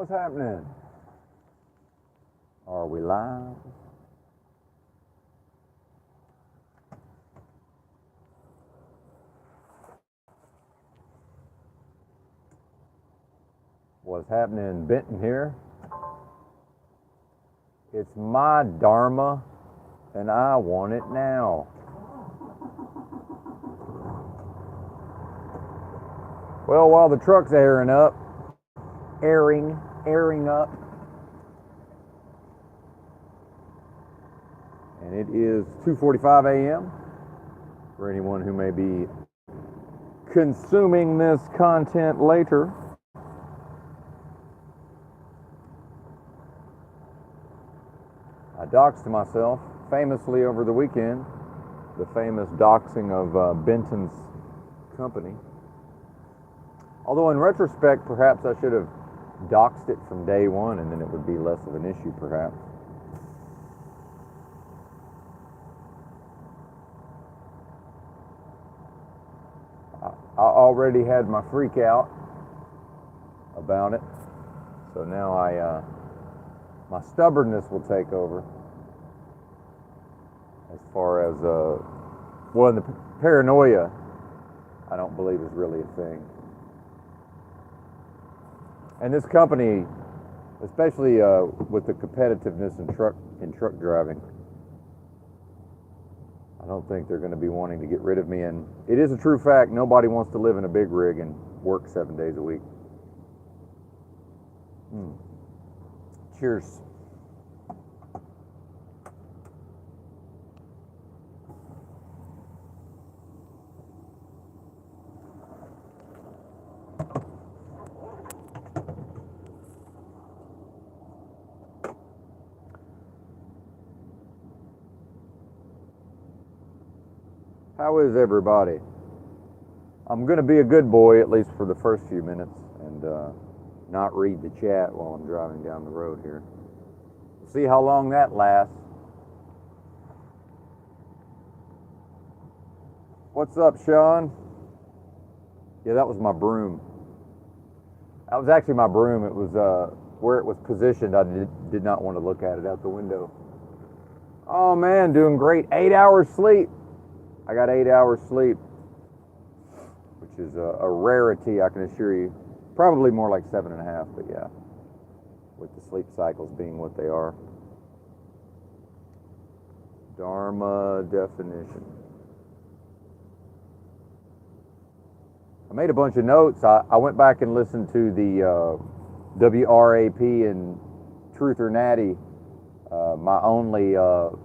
What's happening? Are we live? What's happening, Benton here? It's my Dharma, and I want it now. Well, while the truck's airing up, and it is 2:45 a.m. for anyone who may be consuming this content later. I doxed myself famously over the weekend, the famous doxing of Benton's company. Although in retrospect, perhaps I should have doxed it from day one, and then it would be less of an issue, perhaps. I already had my freak out about it, so now my stubbornness will take over as far as, the paranoia, I don't believe is really a thing. And this company, especially with the competitiveness in truck driving, I don't think they're going to be wanting to get rid of me. And it is a true fact, nobody wants to live in a big rig and work 7 days a week. Cheers. How is everybody? I'm going to be a good boy, at least for the first few minutes, and not read the chat while I'm driving down the road here. See how long that lasts. What's up, Sean? Yeah, that was my broom. That was actually my broom. It was where it was positioned. I did not want to look at it out the window. Oh man, doing great. 8 hours sleep. I got 8 hours sleep, which is a rarity, I can assure you. Probably more like 7.5, but yeah, with the sleep cycles being what they are. Dharma definition. I made a bunch of notes. I went back and listened to the WRAP and Truth or Natty, my only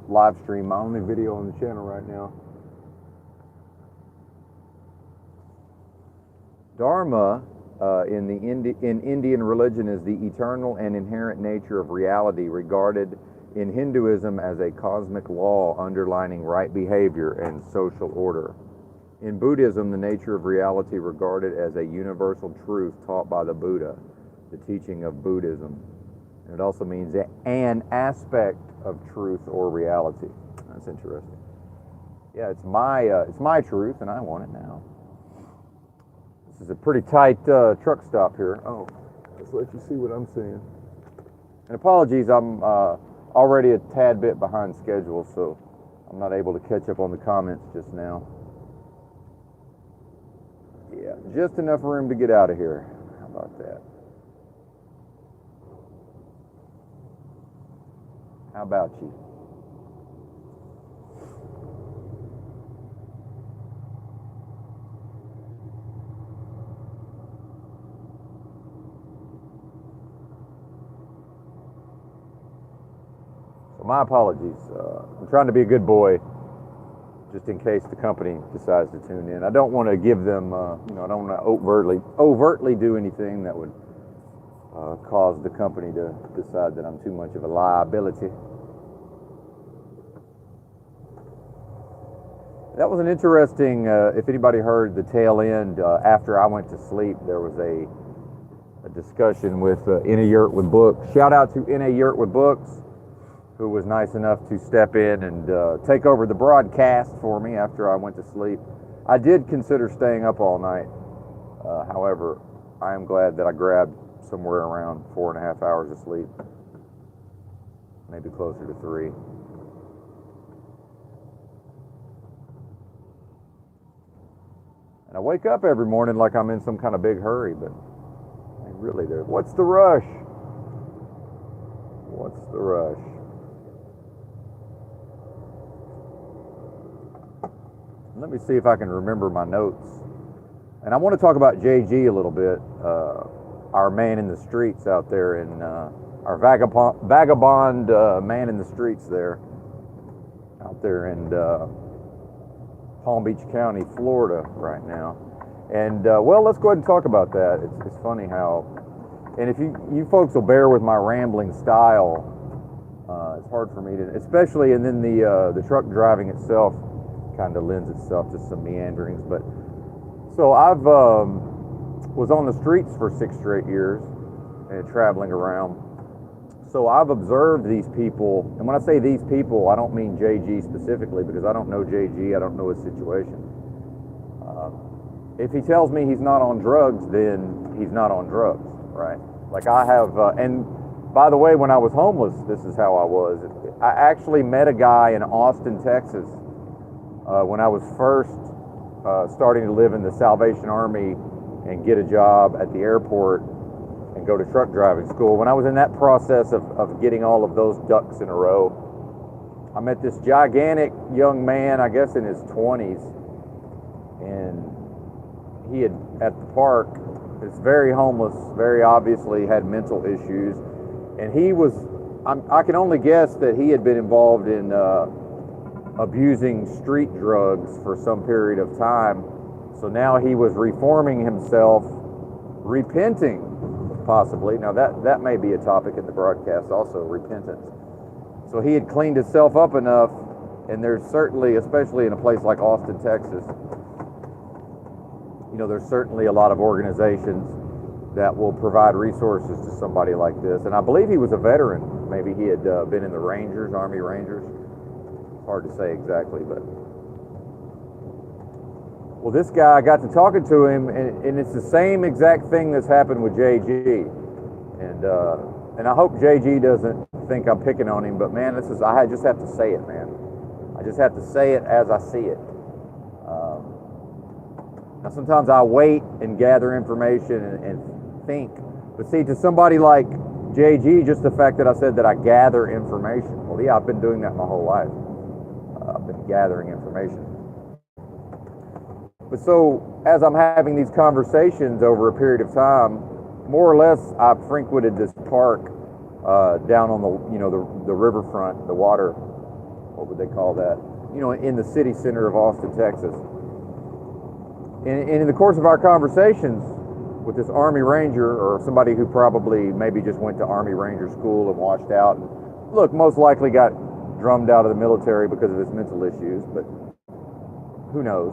live stream, my only video on the channel right now. Dharma in Indian religion is the eternal and inherent nature of reality, regarded in Hinduism as a cosmic law underlining right behavior and social order. In Buddhism, the nature of reality regarded as a universal truth taught by the Buddha, the teaching of Buddhism. And it also means an aspect of truth or reality. That's interesting. Yeah, it's my truth, and I want it now. This is a pretty tight truck stop here. Oh, let's let you see what I'm seeing. And apologies, I'm already a tad bit behind schedule, so I'm not able to catch up on the comments just now. Yeah, just enough room to get out of here. How about that? How about you? My apologies. I'm trying to be a good boy, just in case the company decides to tune in. I don't want to give them, I don't want to overtly do anything that would cause the company to decide that I'm too much of a liability. That was an interesting, if anybody heard the tail end, after I went to sleep, there was a discussion with In a Yurt with Books. Shout out to In a Yurt with Books, who was nice enough to step in and take over the broadcast for me after I went to sleep. I did consider staying up all night. However, I am glad that I grabbed somewhere around 4.5 hours of sleep, maybe closer to 3. And I wake up every morning like I'm in some kind of big hurry, but really there. What's the rush? What's the rush? Let me see if I can remember my notes. And I want to talk about JG a little bit, our man in the streets out there, in our vagabond man in the streets there, out there in Palm Beach County, Florida right now. And well, let's go ahead and talk about that. It's funny how, and if you folks will bear with my rambling style, it's hard for me to, especially, and then the truck driving itself kind of lends itself to some meanderings. But so I've was on the streets for 6 straight years and traveling around. So I've observed these people, and when I say these people, I don't mean JG specifically, because I don't know JG, I don't know his situation. If he tells me he's not on drugs, then he's not on drugs, right? Like I have, and by the way, when I was homeless, this is how I was. I actually met a guy in Austin, Texas, when I was first starting to live in the Salvation Army and get a job at the airport and go to truck driving school. When I was in that process of getting all of those ducks in a row, I met this gigantic young man, I guess in his 20s, and he had, at the park, is very homeless, very obviously had mental issues, and he was, I can only guess that he had been involved in abusing street drugs for some period of time. So now he was reforming himself, repenting, possibly. Now that may be a topic in the broadcast also, repentance. So he had cleaned himself up enough, and there's certainly, especially in a place like Austin, Texas, you know, there's certainly a lot of organizations that will provide resources to somebody like this. And I believe he was a veteran. Maybe he had been in the Rangers, Army Rangers. Hard to say exactly, but well, this guy, I got to talking to him, and it's the same exact thing that's happened with JG, and I hope JG doesn't think I'm picking on him, but man, I just have to say it, man. I just have to say it as I see it. Now sometimes I wait and gather information and think, but see, to somebody like JG, just the fact that I said that I gather information, well, yeah, I've been doing that my whole life. I've been gathering information. But so, as I'm having these conversations over a period of time, more or less, I've frequented this park down on the riverfront, the water, what would they call that? You know, in the city center of Austin, Texas. And in the course of our conversations with this Army Ranger, or somebody who probably maybe just went to Army Ranger school and washed out, and look, most likely got drummed out of the military because of his mental issues, but who knows?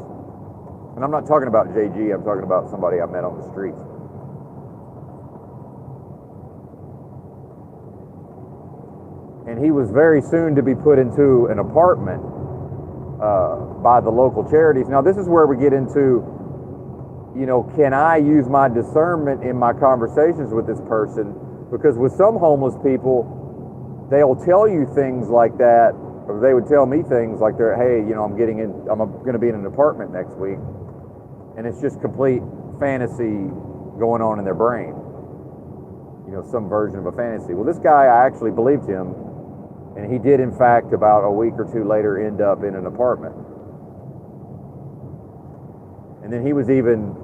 And I'm not talking about JG, I'm talking about somebody I met on the streets. And he was very soon to be put into an apartment by the local charities. Now this is where we get into, you know, can I use my discernment in my conversations with this person? Because with some homeless people, they'll tell you things like that, or they would tell me things like, hey, you know, I'm going to be in an apartment next week, and it's just complete fantasy going on in their brain. You know, some version of a fantasy. Well, this guy, I actually believed him, and he did, in fact, about a week or two later, end up in an apartment. And then he was even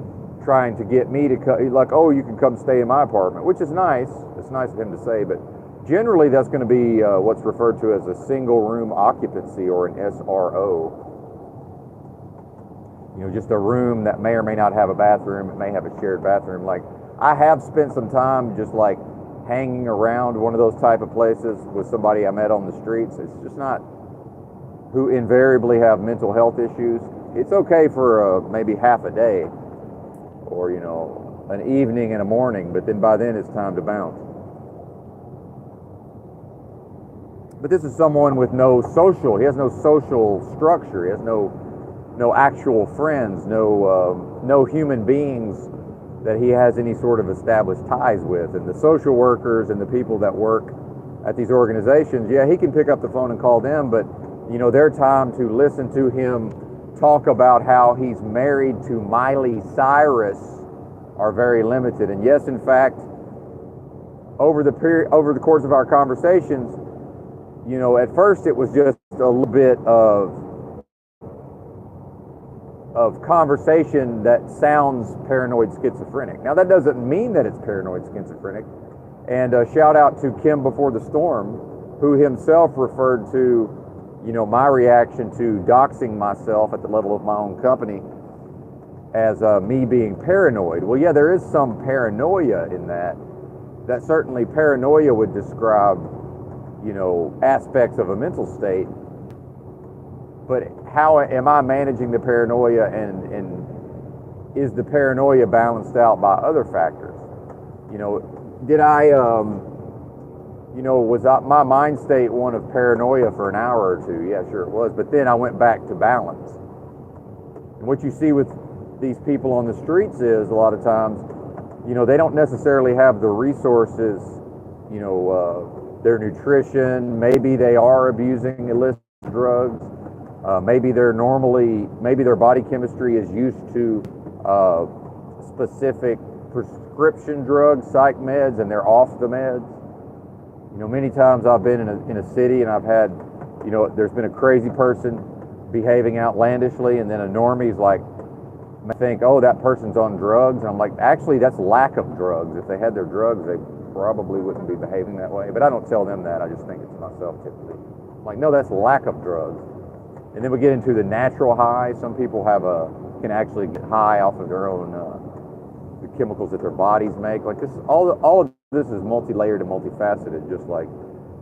trying to get me to come, like, oh, you can come stay in my apartment, which is nice. It's nice of him to say, but generally, that's going to be what's referred to as a single room occupancy, or an SRO. You know, just a room that may or may not have a bathroom. It may have a shared bathroom. Like, I have spent some time just like hanging around one of those type of places with somebody I met on the streets. It's just not, who invariably have mental health issues. It's okay for maybe half a day, or, you know, an evening and a morning, but then by then it's time to bounce. But this is someone with he has no social structure. He has no actual friends, no human beings that he has any sort of established ties with. And the social workers and the people that work at these organizations, yeah, he can pick up the phone and call them, but their time to listen to him talk about how he's married to Miley Cyrus are very limited. And yes, in fact, over the course of our conversations, at first it was just a little bit of conversation that sounds paranoid schizophrenic. Now, that doesn't mean that it's paranoid schizophrenic. And shout out to Kim Before the Storm, who himself referred to, my reaction to doxing myself at the level of my own company as me being paranoid. Well, yeah, there is some paranoia in that. That certainly paranoia would describe, aspects of a mental state. But how am I managing the paranoia, and is the paranoia balanced out by other factors? Did I, was my mind state one of paranoia for an hour or two? Yeah, sure it was. But then I went back to balance. And what you see with these people on the streets is a lot of times, they don't necessarily have the resources, their nutrition, maybe they are abusing illicit drugs. Maybe their body chemistry is used to specific prescription drugs, psych meds, and they're off the meds. Many times I've been in a city and I've had, there's been a crazy person behaving outlandishly, and then a normie's like, I think, oh, that person's on drugs. And I'm like, actually, that's lack of drugs. If they had their drugs, they probably wouldn't be behaving that way. But I don't tell them that. I just think it to myself typically. I'm like, no, that's lack of drugs. And then we get into the natural high. Some people can actually get high off of their own the chemicals that their bodies make. Like this, all of this is multi-layered and multifaceted, just like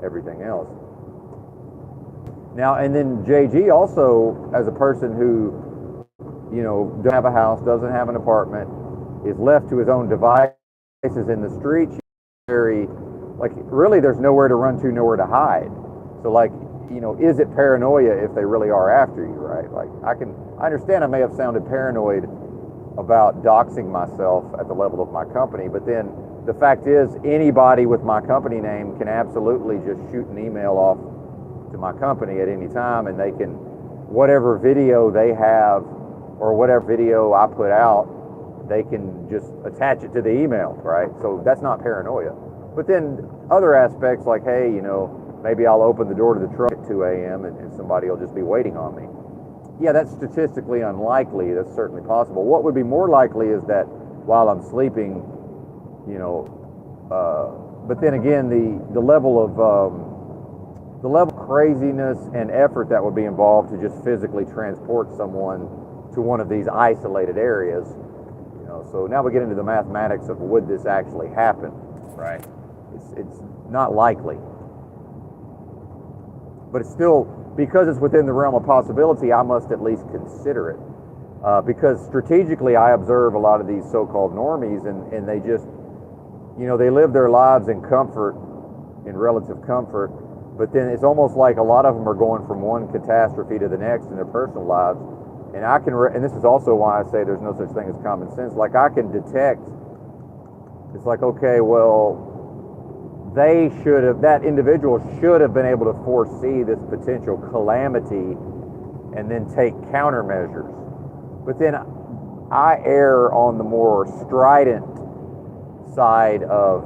everything else. Now, and then JG also, as a person who, doesn't have a house, doesn't have an apartment, is left to his own devices in the streets, very, really there's nowhere to run to, nowhere to hide. So is it paranoia if they really are after you, right? I understand I may have sounded paranoid about doxing myself at the level of my company, but then the fact is anybody with my company name can absolutely just shoot an email off to my company at any time, and they can, whatever video they have or whatever video I put out, they can just attach it to the email, right? So that's not paranoia. But then other aspects like, hey, maybe I'll open the door to the truck at 2 a.m. and somebody will just be waiting on me. Yeah, that's statistically unlikely. That's certainly possible. What would be more likely is that while I'm sleeping, but then again, the level of craziness and effort that would be involved to just physically transport someone to one of these isolated areas. So now we get into the mathematics of would this actually happen, right? It's not likely. But it's still, because it's within the realm of possibility, I must at least consider it. Because strategically, I observe a lot of these so-called normies, and they just, they live their lives in comfort, in relative comfort, but then it's almost like a lot of them are going from one catastrophe to the next in their personal lives. And and this is also why I say there's no such thing as common sense. I can detect, it's like, okay, well, that individual should have been able to foresee this potential calamity and then take countermeasures. But then I err on the more strident side of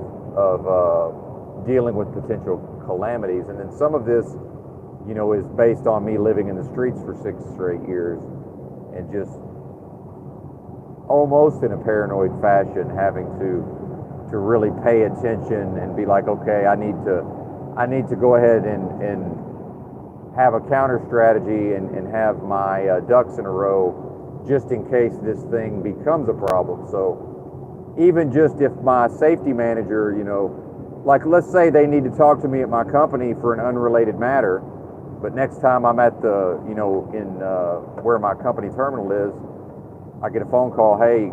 dealing with potential calamities. And then some of this, is based on me living in the streets for 6 straight years and just almost in a paranoid fashion having to really pay attention and be like, okay, I need to go ahead and have a counter strategy and have my ducks in a row just in case this thing becomes a problem. So even just if my safety manager, let's say they need to talk to me at my company for an unrelated matter, but next time I'm at the, where my company terminal is, I get a phone call, hey,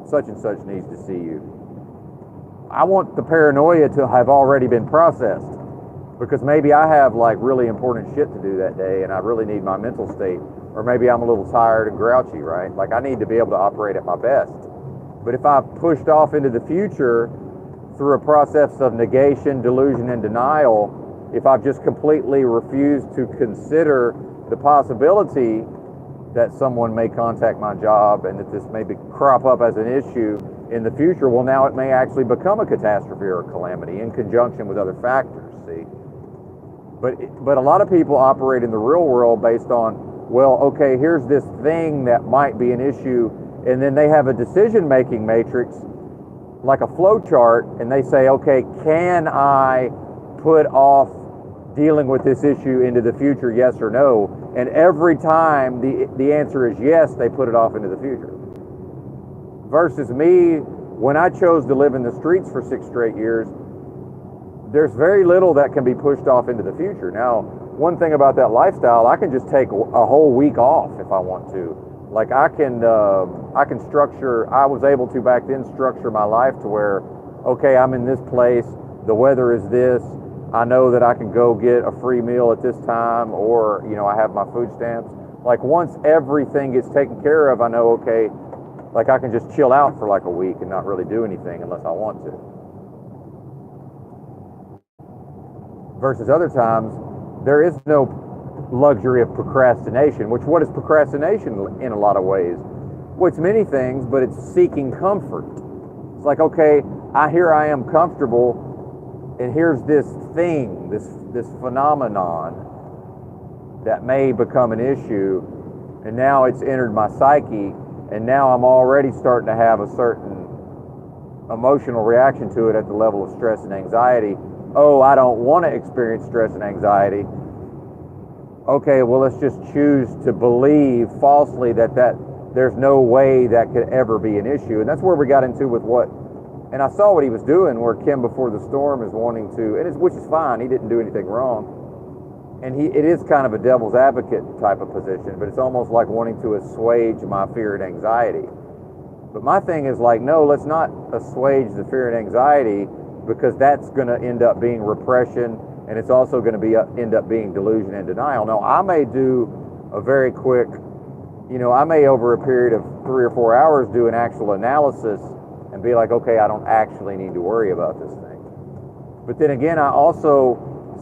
such and such needs to see you. I want the paranoia to have already been processed, because maybe I have really important shit to do that day and I really need my mental state, or maybe I'm a little tired and grouchy, right? I need to be able to operate at my best. But if I've pushed off into the future through a process of negation, delusion, and denial, if I've just completely refused to consider the possibility that someone may contact my job and that this may crop up as an issue in the future, well, now it may actually become a catastrophe or a calamity in conjunction with other factors, see? But a lot of people operate in the real world based on, well, okay, here's this thing that might be an issue, and then they have a decision-making matrix, like a flow chart, and they say, okay, can I put off dealing with this issue into the future, yes or no? And every time the answer is yes, they put it off into the future. Versus me, when I chose to live in the streets for 6 straight years, there's very little that can be pushed off into the future. Now, one thing about that lifestyle, I can just take a whole week off if I want to. Like I can structure, I was able to back then structure my life to where, okay, I'm in this place, the weather is this, I know that I can go get a free meal at this time, or, you know, I have my food stamps. Like once everything gets taken care of, I know, okay, like I can just chill out for like a week and not really do anything unless I want to. Versus other times, there is no luxury of procrastination, which what is procrastination in a lot of ways? Well, it's many things, but it's seeking comfort. It's like, okay, here I am comfortable, and here's this thing, this phenomenon that may become an issue, and now it's entered my psyche, and now I'm already starting to have a certain emotional reaction to it at the level of stress and anxiety. Oh, I don't want to experience stress and anxiety. Okay, well, let's just choose to believe falsely that there's no way that could ever be an issue. And that's where we got into with what, and I saw what he was doing, where Kim before the storm is wanting to, which is fine, he didn't do anything wrong. And it is kind of a devil's advocate type of position, but it's almost like wanting to assuage my fear and anxiety. But my thing is like, no, let's not assuage the fear and anxiety, because that's going to end up being repression, and it's also going to end up being delusion and denial. Now, I may do a very quick, I may over a period of 3 or 4 hours do an actual analysis and be like, okay, I don't actually need to worry about this thing. But then again,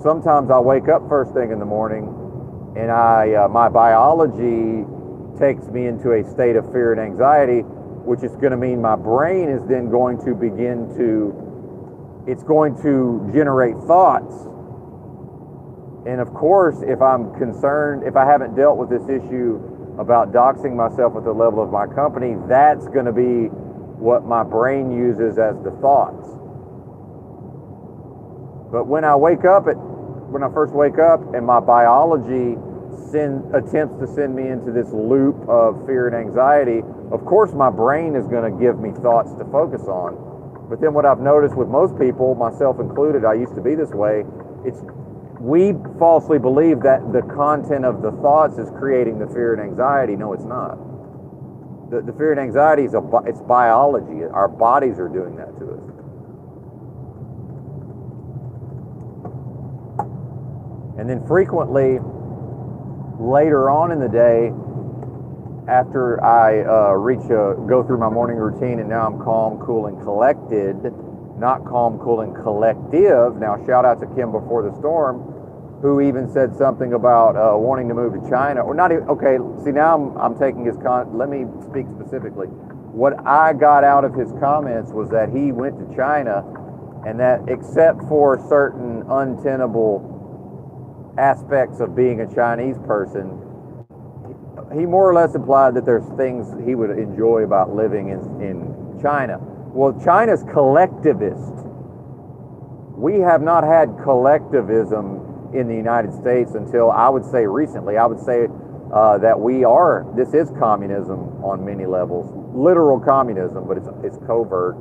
sometimes I wake up first thing in the morning, and my biology takes me into a state of fear and anxiety, which is going to mean my brain is then going to begin to, it's going to generate thoughts. And of course, if I'm concerned, if I haven't dealt with this issue about doxing myself at the level of my company, that's going to be what my brain uses as the thoughts. But when I first wake up and my biology attempts to send me into this loop of fear and anxiety, of course my brain is going to give me thoughts to focus on. But then what I've noticed with most people, myself included, I used to be this way, we falsely believe that the content of the thoughts is creating the fear and anxiety. No, it's not. The fear and anxiety it's biology. Our bodies are doing that to us. And then frequently, later on in the day, after I go through my morning routine, and now I'm calm, cool, and collected, not calm, cool, and collective. Now, shout out to Kim before the storm, who even said something about wanting to move to China, or not even. Okay, see, now I'm taking his let me speak specifically. What I got out of his comments was that he went to China, and that except for certain untenable aspects of being a Chinese person, he more or less implied that there's things he would enjoy about living in China. Well, China's collectivist. We have not had collectivism in the United States until, I would say, recently. I would say that this is communism on many levels. Literal communism, but it's covert.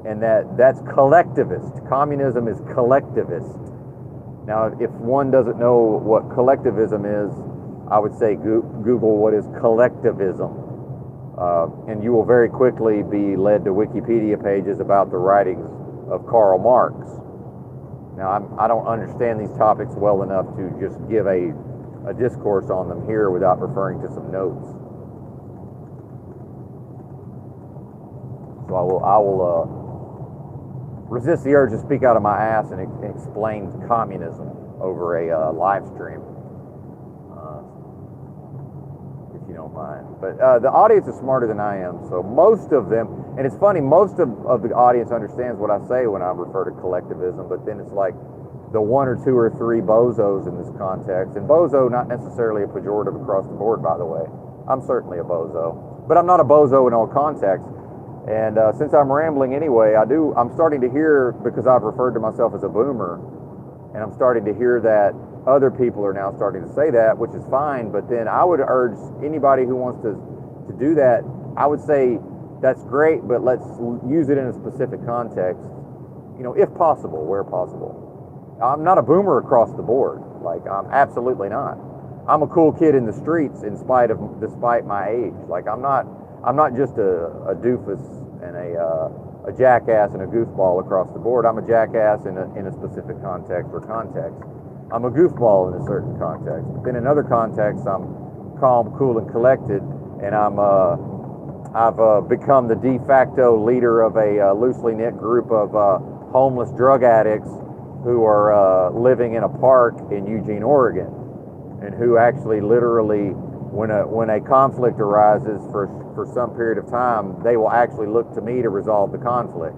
And that's collectivist. Communism is collectivist. Now, if one doesn't know what collectivism is, I would say Google what is collectivism. And you will very quickly be led to Wikipedia pages about the writings of Karl Marx. Now, I don't understand these topics well enough to just give a discourse on them here without referring to some notes. So I will resist the urge to speak out of my ass and explain communism over a live stream, if you don't mind. But the audience is smarter than I am, so most of them, and it's funny, most of the audience understands what I say when I refer to collectivism, but then it's like the one or two or three bozos in this context, and bozo not necessarily a pejorative across the board, by the way. I'm certainly a bozo, but I'm not a bozo in all contexts. And since I'm rambling anyway, I'm starting to hear, because I've referred to myself as a boomer, and I'm starting to hear that other people are now starting to say that, which is fine, but then I would urge anybody who wants to do that, I would say that's great, but let's use it in a specific context, if possible, where possible. I'm not a boomer across the board. Like, I'm absolutely not. I'm a cool kid in the streets despite my age. Like, I'm not just a doofus and a jackass and a goofball across the board. I'm a jackass in a specific context or context. I'm a goofball in a certain context. But then in other contexts, I'm calm, cool, and collected, and I've become the de facto leader of a loosely knit group of homeless drug addicts who are living in a park in Eugene, Oregon, and who actually literally, when a conflict arises for some period of time, they will actually look to me to resolve the conflict.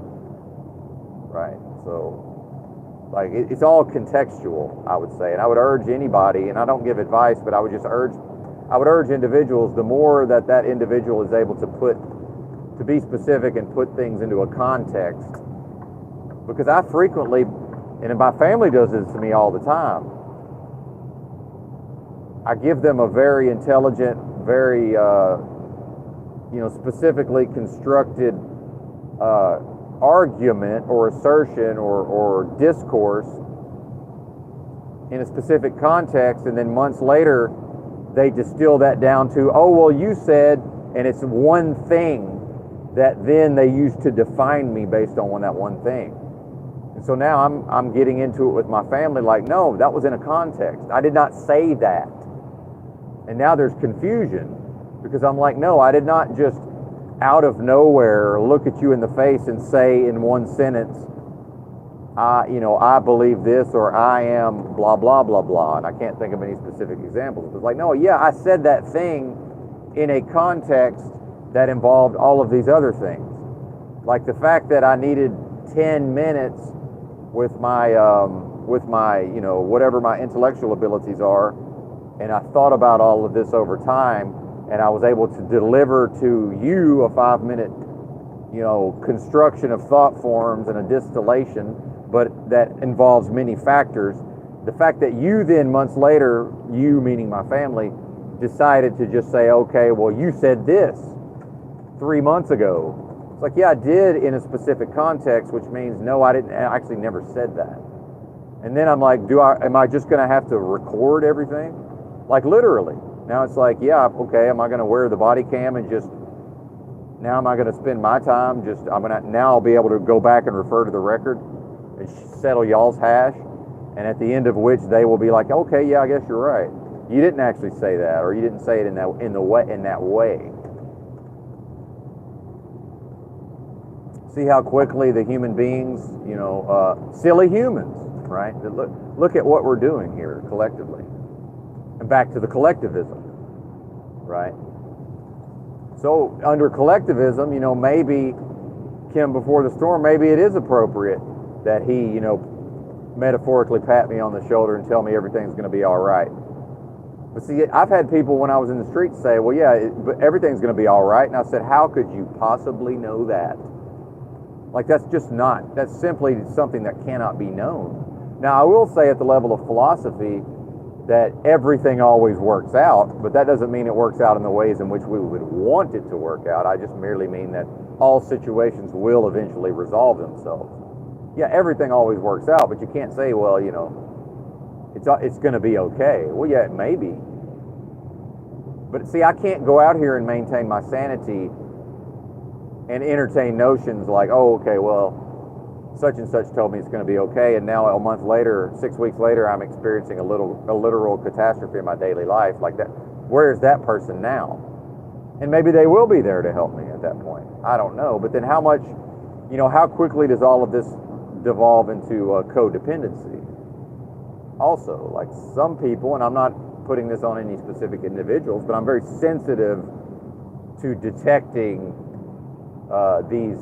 Right? So, like, it's all contextual, I would say. And I would urge anybody, and I don't give advice, but I would urge individuals, the more that individual is able to be specific and put things into a context. Because I frequently, and my family does this to me all the time, I give them a very intelligent, very specifically constructed argument or assertion or discourse in a specific context, and then months later they distill that down to, oh, well, you said, and it's one thing that then they use to define me based on that one thing. And so now I'm getting into it with my family, like, no, that was in a context. I did not say that. And now there's confusion, because I'm like, no, I did not just out of nowhere look at you in the face and say in one sentence, I believe this, or I am blah, blah, blah, blah. And I can't think of any specific examples. It's like, no, yeah, I said that thing in a context that involved all of these other things. Like the fact that I needed 10 minutes with my whatever my intellectual abilities are, and I thought about all of this over time, and I was able to deliver to you a 5-minute, construction of thought forms and a distillation, but that involves many factors. The fact that you then, months later, you meaning my family, decided to just say, okay, well, you said this 3 months ago. It's like, yeah, I did in a specific context, which means, no, I didn't, I actually never said that. And then I'm like, am I just going to have to record everything? Like, literally. Now it's like, yeah, okay, am I going to wear the body cam and now am I going to spend my time now I'll be able to go back and refer to the record and settle y'all's hash, and at the end of which they will be like, okay, yeah, I guess you're right. You didn't actually say that, or you didn't say it in that way. See how quickly the human beings, silly humans, right? Look at what we're doing here collectively. And back to the collectivism, right? So under collectivism, maybe Kim before the storm, maybe it is appropriate that he, metaphorically pat me on the shoulder and tell me everything's going to be all right. But see, I've had people when I was in the streets say, well, yeah, but everything's going to be all right. And I said, how could you possibly know that? Like, that's simply something that cannot be known. Now, I will say at the level of philosophy that everything always works out, but that doesn't mean it works out in the ways in which we would want it to work out. I just merely mean that all situations will eventually resolve themselves. Yeah, everything always works out, but you can't say, well, it's going to be okay. Well, yeah, it may be. But see, I can't go out here and maintain my sanity and entertain notions like, oh, okay, well, such and such told me it's going to be okay, and now a month later, 6 weeks later, I'm experiencing a literal catastrophe in my daily life. Like that, where is that person now? And maybe they will be there to help me at that point. I don't know. But then how much, how quickly does all of this devolve into codependency? Also, like some people, and I'm not putting this on any specific individuals, but I'm very sensitive to detecting these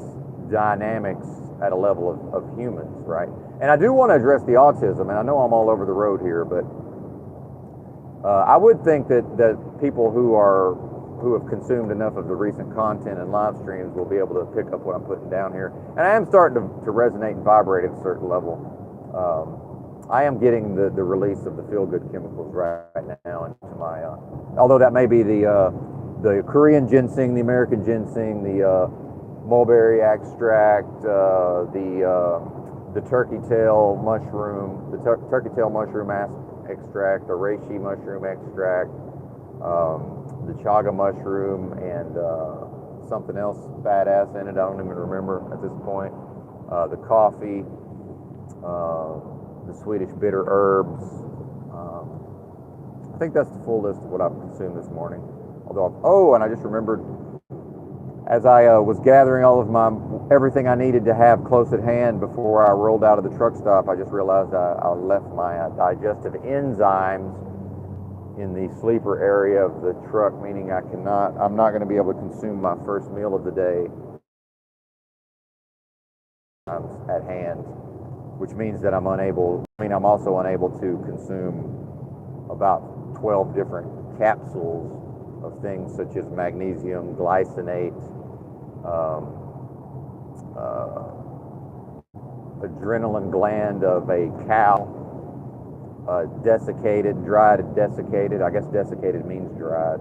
dynamics at a level of humans, right? And I do want to address the autism, and I know I'm all over the road here, but I would think that people who have consumed enough of the recent content and live streams will be able to pick up what I'm putting down here. And I am starting to resonate and vibrate at a certain level. I am getting the release of the feel-good chemicals right now into my, although that may be the Korean ginseng, the American ginseng, the mulberry extract, the turkey tail mushroom, turkey tail mushroom extract, the reishi mushroom extract, the chaga mushroom, and something else badass in it. I don't even remember at this point. The coffee, the Swedish bitter herbs. I think that's the full list of what I've consumed this morning. Although, and I just remembered, as I was gathering all of everything I needed to have close at hand before I rolled out of the truck stop, I just realized I left my digestive enzymes in the sleeper area of the truck, meaning I'm not going to be able to consume my first meal of the day at hand, which means that I'm also unable to consume about 12 different capsules of things such as magnesium, glycinate, adrenaline gland of a cow, desiccated, dried, desiccated. I guess desiccated means dried.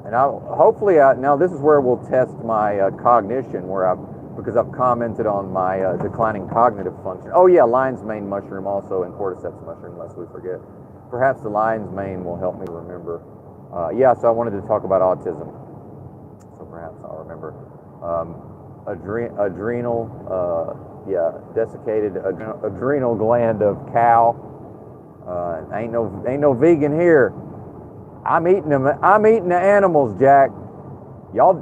And now this is where we'll test my cognition, because I've commented on my declining cognitive function. Oh yeah, lion's mane mushroom also, and cordyceps mushroom, lest we forget. Perhaps the lion's mane will help me remember. So I wanted to talk about autism, so perhaps I'll remember. Desiccated adrenal gland of cow. Ain't no vegan here. I'm eating the animals, Jack.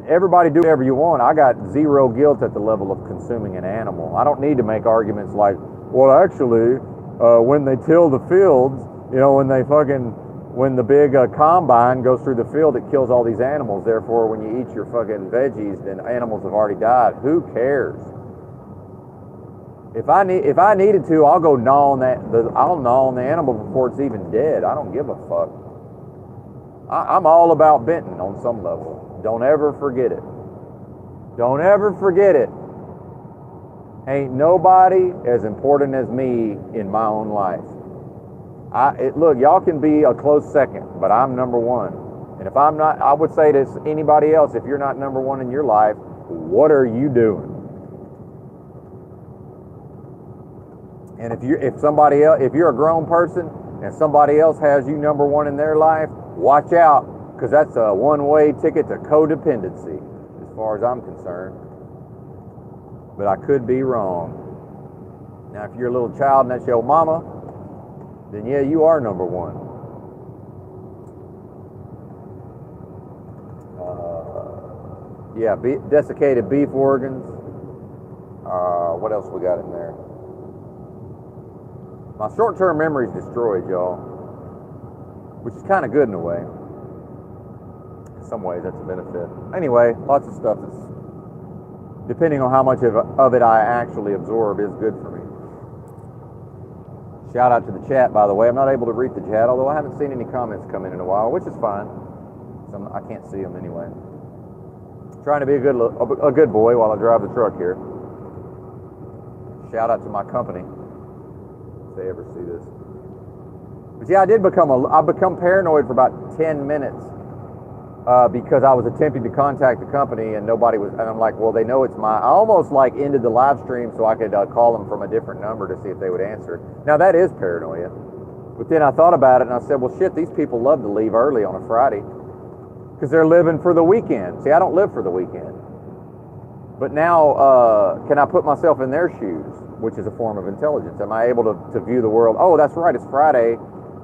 Everybody do whatever you want. I got zero guilt at the level of consuming an animal. I don't need to make arguments like, well, actually, when they till the fields, when the big combine goes through the field, it kills all these animals. Therefore, when you eat your fucking veggies, then animals have already died. Who cares? If I needed to, I'll go gnaw on the animal before it's even dead. I don't give a fuck. I'm all about Benton on some level. Don't ever forget it. Don't ever forget it. Ain't nobody as important as me in my own life. Look, y'all can be a close second, but I'm number one. And if I'm not, I would say to anybody else, if you're not number one in your life, what are you doing? And if you're a grown person and somebody else has you number one in their life, watch out, because that's a one-way ticket to codependency, as far as I'm concerned. But I could be wrong. Now, if you're a little child and that's your mama, then yeah, you are number one. Desiccated beef organs. What else we got in there? My short-term memory's destroyed, y'all, which is kind of good in a way. In some ways, that's a benefit. Anyway, lots of stuff that's, depending on how much of it I actually absorb, is good for me. Shout out to the chat, by the way. I'm not able to read the chat, although I haven't seen any comments come in a while, which is fine. I can't see them anyway. Trying to be a good boy while I drive the truck here. Shout out to my company, if they ever see this. But yeah, I become paranoid for about 10 minutes because I was attempting to contact the company and nobody was, and I'm like, well, they know it's I almost ended the live stream so I could call them from a different number to see if they would answer. Now that is paranoia. But then I thought about it and I said, well, shit, these people love to leave early on a Friday because they're living for the weekend. See, I don't live for the weekend. But now, can I put myself in their shoes, which is a form of intelligence? Am I able to view the world? Oh, that's right, it's Friday.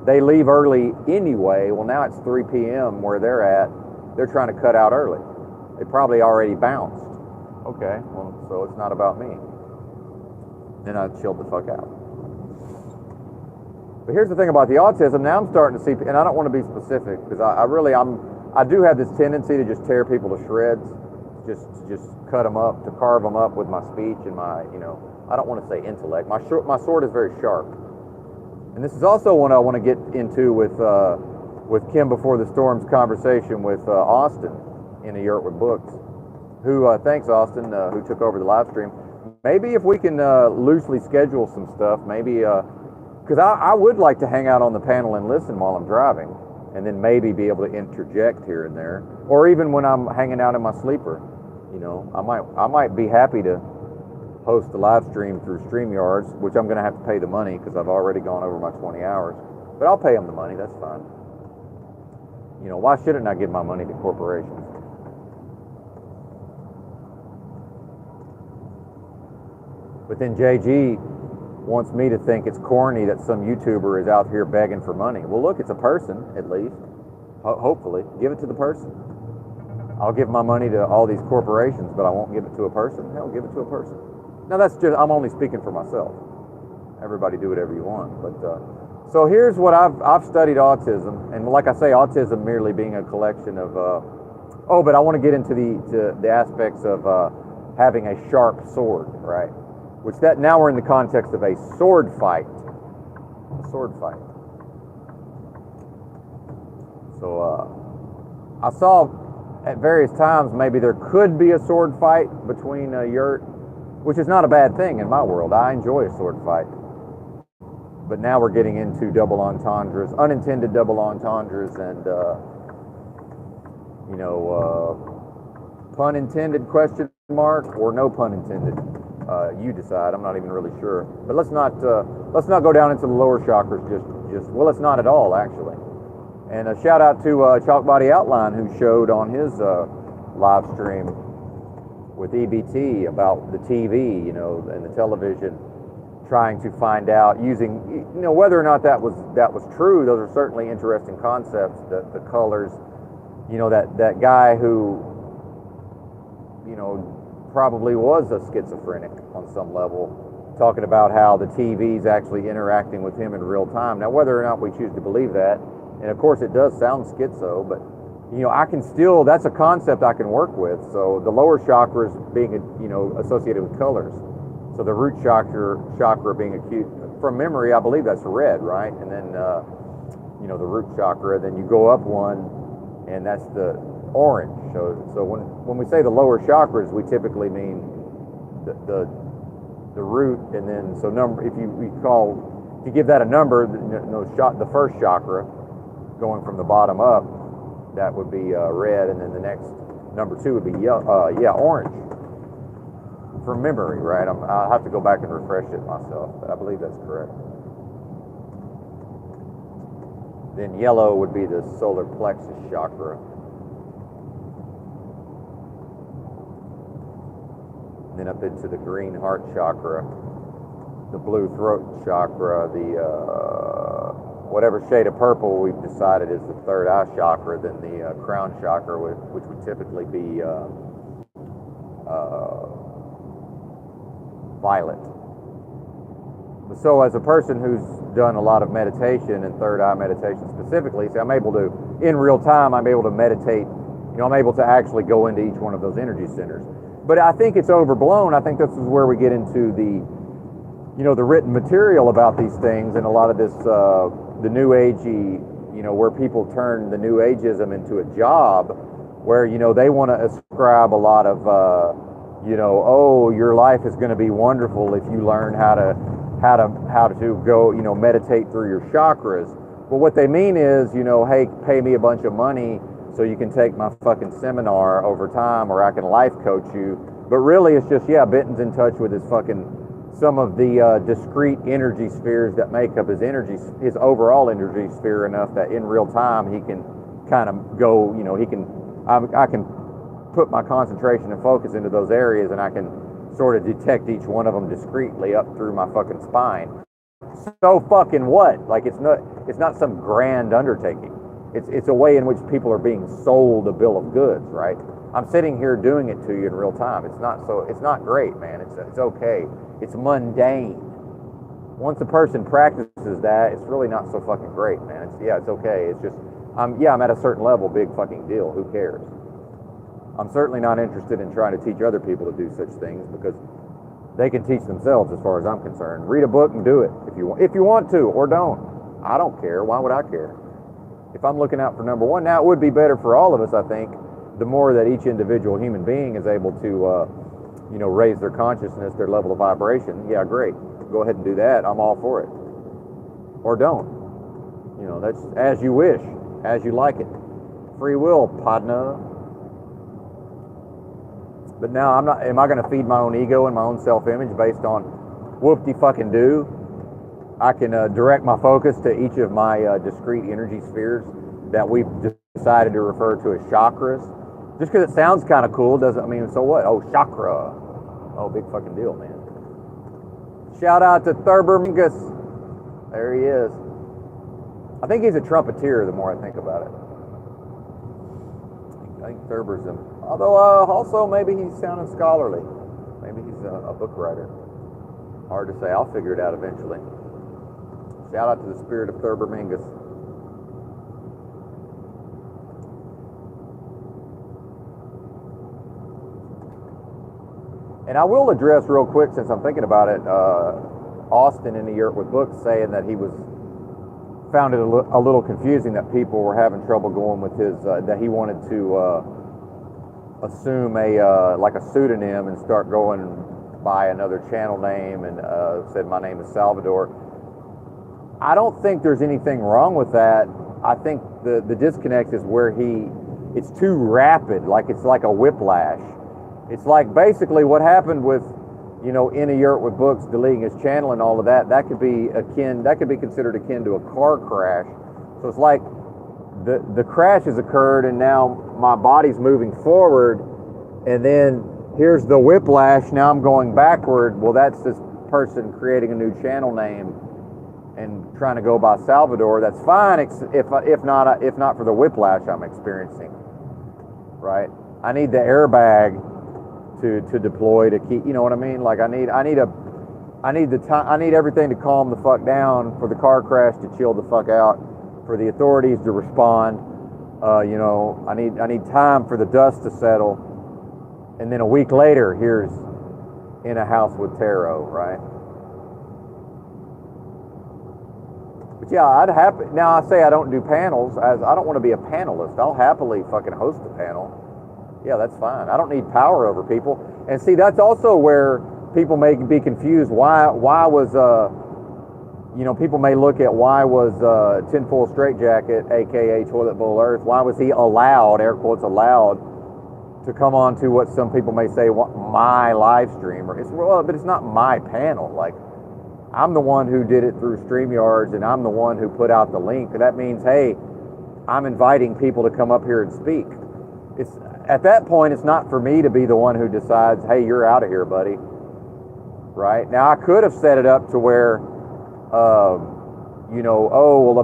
They leave early anyway. Well, now it's 3 p.m. where they're at. they're trying to cut out early. They probably already bounced. Okay, well, so it's not about me. Then I chilled the fuck out. But here's the thing about the autism. Now I'm starting to see, and I don't want to be specific because I do have this tendency to just tear people to shreds, just cut them up, to carve them up with my speech and my, I don't want to say intellect. My sword is very sharp. And this is also one I want to get into with Kim Before the Storm's conversation with Austin in a Yurt with Books, who thanks Austin, who took over the live stream. Maybe if we can loosely schedule some stuff, maybe because I would like to hang out on the panel and listen while I'm driving, and then maybe be able to interject here and there, or even when I'm hanging out in my sleeper. I might be happy to host the live stream through StreamYards, which I'm going to have to pay the money because I've already gone over my 20 hours. But I'll pay them the money. That's fine. Why shouldn't I give my money to corporations? But then JG wants me to think it's corny that some YouTuber is out here begging for money. Well, look, it's a person, at least. Hopefully. Give it to the person. I'll give my money to all these corporations, but I won't give it to a person. Hell, give it to a person. Now, I'm only speaking for myself. Everybody do whatever you want. But so here's what I've studied autism. And like I say, autism merely being a collection of, but I want to get into the aspects of having a sharp sword, right? Now we're in the context of a sword fight. A sword fight. So I saw at various times maybe there could be a sword fight between Yurt, which is not a bad thing in my world. I enjoy a sword fight. But now we're getting into double entendres, unintended double entendres, and pun intended question mark or no pun intended. You decide. I'm not even really sure. But let's not go down into the lower chakras. Well, it's not at all actually. And a shout out to Chalk Body Outline, who showed on his live stream with EBT about the TV, and the television, trying to find out using, whether or not that was true. Those are certainly interesting concepts. The colors, that guy who, probably was a schizophrenic on some level, talking about how the TV's actually interacting with him in real time. Now, whether or not we choose to believe that, and of course it does sound schizo, but I can still, that's a concept I can work with. So the lower chakras being associated with colors. So the root chakra being acute, from memory, I believe that's red, right? And then the root chakra, then you go up one, and that's the orange. So when we say the lower chakras, we typically mean the root, and then if you give that a number, the first chakra going from the bottom up, that would be red, and then the next number 2 would be orange. From memory, right? I'll have to go back and refresh it myself, but I believe that's correct. Then yellow would be the solar plexus chakra. And then up into the green heart chakra, the blue throat chakra, the whatever shade of purple we've decided is the third eye chakra, then the crown chakra, which would typically be violet. So as a person who's done a lot of meditation and third eye meditation specifically, I'm able to, in real time, I'm able to meditate, I'm able to actually go into each one of those energy centers. But I think it's overblown. I think this is where we get into the written material about these things, and a lot of this, the New Agey, where people turn the New Ageism into a job, where, they want to ascribe a lot of, your life is going to be wonderful if you learn how to go, meditate through your chakras. But what they mean is, hey, pay me a bunch of money so you can take my fucking seminar over time, or I can life coach you. But really it's just, Benton's in touch with some of the discrete energy spheres that make up his overall energy sphere, enough that in real time he can kind of go, I can put my concentration and focus into those areas, and I can sort of detect each one of them discreetly up through my fucking spine. So fucking what? Like, it's not some grand undertaking. It's a way in which people are being sold a bill of goods, right? I'm sitting here doing it to you in real time. It's not great, man. It's okay. It's mundane. Once a person practices that, it's really not so fucking great, man. It's okay. It's just, I'm at a certain level, big fucking deal. Who cares? I'm certainly not interested in trying to teach other people to do such things because they can teach themselves as far as I'm concerned. Read a book and do it if you want to, or don't. I don't care. Why would I care? If I'm looking out for number one, now it would be better for all of us, I think, the more that each individual human being is able to, raise their consciousness, their level of vibration. Yeah, great. Go ahead and do that. I'm all for it. Or don't. That's as you wish, as you like it. Free will, partner. But now am I going to feed my own ego and my own self-image based on whoop-de-fucking-do? I can direct my focus to each of my discrete energy spheres that we've decided to refer to as chakras. Just because it sounds kind of cool doesn't mean, so what? Oh, chakra. Oh, big fucking deal, man. Shout out to Thurber Mingus. There he is. I think he's a trumpeter the more I think about it. I think Thurber's him. Although also maybe he's sounding scholarly. Maybe he's a book writer. Hard to say. I'll figure it out eventually. Shout out to the spirit of Thurber Mingus. And I will address real quick, since I'm thinking about it, Austin in the Yurt with Books saying that he found it a little confusing that people were having trouble going with his, that he wanted to assume like a pseudonym and start going by another channel name, and said my name is Salvador. I don't think there's anything wrong with that. I think the disconnect is where it's too rapid, like it's like a whiplash. It's like basically what happened with, in a Yurt with Books deleting his channel and all of that. That could be considered akin to a car crash. So it's like the crash has occurred and now my body's moving forward, and then here's the whiplash. Now I'm going backward. Well, that's this person creating a new channel name and trying to go by Salvador. That's fine, if not for the whiplash I'm experiencing. Right? I need the airbag to deploy to keep, you know what I mean? Like I need everything to calm the fuck down, for the car crash to chill the fuck out, for the authorities to respond. I need time for the dust to settle, and then a week later, here's In a House with Tarot, right? But yeah, now I say I don't do panels, as I don't want to be a panelist. I'll happily fucking host a panel. Yeah, that's fine. I don't need power over people. And see, that's also where people may be confused. Why was, people may look at why was Tinfoil Straitjacket, a.k.a. Toilet Bowl Earth, why was he allowed, air quotes allowed, to come on to what some people may say my live stream? But it's not my panel. Like, I'm the one who did it through StreamYards, and I'm the one who put out the link. That means, hey, I'm inviting people to come up here and speak. At that point, it's not for me to be the one who decides, hey, you're out of here, buddy. Right? Now, I could have set it up to where, a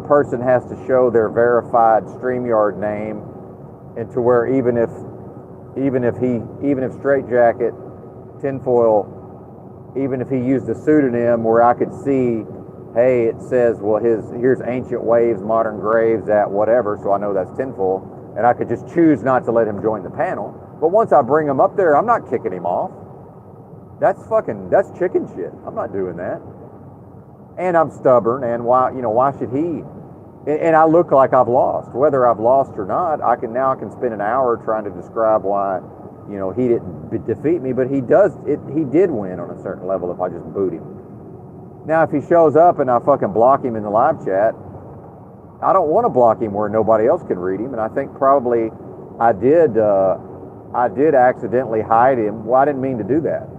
person has to show their verified StreamYard name, and to where even if Straitjacket, Tinfoil, even if he used a pseudonym where I could see, hey, it says, well, here's Ancient Waves, Modern Graves at whatever, so I know that's Tinfoil. And I could just choose not to let him join the panel. But once I bring him up there, I'm not kicking him off. That's chicken shit. I'm not doing that. And I'm stubborn, and why should he? And I look like I've lost. Whether I've lost or not, I can spend an hour trying to describe why, he didn't defeat me, but he did win on a certain level if I just boot him. Now, if he shows up and I fucking block him in the live chat, I don't want to block him where nobody else can read him, and I think probably I did accidentally hide him. Well, I didn't mean to do that.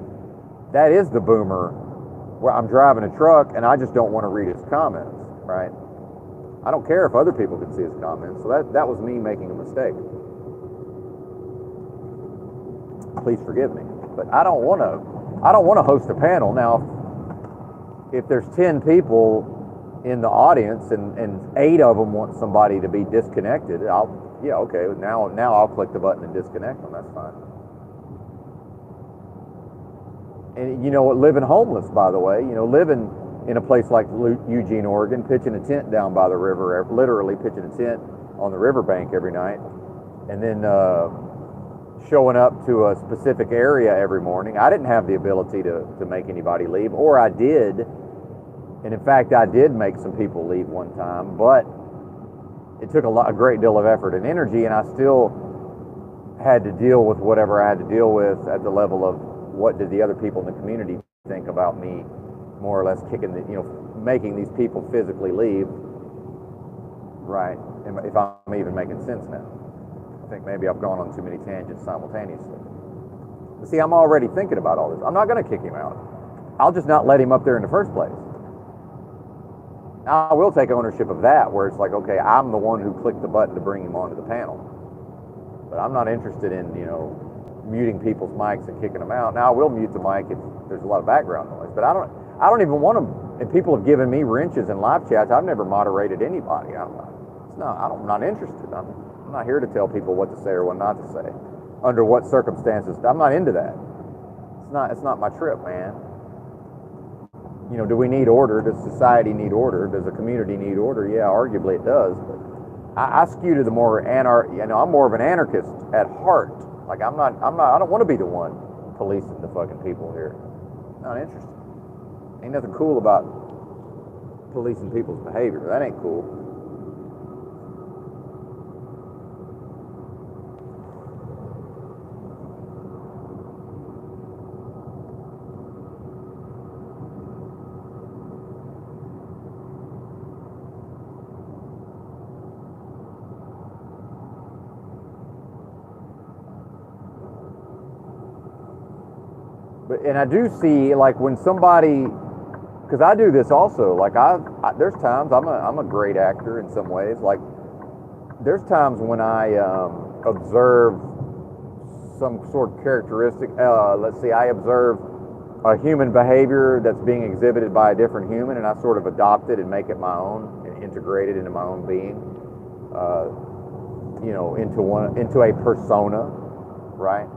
That is the boomer where I'm driving a truck and I just don't want to read his comments, right? I don't care if other people can see his comments, so that was me making a mistake. Please forgive me, but I don't want to host a panel. Now, if there's 10 people, in the audience and 8 of them want somebody to be disconnected, yeah, okay, now I'll click the button and disconnect them. That's fine. And you know what, living homeless, by the way, living in a place like Eugene, Oregon, pitching a tent down by the river, literally pitching a tent on the riverbank every night, and then showing up to a specific area every morning. I didn't have the ability to make anybody leave, or I did. And in fact, I did make some people leave one time, but it took a great deal of effort and energy, and I still had to deal with whatever I had to deal with at the level of what did the other people in the community think about me, more or less making these people physically leave, right? If I'm even making sense now. I think maybe I've gone on too many tangents simultaneously. But see, I'm already thinking about all this. I'm not going to kick him out. I'll just not let him up there in the first place. I will take ownership of that, where it's like, okay, I'm the one who clicked the button to bring him onto the panel. But I'm not interested in, muting people's mics and kicking them out. Now, I will mute the mic if there's a lot of background noise, but I don't even want them. And people have given me wrenches in live chats. I've never moderated anybody. I'm not interested. I'm not here to tell people what to say or what not to say, under what circumstances. I'm not into that. It's not my trip, man. Do we need order? Does society need order? Does a community need order? Yeah, arguably it does. But I skew to the more I'm more of an anarchist at heart. Like I don't want to be the one policing the fucking people here. Not interested. Ain't nothing cool about policing people's behavior. That ain't cool. And I do see, like, when somebody, because I do this also, like there's times I'm a great actor in some ways. Like there's times when I observe some sort of characteristic. Let's see, I observe a human behavior that's being exhibited by a different human, and I sort of adopt it and make it my own and integrate it into my own being. Into a persona, right?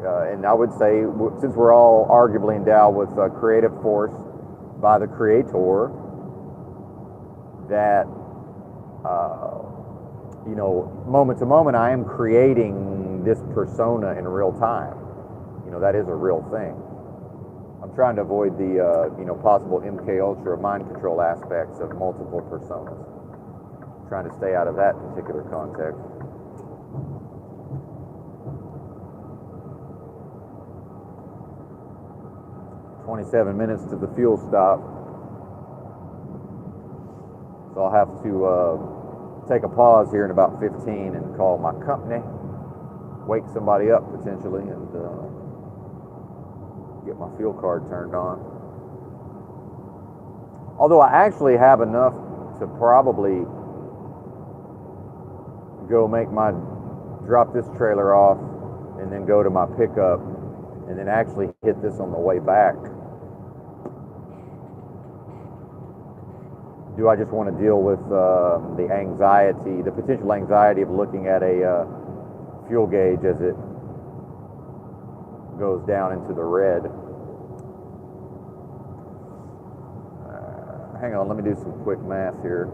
And I would say, since we're all arguably endowed with a creative force by the Creator, that, moment to moment, I am creating this persona in real time. That is a real thing. I'm trying to avoid the, possible MK Ultra mind control aspects of multiple personas. I'm trying to stay out of that particular context. "27 minutes to the fuel stop. So I'll have to take a pause here in about 15 and call my company, wake somebody up potentially, and get my fuel card turned on. Although I actually have enough to probably go drop this trailer off and then go to my pickup and then actually hit this on the way back. Do I just want to deal with the potential anxiety of looking at a fuel gauge as it goes down into the red? Hang on, let me do some quick math here.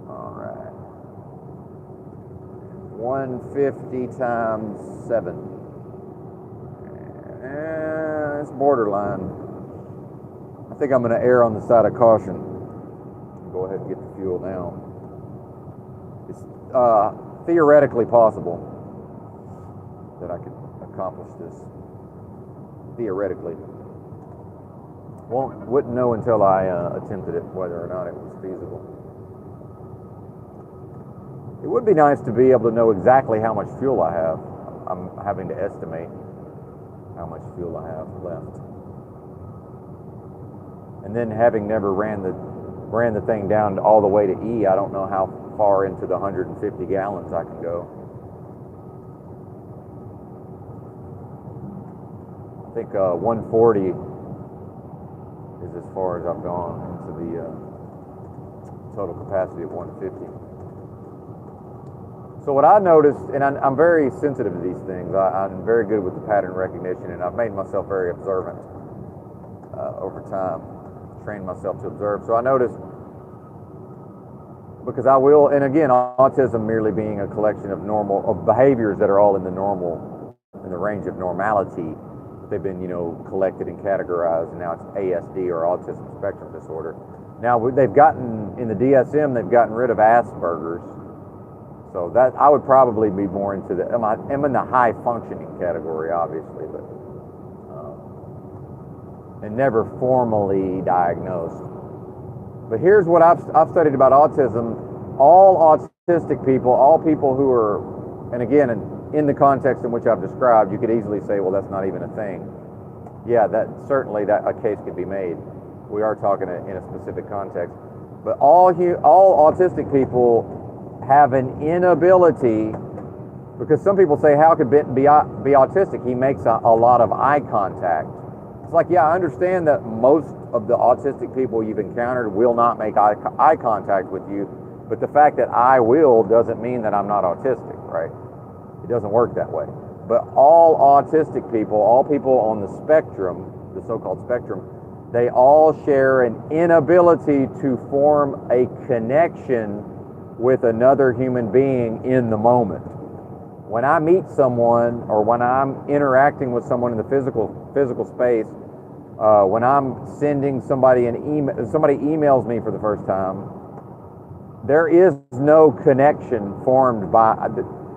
All right. 150 times 7. It's borderline. I think I'm going to err on the side of caution. Go ahead and get the fuel now. It's theoretically possible that I could accomplish this. Theoretically. Wouldn't know until I attempted it whether or not it was feasible. It would be nice to be able to know exactly how much fuel I have. I'm having to estimate how much fuel I have left. And then, having never ran the ran the thing down all the way to E, I don't know how far into the 150 gallons I can go. I think 140 is as far as I've gone into the total capacity of 150. So what I noticed, and I'm very sensitive to these things, I'm very good with the pattern recognition, and I've made myself very observant over time, trained myself to observe. So I noticed, because I will, and again, autism merely being a collection of behaviors that are all in the range of normality. They've been, collected and categorized, and now it's ASD, or autism spectrum disorder. Now they've gotten, in the DSM, they've gotten rid of Asperger's. So that I would probably be more into I'm in the high functioning category, obviously, but and never formally diagnosed. But here's what I've studied about autism. All autistic people, all people who are, and again, in the context in which I've described, you could easily say, well, that's not even a thing. Yeah, that certainly a case could be made. We are talking in a specific context. But all autistic people have an inability, because some people say, how could Ben be autistic? He makes a lot of eye contact. It's like, yeah, I understand that most of the autistic people you've encountered will not make eye contact with you, but the fact that I will doesn't mean that I'm not autistic, right? It doesn't work that way. But all autistic people, all people on the spectrum, the so-called spectrum, they all share an inability to form a connection with another human being in the moment. When I meet someone, or when I'm interacting with someone in the physical space, when I'm sending somebody an email, somebody emails me for the first time, there is no connection formed by.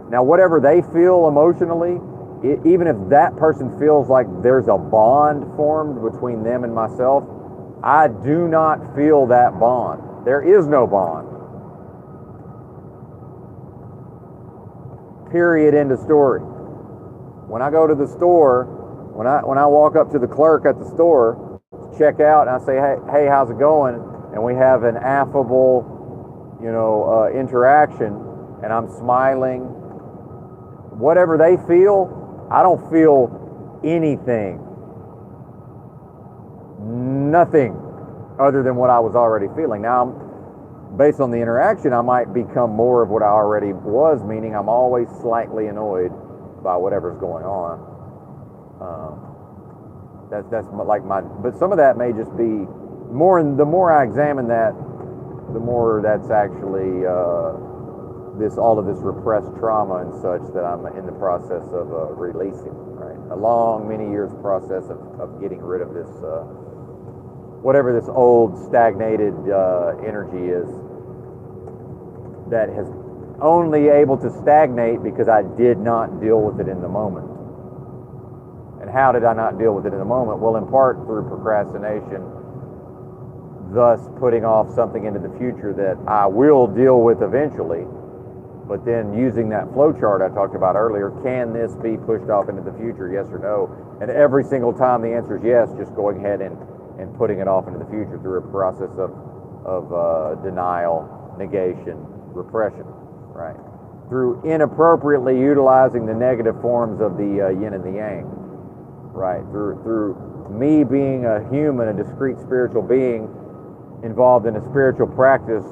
Now, whatever they feel emotionally, even if that person feels like there's a bond formed between them and myself, I do not feel that bond. There is no bond. Period, end of story. When I go to the store, when I walk up to the clerk at the store, check out, and I say, hey, how's it going? And we have an affable, interaction, and I'm smiling. Whatever they feel, I don't feel anything. Nothing other than what I was already feeling. Now, based on the interaction, I might become more of what I already was, meaning I'm always slightly annoyed by whatever's going on. That's like but some of that may just be more. The more I examine that, the more that's actually all of this repressed trauma and such that I'm in the process of releasing. Right, a long, many years process of getting rid of this. Whatever this old stagnated energy is that has only able to stagnate because I did not deal with it in the moment. And how did I not deal with it in the moment? Well, in part through procrastination, thus putting off something into the future that I will deal with eventually. But then using that flow chart I talked about earlier, can this be pushed off into the future, yes or no? And every single time the answer is yes, just going ahead and putting it off into the future through a process of denial, negation, repression, right? Through inappropriately utilizing the negative forms of the yin and the yang, right? Through me being a human, a discrete spiritual being involved in a spiritual practice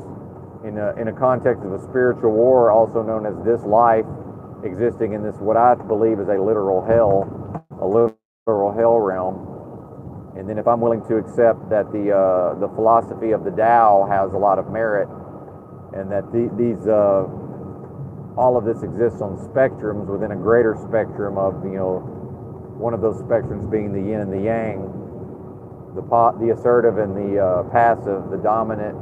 in a context of a spiritual war, also known as this life, existing in this what I believe is a literal hell realm. And then if I'm willing to accept that the philosophy of the Tao has a lot of merit, and that all of this exists on spectrums within a greater spectrum of, one of those spectrums being the yin and the yang, the assertive and the passive, the dominant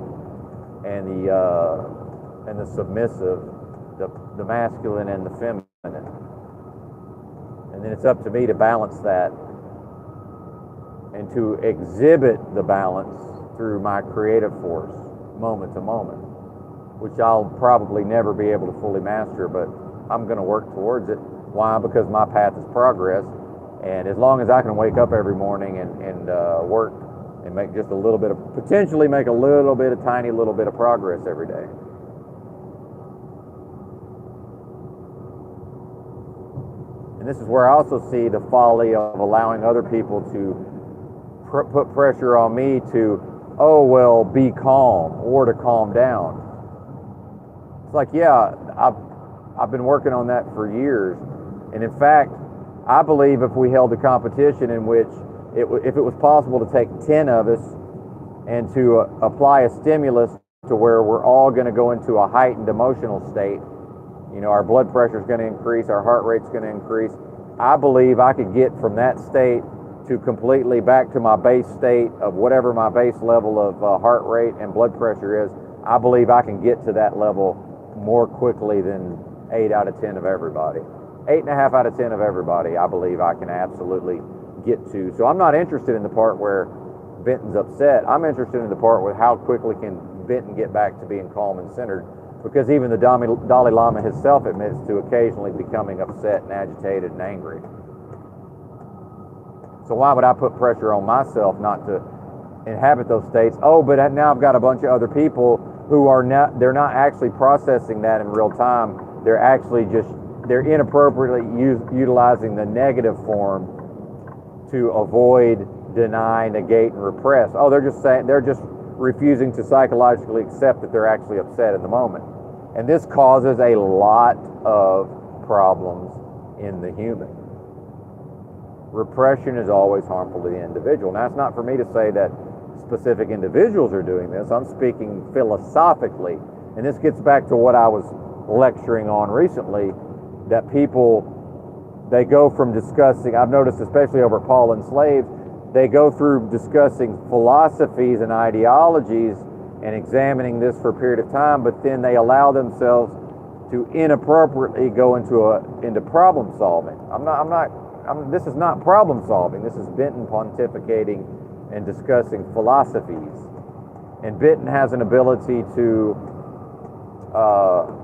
and the submissive, the masculine and the feminine. And then it's up to me to balance that and to exhibit the balance through my creative force, moment to moment, which I'll probably never be able to fully master, but I'm going to work towards it. Why? Because my path is progress, and as long as I can wake up every morning and work and make just a little bit of, potentially make a little bit of tiny little bit of progress every day. And this is where I also see the folly of allowing other people to put pressure on me to, oh, well, be calm, or to calm down. It's like, yeah, I've been working on that for years. And in fact, I believe if we held a competition in which, if it was possible to take 10 of us and to apply a stimulus to where we're all going to go into a heightened emotional state, you know, our blood pressure is going to increase, our heart rate's going to increase. I believe I could get from that state to completely back to my base state of whatever my base level of heart rate and blood pressure is. I believe I can get to that level more quickly than 8 out of 10 of everybody. 8.5 out of 10 of everybody, I believe I can absolutely get to. So I'm not interested in the part where Benton's upset. I'm interested in the part with how quickly can Benton get back to being calm and centered, because even the Dalai Lama himself admits to occasionally becoming upset and agitated and angry. So why would I put pressure on myself not to inhabit those states? Oh, but now I've got a bunch of other people who are not, they're not actually processing that in real time. They're actually just, they're inappropriately utilizing the negative form to avoid, deny, negate, and repress. Oh, they're just saying, they're just refusing to psychologically accept that they're actually upset in the moment. And this causes a lot of problems in the human. Repression is always harmful to the individual. Now, it's not for me to say that specific individuals are doing this. I'm speaking philosophically. And this gets back to what I was lecturing on recently, that people, they go from discussing, I've noticed especially over Paul and slaves, they go through discussing philosophies and ideologies and examining this for a period of time, but then they allow themselves to inappropriately go into problem solving. This is not problem solving. This is Benton pontificating and discussing philosophies. And Benton has an ability to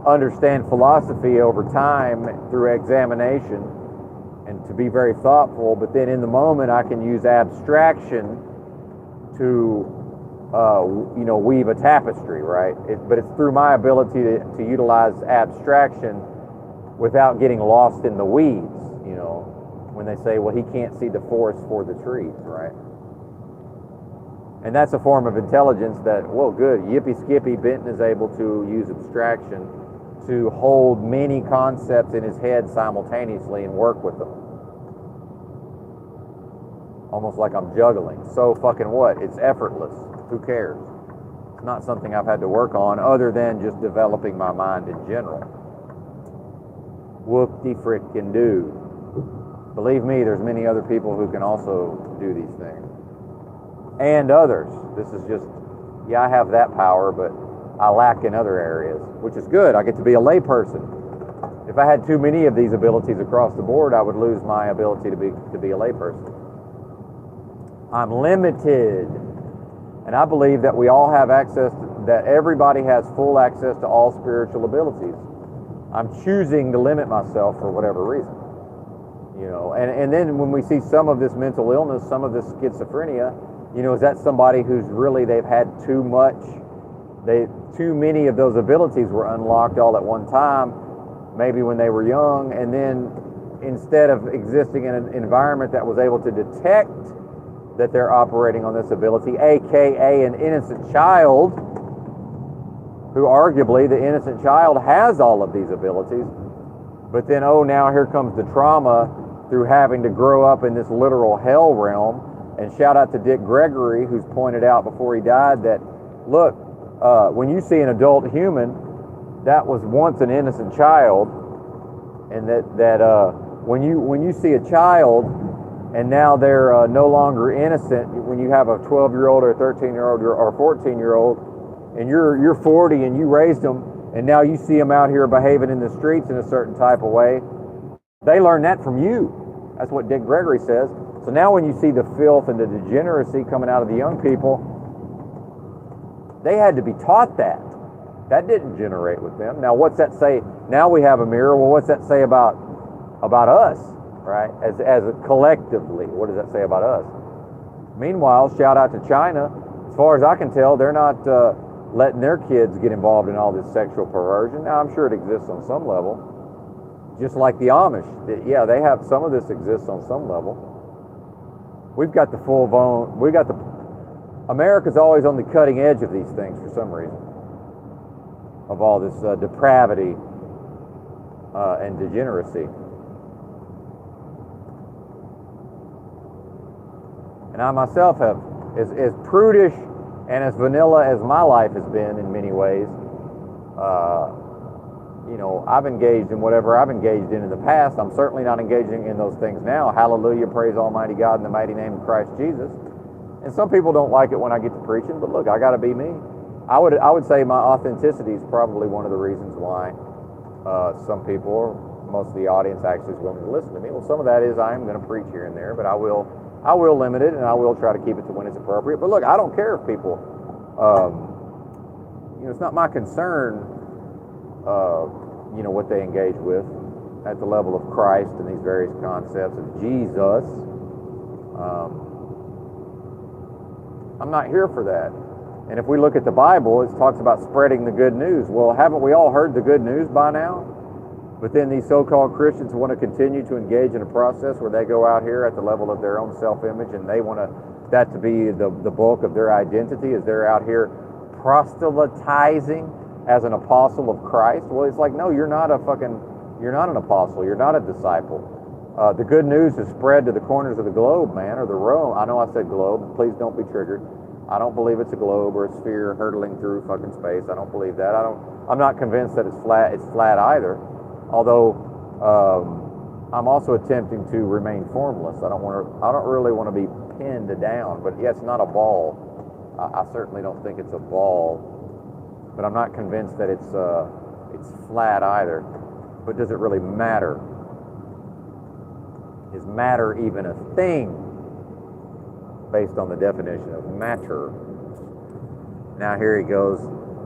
understand philosophy over time through examination and to be very thoughtful, but then in the moment I can use abstraction to weave a tapestry, right? But it's through my ability to utilize abstraction without getting lost in the weeds, you know, when they say, well, he can't see the forest for the trees, right? And that's a form of intelligence that, well, good, yippee skippy, Benton is able to use abstraction to hold many concepts in his head simultaneously and work with them. Almost like I'm juggling. So fucking what? It's effortless. Who cares? It's not something I've had to work on other than just developing my mind in general. Whoop-de-frickin' do. Believe me, there's many other people who can also do these things. And others. This is just, yeah, I have that power, but I lack in other areas, which is good. I get to be a layperson. If I had too many of these abilities across the board, I would lose my ability to be a layperson. I'm limited. And I believe that we all have access, that everybody has full access to all spiritual abilities. I'm choosing to limit myself for whatever reason. You know, and then when we see some of this mental illness, some of this schizophrenia, you know, is that somebody who's really, they've had too much, too many of those abilities were unlocked all at one time, maybe when they were young, and then instead of existing in an environment that was able to detect that they're operating on this ability, aka an innocent child, who arguably the innocent child has all of these abilities, but then, oh, now here comes the trauma through having to grow up in this literal hell realm. And shout out to Dick Gregory, who's pointed out before he died that, look, when you see an adult human, that was once an innocent child, and that when you see a child and now they're no longer innocent, when you have a 12-year-old or a 13-year-old or a 14-year-old, and you're 40 and you raised them, and now you see them out here behaving in the streets in a certain type of way, they learn that from you. That's what Dick Gregory says. So now when you see the filth and the degeneracy coming out of the young people, they had to be taught that. That didn't generate with them. Now what's that say? Now we have a mirror. Well, what's that say about us, right? As collectively, what does that say about us? Meanwhile, shout out to China. As far as I can tell, they're not letting their kids get involved in all this sexual perversion. Now, I'm sure it exists on some level. Just like the Amish. Yeah, they have, some of this exists on some level. We've got the America's always on the cutting edge of these things for some reason. Of all this depravity and degeneracy. And I myself have, as prudish and as vanilla as my life has been in many ways, I've engaged in whatever I've engaged in the past. I'm certainly not engaging in those things now. Hallelujah, praise Almighty God in the mighty name of Christ Jesus. And some people don't like it when I get to preaching, but look, I got to be me. I would say my authenticity is probably one of the reasons why some people, or most of the audience, actually is willing to listen to me. Well, some of that is I am going to preach here and there, but I will limit it, and I will try to keep it to when it's appropriate. But look, I don't care if people, it's not my concern, what they engage with at the level of Christ and these various concepts of Jesus. I'm not here for that. And if we look at the Bible, it talks about spreading the good news. Well, haven't we all heard the good news by now? But then these so-called Christians want to continue to engage in a process where they go out here at the level of their own self-image, and they want that to be the bulk of their identity, as they're out here proselytizing as an apostle of Christ. Well, it's like, no, you're not an apostle. You're not a disciple. The good news is spread to the corners of the globe, man, or the realm. I know I said globe. Please don't be triggered. I don't believe it's a globe or a sphere hurtling through fucking space. I don't believe that. I'm not convinced that it's flat either. Although I'm also attempting to remain formless. I don't really want to be pinned down. But yeah, it's not a ball. I certainly don't think it's a ball. But I'm not convinced that it's flat either. But does it really matter? Is matter even a thing? Based on the definition of matter. Now here he goes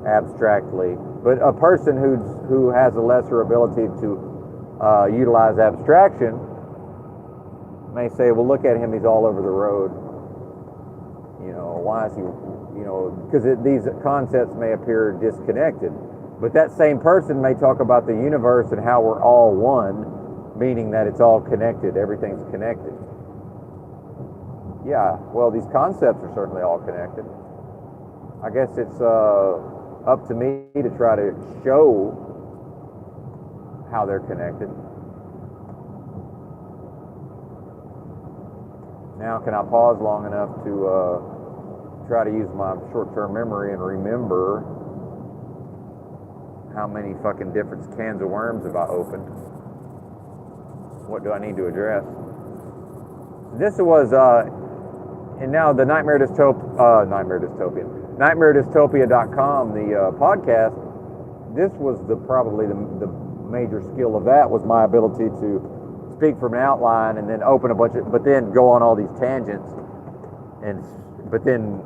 abstractly. But a person who has a lesser ability to utilize abstraction may say, well, look at him, he's all over the road. Why is he, because these concepts may appear disconnected. But that same person may talk about the universe and how we're all one, meaning that it's all connected, everything's connected. Yeah, well, these concepts are certainly all connected. I guess it's up to me to try to show how they're connected. Now, can I pause long enough to try to use my short-term memory and remember how many fucking different cans of worms have I opened? What do I need to address? This was, and now the NightmareDystopia.com, the podcast, this was probably the major skill of that, was my ability to speak from an outline and then open a bunch of, but then go on all these tangents, but then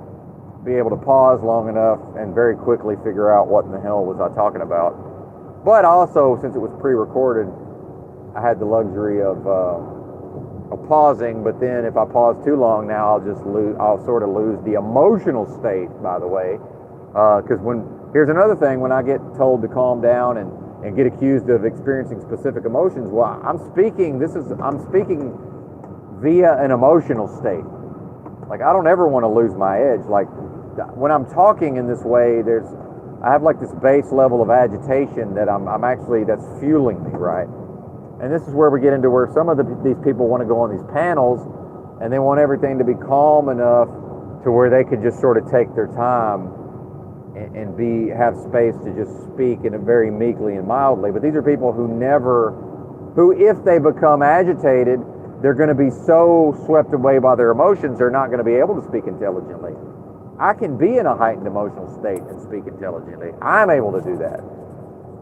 be able to pause long enough and very quickly figure out what in the hell was I talking about. But also, since it was pre-recorded, I had the luxury of pausing, but then if I pause too long now, I'll sort of lose the emotional state, by the way. Because here's another thing, when I get told to calm down and get accused of experiencing specific emotions, well, I'm speaking via an emotional state. Like, I don't ever want to lose my edge. Like, when I'm talking in this way, I have like this base level of agitation that that's fueling me, right? And this is where we get into where some of these people want to go on these panels, and they want everything to be calm enough to where they could just sort of take their time and have space to just speak in a very meekly and mildly. But these are people who if they become agitated, they're going to be so swept away by their emotions, they're not going to be able to speak intelligently. I can be in a heightened emotional state and speak intelligently. I'm able to do that.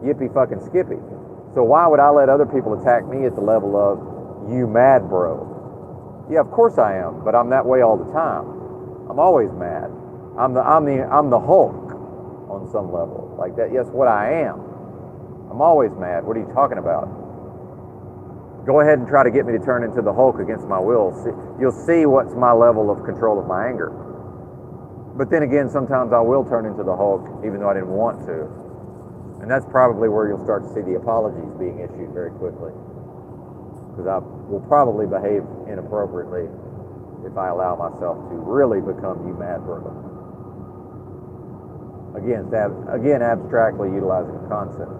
Yippee fucking skippy. So why would I let other people attack me at the level of, you mad bro? Yeah, of course I am, but I'm that way all the time. I'm always mad. I'm the Hulk on some level. Like that, yes, what I am. I'm always mad. What are you talking about? go ahead and try to get me to turn into the Hulk against my will. You'll see what's my level of control of my anger. But then again, sometimes I will turn into the Hulk even though I didn't want to. And that's probably where you'll start to see the apologies being issued very quickly. Because I will probably behave inappropriately if I allow myself to really become you mad bro. Again, abstractly utilizing a concept.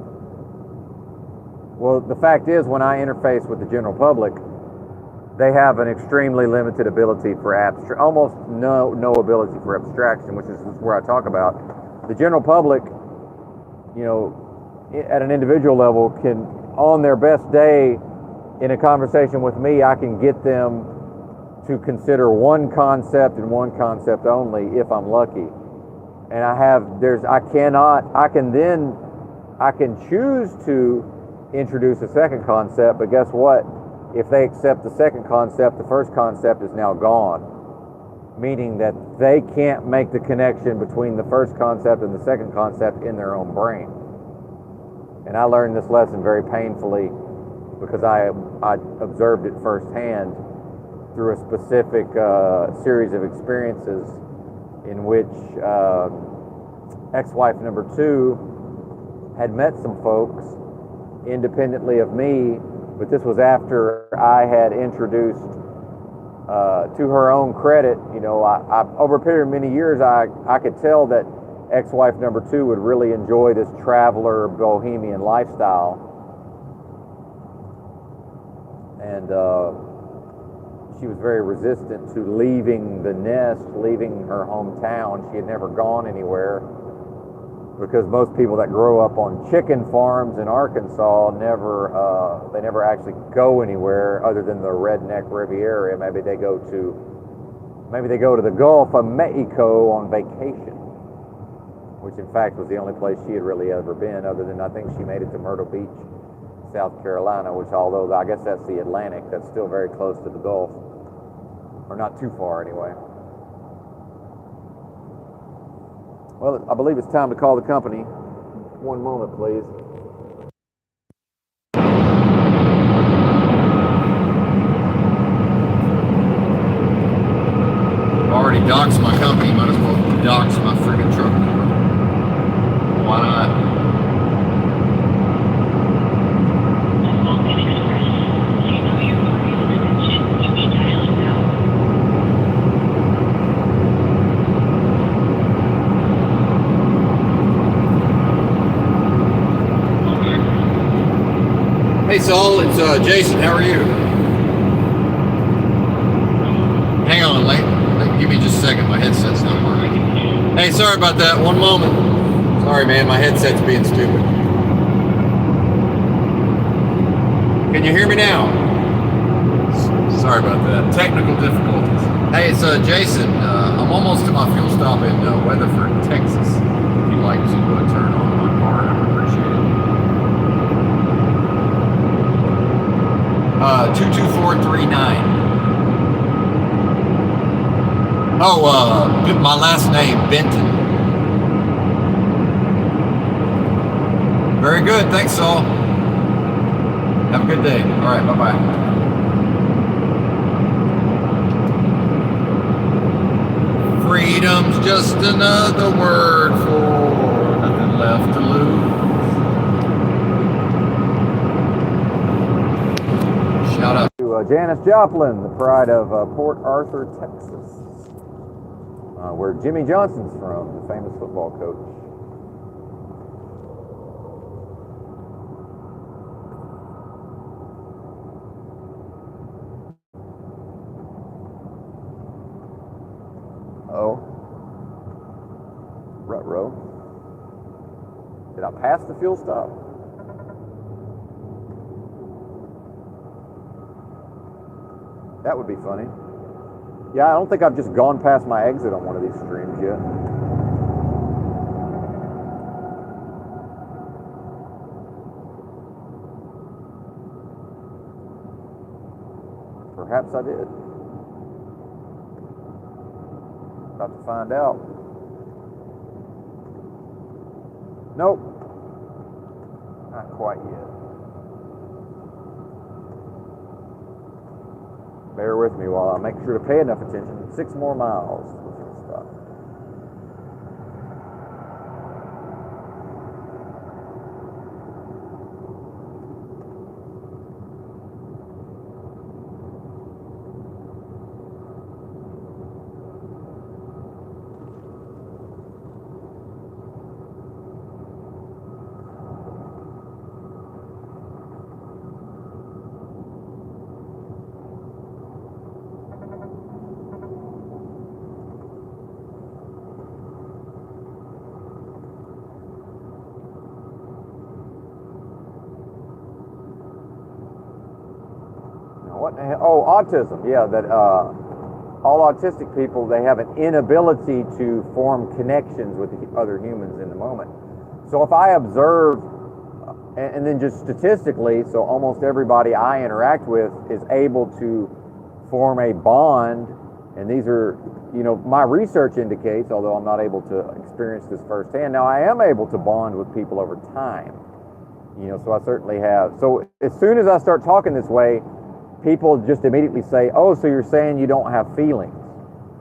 Well, the fact is, when I interface with the general public, they have an extremely limited ability for almost no ability for abstraction, which is where I talk about. The general public, at an individual level, can, on their best day, in a conversation with me, I can get them to consider one concept and one concept only if I'm lucky. And I can choose to introduce a second concept, but guess what? If they accept the second concept, the first concept is now gone. Meaning that they can't make the connection between the first concept and the second concept in their own brain. And I learned this lesson very painfully because I observed it firsthand through a specific series of experiences in which ex-wife number 2 had met some folks independently of me, but this was after I had introduced, to her own credit, I over a period of many years, I could tell that ex-wife number 2 would really enjoy this traveler bohemian lifestyle. And she was very resistant to leaving the nest, leaving her hometown. She had never gone anywhere because most people that grow up on chicken farms in Arkansas never actually go anywhere other than the redneck Riviera. Maybe they go to the Gulf of Mexico on vacation, which in fact was the only place she had really ever been, other than I think she made it to Myrtle Beach, South Carolina, which, although I guess that's the Atlantic, that's still very close to the Gulf, or not too far anyway. Well, I believe it's time to call the company. One moment, please. I've already doxed my company, might as well dox my friggin' truck number. Why not? Hey Saul, it's Jason. How are you? Hang on, give me just a second. My headset's not working. Hey, sorry about that. One moment. Sorry, man. My headset's being stupid. Can you hear me now? Sorry about that. Technical difficulties. Hey, it's Jason. I'm almost to my fuel stop in Weatherford, Texas. If you'd like to turn on my car, I would appreciate it. 22439. Oh, my last name, Benton. Very good. Thanks, Saul. Have a good day. All right. Bye-bye. Freedom's just another word for nothing left to lose. Shout out to Janis Joplin, the pride of Port Arthur, Texas, where Jimmy Johnson's from, the famous football coach. Oh, ruh-roh. Did I pass the fuel stop? That would be funny. Yeah, I don't think I've just gone past my exit on one of these streams yet. Perhaps I did. About to find out. Nope. Not quite yet. Bear with me while I make sure to pay enough attention. 6 more miles. Stop. What the hell? Oh, autism. Yeah, that all autistic people, they have an inability to form connections with the other humans in the moment. So if I observe, and then just statistically, so almost everybody I interact with is able to form a bond, and these are, my research indicates, although I'm not able to experience this firsthand, now I am able to bond with people over time. So I certainly have. So as soon as I start talking this way, people just immediately say, "Oh, so you're saying you don't have feelings?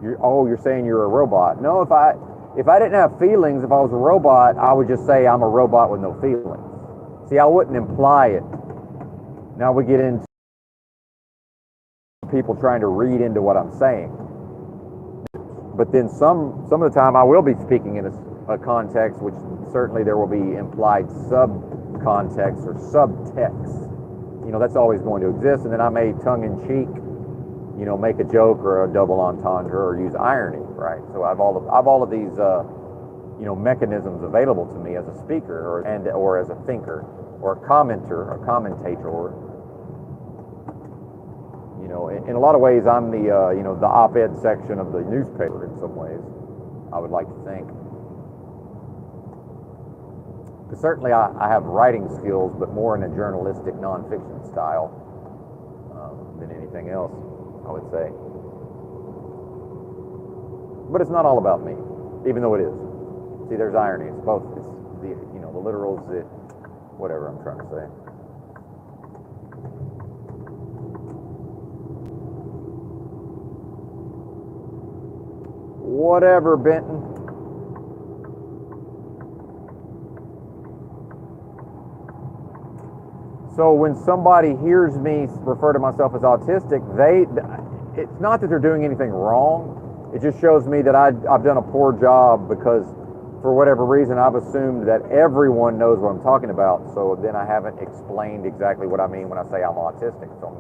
You're saying you're a robot?" No, if I didn't have feelings, if I was a robot, I would just say I'm a robot with no feelings. See, I wouldn't imply it. Now we get into people trying to read into what I'm saying. But then some of the time I will be speaking in a context, which certainly there will be implied subcontext or subtext. That's always going to exist, and then I may tongue-in-cheek, make a joke or a double entendre or use irony, right? So I've all of these, mechanisms available to me as a speaker or as a thinker or a commenter, a commentator. In a lot of ways, I'm the op-ed section of the newspaper. In some ways, I would like to think. Because certainly I have writing skills, but more in a journalistic nonfiction style than anything else, I would say. But it's not all about me, even though it is. See, there's irony. It's both. It's the literals, whatever I'm trying to say. Whatever, Benton. So when somebody hears me refer to myself as autistic, it's not that they're doing anything wrong. It just shows me that I've done a poor job because for whatever reason I've assumed that everyone knows what I'm talking about. So then I haven't explained exactly what I mean when I say I'm autistic. So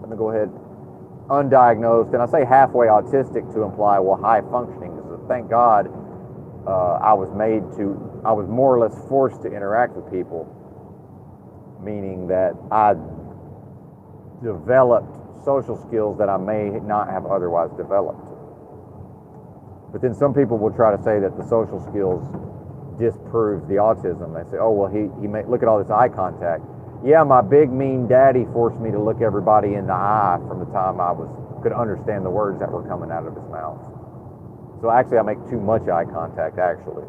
let me go ahead, undiagnosed, and I say halfway autistic to imply, well, high functioning. So thank God I was more or less forced to interact with people, meaning that I developed social skills that I may not have otherwise developed. But then some people will try to say that the social skills disproves the autism. They say, "Oh, well, he may look at all this eye contact." Yeah, my big mean daddy forced me to look everybody in the eye from the time I could understand the words that were coming out of his mouth. So actually, I make too much eye contact. Actually,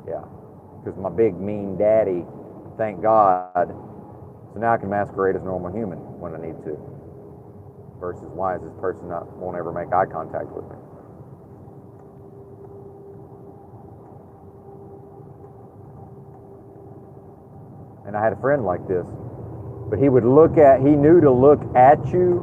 yeah, because my big mean daddy. Thank God. So now I can masquerade as a normal human when I need to. Versus, why is this person won't ever make eye contact with me? And I had a friend like this, but he knew to look at you,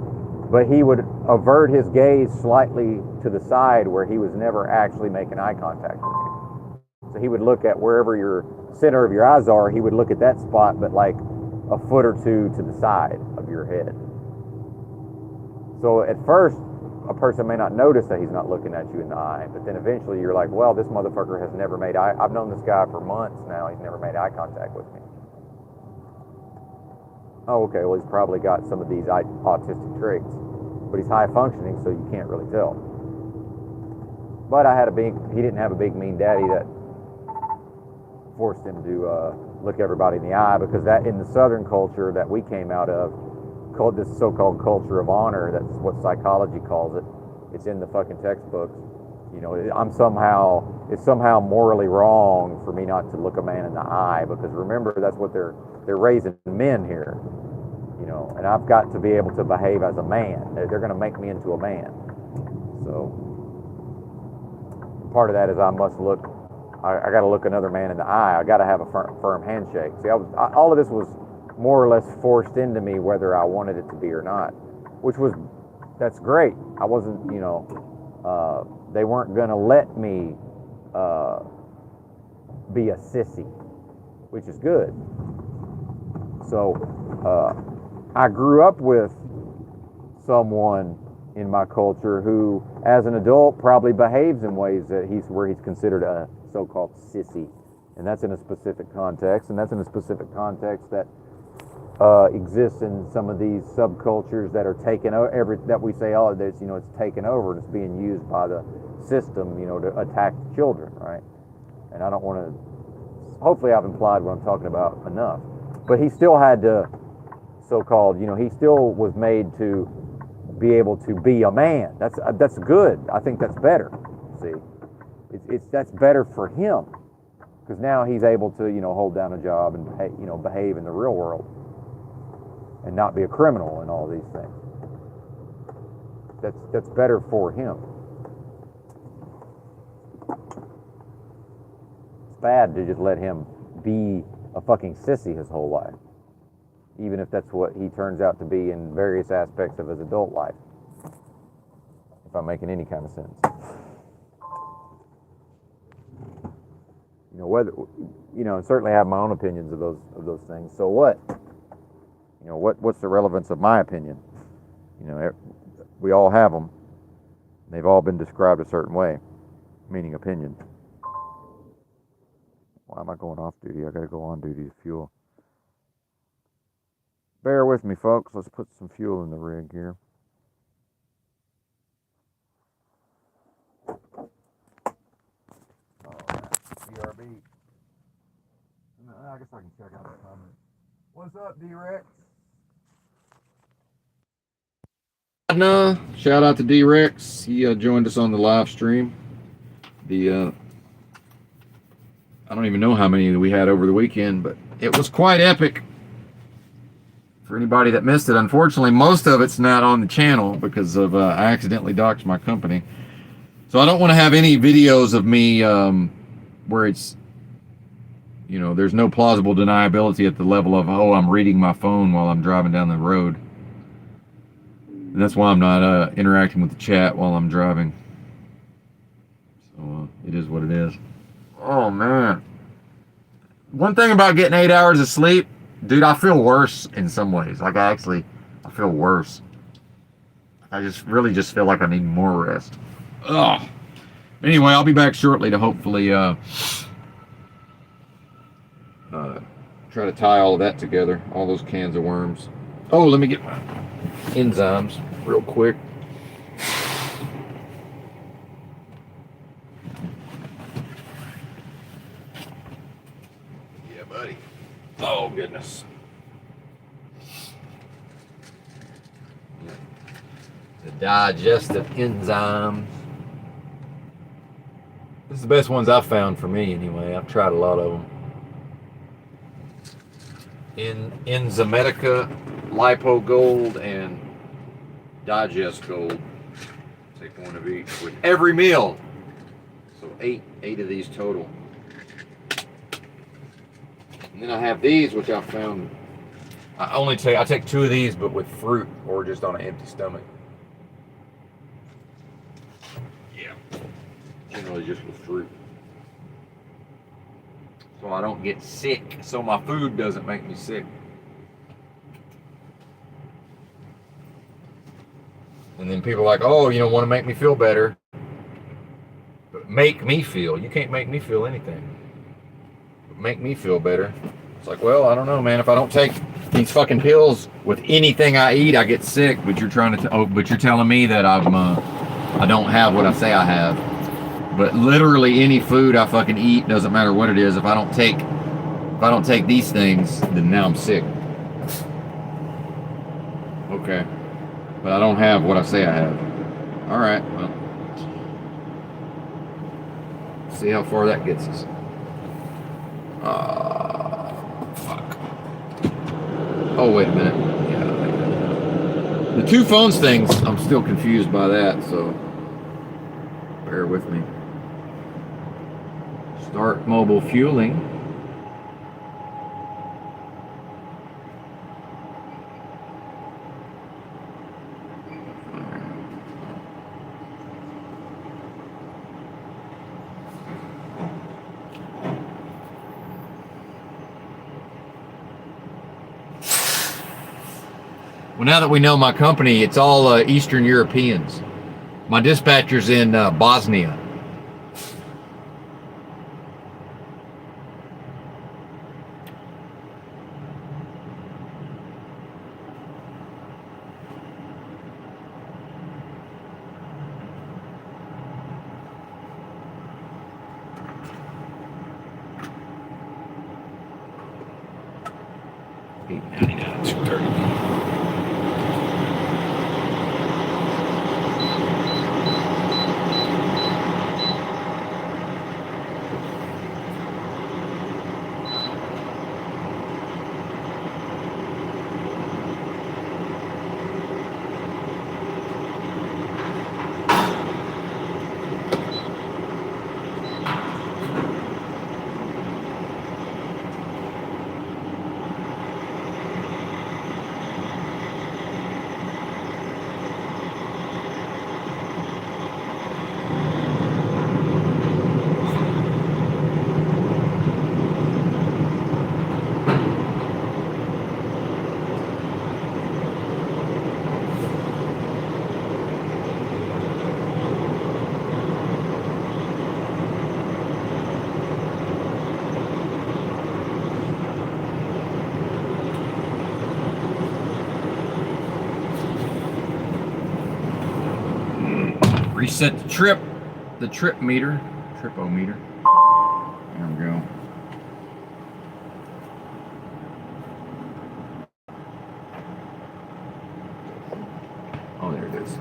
but he would avert his gaze slightly to the side where he was never actually making eye contact with you. So he would look at wherever your center of your eyes are, he would look at that spot, but like a foot or two to the side of your head. So at first, a person may not notice that he's not looking at you in the eye, but then eventually you're like, well, this motherfucker has never made I've known this guy for months now, he's never made eye contact with me. Oh, okay, well, he's probably got some of these autistic traits, but he's high functioning, so you can't really tell. But he didn't have a big mean daddy that forced him to look everybody in the eye, because that in the Southern culture that we came out of, called this so-called culture of honor, that's what psychology calls it. It's in the fucking textbooks. It's somehow morally wrong for me not to look a man in the eye, because remember, that's what they're raising men here. you know, and I've got to be able to behave as a man. They're going to make me into a man. So part of that is I must look, I got to look another man in the eye. I got to have a firm handshake. See, all of this was more or less forced into me whether I wanted it to be or not, that's great. I wasn't, you know, they weren't going to let me be a sissy, which is good. So I grew up with someone in my culture who, as an adult, probably behaves in ways that he's considered a so-called sissy, and that's in a specific context, and that's in a specific context that exists in some of these subcultures that are taken over. That we say, oh, it's, you know, it's taken over and it's being used by the system, you know, to attack children, right? And I don't want to. Hopefully, I've implied what I'm talking about enough. But he still had to, so-called, you know, he still was made to be able to be a man. That's good. I think that's better. See, that's better for him, because now he's able to, you know, hold down a job and, you know, behave in the real world and not be a criminal and all these things. That's better for him. It's bad to just let him be a fucking sissy his whole life, even if that's what he turns out to be in various aspects of his adult life, if I'm making any kind of sense. You know, whether, you know, certainly have my own opinions of those things. So what? You know, what's the relevance of my opinion? You know, we all have them. They've all been described a certain way, meaning opinion. Why am I going off duty? I got to go on duty to fuel. Bear with me, folks. Let's put some fuel in the rig here. All right, BRB. I guess I can check out the comment. What's up, D-Rex? No, shout out to D-Rex. He joined us on the live stream. I don't even know how many we had over the weekend, but it was quite epic. For anybody that missed it, unfortunately, most of it's not on the channel because of I accidentally doxed my company. So I don't want to have any videos of me where it's, you know, there's no plausible deniability at the level of, oh, I'm reading my phone while I'm driving down the road. And that's why I'm not interacting with the chat while I'm driving. So it is what it is. Oh, man. One thing about getting 8 hours of sleep, dude, I feel worse in some ways. Like, I feel worse. I really just feel like I need more rest. Ugh. Anyway, I'll be back shortly to hopefully try to tie all of that together. All those cans of worms. Oh, let me get my enzymes real quick. Yeah, buddy. Oh, goodness. The digestive enzymes. This is the best ones I've found for me anyway. I've tried a lot of them. Enzymatica, Lipo Gold, and Digest Gold. Take one of each with every meal. So eight of these total. And then I have these, which I found. I take two of these, but with fruit or just on an empty stomach. Yeah. Generally just with fruit. So I don't get sick. So my food doesn't make me sick. And then people are like, oh, you know, want to make me feel better. But make me feel. You can't make me feel anything. But make me feel better. It's like, well, I don't know, man. If I don't take these fucking pills with anything I eat, I get sick. But you're but you're telling me that I don't have what I say I have. But literally any food I fucking eat, doesn't matter what it is, if I don't take these things, then now I'm sick. Okay. But I don't have what I say I have. Alright, well. See how far that gets us. Fuck. Oh, wait a minute. Yeah. The two phones things, I'm still confused by that, so bear with me. Start mobile fueling. Well, now that we know my company, it's all Eastern Europeans. My dispatcher's in Bosnia. $8.99, $2.30. Reset the trip meter, tripometer. There we go. Oh, there it is.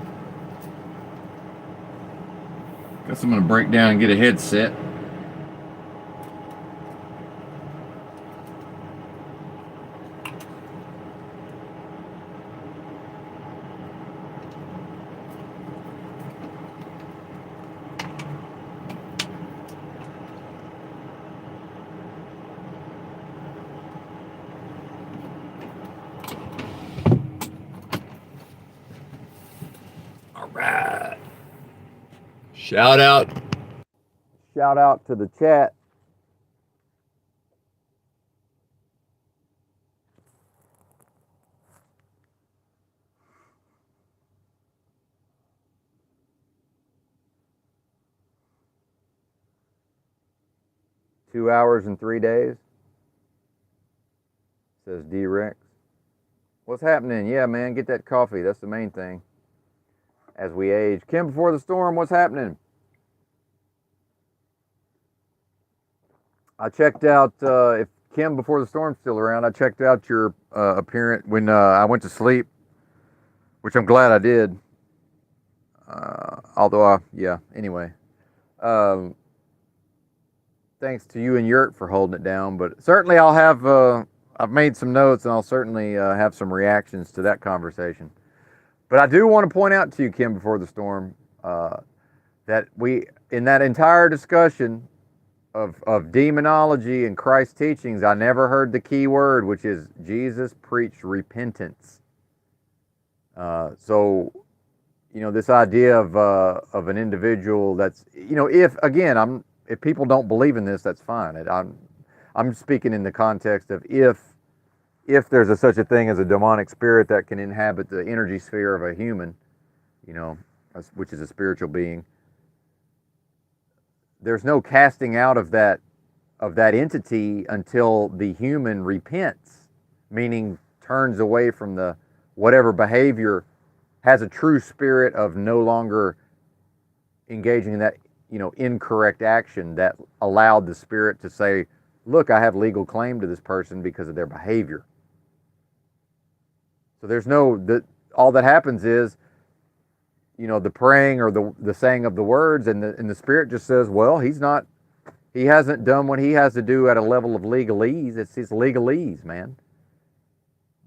Guess I'm gonna break down and get a headset. Right. Shout out to the chat. "2 hours and 3 days," says D-Rex. What's happening? Yeah, man, get that coffee. That's the main thing. As we age. Kim Before the Storm, what's happening? I checked out, if Kim Before the Storm's still around, I checked out your appearance when I went to sleep, which I'm glad I did. Anyway. Thanks to you and Yurt for holding it down, but certainly I'll have, I've made some notes and I'll certainly have some reactions to that conversation. But I do want to point out to you, Kim Before the Storm, that in that entire discussion of demonology and Christ's teachings, I never heard the key word, which is Jesus preached repentance. So, this idea of an individual that's, if people don't believe in this, that's fine. I'm speaking in the context of if there's such a thing as a demonic spirit that can inhabit the energy sphere of a human, which is a spiritual being, there's no casting out of that entity until the human repents, meaning turns away from the whatever behavior, has a true spirit of no longer engaging in that incorrect action that allowed the spirit to say, look, I have legal claim to this person because of their behavior. So there's all that happens is, the praying or the saying of the words, and the spirit just says, well, he hasn't done what he has to do at a level of legalese. It's his legalese, man.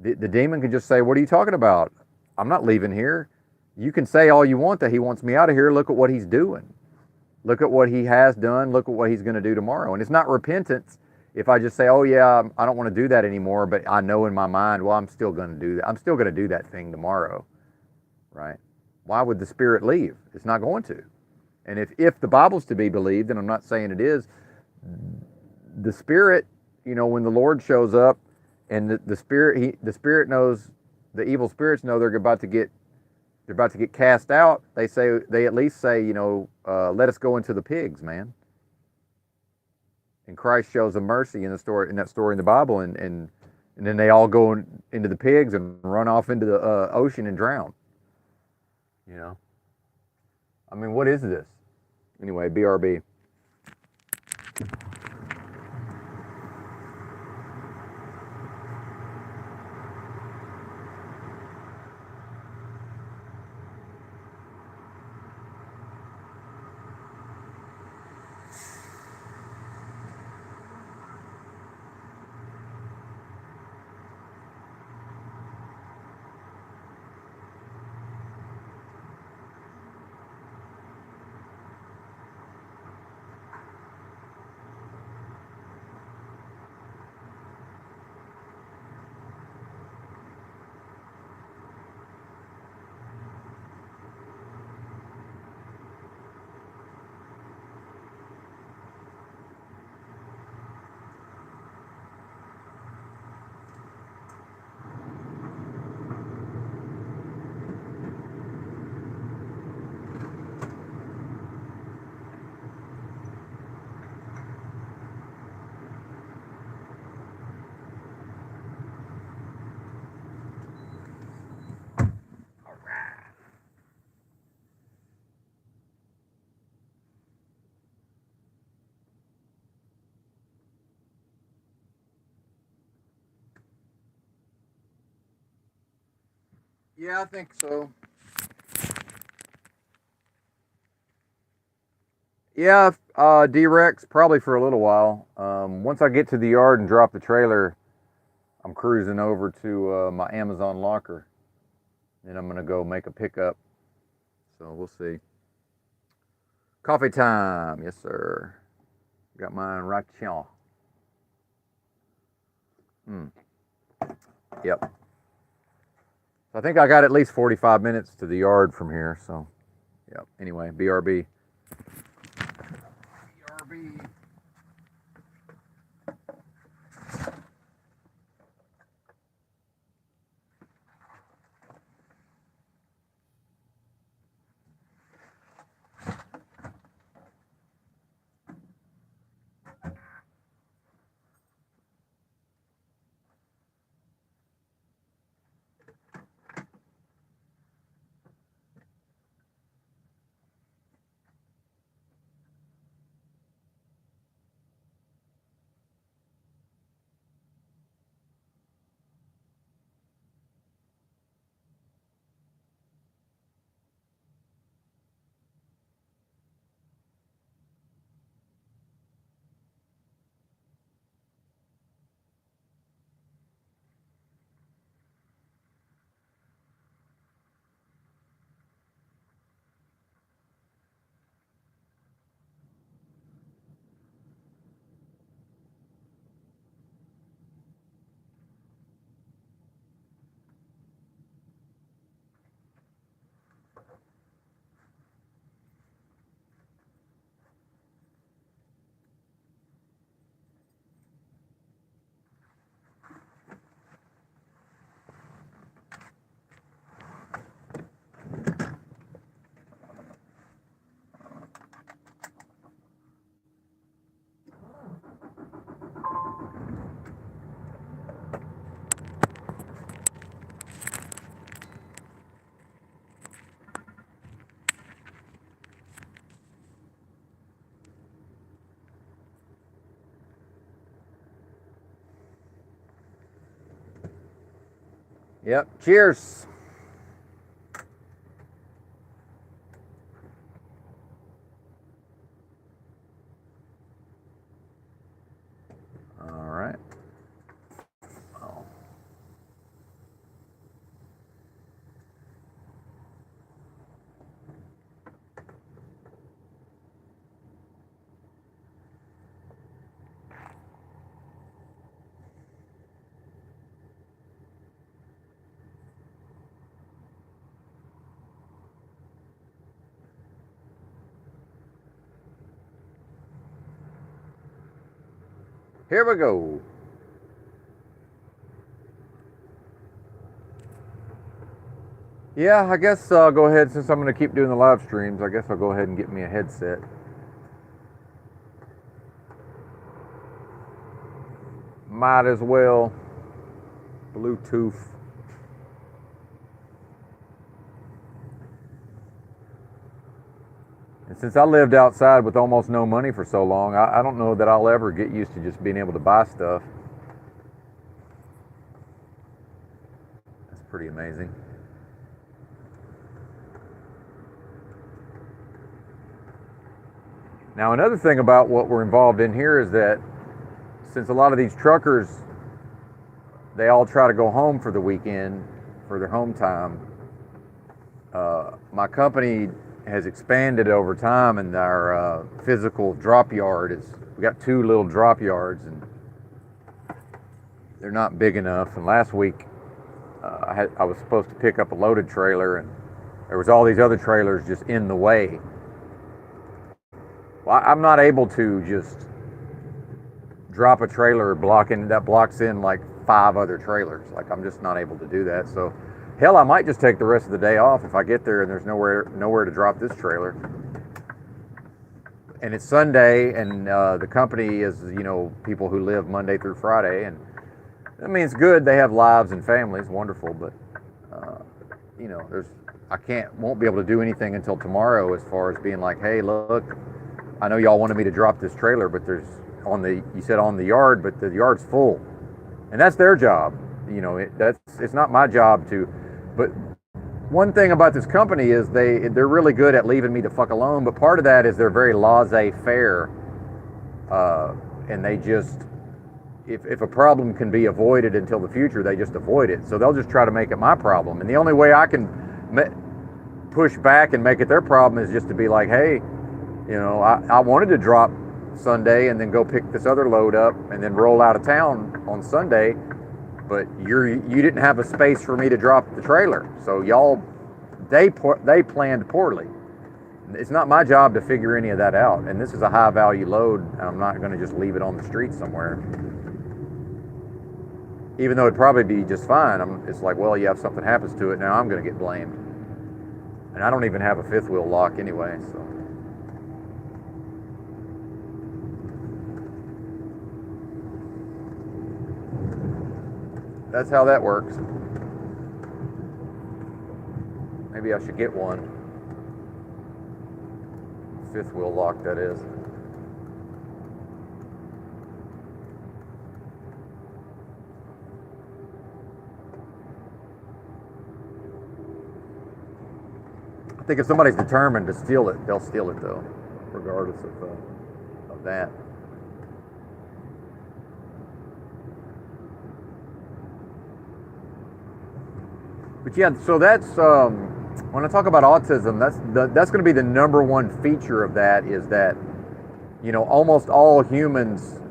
The demon can just say, what are you talking about? I'm not leaving here. You can say all you want that he wants me out of here. Look at what he's doing. Look at what he has done. Look at what he's going to do tomorrow. And it's not repentance if I just say, oh, yeah, I don't want to do that anymore, but I know in my mind, well, I'm still going to do that. I'm still going to do that thing tomorrow, right? Why would the Spirit leave? It's not going to. And if the Bible's to be believed, and I'm not saying it is, the Spirit, when the Lord shows up and the Spirit knows, the evil spirits know they're about to get cast out, they at least say, let us go into the pigs, man. And Christ shows them mercy in that story in the Bible, and then they all go into the pigs and run off into the ocean and drown. I mean, what is this? Anyway, BRB. Yeah, I think so. Yeah, D-Rex, probably for a little while. Once I get to the yard and drop the trailer, I'm cruising over to my Amazon locker. Then I'm going to go make a pickup. So we'll see. Coffee time. Yes, sir. Got mine right here. Yep. I think I got at least 45 minutes to the yard from here. So, yep. Anyway, BRB. BRB. Yep. Cheers. All right. Oh. Here we go. Yeah, I guess I'll go ahead, since I'm going to keep doing the live streams, I guess I'll go ahead and get me a headset. Might as well. Bluetooth. And since I lived outside with almost no money for so long, I don't know that I'll ever get used to just being able to buy stuff. That's pretty amazing. Now, another thing about what we're involved in here is that since a lot of these truckers, they all try to go home for the weekend, for their home time, my company has expanded over time, and our physical drop yard is, we got 2 little drop yards, and they're not big enough. And last week, I was supposed to pick up a loaded trailer, and there was all these other trailers just in the way. Well, I'm not able to just drop a trailer that blocks in like 5 other trailers. Like, I'm just not able to do that. So, hell, I might just take the rest of the day off if I get there and there's nowhere to drop this trailer. And it's Sunday, and the company is, people who live Monday through Friday, and I mean, it's good. They have lives and families, wonderful, but won't be able to do anything until tomorrow, as far as being like, hey, look, I know y'all wanted me to drop this trailer, but you said on the yard, but the yard's full. And that's their job. It's not my job to, but one thing about this company is they're really good at leaving me the fuck alone, but part of that is they're very laissez-faire, and they just, if a problem can be avoided until the future, they just avoid it. So they'll just try to make it my problem. And the only way I can push back and make it their problem is just to be like, hey, I wanted to drop Sunday and then go pick this other load up and then roll out of town on Sunday, but you didn't have a space for me to drop the trailer. So they planned poorly. It's not my job to figure any of that out. And this is a high value load, and I'm not going to just leave it on the street somewhere. Even though it'd probably be just fine. It's like, well, if something happens to it, now I'm going to get blamed. And I don't even have a 5th wheel lock anyway, so. That's how that works. Maybe I should get one. 5th wheel lock, that is. I think if somebody's determined to steal it, they'll steal it though, regardless of that. But yeah, so that's when I talk about autism, that's going to be the number one feature of that, is that almost all humans,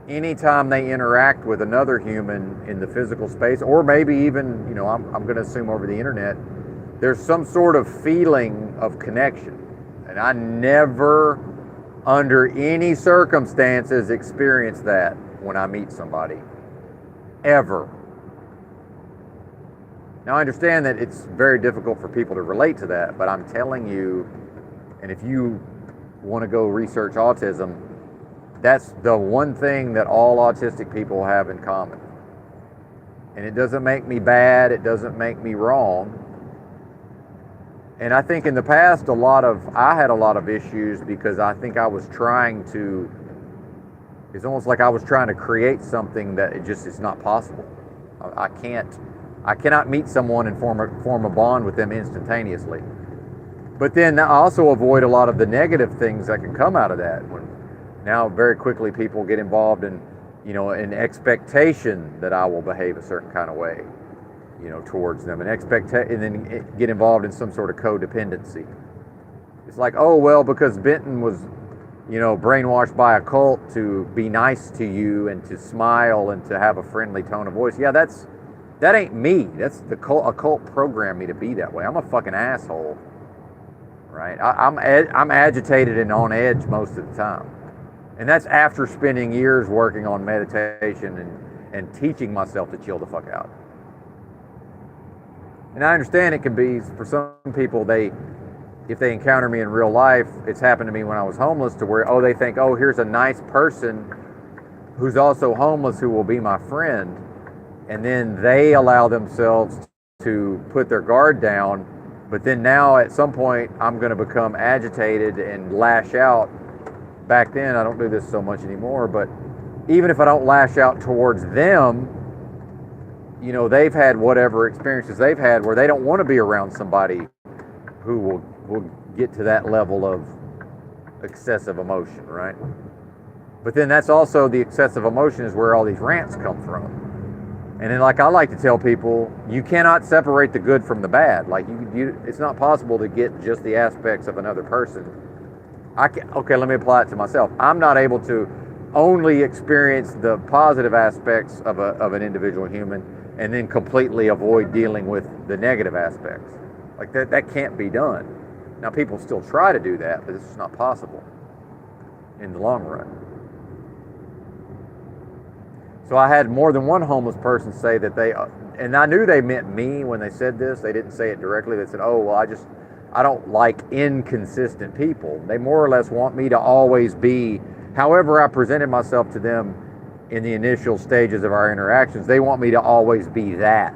anytime they interact with another human in the physical space, or maybe even I'm going to assume over the internet, there's some sort of feeling of connection. And I never, under any circumstances, experience that when I meet somebody, ever. Now, I understand that it's very difficult for people to relate to that, but I'm telling you, and if you want to go research autism, that's the one thing that all autistic people have in common. And it doesn't make me bad, it doesn't make me wrong. And I think in the past, I had a lot of issues because I think I was it's almost like I was trying to create something that it just is not possible. I cannot meet someone and form a bond with them instantaneously. But then I also avoid a lot of the negative things that can come out of that. Now very quickly people get involved in, an expectation that I will behave a certain kind of way, towards them, and then get involved in some sort of codependency. It's like, oh, well, because Benton was, brainwashed by a cult to be nice to you and to smile and to have a friendly tone of voice. Yeah, that ain't me. That's a cult programmed me to be that way. I'm a fucking asshole, right? I'm agitated and on edge most of the time. And that's after spending years working on meditation and teaching myself to chill the fuck out. And I understand it can be, for some people, if they encounter me in real life, it's happened to me when I was homeless, to where, they think, here's a nice person who's also homeless who will be my friend. And then they allow themselves to put their guard down. But then now at some point, I'm going to become agitated and lash out. Back then, I don't do this so much anymore, but even if I don't lash out towards them, they've had whatever experiences they've had where they don't want to be around somebody who will get to that level of excessive emotion, right? But then that's also, the excessive emotion is where all these rants come from. And then, like I like to tell people, you cannot separate the good from the bad. Like it's not possible to get just the aspects of another person. Okay, let me apply it to myself. I'm not able to only experience the positive aspects of an individual human and then completely avoid dealing with the negative aspects. Like that can't be done. Now, people still try to do that, but it's just not possible in the long run. So I had more than one homeless person say that and I knew they meant me when they said this. They didn't say it directly. They said, I don't like inconsistent people. They more or less want me to always be, however I presented myself to them in the initial stages of our interactions, they want me to always be that.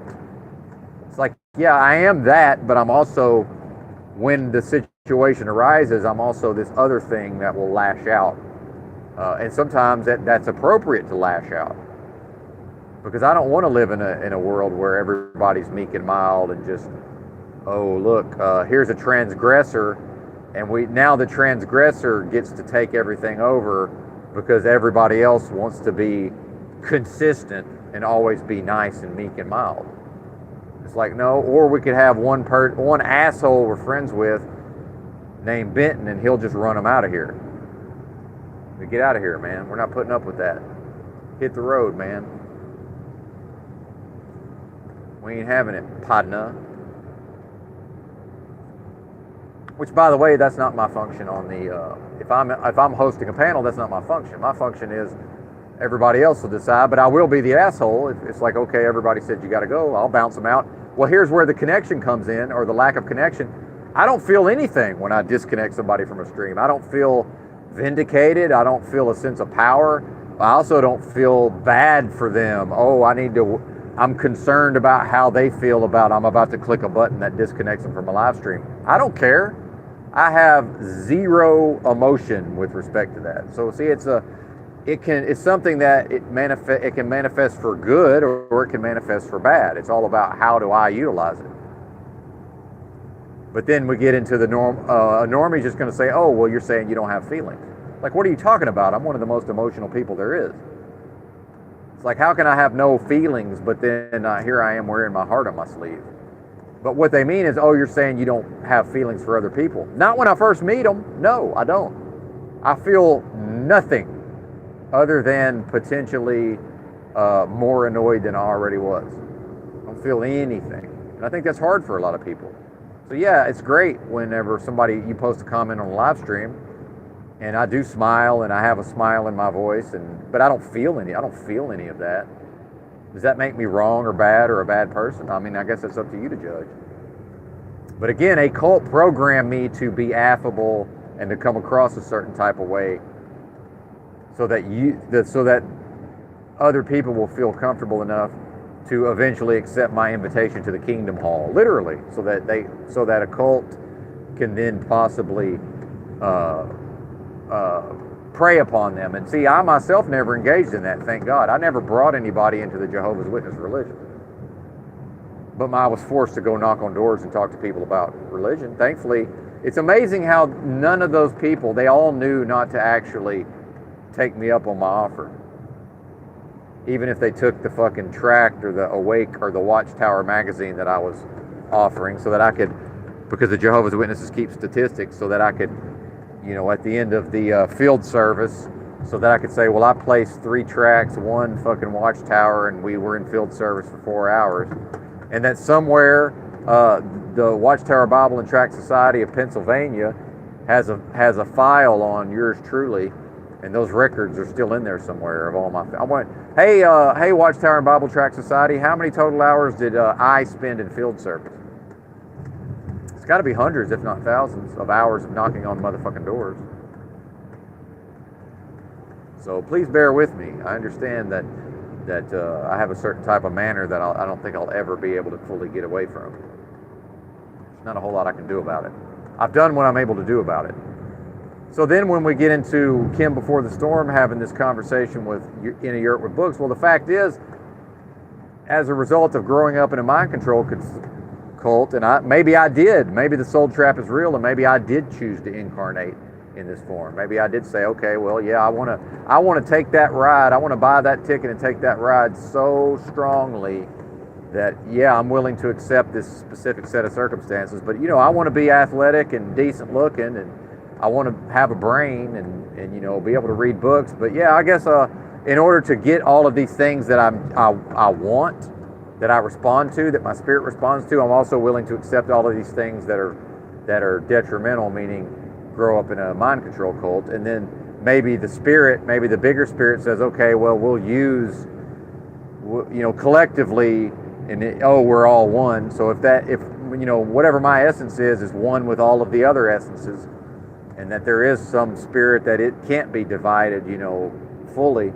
It's like, yeah, I am that, but I'm also, when the situation arises, I'm also this other thing that will lash out. And sometimes that's appropriate to lash out. Because I don't want to live in a world where everybody's meek and mild and just, look, here's a transgressor, and now the transgressor gets to take everything over because everybody else wants to be consistent and always be nice and meek and mild. It's like, no. Or we could have one asshole we're friends with named Benton, and he'll just run them out of here. Get out of here, man. We're not putting up with that. Hit the road, man. We ain't having it, partner. Which, by the way, that's not my function on the. If I'm hosting a panel, that's not my function. My function is everybody else will decide, but I will be the asshole. It's like, okay, everybody said you got to go. I'll bounce them out. Well, here's where the connection comes in, or the lack of connection. I don't feel anything when I disconnect somebody from a stream. I don't feel vindicated. I don't feel a sense of power. I also don't feel bad for them. I'm concerned about how they feel about I'm about to click a button that disconnects them from a live stream. I don't care. I have zero emotion with respect to that. So see, it's something that it can manifest for good, or it can manifest for bad. It's all about how do I utilize it. But then we get into the norm. A normie's just going to say, you're saying you don't have feelings. Like, what are you talking about? I'm one of the most emotional people there is. It's like, how can I have no feelings, but then here I am wearing my heart on my sleeve? But what they mean is, you're saying you don't have feelings for other people. Not when I first meet them. No, I don't. I feel nothing other than potentially more annoyed than I already was. I don't feel anything. And I think that's hard for a lot of people. So yeah, it's great whenever you post a comment on a live stream, and I do smile, and I have a smile in my voice, but I don't feel any of that. Does that make me wrong or bad or a bad person? I mean, I guess it's up to you to judge. But again, a cult programmed me to be affable and to come across a certain type of way, so that other people will feel comfortable enough to eventually accept my invitation to the Kingdom Hall, literally, so that a cult can then possibly prey upon them. And see, I myself never engaged in that, thank God. I never brought anybody into the Jehovah's Witness religion. But I was forced to go knock on doors and talk to people about religion. Thankfully, it's amazing how none of those people, they all knew not to actually take me up on my offer. Even if they took the fucking tract or the Awake or the Watchtower magazine that I was offering, so that I could, because the Jehovah's Witnesses keep statistics, so that I could, at the end of the field service, so that I could say, well, I placed 3 tracts, 1 fucking Watchtower, and we were in field service for 4 hours. And that somewhere, the Watchtower Bible and Tract Society of Pennsylvania has a file on yours truly, And those records are still in there somewhere of all my. Hey, Watchtower and Bible Tract Society, how many total hours did I spend in field service? It's got to be hundreds, if not thousands, of hours of knocking on motherfucking doors. So please bear with me. I understand that I have a certain type of manner that I don't think I'll ever be able to fully get away from. There's not a whole lot I can do about it. I've done what I'm able to do about it. So then when we get into Kim Before the Storm, having this conversation with In a Yurt with Books, well, the fact is, as a result of growing up in a mind control cult, and maybe the soul trap is real, and maybe I did choose to incarnate in this form. Maybe I did say, okay, well, yeah, I want to take that ride. I want to buy that ticket and take that ride so strongly that, yeah, I'm willing to accept this specific set of circumstances. But, I want to be athletic and decent looking, and I want to have a brain and be able to read books. But yeah, I guess in order to get all of these things that I want, that I respond to, that my spirit responds to, I'm also willing to accept all of these things that are detrimental, meaning grow up in a mind control cult. And then maybe the bigger spirit says, okay, well, we'll use, collectively, and we're all one. So if whatever my essence is one with all of the other essences, and that there is some spirit that it can't be divided, fully,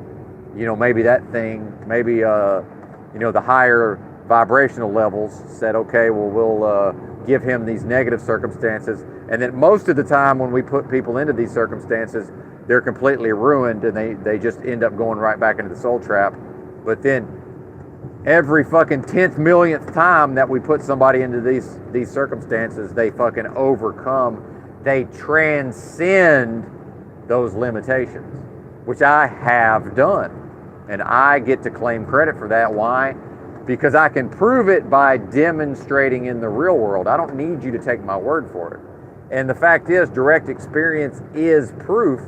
maybe that thing, maybe, the higher vibrational levels said, okay, well, we'll give him these negative circumstances. And then most of the time when we put people into these circumstances, they're completely ruined and they just end up going right back into the soul trap. But then every fucking 10th millionth time that we put somebody into these circumstances, they fucking overcome. They transcend those limitations, which I have done. And I get to claim credit for that. Why? Because I can prove it by demonstrating in the real world. I don't need you to take my word for it. And the fact is, direct experience is proof,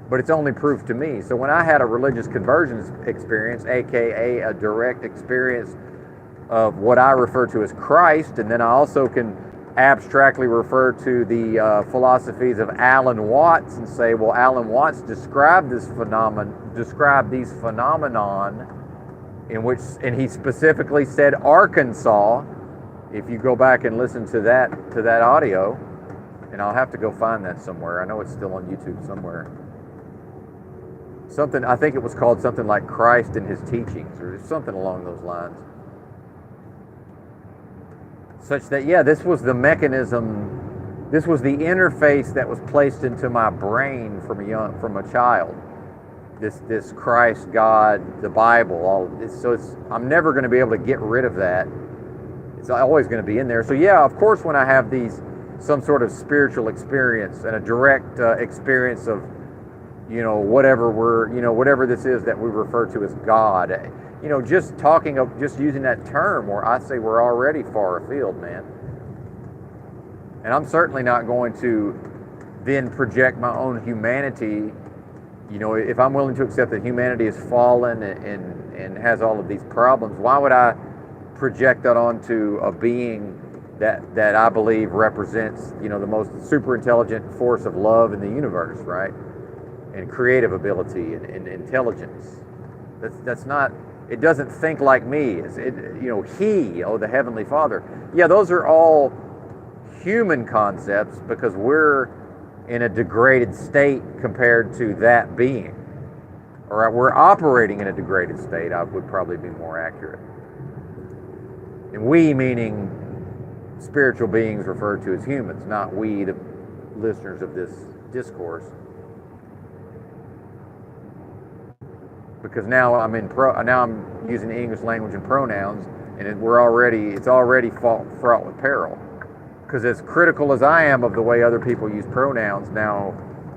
but it's only proof to me. So when I had a religious conversion experience, aka a direct experience of what I refer to as Christ, and then I also can abstractly refer to the philosophies of Alan Watts and say, well, Alan Watts described these phenomenon and he specifically said Arkansas. If you go back and listen to that audio, and I'll have to go find that somewhere. I know it's still on YouTube somewhere. I think it was called something like Christ and His Teachings, or something along those lines. Such that, yeah, this was the mechanism, this was the interface that was placed into my brain from a child. This Christ, God, the Bible, all of this. So I'm never going to be able to get rid of that. It's always going to be in there. So yeah, of course, when I have some sort of spiritual experience and a direct experience of, whatever this is that we refer to as God. Just using that term, where I say we're already far afield, man. And I'm certainly not going to then project my own humanity. If I'm willing to accept that humanity is fallen and has all of these problems, why would I project that onto a being that I believe represents, the most super intelligent force of love in the universe, right? And creative ability and intelligence. That's not. It doesn't think like me. The Heavenly Father. Yeah, those are all human concepts because we're in a degraded state compared to that being. Or we're operating in a degraded state, I would probably be more accurate. And we meaning spiritual beings referred to as humans, not we, the listeners of this discourse. Because now I'm using the English language and pronouns, and it's already fraught with peril. Because as critical as I am of the way other people use pronouns, now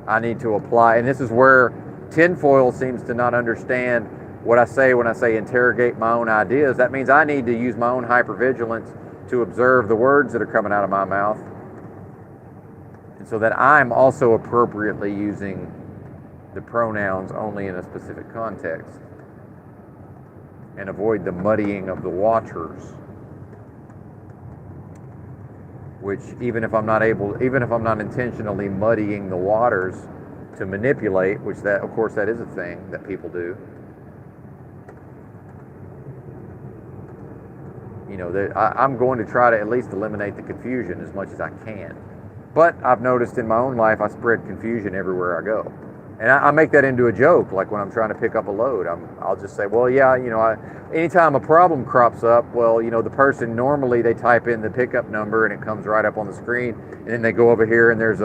I need to apply, and this is where tinfoil seems to not understand what I say when I say interrogate my own ideas. That means I need to use my own hypervigilance to observe the words that are coming out of my mouth, and so that I'm also appropriately using the pronouns only in a specific context, and avoid the muddying of the waters, which even if I'm not intentionally muddying the waters to manipulate, which that, of course, that is a thing that people do. You know, I'm going to try to at least eliminate the confusion as much as I can. But I've noticed in my own life, I spread confusion everywhere I go. And I make that into a joke, like when I'm trying to pick up a load. I'll just say, well, yeah, you know, anytime a problem crops up, well, you know, the person normally they type in the pickup number and it comes right up on the screen, and then they go over here and there's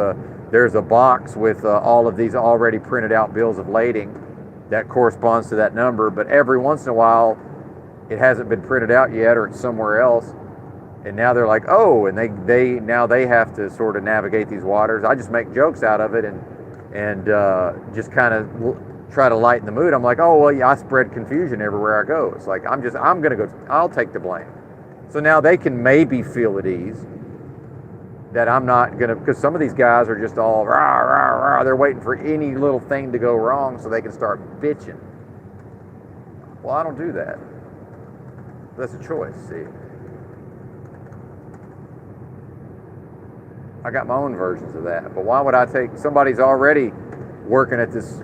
a box with all of these already printed out bills of lading that corresponds to that number. But every once in a while, it hasn't been printed out yet, or it's somewhere else. And now they're like, oh, and they have to sort of navigate these waters. I just make jokes out of it and just kind of try to lighten the mood. I'm like, oh, well, yeah, I spread confusion everywhere I go. It's like, I'm going to go, I'll take the blame. So now they can maybe feel at ease that I'm not going to, because some of these guys are just all, rah, rah, rah. They're waiting for any little thing to go wrong so they can start bitching. Well, I don't do that. That's a choice, see. I got my own versions of that, but why would I take, somebody's already working at this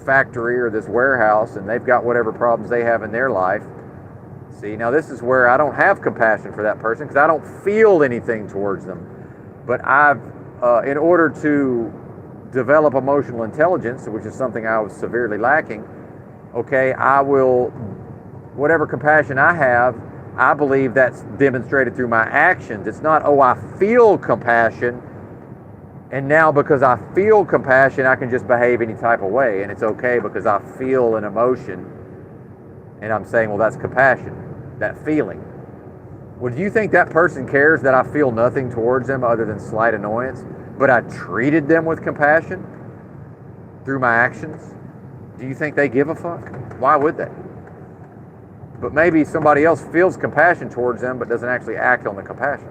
factory or this warehouse and they've got whatever problems they have in their life. See, now this is where I don't have compassion for that person because I don't feel anything towards them. But in order to develop emotional intelligence, which is something I was severely lacking, okay, I will, whatever compassion I have, I believe that's demonstrated through my actions. It's not, oh, I feel compassion, and now because I feel compassion, I can just behave any type of way, and it's okay because I feel an emotion, and I'm saying, well, that's compassion, that feeling. Well, do you think that person cares that I feel nothing towards them other than slight annoyance, but I treated them with compassion through my actions? Do you think they give a fuck? Why would they? But maybe somebody else feels compassion towards them but doesn't actually act on the compassion.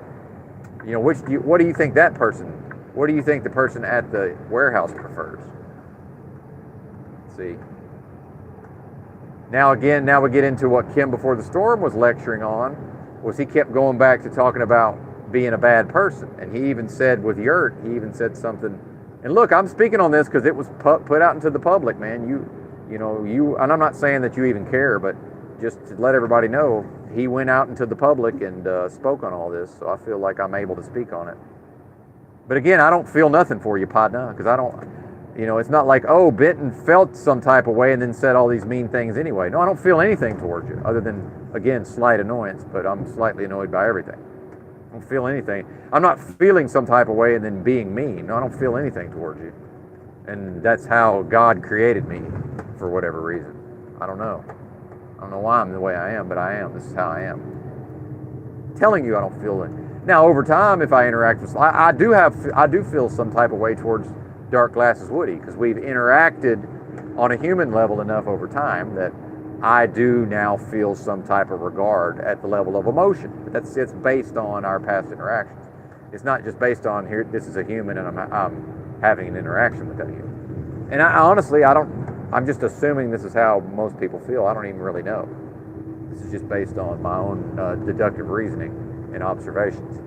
You know, what do you think that person, what do you think the person at the warehouse prefers? See? Now we get into what Kim Before the Storm was lecturing on, was he kept going back to talking about being a bad person. And he even said with Yurt, he even said something, and look, I'm speaking on this because it was put out into the public, man. You know, and I'm not saying that you even care, but just to let everybody know, he went out into the public and spoke on all this, so I feel like I'm able to speak on it. But again, I don't feel nothing for you, Padna, because I don't, you know, it's not like, oh, Benton felt some type of way and then said all these mean things anyway. No, I don't feel anything towards you, other than, again, slight annoyance, but I'm slightly annoyed by everything. I don't feel anything. I'm not feeling some type of way and then being mean. No, I don't feel anything towards you. And that's how God created me, for whatever reason. I don't know. I don't know why I'm the way I am, but I am. This is how I am. I'm telling you, I don't feel it. Now, over time, if I interact with, I do feel some type of way towards Dark Glasses Woody, because we've interacted on a human level enough over time that I do now feel some type of regard at the level of emotion. But it's based on our past interactions. It's not just based on here. This is a human, and I'm having an interaction with that human. And honestly, I'm just assuming this is how most people feel. I don't even really know. This is just based on my own deductive reasoning and observations.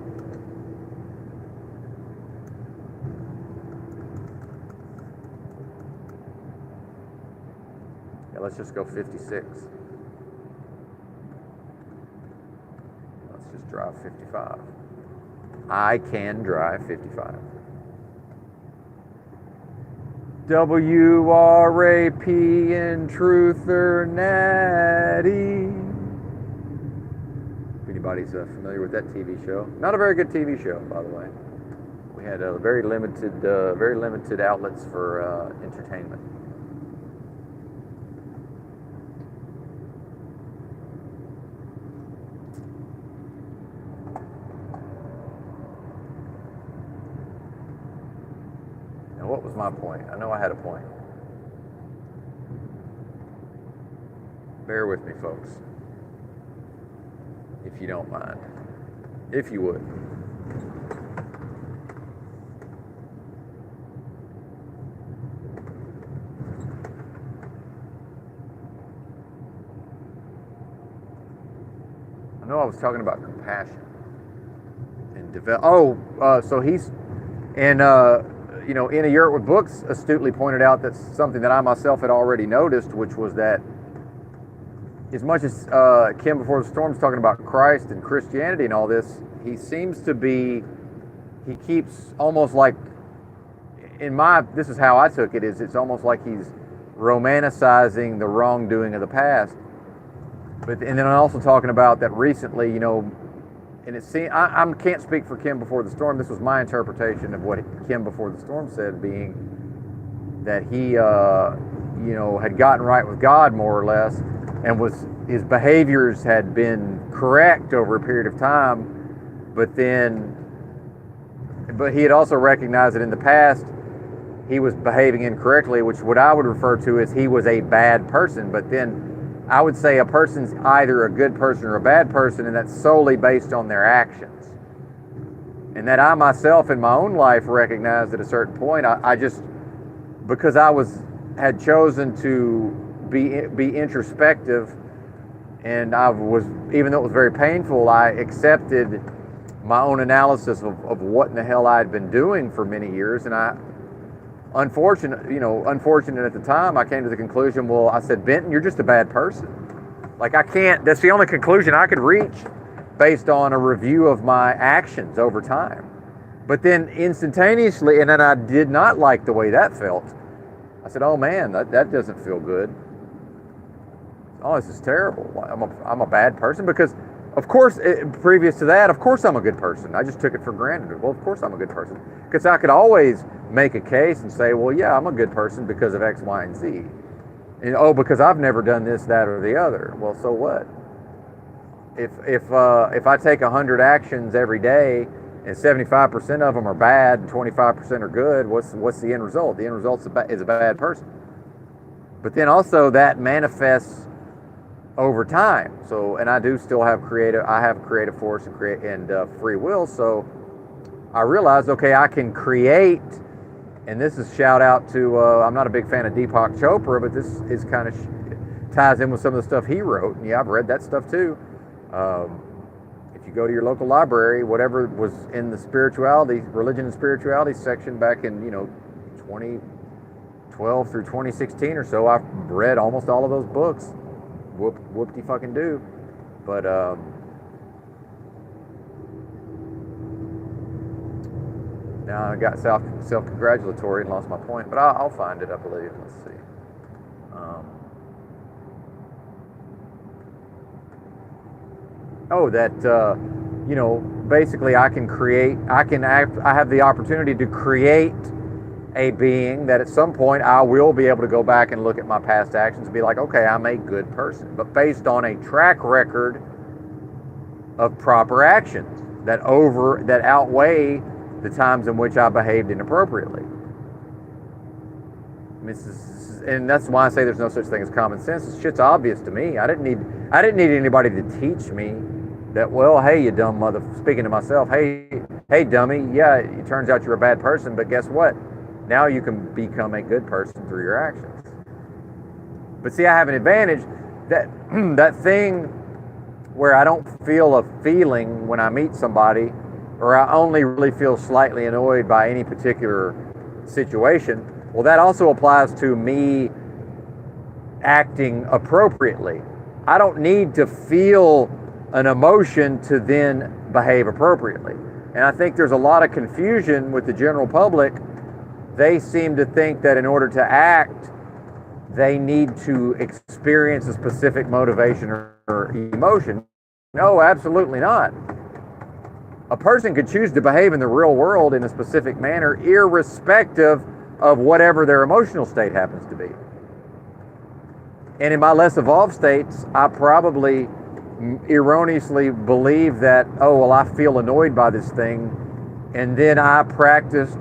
Yeah, let's just go 56. Let's just drive 55. I can drive 55. WRAP and Truther Natty. If anybody's familiar with that TV show, not a very good TV show, by the way. We had very limited outlets for entertainment. What was my point? I know I had a point. Bear with me, folks. If you don't mind. If you would. I know I was talking about compassion. And so he's... And... In a Yurt with Books astutely pointed out that's something that I myself had already noticed, which was that as much as Kim Before the Storm's talking about Christ and Christianity and all this, he keeps almost like, this is how I took it, is it's almost like he's romanticizing the wrongdoing of the past. And then I'm also talking about that recently, and it seemed, I can't speak for Kim Before the Storm. This was my interpretation of what Kim Before the Storm said, being that he, had gotten right with God more or less, and his behaviors had been correct over a period of time, but he had also recognized that in the past he was behaving incorrectly, which what I would refer to as he was a bad person. But then I would say a person's either a good person or a bad person, and that's solely based on their actions. And that I myself in my own life recognized at a certain point, I just, because I had chosen to be introspective, and even though it was very painful, I accepted my own analysis of what in the hell I had been doing for many years. And unfortunate at the time, I came to the conclusion, well, I said, Benton, you're just a bad person. Like, that's the only conclusion I could reach based on a review of my actions over time. But then instantaneously, and then I did not like the way that felt. I said, oh man, that doesn't feel good. Oh, this is terrible. I'm a bad person, because of course, previous to that, of course I'm a good person. I just took it for granted. Well, of course I'm a good person. Because I could always make a case and say, well, yeah, I'm a good person because of X, Y, and Z. And, because I've never done this, that, or the other. Well, so what? If I take 100 actions every day and 75% of them are bad and 25% are good, what's the end result? The end result is a bad person. But then also that manifests over time. So, and I do still have creative force and free will. So I realized, okay, I can create, and this is shout out to, I'm not a big fan of Deepak Chopra, but this is kind of ties in with some of the stuff he wrote. And yeah, I've read that stuff too. If you go to your local library, whatever was in the religion and spirituality section back in, 2012 through 2016 or so, I've read almost all of those books. Whoop-de-fucking-do. But now I got self-congratulatory and lost my point, but I'll find it, I believe. Let's see. Basically I have the opportunity to create a being that at some point I will be able to go back and look at my past actions and be like, okay, I'm a good person, but based on a track record of proper actions that outweigh the times in which I behaved inappropriately. And that's why I say there's no such thing as common sense. This shit's obvious to me. I didn't need anybody to teach me that, well, hey, you dumb mother, speaking to myself, hey dummy, yeah, it turns out you're a bad person, but guess what? Now you can become a good person through your actions. But see, I have an advantage, that thing where I don't feel a feeling when I meet somebody, or I only really feel slightly annoyed by any particular situation. Well, that also applies to me acting appropriately. I don't need to feel an emotion to then behave appropriately. And I think there's a lot of confusion with the general public. They seem to think that in order to act, they need to experience a specific motivation or emotion. No, absolutely not. A person could choose to behave in the real world in a specific manner, irrespective of whatever their emotional state happens to be. And in my less evolved states, I probably erroneously believe that, oh, well, I feel annoyed by this thing. And then I practiced,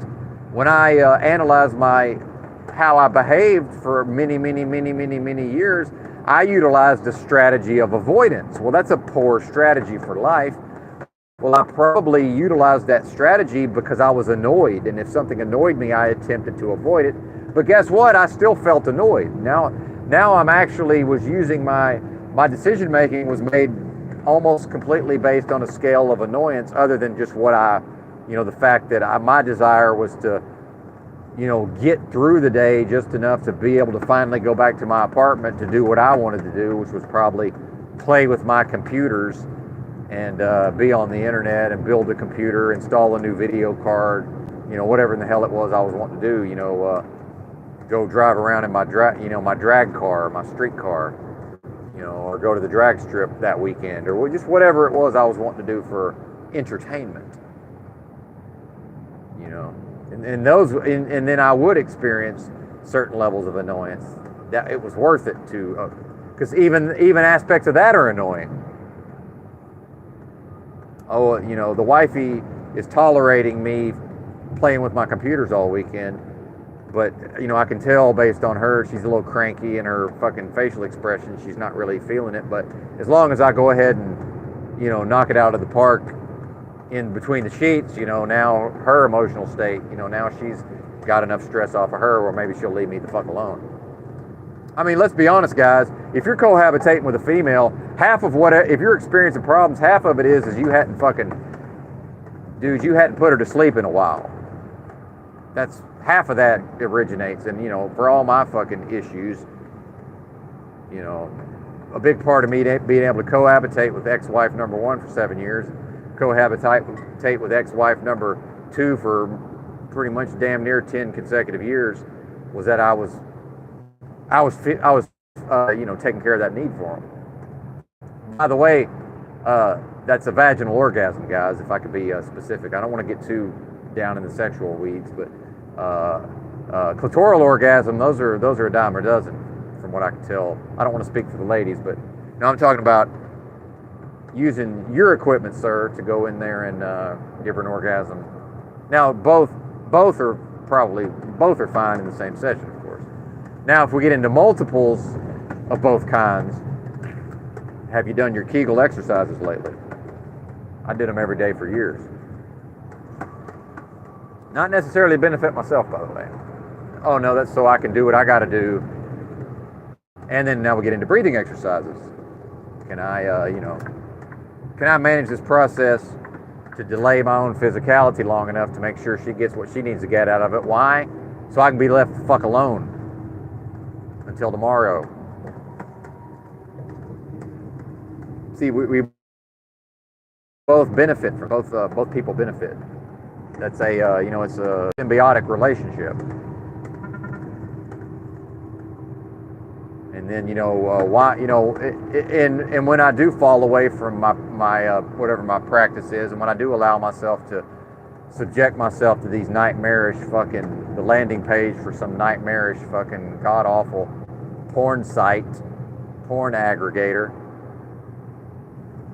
when I analyzed how I behaved for many years, I utilized a strategy of avoidance. Well, that's a poor strategy for life. Well, I probably utilized that strategy because I was annoyed, and if something annoyed me, I attempted to avoid it. But guess what? I still felt annoyed. Now I'm actually was using my decision making was made almost completely based on a scale of annoyance, other than just what the fact that my desire was to get through the day just enough to be able to finally go back to my apartment to do what I wanted to do, which was probably play with my computers and be on the internet and build a computer, install a new video card, whatever in the hell it was I was wanting to do, go drive around in my my drag car, my street car, or go to the drag strip that weekend, or just whatever it was I was wanting to do for entertainment, and then I would experience certain levels of annoyance. That it was worth it to, because even aspects of that are annoying. Oh, the wifey is tolerating me playing with my computers all weekend, but I can tell based on her, she's a little cranky and her fucking facial expression, she's not really feeling it. But as long as I go ahead and knock it out of the park in between the sheets, now her emotional state, now she's got enough stress off of her where maybe she'll leave me the fuck alone. I mean, let's be honest, guys. If you're cohabitating with a female, if you're experiencing problems, half of it is you hadn't put her to sleep in a while. That's half of that originates. And, for all my fucking issues, a big part of me being able to cohabitate with ex-wife number 1 for 7 years, cohabitate with ex-wife number 2 for pretty much damn near 10 consecutive years, was that I was taking care of that need for them. By the way, that's a vaginal orgasm, guys, if I could be specific. I don't want to get too down in the sexual weeds, but clitoral orgasm, those are a dime a dozen, from what I can tell. I don't want to speak for the ladies, but I'm talking about using your equipment, sir, to go in there and give her an orgasm. Now, both are fine in the same session, of course. Now, if we get into multiples of both kinds, have you done your Kegel exercises lately? I did them every day for years. Not necessarily benefit myself, by the way. Oh no, that's so I can do what I got to do. And then now we get into breathing exercises. Can I manage this process to delay my own physicality long enough to make sure she gets what she needs to get out of it? Why? So I can be left the fuck alone until tomorrow. See, we both benefit from both people benefit. That's it's a symbiotic relationship. And then why and when I do fall away from my whatever my practice is, and when I do allow myself to subject myself to these nightmarish the landing page for some nightmarish fucking god awful porn site, porn aggregator,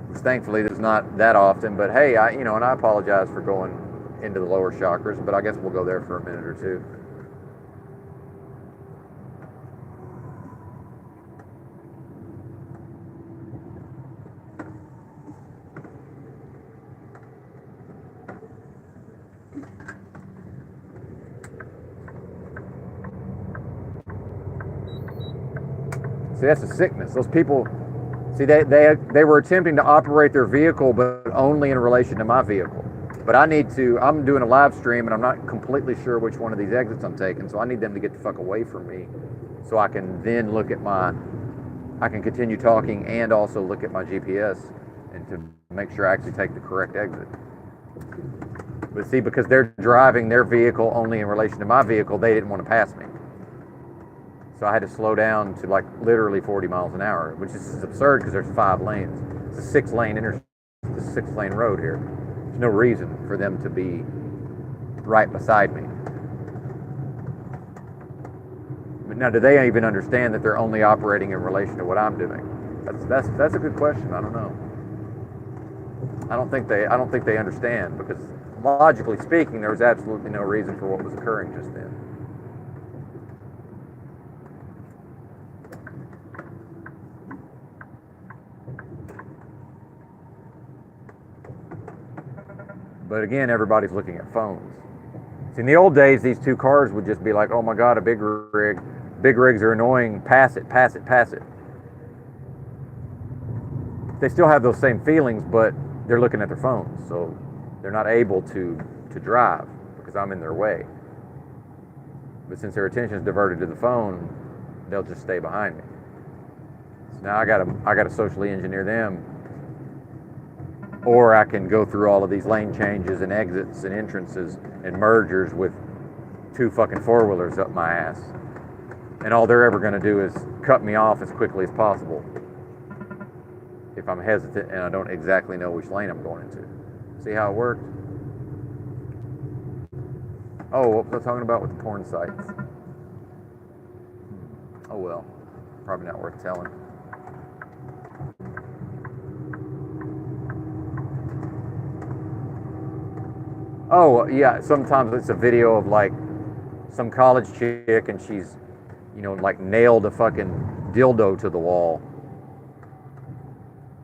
which thankfully there's not that often. But hey, and I apologize for going into the lower chakras, but I guess we'll go there for a minute or two. See, that's a sickness. Those people, see, they were attempting to operate their vehicle, but only in relation to my vehicle. But I'm doing a live stream, and I'm not completely sure which one of these exits I'm taking, so I need them to get the fuck away from me so I can then I can continue talking and also look at my GPS and to make sure I actually take the correct exit. But see, because they're driving their vehicle only in relation to my vehicle, they didn't want to pass me. So I had to slow down to literally 40 miles an hour, which is absurd because there's 5 lanes. It's a 6-lane it's a 6-lane road here. There's no reason for them to be right beside me. But now, do they even understand that they're only operating in relation to what I'm doing? That's a good question. I don't know. I don't think they understand, because logically speaking, there was absolutely no reason for what was occurring just then. But again, everybody's looking at phones. See, in the old days, these two cars would just be like, oh my God, a big rig. Big rigs are annoying. Pass it, pass it, pass it. They still have those same feelings, but they're looking at their phones. So they're not able to drive because I'm in their way. But since their attention is diverted to the phone, they'll just stay behind me. So now I gotta socially engineer them, or I can go through all of these lane changes and exits and entrances and mergers with 2 fucking 4-wheelers up my ass, and all they're ever gonna do is cut me off as quickly as possible if I'm hesitant and I don't exactly know which lane I'm going into. See how it worked? Oh, what was I talking about with the porn sites? Oh well, probably not worth telling. Oh yeah, sometimes it's a video of like some college chick and she's, you know, like nailed a fucking dildo to the wall.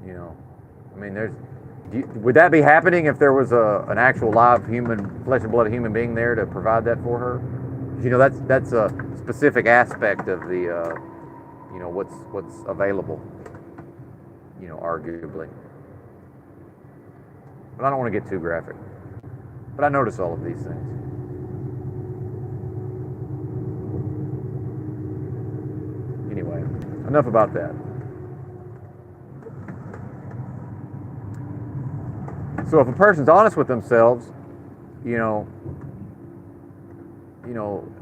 You know, I mean, would that be happening if there was an actual live human, flesh and blood human being there to provide that for her? You know, that's a specific aspect of the, you know, what's available. You know, arguably. But I don't want to get too graphic. But I notice all of these things. Anyway, enough about that. So if a person's honest with themselves, you know,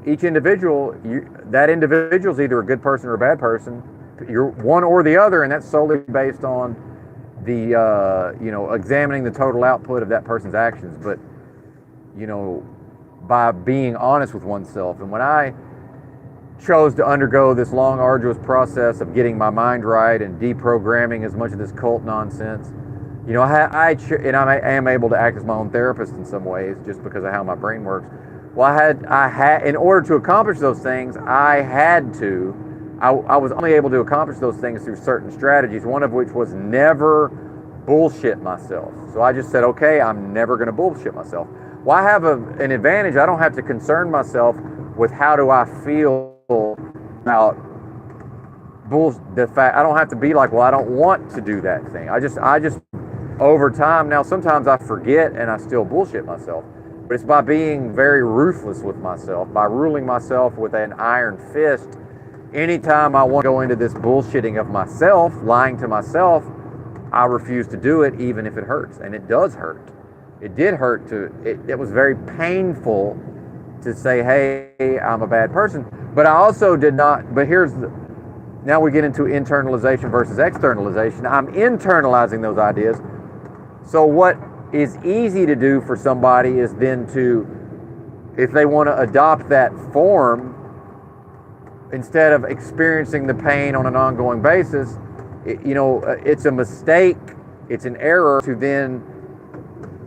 each individual, that individual's either a good person or a bad person. You're one or the other, and that's solely based on the, you know, examining the total output of that person's actions. But, you know, by being honest with oneself. And when I chose to undergo this long, arduous process of getting my mind right and deprogramming as much of this cult nonsense, you know, I am able to act as my own therapist in some ways just because of how my brain works. Well, I had, in order to accomplish those things, I was only able to accomplish those things through certain strategies, one of which was never bullshit myself. So I just said, okay, I'm never going to bullshit myself. Well, I have an advantage. I don't have to concern myself with how do I feel about the fact. I don't have to be like, well, I don't want to do that thing. I just over time, now sometimes I forget and I still bullshit myself. But it's by being very ruthless with myself, by ruling myself with an iron fist. Anytime I want to go into this bullshitting of myself, lying to myself, I refuse to do it even if it hurts. And it does hurt. It did hurt it was very painful to say, hey, I'm a bad person. But I also did not, but now we get into internalization versus externalization. I'm internalizing those ideas. So what is easy to do for somebody is then to, if they want to adopt that form, instead of experiencing the pain on an ongoing basis, it's a mistake, it's an error to then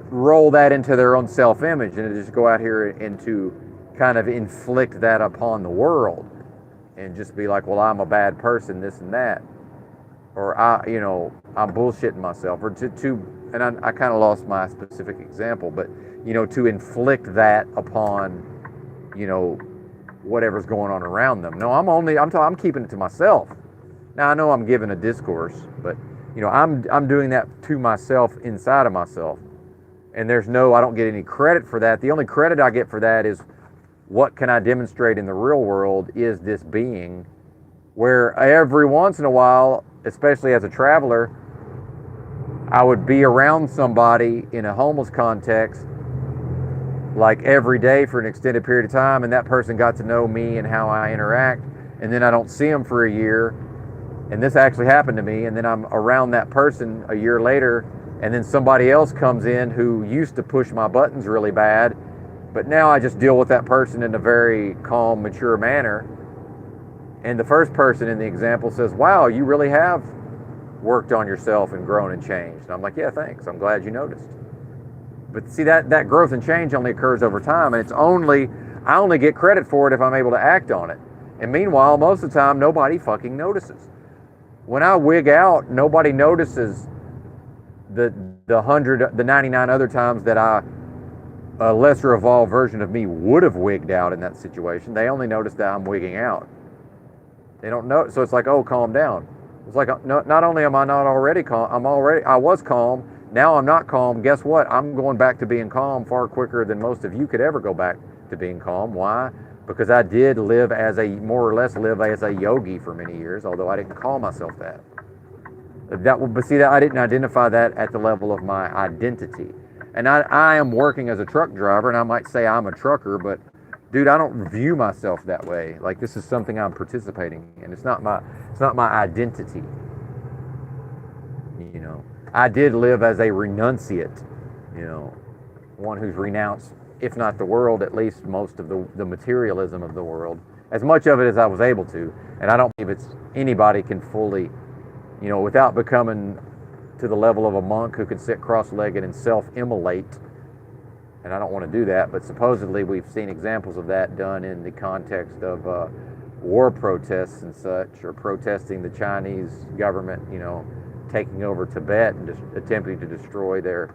roll that into their own self-image and to just go out here and to kind of inflict that upon the world and just be like, well, I'm a bad person, this and that, or I'm bullshitting myself, or and I kind of lost my specific example, but to inflict that upon whatever's going on around them. No, I'm keeping it to myself. Now I know I'm giving a discourse, but I'm doing that to myself, inside of myself, and I don't get any credit for that. The only credit I get for that is, what can I demonstrate in the real world is this being, where every once in a while, especially as a traveler, I would be around somebody in a homeless context like every day for an extended period of time, and that person got to know me and how I interact, and then I don't see them for a year, and this actually happened to me, and then I'm around that person a year later, and then somebody else comes in who used to push my buttons really bad, but now I just deal with that person in a very calm, mature manner. And the first person in the example says, wow, you really have worked on yourself and grown and changed. And I'm like, yeah, thanks. I'm glad you noticed. But see, that growth and change only occurs over time, and I only get credit for it if I'm able to act on it. And meanwhile, most of the time, nobody fucking notices. When I wig out, nobody notices the 99 other times that a lesser evolved version of me would have wigged out in that situation. They only notice that I'm wigging out. They don't know. So it's like, oh, calm down. It's like, not only am I not already calm, I was calm. Now I'm not calm. Guess what? I'm going back to being calm far quicker than most of you could ever go back to being calm. Why? because I did live as a, more or less live as a yogi for many years, although I didn't call myself that. But see, that I didn't identify that at the level of my identity. And I am working as a truck driver, and I might say I'm a trucker, but dude, I don't view myself that way. Like, this is something I'm participating in. It's not my identity. You know, I did live as a renunciate, you know, one who's renounced, if not the world, at least most of the materialism of the world, as much of it as I was able to. And I don't believe it's anybody can fully, you know, without becoming to the level of a monk who can sit cross-legged and self-immolate. And I don't want to do that, but supposedly we've seen examples of that done in the context of war protests and such, or protesting the Chinese government, you know, taking over Tibet and attempting to destroy their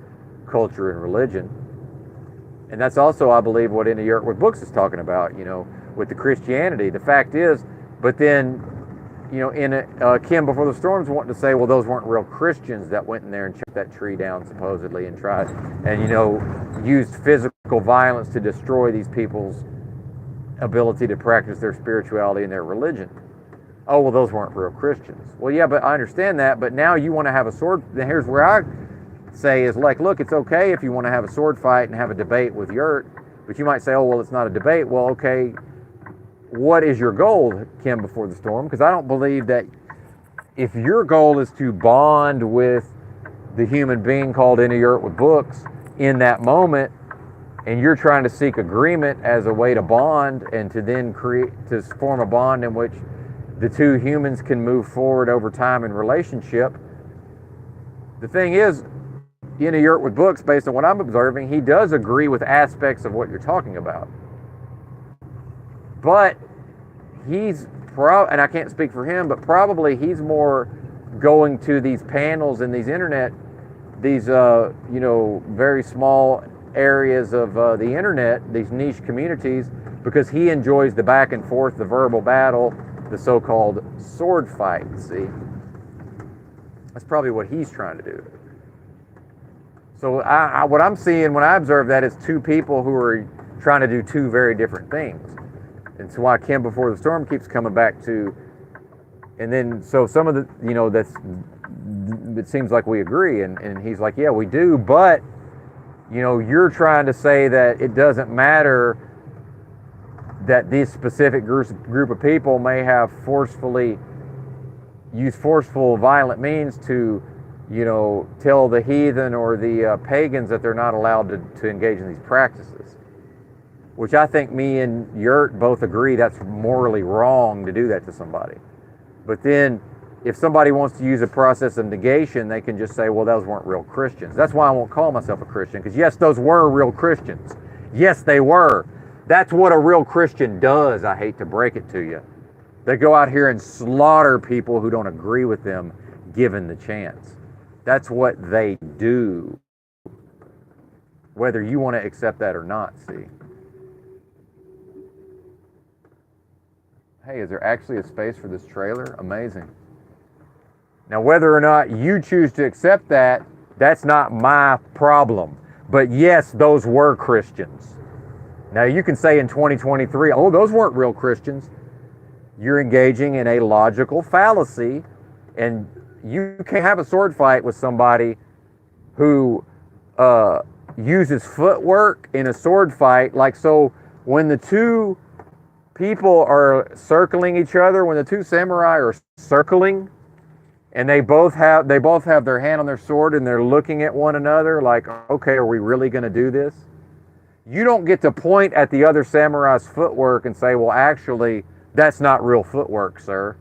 culture and religion. And that's also, I believe, what In the Yurt with Books is talking about, you know, with the Christianity. The fact is, but then, you know, Kim Before the Storm's wanting to say, well, those weren't real Christians that went in there and chopped that tree down, supposedly, and tried, and, you know, used physical violence to destroy these people's ability to practice their spirituality and their religion. Oh, well, those weren't real Christians. Well, yeah, but I understand that, but now you want to have a sword. Here's where I say is, like, look, it's okay if you want to have a sword fight and have a debate with Yurt, but you might say, oh, well, it's not a debate. Well, okay, what is your goal, Kim Before the Storm? Because I don't believe that if your goal is to bond with the human being called In the Yurt with Books in that moment, and you're trying to seek agreement as a way to bond and to then form a bond in which the two humans can move forward over time in relationship. The thing is, In the Yurt with Books, based on what I'm observing, he does agree with aspects of what you're talking about. But he's and I can't speak for him, but probably he's more going to these panels and these internet, these you know, very small areas of the internet, these niche communities, because he enjoys the back and forth, the verbal battle, the so-called sword fight. See, that's probably what he's trying to do. So what I'm seeing when I observe that is two people who are trying to do two very different things. And so why Kim Before the Storm keeps coming back to, and then so some of the, you know, it seems like we agree, and he's like, yeah, we do, but, you know, you're trying to say that it doesn't matter that these specific group of people may have used forceful violent means to, you know, tell the heathen or the pagans that they're not allowed to engage in these practices. Which I think me and Yurt both agree that's morally wrong to do that to somebody. But then if somebody wants to use a process of negation, they can just say, well, those weren't real Christians. That's why I won't call myself a Christian, because yes, those were real Christians. Yes, they were. That's what a real Christian does, I hate to break it to you. They go out here and slaughter people who don't agree with them given the chance. That's what they do. Whether you want to accept that or not, see. Hey, is there actually a space for this trailer? Amazing. Now, whether or not you choose to accept that, that's not my problem. But yes, those were Christians. Now, you can say in 2023, oh, those weren't real Christians. You're engaging in a logical fallacy, and you can't have a sword fight with somebody who uses footwork in a sword fight. Like, so when the two people are circling each other, when the two samurai are circling, and they both have their hand on their sword and they're looking at one another like, okay, are we really going to do this? You don't get to point at the other samurai's footwork and say, well, actually, that's not real footwork, sir.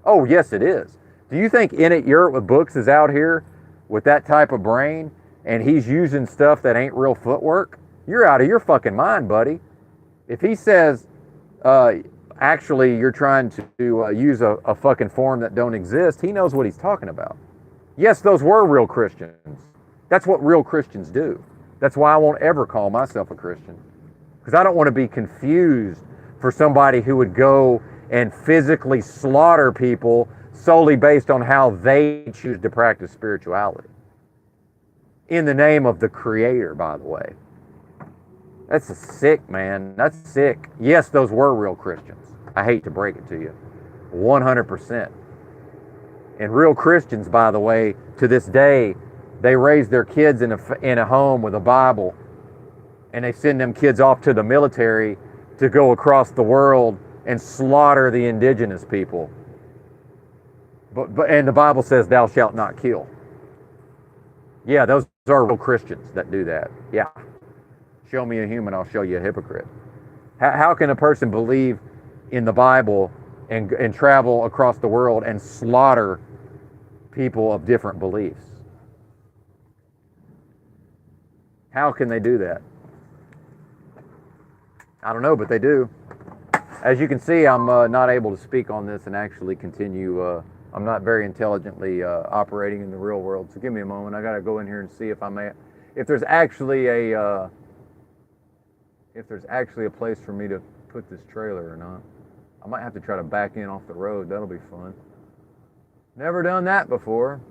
Oh, yes, it is. Do you think In It Yurt with Books is out here with that type of brain and he's using stuff that ain't real footwork? You're out of your fucking mind, buddy. If he says, actually, you're trying to use a fucking form that don't exist, he knows what he's talking about. Yes, those were real Christians. That's what real Christians do. That's why I won't ever call myself a Christian. Because I don't want to be confused for somebody who would go and physically slaughter people solely based on how they choose to practice spirituality. In the name of the Creator, by the way. That's sick, man. That's sick. Yes, those were real Christians. I hate to break it to you. 100%. And real Christians, by the way, to this day, they raise their kids in a home with a Bible, and they send them kids off to the military to go across the world and slaughter the indigenous people. And the Bible says, "Thou shalt not kill." Yeah, those are real Christians that do that. Yeah. Show me a human, I'll show you a hypocrite. How can a person believe in the Bible and travel across the world and slaughter people of different beliefs? How can they do that? I don't know, but they do. As you can see, I'm not able to speak on this and actually continue. I'm not very intelligently operating in the real world. So give me a moment. I got to go in here and see if there's actually a place for me to put this trailer or not. I might have to try to back in off the road. That'll be fun. Never done that before.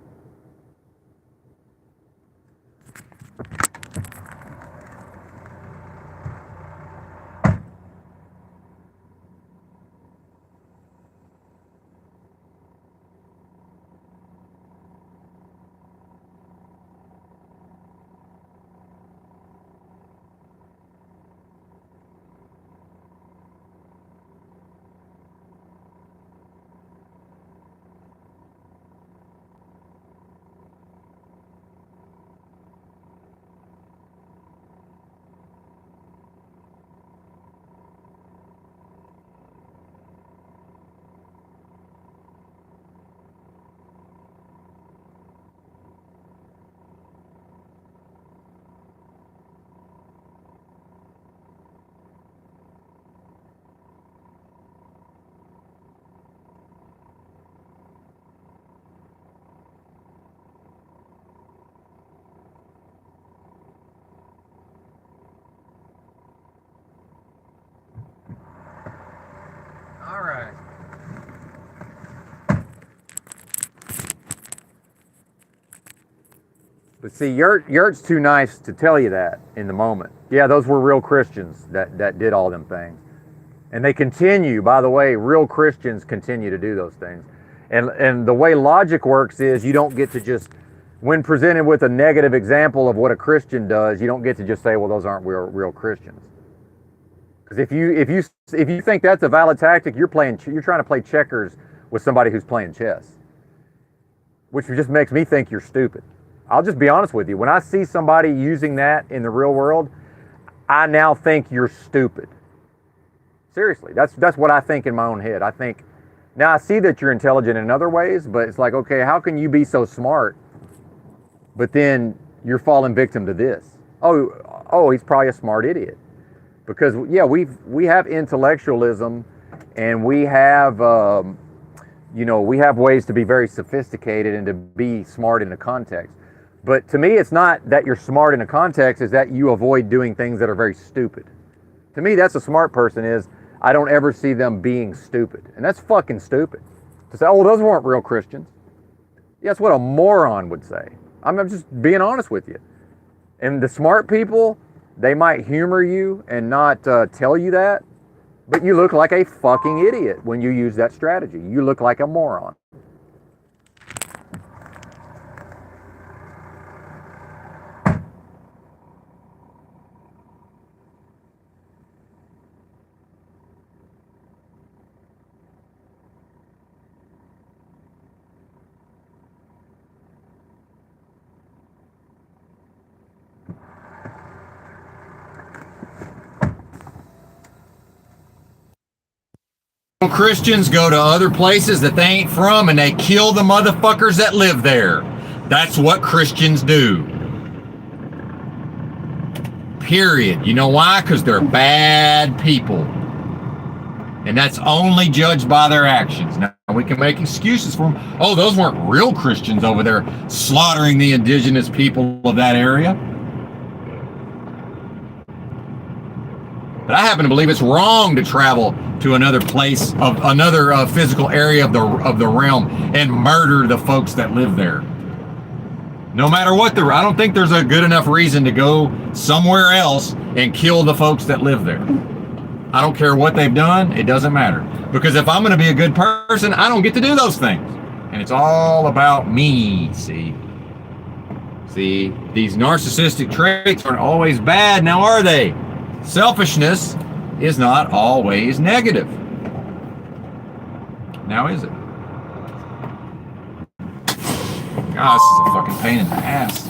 All right. But see, Yurt's too nice to tell you that in the moment. Yeah, those were real Christians that did all them things. And they continue, by the way, real Christians continue to do those things. And the way logic works is you don't get to just, when presented with a negative example of what a Christian does, you don't get to just say, well, those aren't real Christians. Because if you think that's a valid tactic, you're trying to play checkers with somebody who's playing chess, which just makes me think you're stupid. I'll just be honest with you. When I see somebody using that in the real world, I now think you're stupid. Seriously, that's what I think in my own head. I think, now I see that you're intelligent in other ways, but it's like, okay, how can you be so smart, but then you're falling victim to this? Oh, he's probably a smart idiot. Because yeah, we have intellectualism, and we have we have ways to be very sophisticated and to be smart in a context. But to me, it's not that you're smart in a context; is that you avoid doing things that are very stupid. To me, that's a smart person. Is I don't ever see them being stupid, and that's fucking stupid. To say, oh, those weren't real Christians. Yeah, that's what a moron would say. I'm just being honest with you. And the smart people, they might humor you and not tell you that, but you look like a fucking idiot when you use that strategy. You look like a moron. Christians go to other places that they ain't from and they kill the motherfuckers that live there. That's what Christians do. Period. You know why? Because they're bad people. And that's only judged by their actions. Now, we can make excuses for them. Oh, those weren't real Christians over there slaughtering the indigenous people of that area. But I happen to believe it's wrong to travel to another place of another physical area of the realm and murder the folks that live there. No matter what I don't think there's a good enough reason to go somewhere else and kill the folks that live there. I don't care what they've done. It doesn't matter. Because if I'm going to be a good person, I don't get to do those things. And it's all about me, see? See, these narcissistic traits aren't always bad, now are they? Selfishness is not always negative. Now is it? God, this is a fucking pain in the ass.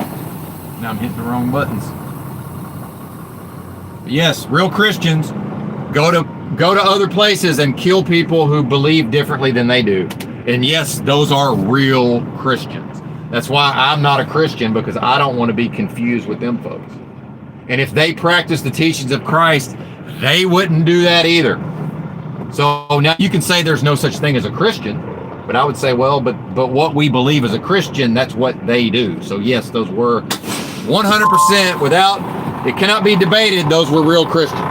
Now I'm hitting the wrong buttons. But yes, real Christians go to other places and kill people who believe differently than they do. And yes, those are real Christians. That's why I'm not a Christian, because I don't want to be confused with them folks. And if they practice the teachings of Christ, they wouldn't do that either. So now you can say there's no such thing as a Christian, but I would say, well, but what we believe as a Christian, that's what they do. So yes, those were 100% without, it cannot be debated, those were real Christians.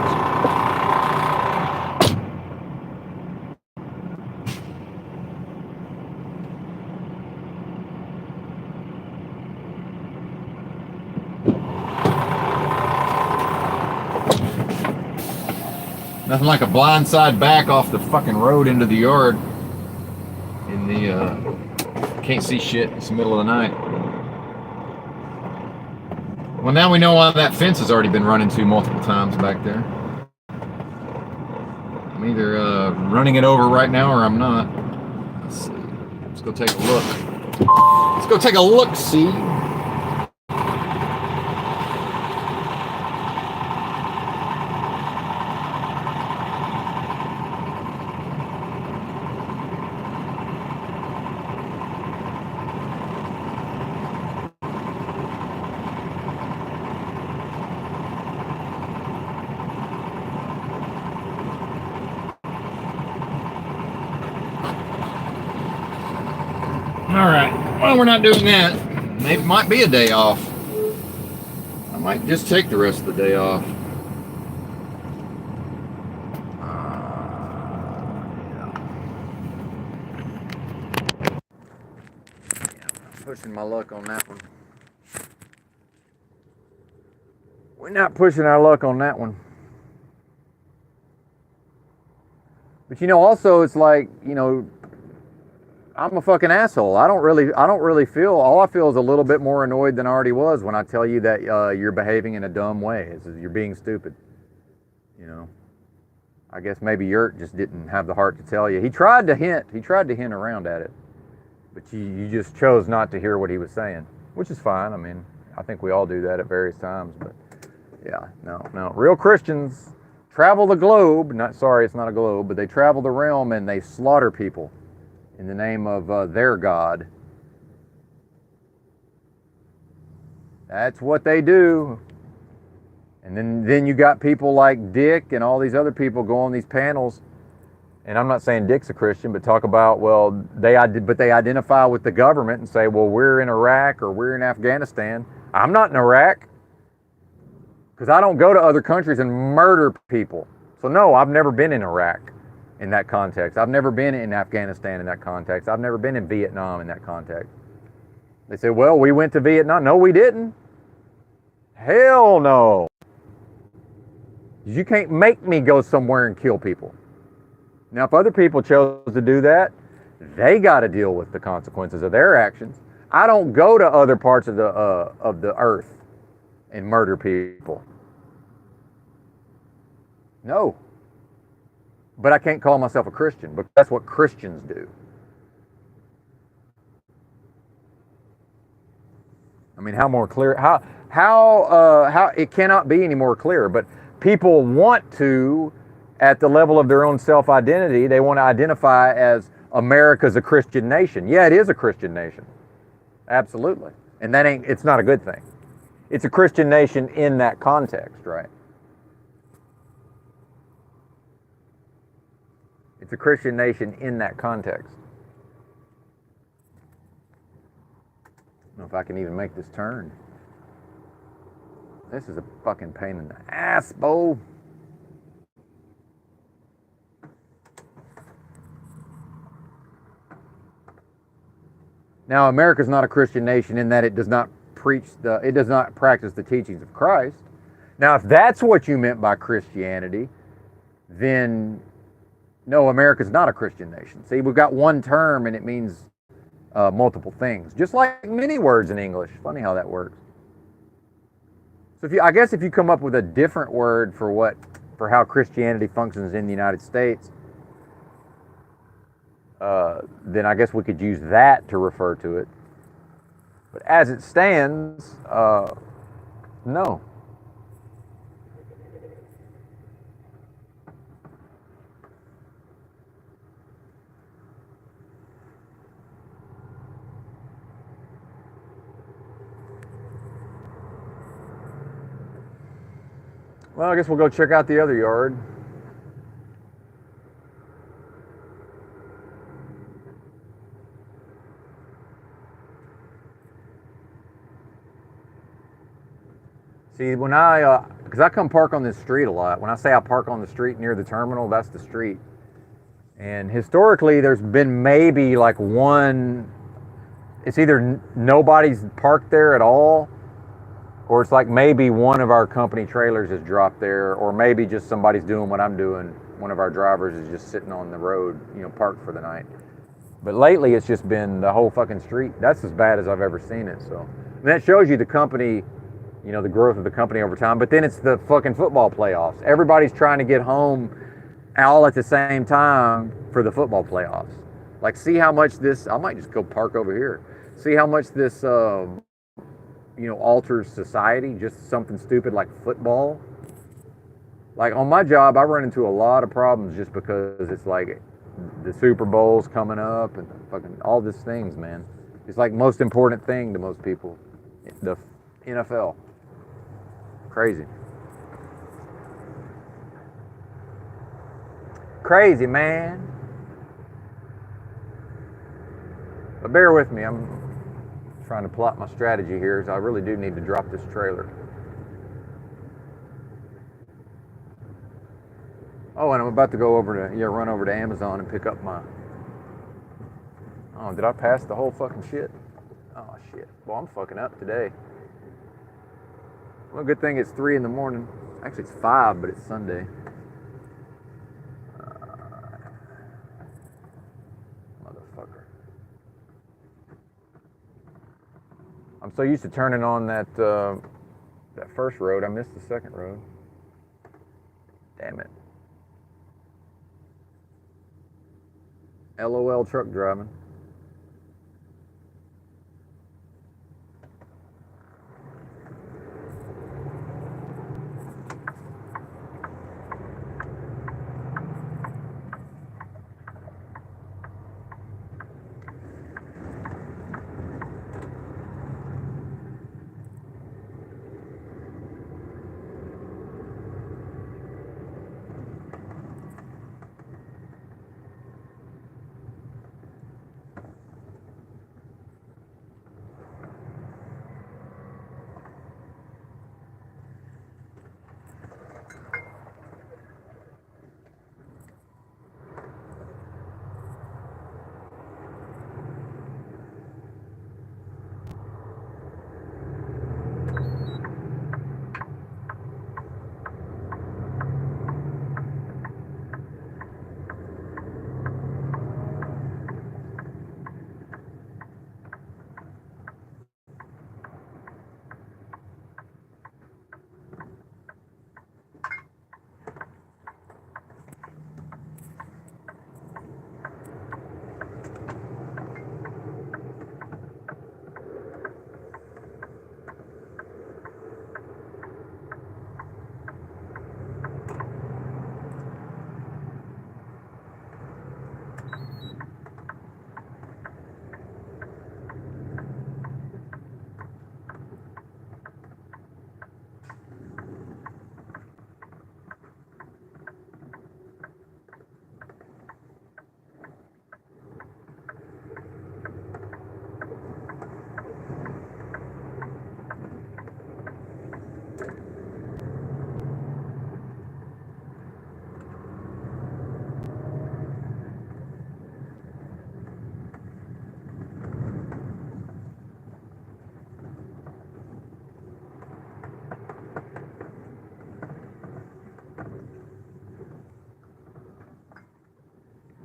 Nothing like a blindside back off the fucking road into the yard. In the, can't see shit. It's the middle of the night. Well, now we know why that fence has already been run into multiple times back there. I'm either running it over right now or I'm not. Let's see. Let's go take a look. Let's go take a look, see. Alright, well, we're not doing that. It might be a day off. I might just take the rest of the day off. Pushing my luck on that one. We're not pushing our luck on that one. But also it's like, I'm a fucking asshole. I don't really feel, all I feel is a little bit more annoyed than I already was when I tell you that you're behaving in a dumb way. You're being stupid. I guess maybe Yurt just didn't have the heart to tell you. He tried to hint around at it. But you just chose not to hear what he was saying, which is fine. I mean, I think we all do that at various times, but yeah, no. Real Christians travel the globe, it's not a globe, but they travel the realm and they slaughter people in the name of their God. That's what they do. And then you got people like Dick and all these other people go on these panels, and I'm not saying Dick's a Christian, but talk about, well, they identify with the government and say, well, we're in Iraq or we're in Afghanistan. I'm not in Iraq, because I don't go to other countries and murder people. So no, I've never been in Iraq in that context. I've never been in Afghanistan in that context. I've never been in Vietnam in that context. They say, well, we went to Vietnam. No, we didn't. Hell no. You can't make me go somewhere and kill people. Now, if other people chose to do that, they got to deal with the consequences of their actions. I don't go to other parts of the earth and murder people. No. But I can't call myself a Christian, because that's what Christians do. I mean, how more clear? How it cannot be any more clear. But people want to, at the level of their own self-identity, they want to identify as America's a Christian nation. Yeah, it is a Christian nation. Absolutely. And it's not a good thing. It's a Christian nation in that context, right? It's a Christian nation in that context. I don't know if I can even make this turn. This is a fucking pain in the ass, Bo. Now, America's not a Christian nation in that it does not it does not practice the teachings of Christ. Now, if that's what you meant by Christianity, then no, America's not a Christian nation. See, we've got one term and it means multiple things, just like many words in English. Funny how that works. So I guess if you come up with a different word for how Christianity functions in the United States, then I guess we could use that to refer to it. But as it stands, no. Well, I guess we'll go check out the other yard. See, because I come park on this street a lot. When I say I park on the street near the terminal, that's the street. And historically, there's been maybe like one, it's either nobody's parked there at all, or it's like maybe one of our company trailers is dropped there, or maybe just somebody's doing what I'm doing. One of our drivers is just sitting on the road, parked for the night. But lately, it's just been the whole fucking street. That's as bad as I've ever seen it. So and that shows you the company, the growth of the company over time. But then it's the fucking football playoffs. Everybody's trying to get home all at the same time for the football playoffs. Like, see how much I might just go park over here. See how much this, alters society, just something stupid like football. Like on my job, I run into a lot of problems just because it's like the Super Bowl's coming up and fucking all these things, man. It's like most important thing to most people, the NFL. Crazy. Crazy, man. But bear with me, I'm trying to plot my strategy here, so I really do need to drop this trailer. Oh, and I'm about to go run over to Amazon and pick up my... Oh, did I pass the whole fucking shit? Oh, shit. Well, I'm fucking up today. Well, good thing it's 3 in the morning. Actually, it's 5, but it's Sunday. Motherfucker. I'm so used to turning on that first road, I missed the second road. Damn it. LOL truck driving.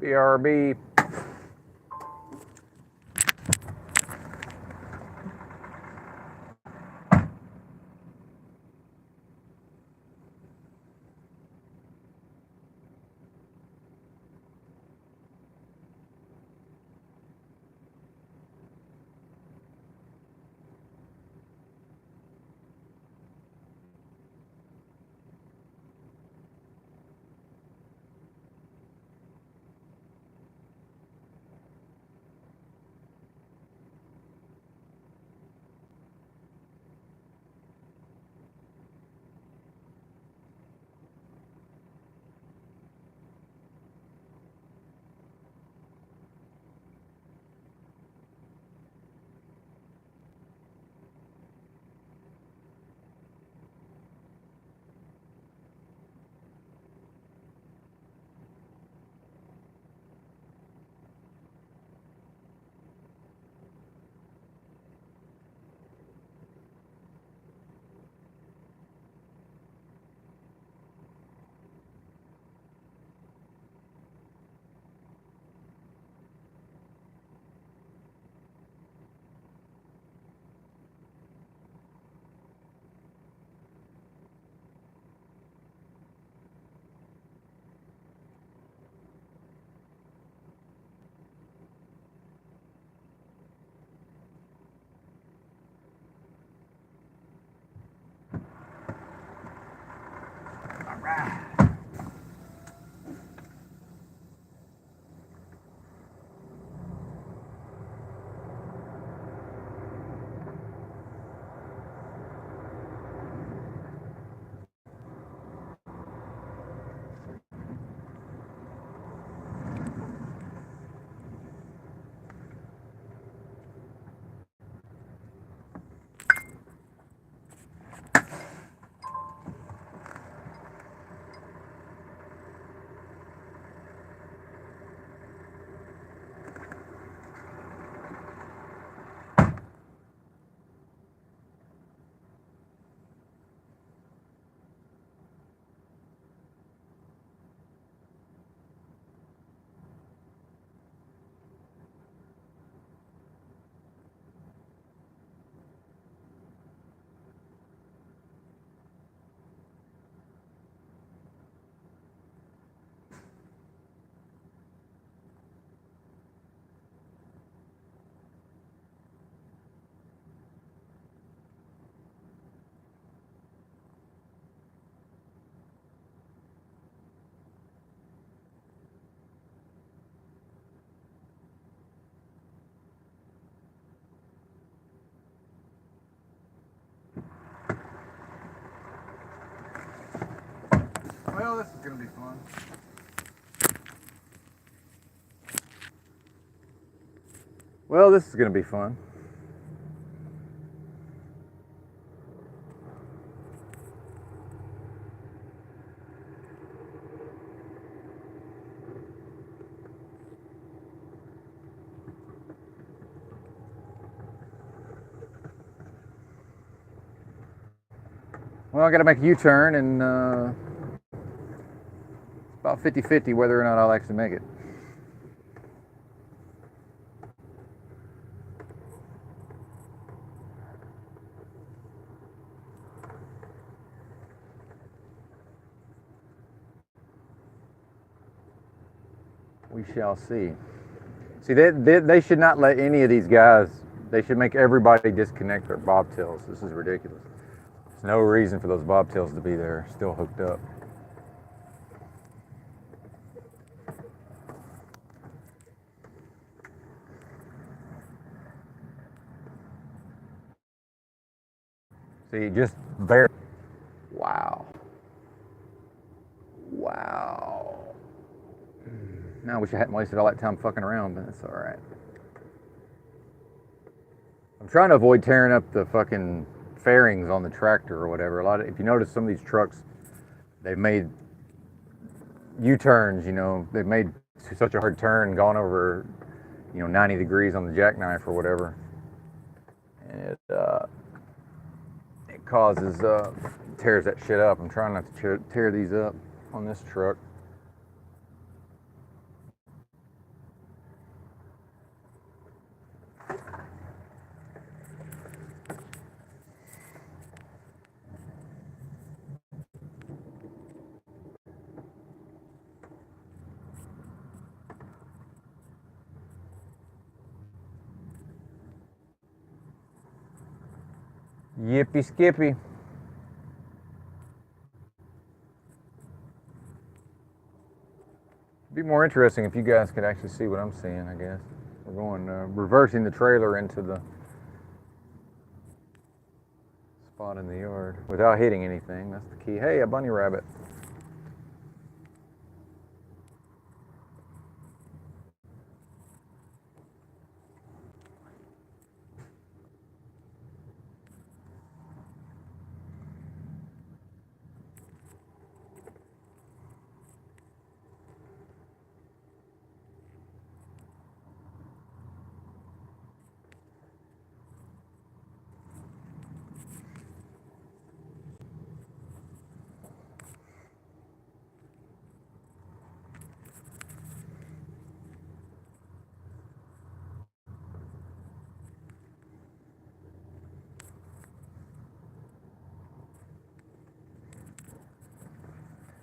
BRB. Well, this is going to be fun. Well, this is going to be fun. Well, I got to make a U-turn, and it's about 50-50 whether or not I'll actually make it. We shall see. See, they should not let any of these guys, they should make everybody disconnect their bobtails. This is ridiculous. There's no reason for those bobtails to be there, still hooked up. See, just very, wow. Wow. Now I wish I hadn't wasted all that time fucking around, but it's alright. I'm trying to avoid tearing up the fucking fairings on the tractor or whatever. If you notice, some of these trucks, they've made U-turns, they've made such a hard turn, gone over, 90 degrees on the jackknife or whatever. And it causes, tears that shit up. I'm trying not to tear these up on this truck. Yippee skippy. It'd be more interesting if you guys could actually see what I'm seeing, I guess. We're going, reversing the trailer into the spot in the yard without hitting anything. That's the key. Hey, a bunny rabbit.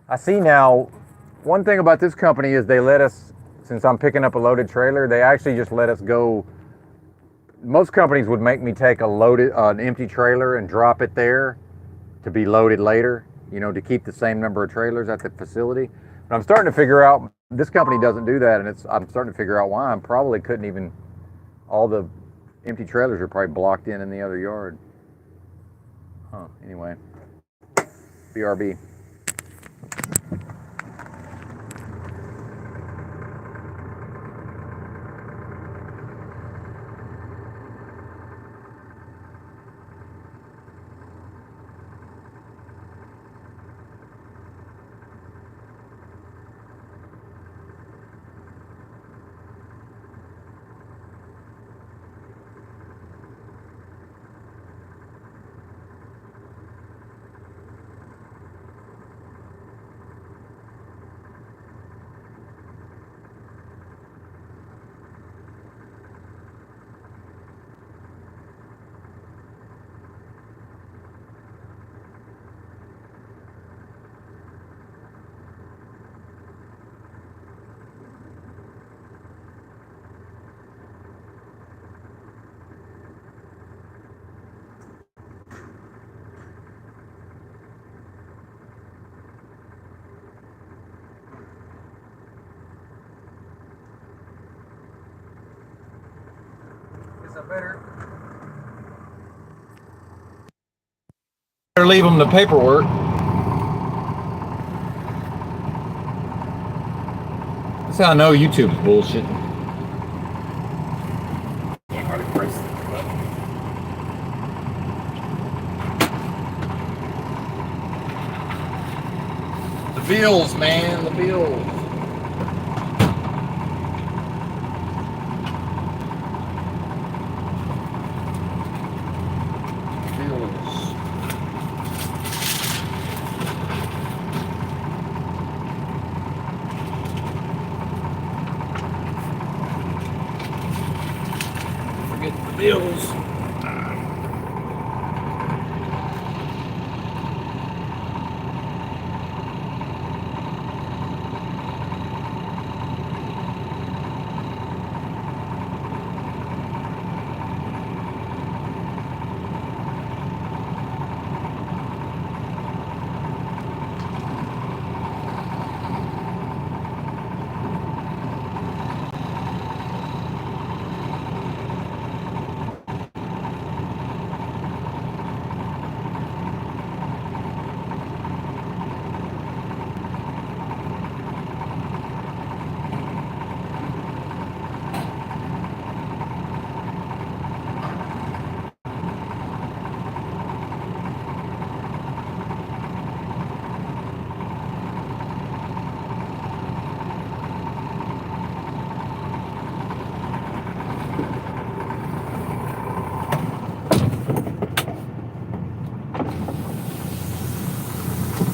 I see now, one thing about this company is they let us, since I'm picking up a loaded trailer, they actually just let us go. Most companies would make me take an empty trailer and drop it there to be loaded later, to keep the same number of trailers at the facility. But I'm starting to figure out, this company doesn't do that, and I'm starting to figure out why. I probably couldn't even, all the empty trailers are probably blocked in the other yard. Anyway, BRB. Better leave them the paperwork. That's how I know YouTube's bullshit. The bills, man, the bills. Bills.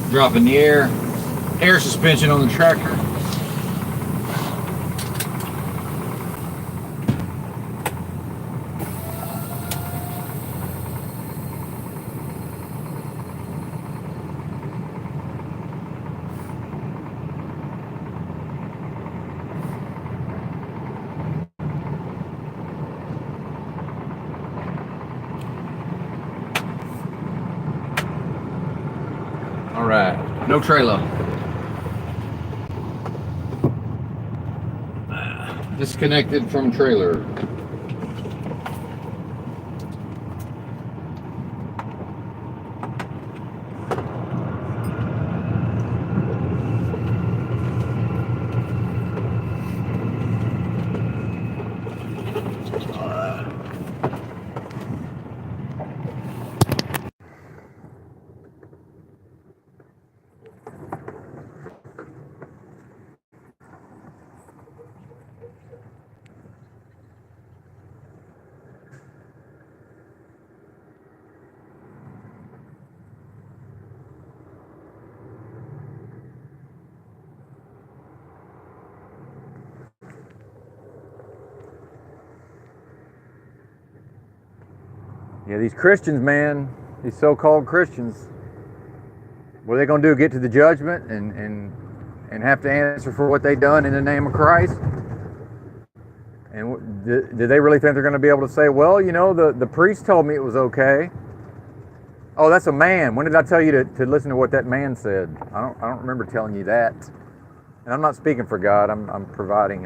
Dropping the air suspension on the tractor. All right. No trailer. Disconnected from trailer. Yeah, these Christians, man, these so-called Christians, what are they going to do? Get to the judgment and have to answer for what they done in the name of Christ? And do they really think they're going to be able to say, well, you know, the priest told me it was okay? Oh, that's a man. When did I tell you to listen to what that man said? I don't remember telling you that. And I'm not speaking for God. I'm providing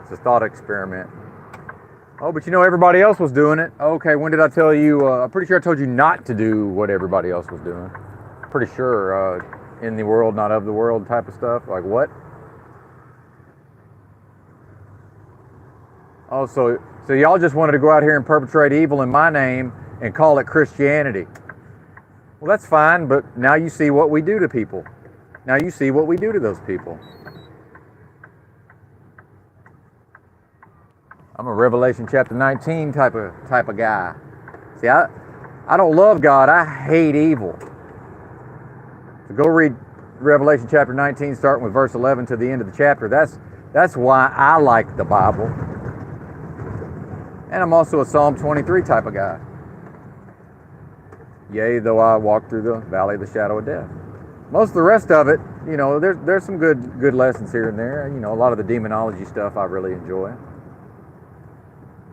it's a thought experiment. Oh, but you know, everybody else was doing it. Okay, when did I tell you? I'm pretty sure I told you not to do what everybody else was doing. Pretty sure, in the world, not of the world type of stuff. Like what? Oh, so y'all just wanted to go out here and perpetrate evil in my name and call it Christianity. Well, that's fine, but now you see what we do to people. Now you see what we do to those people. I'm a Revelation chapter 19 type of guy. See, I don't love God. I hate evil. So go read Revelation chapter 19, starting with verse 11 to the end of the chapter. That's why I like the Bible. And I'm also a Psalm 23 type of guy. Yea, though I walk through the valley of the shadow of death. Most of the rest of it, you know, there's some good lessons here and there. You know, a lot of the demonology stuff I really enjoy.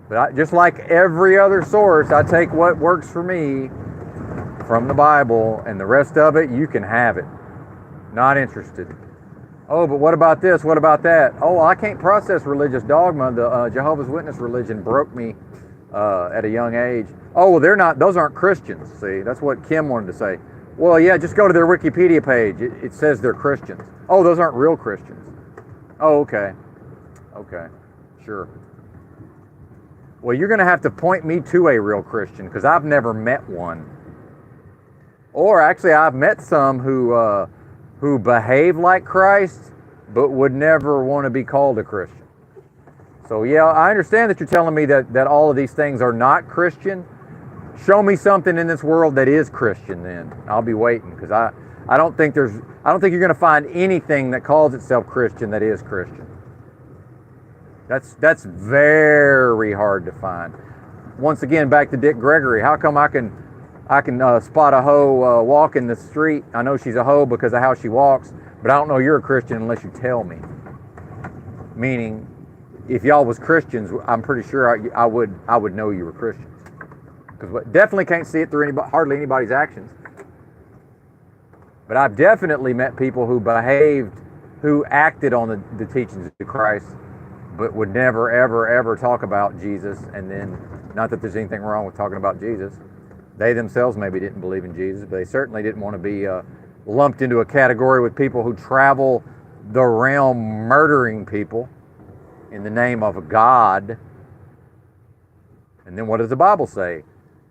But just like every other source, I take what works for me from the Bible, and the rest of it, you can have it. Not interested. Oh, but what about this? What about that? Oh, I can't process religious dogma. The Jehovah's Witness religion broke me at a young age. Oh, well, those aren't Christians. See, that's what Kim wanted to say. Well, yeah, just go to their Wikipedia page. It says they're Christians. Oh, those aren't real Christians. Oh, okay. Okay, sure. Well, you're going to have to point me to a real Christian, because I've never met one. Or actually, I've met some who behave like Christ, but would never want to be called a Christian. So yeah, I understand that you're telling me that all of these things are not Christian. Show me something in this world that is Christian, then I'll be waiting, because I don't think you're going to find anything that calls itself Christian that is Christian. That's very hard to find. Once again, back to Dick Gregory. How come I can spot a hoe walking the street? I know she's a hoe because of how she walks, but I don't know you're a Christian unless you tell me. Meaning, if y'all was Christians, I'm pretty sure I would know you were Christians, because definitely can't see it through hardly anybody's actions. But I've definitely met people who acted on the teachings of Christ, but would never, ever, ever talk about Jesus. And then, not that there's anything wrong with talking about Jesus. They themselves maybe didn't believe in Jesus, but they certainly didn't want to be lumped into a category with people who travel the realm murdering people in the name of God. And then what does the Bible say?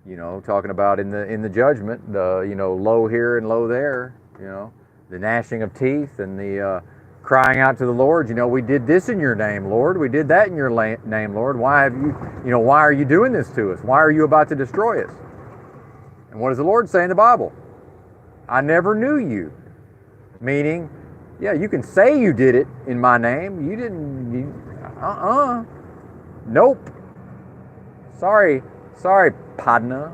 You know, talking about in the judgment, low here and low there, you know, the gnashing of teeth and the crying out to the Lord, we did this in your name, Lord. We did that in your name, Lord. Why are you doing this to us? Why are you about to destroy us? And what does the Lord say in the Bible? I never knew you. Meaning, yeah, you can say you did it in my name. You didn't, nope. Sorry, partner.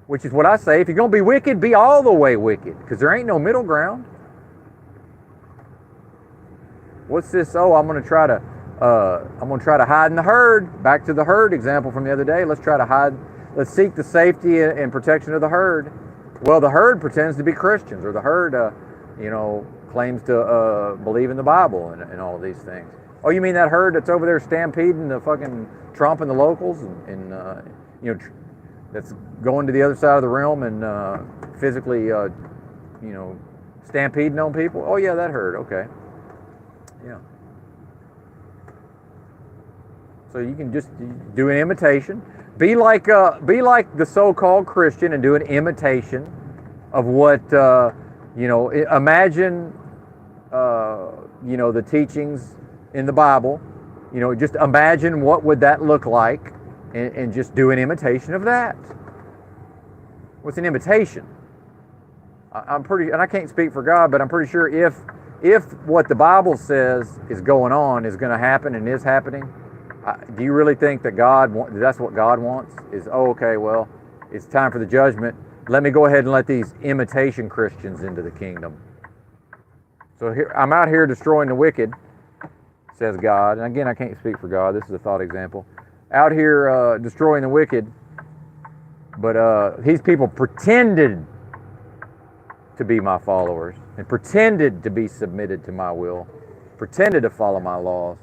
Which is what I say, if you're going to be wicked, be all the way wicked, because there ain't no middle ground. What's this? Oh, I'm going to try to hide in the herd. Back to the herd example from the other day. Let's seek the safety and protection of the herd. Well, the herd pretends to be Christians, or the herd, claims to believe in the Bible and all of these things. Oh, you mean that herd that's over there stampeding the fucking Trump and the locals, that's going to the other side of the realm and physically, stampeding on people? Oh yeah, that herd. Okay, yeah. So you can just do an imitation. Be like the so-called Christian and do an imitation of what imagine the teachings in the Bible. Just imagine what would that look like, and just do an imitation of that. What's an imitation? I'm pretty, and I can't speak for God, but I'm pretty sure if what the Bible says is going on is going to happen and is happening. Do you really think that that's what God wants? Is, oh, okay, well, it's time for the judgment. Let me go ahead and let these imitation Christians into the kingdom. So here, I'm out here destroying the wicked, says God. And again, I can't speak for God. This is a thought example. Out here destroying the wicked, but these people pretended to be my followers and pretended to be submitted to my will, pretended to follow my laws,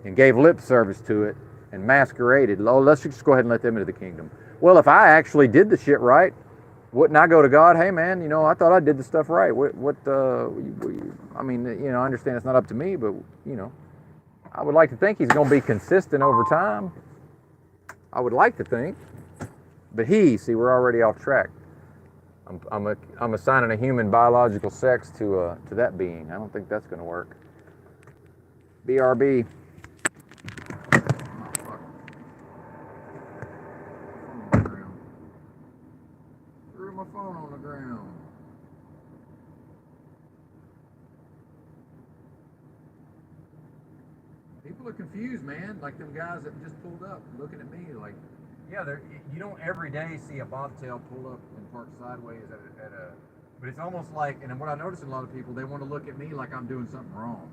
and gave lip service to it and masqueraded. Oh, let's just go ahead and let them into the kingdom. Well, if I actually did the shit right, wouldn't I go to God? Hey, man, I thought I did the stuff right. I understand it's not up to me, but I would like to think He's going to be consistent over time. I would like to think, but see, we're already off track. I'm assigning a human biological sex to that being. I don't think that's going to work. BRB. My phone on the ground. People are confused, man. Like them guys that just pulled up, looking at me like, yeah, you don't every day see a bobtail pull up and park sideways at a. But it's almost like, and what I notice in a lot of people, they want to look at me like I'm doing something wrong.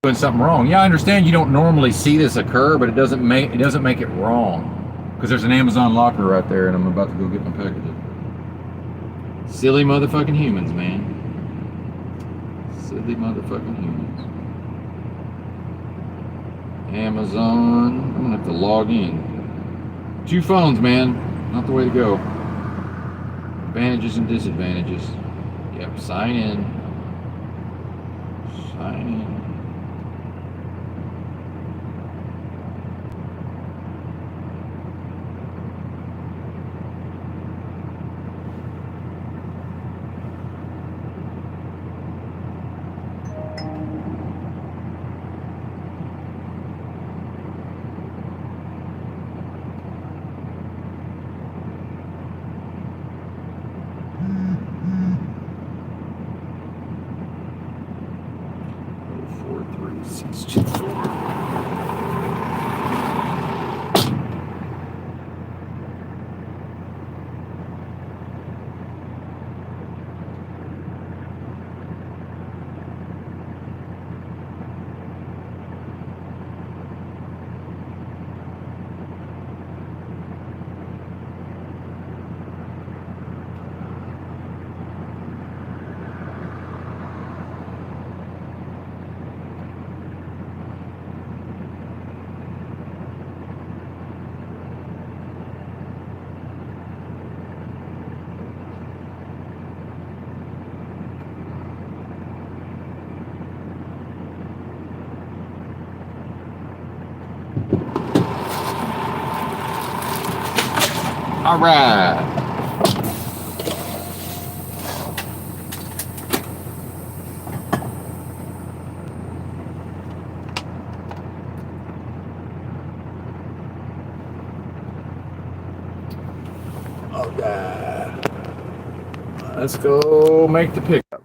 Doing something wrong. Yeah, I understand you don't normally see this occur, but it doesn't make it wrong. Because there's an Amazon locker right there, and I'm about to go get my packages. Silly motherfucking humans, man. Silly motherfucking humans. Amazon. I'm gonna have to log in. 2 phones, man. Not the way to go. Advantages and disadvantages. Yep, sign in. Sign in. All right. Okay. Let's go make the pickup.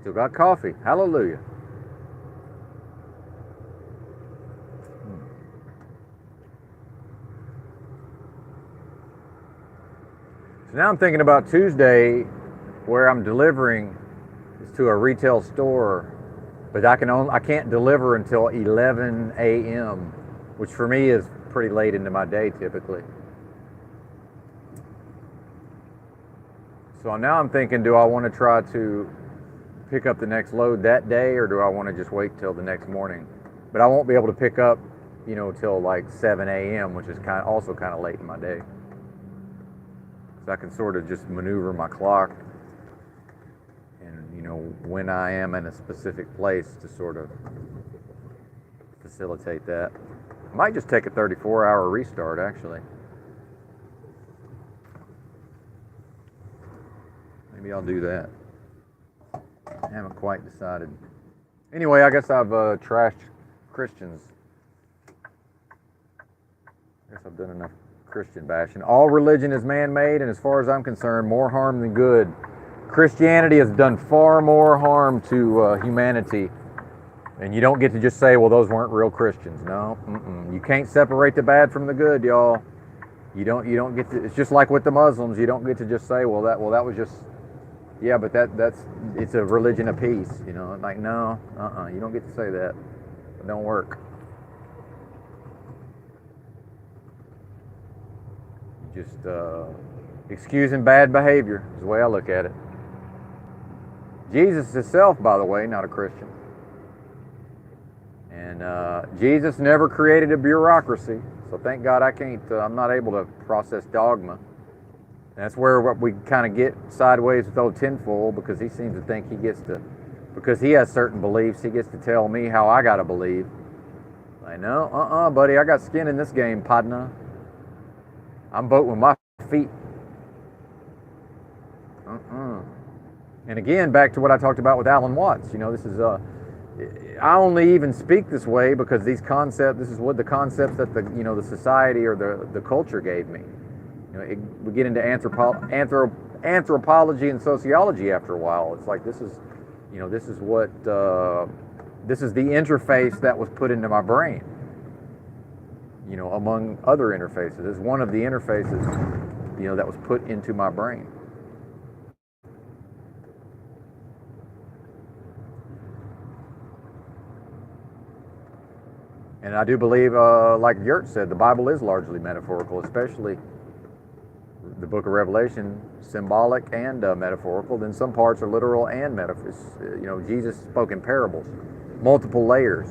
Still got coffee. Hallelujah. So now I'm thinking about Tuesday, where I'm delivering is to a retail store, but I can't deliver until 11 a.m., which for me is pretty late into my day typically. So now I'm thinking, do I want to try to pick up the next load that day, or do I want to just wait till the next morning? But I won't be able to pick up, till like 7 a.m., which is also kind of late in my day. So I can sort of just maneuver my clock and, when I am in a specific place to sort of facilitate that. I might just take a 34-hour restart, actually. Maybe I'll do that. I haven't quite decided. Anyway, I guess I've trashed Christians. I guess I've done enough Christian bashing. All religion is man-made, and as far as I'm concerned, more harm than good. Christianity has done far more harm to humanity, and you don't get to just say, well, those weren't real Christians. No, you can't separate the bad from the good, y'all. You don't get to. It's just like with the Muslims. You don't get to just say, well, that was just. Yeah, but it's a religion of peace, Like, no, you don't get to say that. It don't work. Just excusing bad behavior is the way I look at it. Jesus himself, by the way, not a Christian. And Jesus never created a bureaucracy, so thank God I'm not able to process dogma. That's where we kind of get sideways with old tinfoil, because he seems to think because he has certain beliefs, he gets to tell me how I got to believe. I know, buddy, I got skin in this game, partner. I'm voting with my feet. And again, back to what I talked about with Alan Watts. This is I only even speak this way because this is what the concepts that the society or the culture gave me. We get into anthropology and sociology after a while. It's like this is the interface that was put into my brain. Among other interfaces, is one of the interfaces, that was put into my brain. And I do believe, like Yurt said, the Bible is largely metaphorical, especially the book of Revelation, symbolic and metaphorical. Then some parts are literal and metaphorical. Jesus spoke in parables, multiple layers.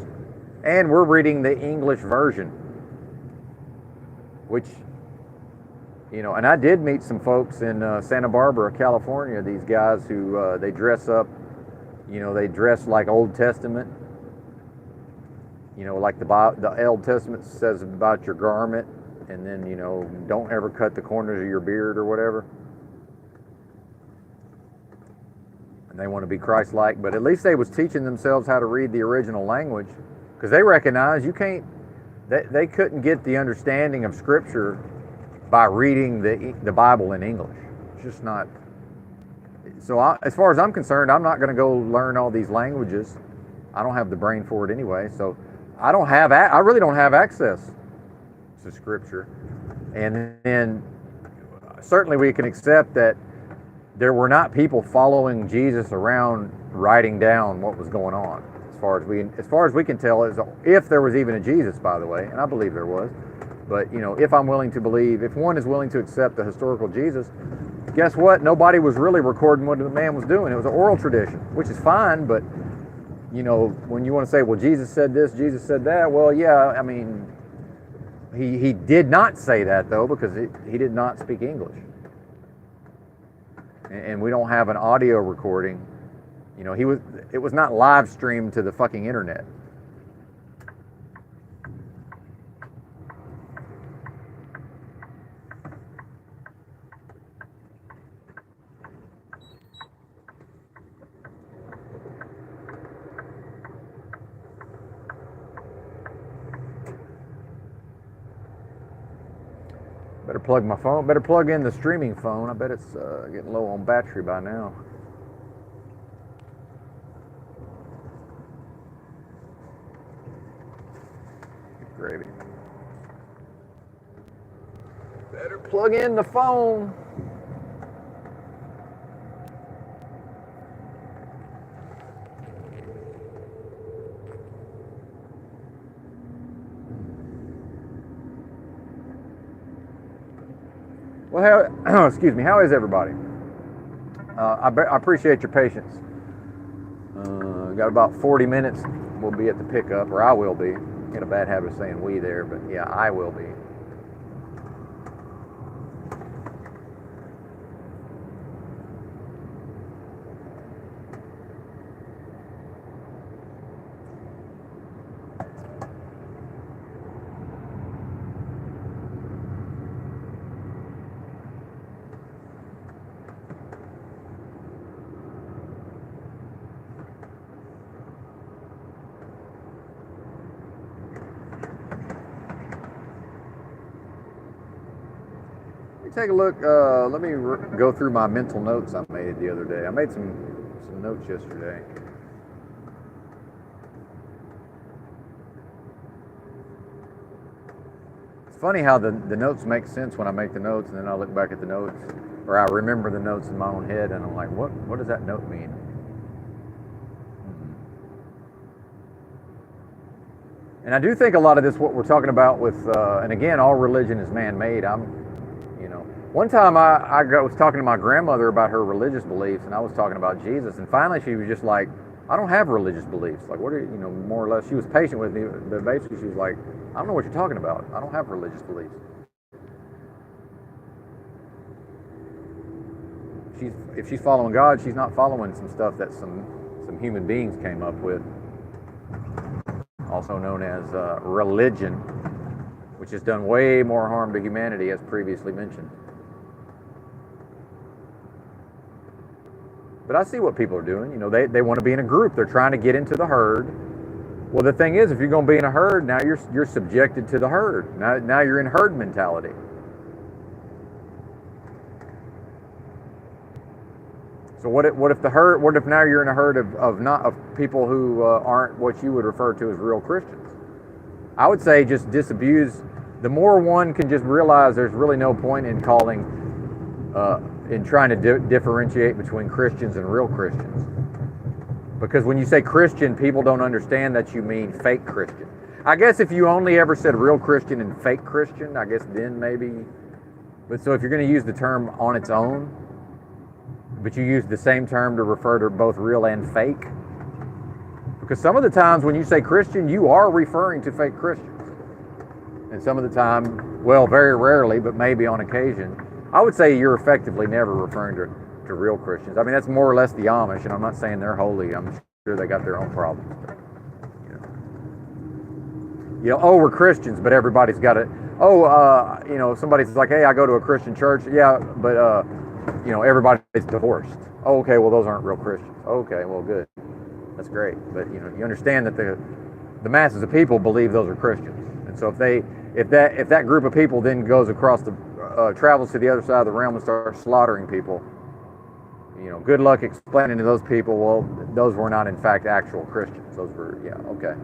And we're reading the English version, which, and I did meet some folks in Santa Barbara, California, these guys who they dress up, they dress like Old Testament. Like the Old Testament says about your garment, and then, don't ever cut the corners of your beard or whatever. And they want to be Christ-like, but at least they was teaching themselves how to read the original language, because they recognize they couldn't get the understanding of Scripture by reading the Bible in English. It's just not. So as far as I'm concerned, I'm not going to go learn all these languages. I don't have the brain for it anyway, so I really don't have access to Scripture. And then certainly we can accept that there were not people following Jesus around writing down what was going on, as far as we can tell, if there was even a Jesus, by the way, and I believe there was. But if one is willing to accept the historical Jesus, guess what? Nobody was really recording what the man was doing. It was an oral tradition, which is fine, but when you want to say, well, Jesus said this, Jesus said that, well, yeah, I mean, he did not say that, though, because he did not speak English. And we don't have an audio recording. It was not live streamed to the fucking internet. Better plug my phone. Better plug in the streaming phone. I bet it's getting low on battery by now. gravy. Better plug in the phone. Well, how, excuse me, how is everybody? I appreciate your patience. Got about 40 minutes. We'll be at the pickup, or I will be. Get a bad habit of saying we there, but yeah, I will be. Take a look. Let me go through my mental notes I made the other day. I made some notes yesterday. It's funny how the notes make sense when I make the notes, and then I look back at the notes, or I remember the notes in my own head, and I'm like, what does that note mean? And I do think a lot of this, what we're talking about with, and again, all religion is man-made. One time I was talking to my grandmother about her religious beliefs, and I was talking about Jesus, and finally she was just like, I don't have religious beliefs. Like, what are you, more or less, she was patient with me, but basically she was like, I don't know what you're talking about. I don't have religious beliefs. If she's following God, she's not following some stuff that some human beings came up with, also known as religion, which has done way more harm to humanity, as previously mentioned. But I see what people are doing. They want to be in a group. They're trying to get into the herd. Well, the thing is, if you're going to be in a herd, now you're subjected to the herd. Now you're in herd mentality. So what if now you're in a herd of people who aren't what you would refer to as real Christians? I would say just disabuse. The more one can just realize there's really no point in calling, in trying to differentiate between Christians and real Christians. Because when you say Christian, people don't understand that you mean fake Christian. I guess if you only ever said real Christian and fake Christian, I guess then maybe. But so if you're going to use the term on its own, but you use the same term to refer to both real and fake, because some of the times when you say Christian, you are referring to fake Christians. And some of the time, well, very rarely, but maybe on occasion, I would say you're effectively never referring to real Christians. I mean, that's more or less the Amish, and I'm not saying they're holy. I'm sure they got their own problems. But, oh, we're Christians, but everybody's got it. Oh, somebody's like, hey, I go to a Christian church. Yeah, but, everybody's divorced. Oh, okay, well, those aren't real Christians. Okay, well, good. That's great. But, you understand that the masses of people believe those are Christians. And so if that group of people then goes across travels to the other side of the realm and starts slaughtering people, good luck explaining to those people, well, those were not in fact actual Christians. Those were, okay.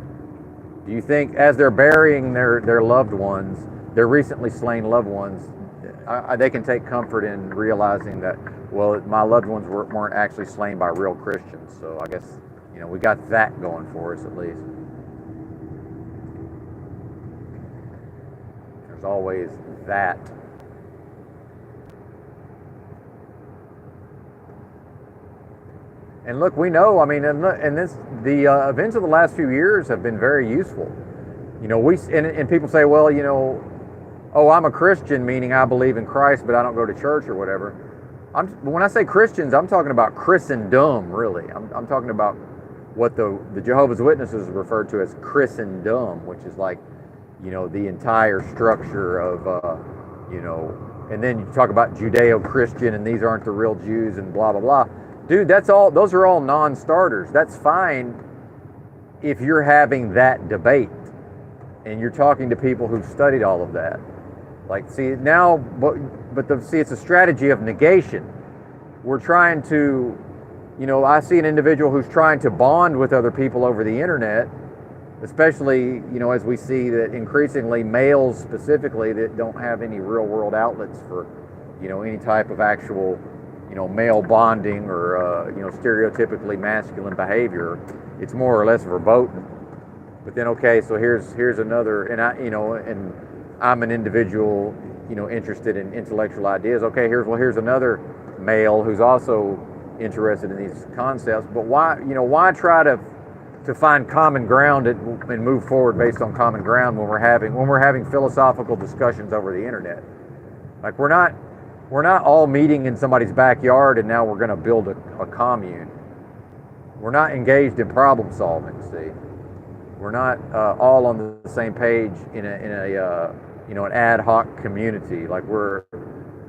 Do you think as they're burying their loved ones, their recently slain loved ones, they can take comfort in realizing that, well, my loved ones weren't actually slain by real Christians. So I guess, we got that going for us at least. There's always that. And look, we know, the events of the last few years have been very useful. And people say, well, oh, I'm a Christian, meaning I believe in Christ, but I don't go to church or whatever. When I say Christians, I'm talking about Christendom, really. I'm talking about what the Jehovah's Witnesses refer to as Christendom, which is like, the entire structure of, and then you talk about Judeo-Christian, and these aren't the real Jews, and blah, blah, blah. Dude, those are all non-starters. That's fine if you're having that debate and you're talking to people who've studied all of that. Like, see, now, it's a strategy of negation. We're trying to, I see an individual who's trying to bond with other people over the internet, especially, as we see that increasingly males specifically that don't have any real world outlets for, any type of actual, male bonding or, stereotypically masculine behavior. It's more or less verboten. But then, okay, so here's another, and and I'm an individual, interested in intellectual ideas. Okay, here's another male who's also interested in these concepts. But why try to find common ground and move forward based on common ground when we're having philosophical discussions over the internet? Like we're not all meeting in somebody's backyard and now we're going to build a commune. We're not engaged in problem solving. See, we're not all on the same page in an ad hoc community. Like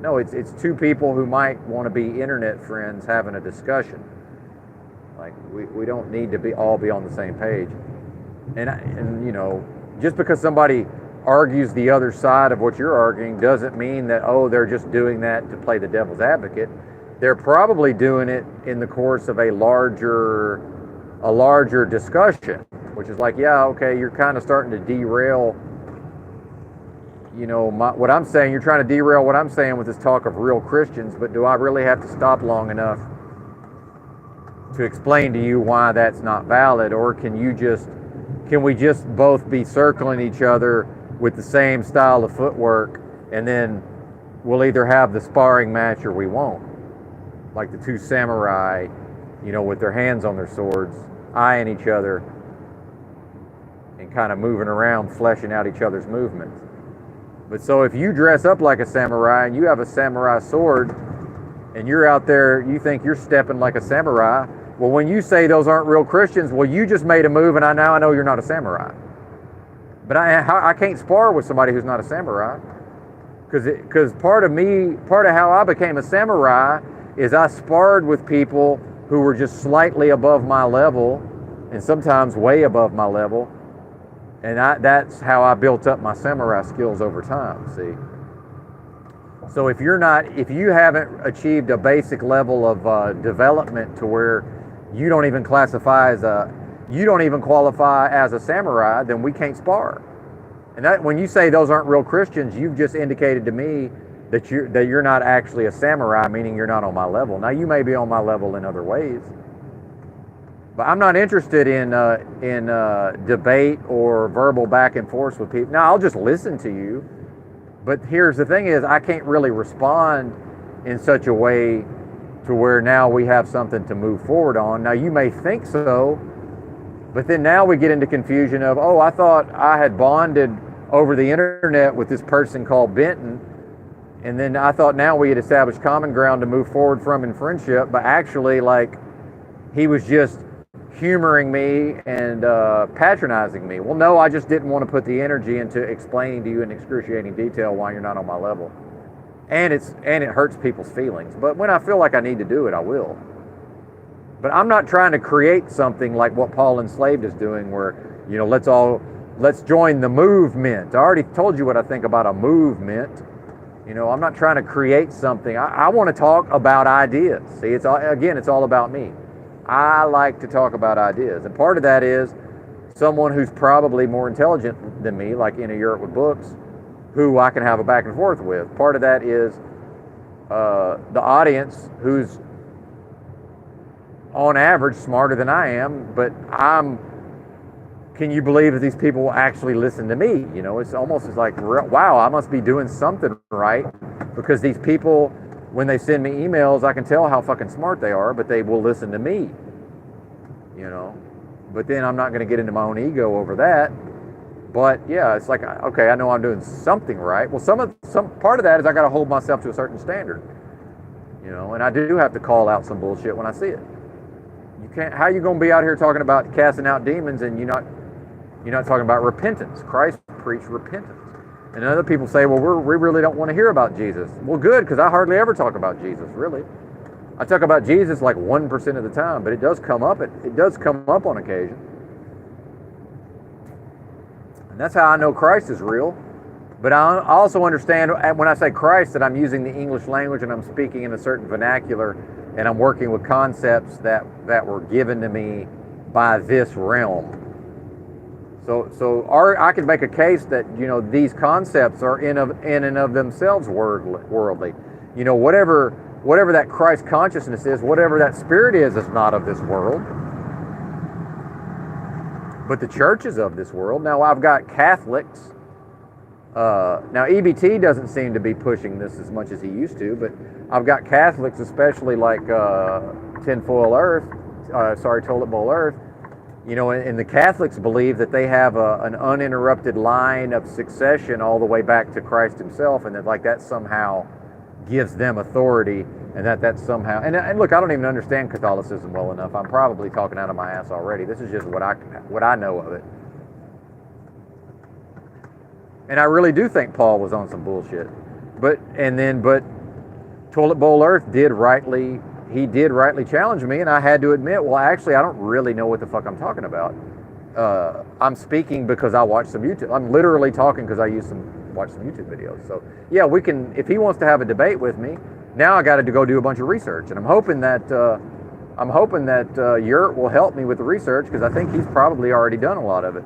it's two people who might want to be internet friends having a discussion. Like we don't need to all be on the same page. And just because somebody argues the other side of what you're arguing doesn't mean that they're just doing that to play the devil's advocate. They're probably doing it in the course of a larger discussion, which is like, yeah, okay, you're kind of starting to derail what I'm saying. You're trying to derail what I'm saying with this talk of real Christians, but do I really have to stop long enough to explain to you why that's not valid? Or can we just both be circling each other with the same style of footwork, and then we'll either have the sparring match or we won't? Like the two samurai, with their hands on their swords, eyeing each other and kind of moving around, fleshing out each other's movements. But so if you dress up like a samurai and you have a samurai sword and you're out there, you think you're stepping like a samurai, well, when you say those aren't real Christians, well, you just made a move and I know you're not a samurai. But I can't spar with somebody who's not a samurai, because part of how I became a samurai is I sparred with people who were just slightly above my level and sometimes way above my level. And that's how I built up my samurai skills over time, see? So if you haven't achieved a basic level of development to where you don't even qualify as a samurai, then we can't spar. And that, when you say those aren't real Christians, you've just indicated to me that you're not actually a samurai, meaning you're not on my level. Now, you may be on my level in other ways, but I'm not interested in debate or verbal back and forth with people. Now, I'll just listen to you, but here's the thing is, I can't really respond in such a way to where now we have something to move forward on. Now, you may think so, but then now we get into confusion of, I thought I had bonded over the internet with this person called Benton, and then I thought now we had established common ground to move forward from in friendship, but actually, like, he was just humoring me and patronizing me. Well, no, I just didn't want to put the energy into explaining to you in excruciating detail why you're not on my level. And it hurts people's feelings. But when I feel like I need to do it, I will. But I'm not trying to create something like what Paul Enslaved is doing, where, let's join the movement. I already told you what I think about a movement. I'm not trying to create something. I want to talk about ideas. See, it's all about me. I like to talk about ideas. And part of that is someone who's probably more intelligent than me, like in a Europe with books, who I can have a back and forth with. Part of that is the audience who's on average smarter than I am, but can you believe that these people will actually listen to me? It's almost like, wow, I must be doing something right, because these people, when they send me emails, I can tell how fucking smart they are, but they will listen to me, But then I'm not going to get into my own ego over that. But yeah, it's like, okay, I know I'm doing something right. Well, some part of that is I got to hold myself to a certain standard, and I do have to call out some bullshit when I see it. You can't. How you going to be out here talking about casting out demons and you're not talking about repentance? Christ preached repentance. And other people say, well, we really don't want to hear about Jesus. Well, good, because I hardly ever talk about Jesus, really. I talk about Jesus like 1% of the time, but it does come up. It does come up on occasion. And that's how I know Christ is real. But I also understand when I say Christ that I'm using the English language and I'm speaking in a certain vernacular and I'm working with concepts that were given to me by this realm. I could make a case that, you know, these concepts are in and of themselves worldly. You know, whatever that Christ consciousness is, whatever that spirit is not of this world. But the church is of this world. Now I've got Catholics. Now EBT doesn't seem to be pushing this as much as he used to, but I've got Catholics, especially like Toilet Bowl Earth. You know, and the Catholics believe that they have an uninterrupted line of succession all the way back to Christ himself, and that like that somehow gives them authority, and that somehow, and look, I don't even understand Catholicism well enough. I'm probably talking out of my ass already. This is just what I know of it. And I really do think Paul was on some bullshit. But Toilet Bowl Earth did rightly challenge me, and I had to admit, well, actually, I don't really know what the fuck I'm talking about. I'm speaking because I watched some YouTube. I'm literally talking because I watched some YouTube videos. So yeah, we can. If he wants to have a debate with me, now I got to go do a bunch of research, and I'm hoping that Yurt will help me with the research, because I think he's probably already done a lot of it.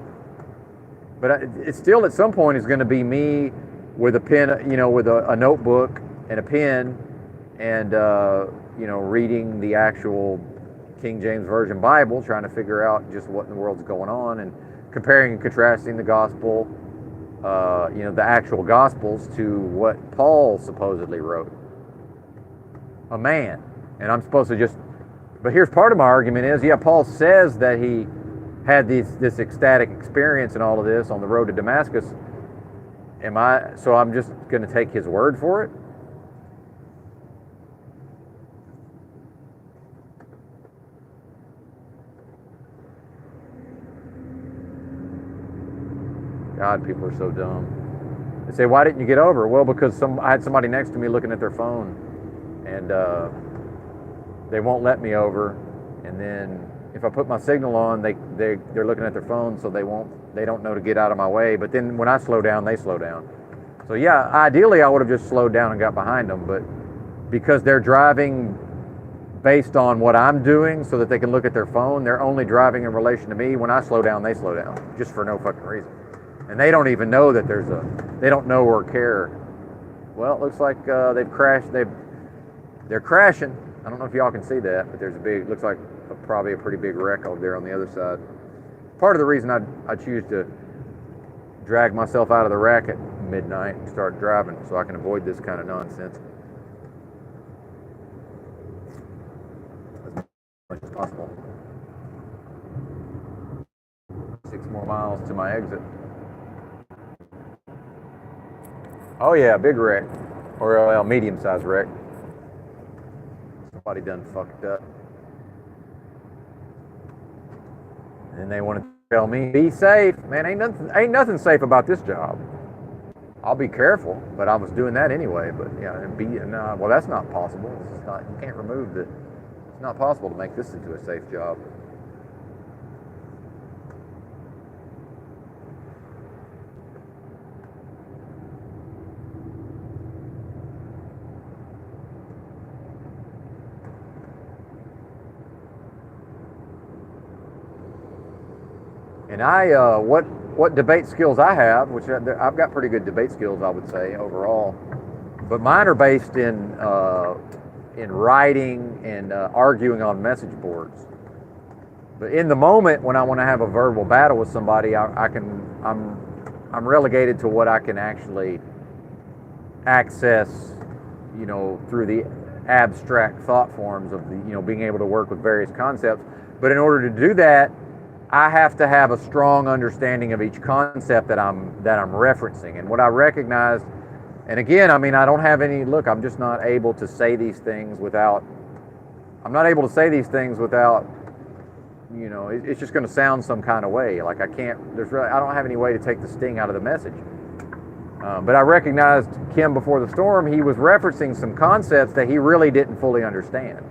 But it's still at some point is going to be me with a pen, you know, with a notebook and a pen, and you know, reading the actual King James Version Bible, trying to figure out just what in the world's going on, and comparing and contrasting the gospel, you know, the actual gospels to what Paul supposedly wrote. A man. And I'm supposed to just, but here's part of my argument is, yeah, Paul says that he had this ecstatic experience and all of this on the road to Damascus. So I'm just going to take his word for it? God, people are so dumb. They say, why didn't you get over? Well, because I had somebody next to me looking at their phone, and they won't let me over. And then if I put my signal on, they're looking at their phone, so they don't know to get out of my way. But then when I slow down, they slow down. So yeah, ideally I would have just slowed down and got behind them, but because they're driving based on what I'm doing so that they can look at their phone, they're only driving in relation to me. When I slow down, they slow down, just for no fucking reason. And they don't even know that they don't know or care. Well, it looks like they've crashed. They're crashing. I don't know if y'all can see that, but looks like probably a pretty big wreck over there on the other side. Part of the reason I choose to drag myself out of the wreck at midnight and start driving, so I can avoid this kind of nonsense as much as possible. 6 more miles to my exit. Oh yeah, big wreck, or a medium-sized wreck. Somebody done fucked up. And they want to tell me, be safe. Man, ain't nothing safe about this job. I'll be careful, but I was doing that anyway. But yeah, well, that's not possible. You can't remove it's not possible to make this into a safe job. And what debate skills I have, which I've got pretty good debate skills, I would say, overall. But mine are based in writing and arguing on message boards. But in the moment when I want to have a verbal battle with somebody, I'm relegated to what I can actually access, you know, through the abstract thought forms of being able to work with various concepts. But in order to do that, I have to have a strong understanding of each concept that I'm referencing. And what I recognized, and again, I mean, I don't have any, look, I'm just not able to say these things without, you know, it's just going to sound some kind of way. Like I don't have any way to take the sting out of the message. But I recognized Kim before the storm, he was referencing some concepts that he really didn't fully understand.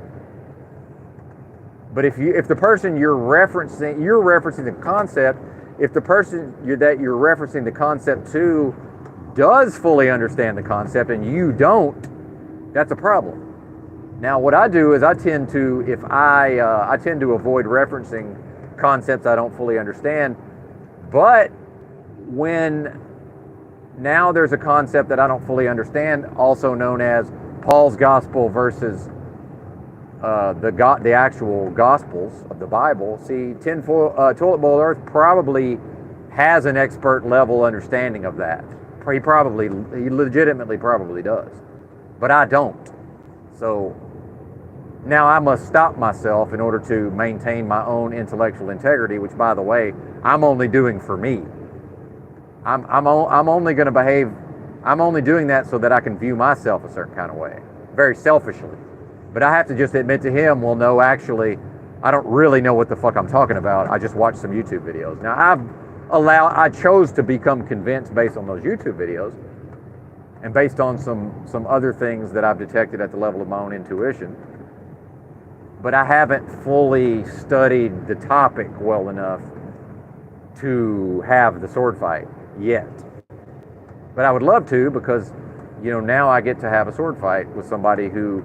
But if the person you're referencing the concept, if the person that you're referencing the concept to does fully understand the concept and you don't, that's a problem. Now, what I do is I tend to avoid referencing concepts I don't fully understand, But when now there's a concept that I don't fully understand, also known as Paul's gospel versus the actual gospels of the Bible. See, toilet bowl Earth probably has an expert level understanding of that. He legitimately probably does, but I don't. So now I must stop myself in order to maintain my own intellectual integrity, which, by the way, I'm only doing for me. I'm only going to behave. I'm only doing that so that I can view myself a certain kind of way, very selfishly. But I have to just admit to him, well, no, actually, I don't really know what the fuck I'm talking about. I just watched some YouTube videos. Now, I chose to become convinced based on those YouTube videos and based on some other things that I've detected at the level of my own intuition. But I haven't fully studied the topic well enough to have the sword fight yet. But I would love to, because, now I get to have a sword fight with somebody who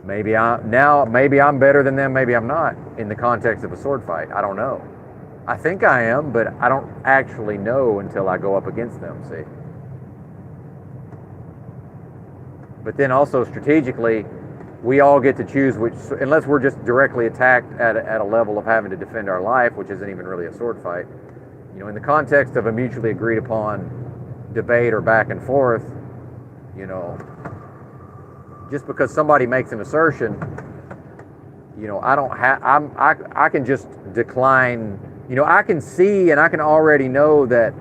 maybe I'm better than them, maybe I'm not, in the context of a sword fight. I don't know. I think I am, but I don't actually know until I go up against them, see? But then also strategically, we all get to choose which, unless we're just directly attacked at a level of having to defend our life, which isn't even really a sword fight. In the context of a mutually agreed upon debate or back and forth, just because somebody makes an assertion, I can just decline. I can see and I can already know that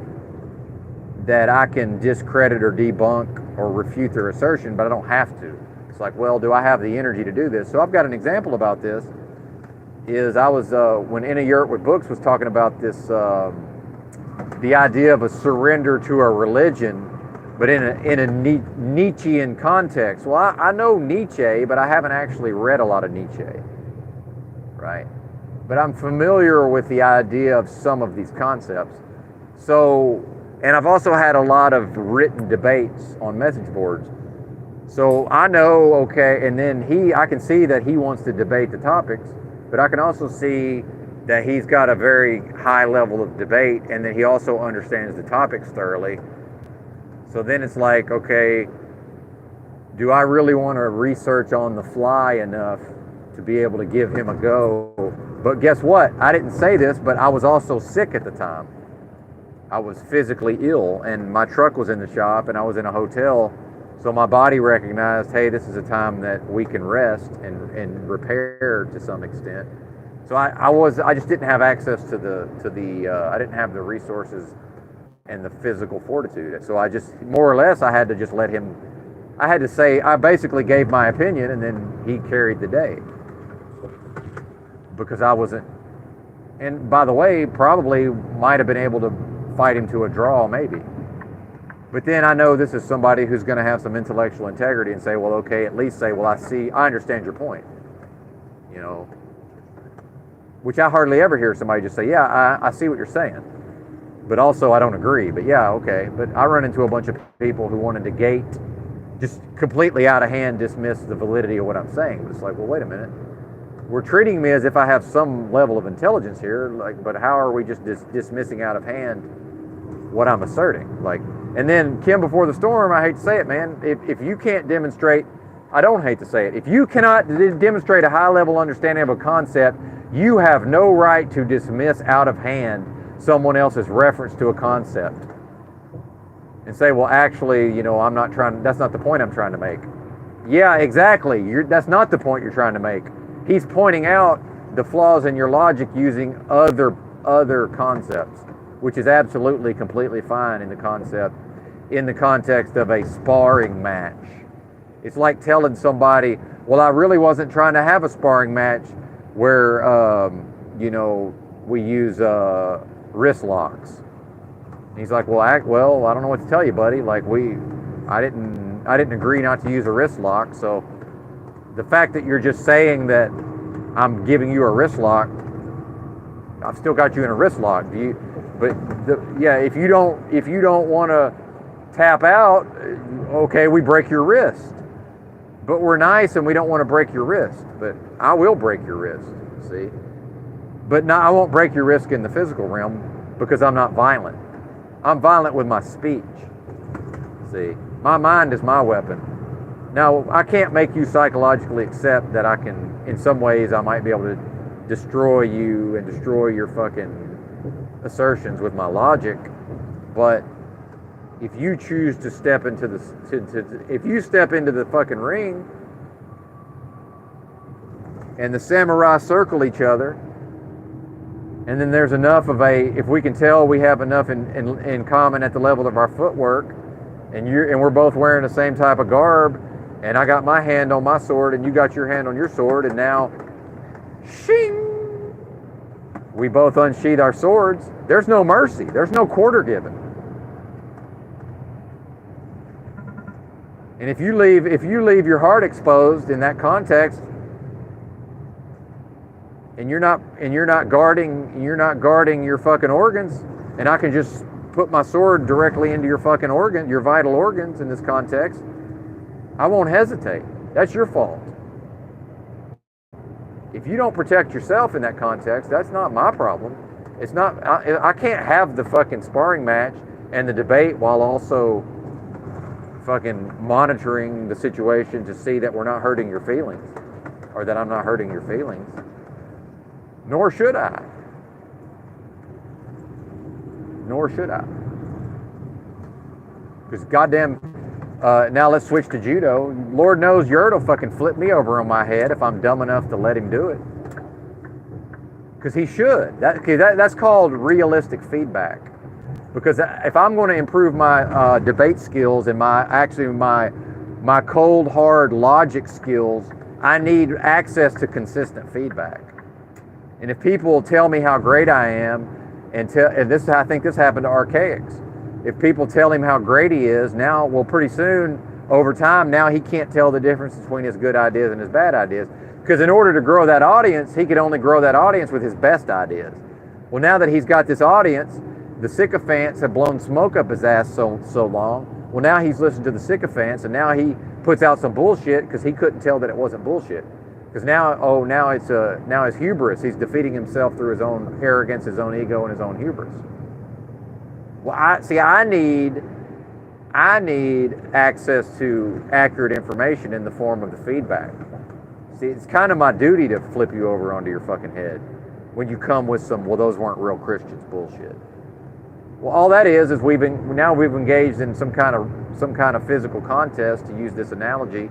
I can discredit or debunk or refute their assertion, but I don't have to. It's like, well, do I have the energy to do this? So I've got an example about this. I was when In a Yurt with Books was talking about this, the idea of a surrender to a religion, but in a Nietzschean context. Well, I know Nietzsche, but I haven't actually read a lot of Nietzsche, right? But I'm familiar with the idea of some of these concepts. So, and I've also had a lot of written debates on message boards. So I know, okay, and then I can see that he wants to debate the topics, but I can also see that he's got a very high level of debate, and that he also understands the topics thoroughly. So then it's like, okay, do I really want to research on the fly enough to be able to give him a go? But guess what? I didn't say this, but I was also sick at the time. I was physically ill, and my truck was in the shop, and I was in a hotel. So my body recognized, hey, this is a time that we can rest and repair to some extent. So I just didn't have access to I didn't have the resources and the physical fortitude. So I just, more or less, I had to just let him, I basically gave my opinion, and then he carried the day. Because I wasn't, and by the way, probably might have been able to fight him to a draw, maybe. But then I know this is somebody who's going to have some intellectual integrity and say, well, okay, at least say, well, I understand your point. Which I hardly ever hear somebody just say, yeah, I see what you're saying. But also I don't agree, but yeah, okay. But I run into a bunch of people who want to negate, just completely out of hand dismiss the validity of what I'm saying. But it's like, well, wait a minute. We're treating me as if I have some level of intelligence here, but how are we just dismissing out of hand what I'm asserting? And then, Kim, before the storm, I hate to say it, man, if you can't demonstrate, I don't hate to say it, if you cannot demonstrate a high-level understanding of a concept, you have no right to dismiss out of hand someone else's reference to a concept and say, well, actually, I'm not trying, that's not the point I'm trying to make. Yeah, exactly. That's not the point you're trying to make. He's pointing out the flaws in your logic using other concepts, which is absolutely completely fine in the context of a sparring match. It's like telling somebody, well, I really wasn't trying to have a sparring match where we use wrist locks. And he's like, well, I don't know what to tell you, buddy. I didn't agree not to use a wrist lock. So the fact that you're just saying that I'm giving you a wrist lock, I've still got you in a wrist lock. If you don't want to tap out, okay, we break your wrist. But we're nice and we don't want to break your wrist. But I will break your wrist, see? But no, I won't break your wrist in the physical realm. because I'm not violent. I'm violent with my speech. See, my mind is my weapon. Now, I can't make you psychologically accept that I can, in some ways, I might be able to destroy you and destroy your fucking assertions with my logic, but if you choose to step into if you step into the fucking ring and the samurai circle each other, and then there's enough of if we can tell we have enough in common at the level of our footwork, and we're both wearing the same type of garb, and I got my hand on my sword and you got your hand on your sword, and now, shing, we both unsheath our swords. There's no mercy. There's no quarter given. And if you leave your heart exposed in that context, and you're not guarding your fucking organs, and I can just put my sword directly into your fucking organ, your vital organs in this context, I won't hesitate. That's your fault. If you don't protect yourself in that context, that's not my problem. It's not. I can't have the fucking sparring match and the debate while also fucking monitoring the situation to see that we're not hurting your feelings, or that I'm not hurting your feelings. Nor should I. Nor should I. Because goddamn, now let's switch to judo. Lord knows Yurt will fucking flip me over on my head if I'm dumb enough to let him do it. Because he should. That's called realistic feedback. Because if I'm going to improve my debate skills and my cold hard logic skills, I need access to consistent feedback. And if people tell me how great I am, I think this happened to Archaics. If people tell him how great he is, pretty soon, over time, now he can't tell the difference between his good ideas and his bad ideas. Because in order to grow that audience, he could only grow that audience with his best ideas. Well, now that he's got this audience, the sycophants have blown smoke up his ass so long. Well, now he's listened to the sycophants, and now he puts out some bullshit because he couldn't tell that it wasn't bullshit. Because now it's hubris. He's defeating himself through his own arrogance, his own ego, and his own hubris. Well, I need access to accurate information in the form of the feedback. See, it's kind of my duty to flip you over onto your fucking head when you come with some, well, those weren't real Christians bullshit. Well, all that is we've engaged in some kind of physical contest, to use this analogy.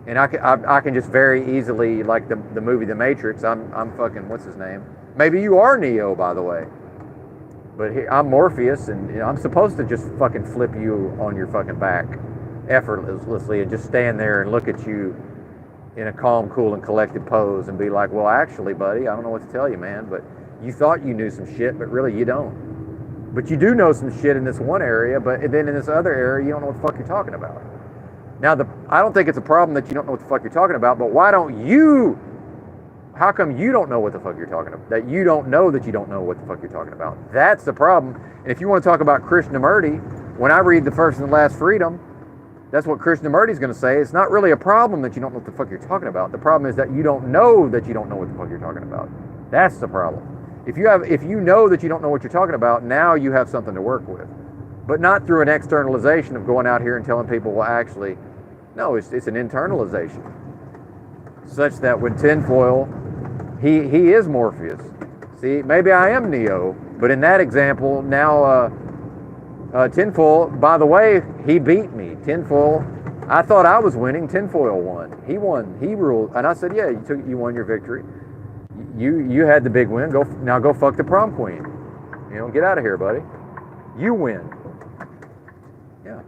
And I can just very easily, like the movie The Matrix, I'm fucking, what's his name? Maybe you are Neo, by the way. But I'm Morpheus, and I'm supposed to just fucking flip you on your fucking back effortlessly and just stand there and look at you in a calm, cool, and collected pose and be like, well, actually, buddy, I don't know what to tell you, man, but you thought you knew some shit, but really you don't. But you do know some shit in this one area, but then in this other area, you don't know what the fuck you're talking about. Now, I don't think it's a problem that you don't know what the fuck you're talking about, but how come you don't know what the fuck you're talking about? That you don't know what the fuck you're talking about. That's the problem. And if you want to talk about Krishnamurti, when I read The First and the Last Freedom, that's what Krishnamurti's going to say. It's not really a problem that you don't know what the fuck you're talking about. The problem is that you don't know what the fuck you're talking about. That's the problem. If you know that you don't know what you're talking about, now you have something to work with. But not through an externalization of going out here and telling people, well, actually, no, it's an internalization. Such that when tinfoil, he is Morpheus. See, maybe I am Neo, but in that example, now tinfoil, by the way, he beat me. Tinfoil, I thought I was winning, tinfoil won. He won, he ruled, and I said, yeah, you won your victory. You had the big win, now go fuck the prom queen. Get out of here, buddy. You win. Yeah.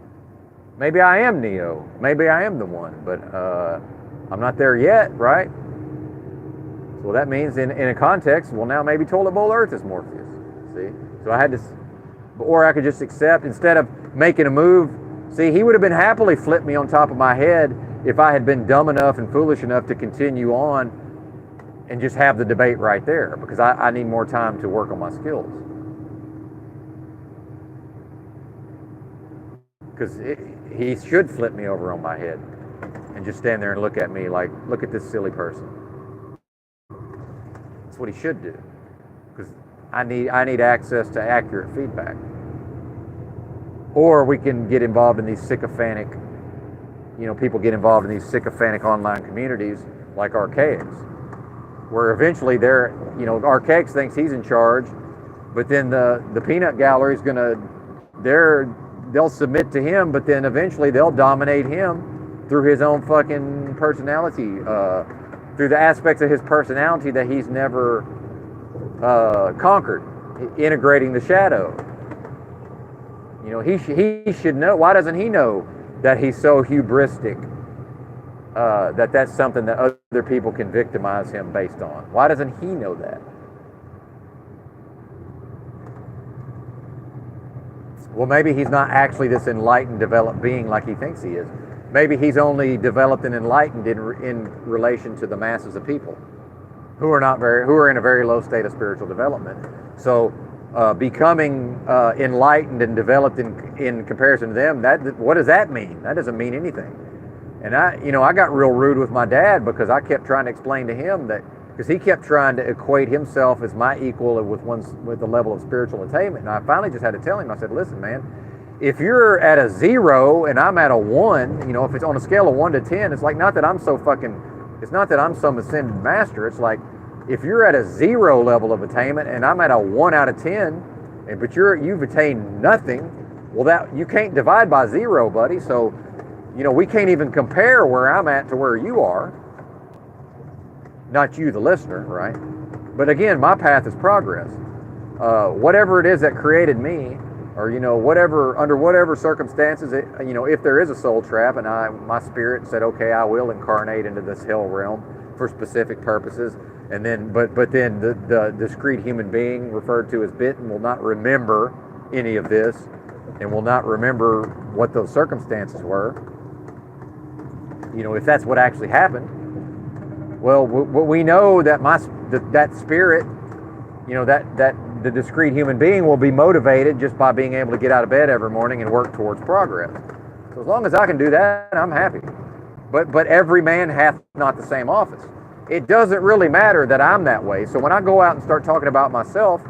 Maybe I am Neo, maybe I am the one, but I'm not there yet, right? Well, that means in a context, well, now maybe Toilet Bowl Earth is Morpheus. See? So I had to, or I could just accept, instead of making a move. See, he would have been happily flipped me on top of my head if I had been dumb enough and foolish enough to continue on and just have the debate right there, because I need more time to work on my skills. Because he should flip me over on my head and just stand there and look at me like, look at this silly person. That's what he should do. Because I need access to accurate feedback. Or we can get involved in these sycophantic, people get involved in these sycophantic online communities like Archaics, where eventually Archaics thinks he's in charge, but then the peanut gallery is they'll submit to him, but then eventually they'll dominate him through his own fucking personality, through the aspects of his personality that he's never conquered, integrating the shadow. He should know. Why doesn't he know that he's so hubristic, that that's something that other people can victimize him based on? Why doesn't he know that? Well, maybe he's not actually this enlightened, developed being like he thinks he is. Maybe he's only developed and enlightened in relation to the masses of people who are in a very low state of spiritual development. So becoming enlightened and developed in comparison to them, what does that mean? That doesn't mean anything. And I got real rude with my dad because I kept trying to explain to him that, because he kept trying to equate himself as my equal with the level of spiritual attainment. And I finally just had to tell him, I said, listen, man, if you're at a 0 and I'm at a 1, if it's on a scale of 1 to 10, it's like, it's not that I'm some ascended master. It's like, if you're at a 0 level of attainment and I'm at a 1 out of 10, but you've attained nothing, well, that you can't divide by 0, buddy. So, we can't even compare where I'm at to where you are. Not you, the listener, right? But again, my path is progress. Whatever it is that created me, or under whatever circumstances, if there is a soul trap, and my spirit said, okay, I will incarnate into this hell realm for specific purposes, and then, but then the discrete human being referred to as bitten will not remember any of this, and will not remember what those circumstances were. If that's what actually happened. Well, we know that that spirit, that the discrete human being will be motivated just by being able to get out of bed every morning and work towards progress. So as long as I can do that, I'm happy. But every man hath not the same office. It doesn't really matter that I'm that way. So when I go out and start talking about myself,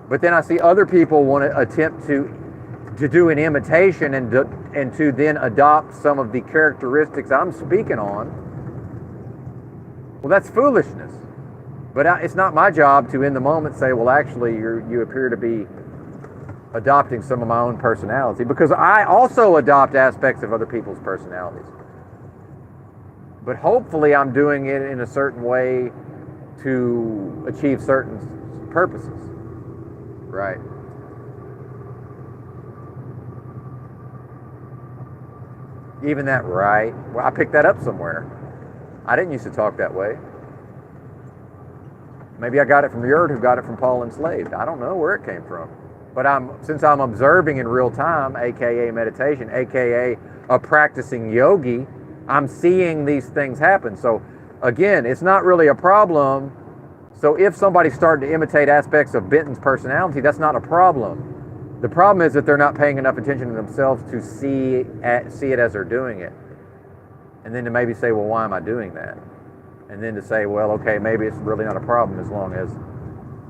but then I see other people want to attempt to do an imitation and to then adopt some of the characteristics I'm speaking on, well, that's foolishness. But it's not my job to, in the moment, say, well, actually, you appear to be adopting some of my own personality, because I also adopt aspects of other people's personalities. But hopefully I'm doing it in a certain way to achieve certain purposes, right? Even that, right? Well, I picked that up somewhere. I didn't used to talk that way. Maybe I got it from Yerd, who got it from Paul Enslaved. I don't know where it came from. But since I'm observing in real time, aka meditation, aka a practicing yogi, I'm seeing these things happen. So again, it's not really a problem. So if somebody started to imitate aspects of Benton's personality, that's not a problem. The problem is that they're not paying enough attention to themselves to see it as they're doing it. And then to maybe say, well, why am I doing that? And then to say, well, okay, maybe it's really not a problem as long as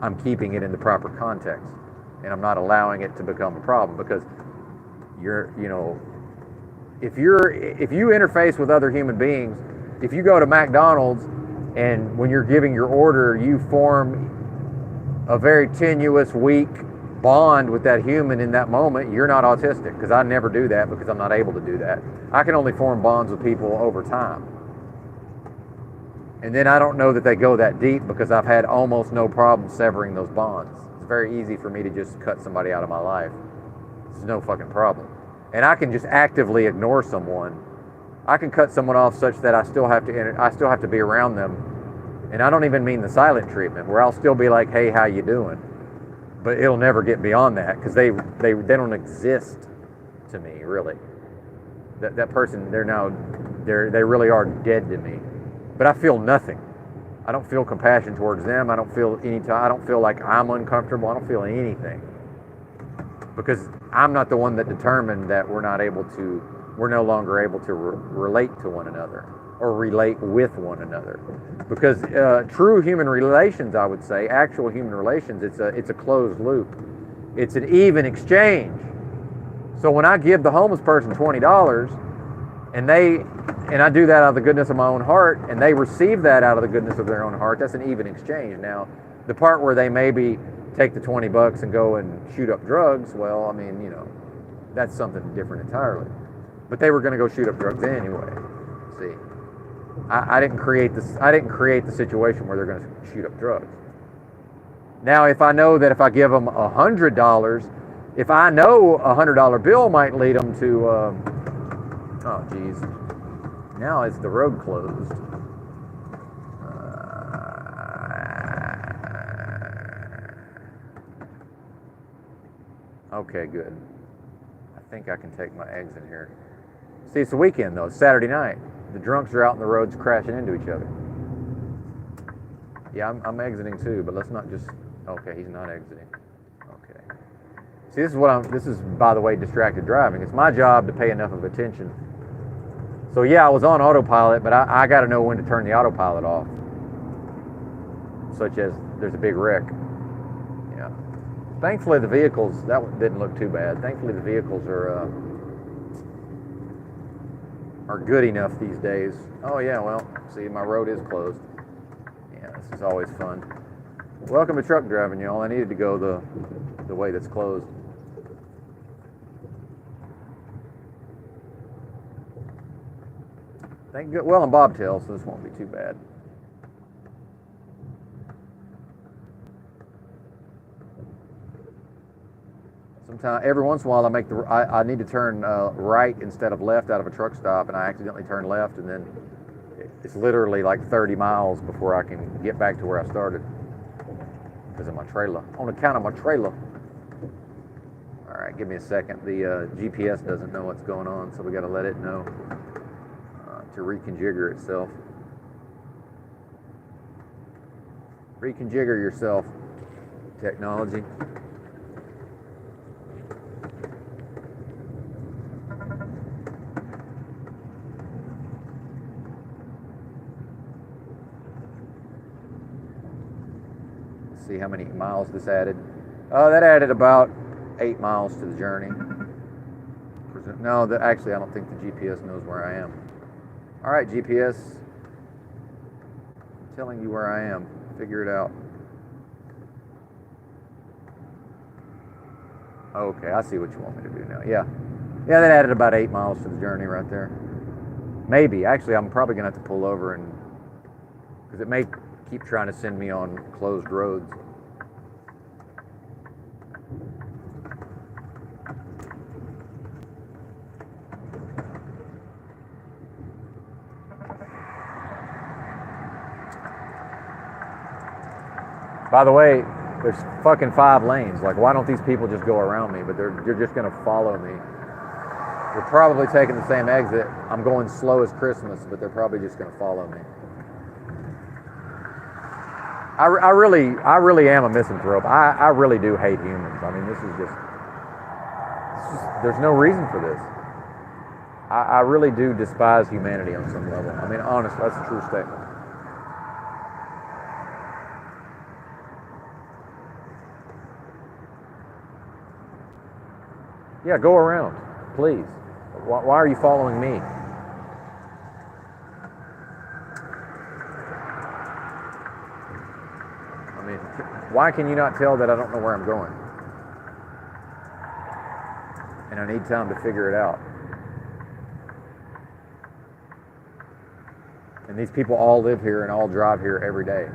I'm keeping it in the proper context and I'm not allowing it to become a problem. Because if you interface with other human beings, if you go to McDonald's and when you're giving your order, you form a very tenuous, weak bond with that human in that moment, you're not autistic, because I never do that because I'm not able to do that. I can only form bonds with people over time. And then I don't know that they go that deep because I've had almost no problem severing those bonds. It's very easy for me to just cut somebody out of my life. It's no fucking problem. And I can just actively ignore someone. I can cut someone off such that I still have to be around them. And I don't even mean the silent treatment, where I'll still be like, hey, how you doing? But it'll never get beyond that, because they don't exist to me, really. That person, they really are dead to me. But I feel nothing. I don't feel compassion towards them. I don't feel like I'm uncomfortable. I don't feel anything. Because I'm not the one that determined that we're no longer able to relate to one another. or relate with one another. Because true human relations, I would say, actual human relations, it's a closed loop. It's an even exchange. So when I give the homeless person $20 and I do that out of the goodness of my own heart, and they receive that out of the goodness of their own heart, that's an even exchange. Now, the part where they maybe take the $20 and go and shoot up drugs, well, I mean, you know, that's something different entirely. But they were going to go shoot up drugs anyway. See, I didn't create this. I didn't create the situation where they're going to shoot up drugs. Now, if I know that if I give them $100, if I know $100 bill might lead them to, oh geez, now is the road closed? Okay, good. I think I can take my eggs in here. See, it's the weekend though. It's Saturday night. The drunks are out in the roads crashing into each other. Yeah, I'm exiting too, but let's not just. Okay, he's not exiting. Okay. See, this is, by the way, distracted driving. It's my job to pay enough of attention. So yeah, I was on autopilot, but I got to know when to turn the autopilot off. Such as there's a big wreck. Yeah. Thankfully, the vehicles, that didn't look too bad. Thankfully, the vehicles are good enough these days. Oh yeah, well, see, my road is closed. Yeah, this is always fun. Welcome to truck driving, y'all. I needed to go the way that's closed. Thank good. Well, I'm bobtail, so this won't be too bad. Sometimes, every once in a while, I need to turn right instead of left out of a truck stop, and I accidentally turn left, and then it's literally like 30 miles before I can get back to where I started because of my trailer. On account of my trailer. All right, give me a second. The GPS doesn't know what's going on, so we got to let it know to reconfigure itself. Reconfigure yourself, technology. See how many miles this added. Oh, that added about 8 miles to the journey. No, actually, I don't think the GPS knows where I am. All right, GPS. I'm telling you where I am. Figure it out. Okay, I see what you want me to do now. Yeah, that added about 8 miles to the journey right there. Maybe. Actually, I'm probably going to have to pull over because it may keep trying to send me on closed roads. By the way, there's fucking 5 lanes. Like, why don't these people just go around me? But they're just gonna follow me. They're probably taking the same exit. I'm going slow as Christmas, but they're probably just gonna follow me. I really am a misanthrope. I really do hate humans. I mean, this is just there's no reason for this. I really do despise humanity on some level. I mean, honestly, that's a true statement. Yeah, go around, please. Why are you following me? I mean, why can you not tell that I don't know where I'm going? And I need time to figure it out. And these people all live here and all drive here every day.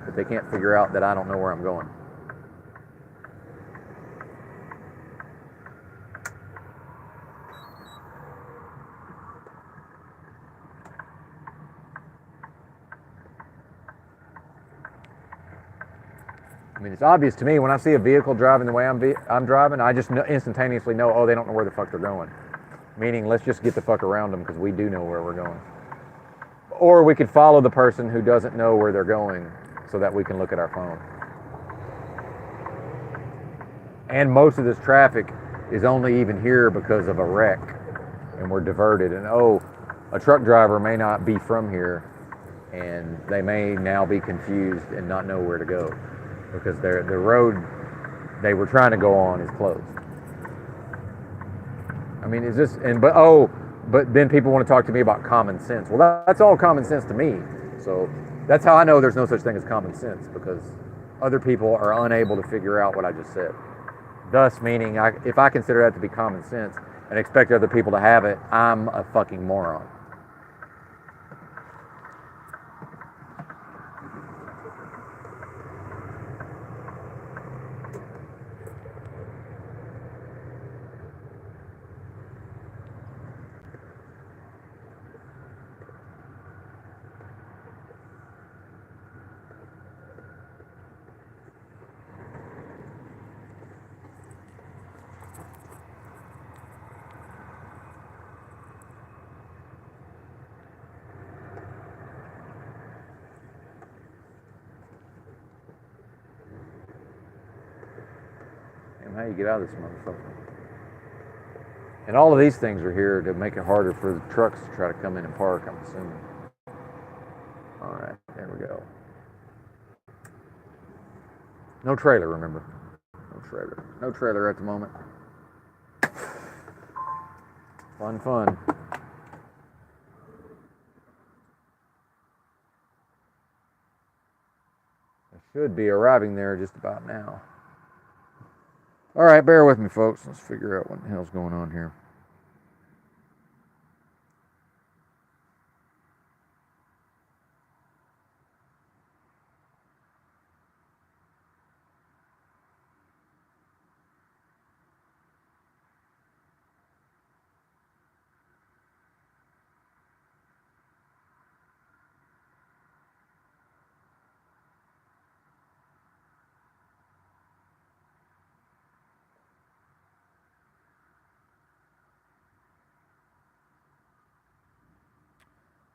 But they can't figure out that I don't know where I'm going. I mean, it's obvious to me when I see a vehicle driving the way I'm driving, I just instantaneously know, oh, they don't know where the fuck they're going. Meaning, let's just get the fuck around them because we do know where we're going. Or we could follow the person who doesn't know where they're going so that we can look at our phone. And most of this traffic is only even here because of a wreck and we're diverted. And oh, a truck driver may not be from here, and they may now be confused and not know where to go because the road they were trying to go on is closed. I mean, is this but then people want to talk to me about common sense. Well, that's all common sense to me. So that's how I know there's no such thing as common sense, because other people are unable to figure out what I just said. Thus, meaning if I consider that to be common sense and expect other people to have it, I'm a fucking moron. How you get out of this motherfucker? And all of these things are here to make it harder for the trucks to try to come in and park, I'm assuming. All right, there we go. No trailer, remember. No trailer. No trailer at the moment. Fun. I should be arriving there just about now. All right, bear with me, folks. Let's figure out what the hell's going on here.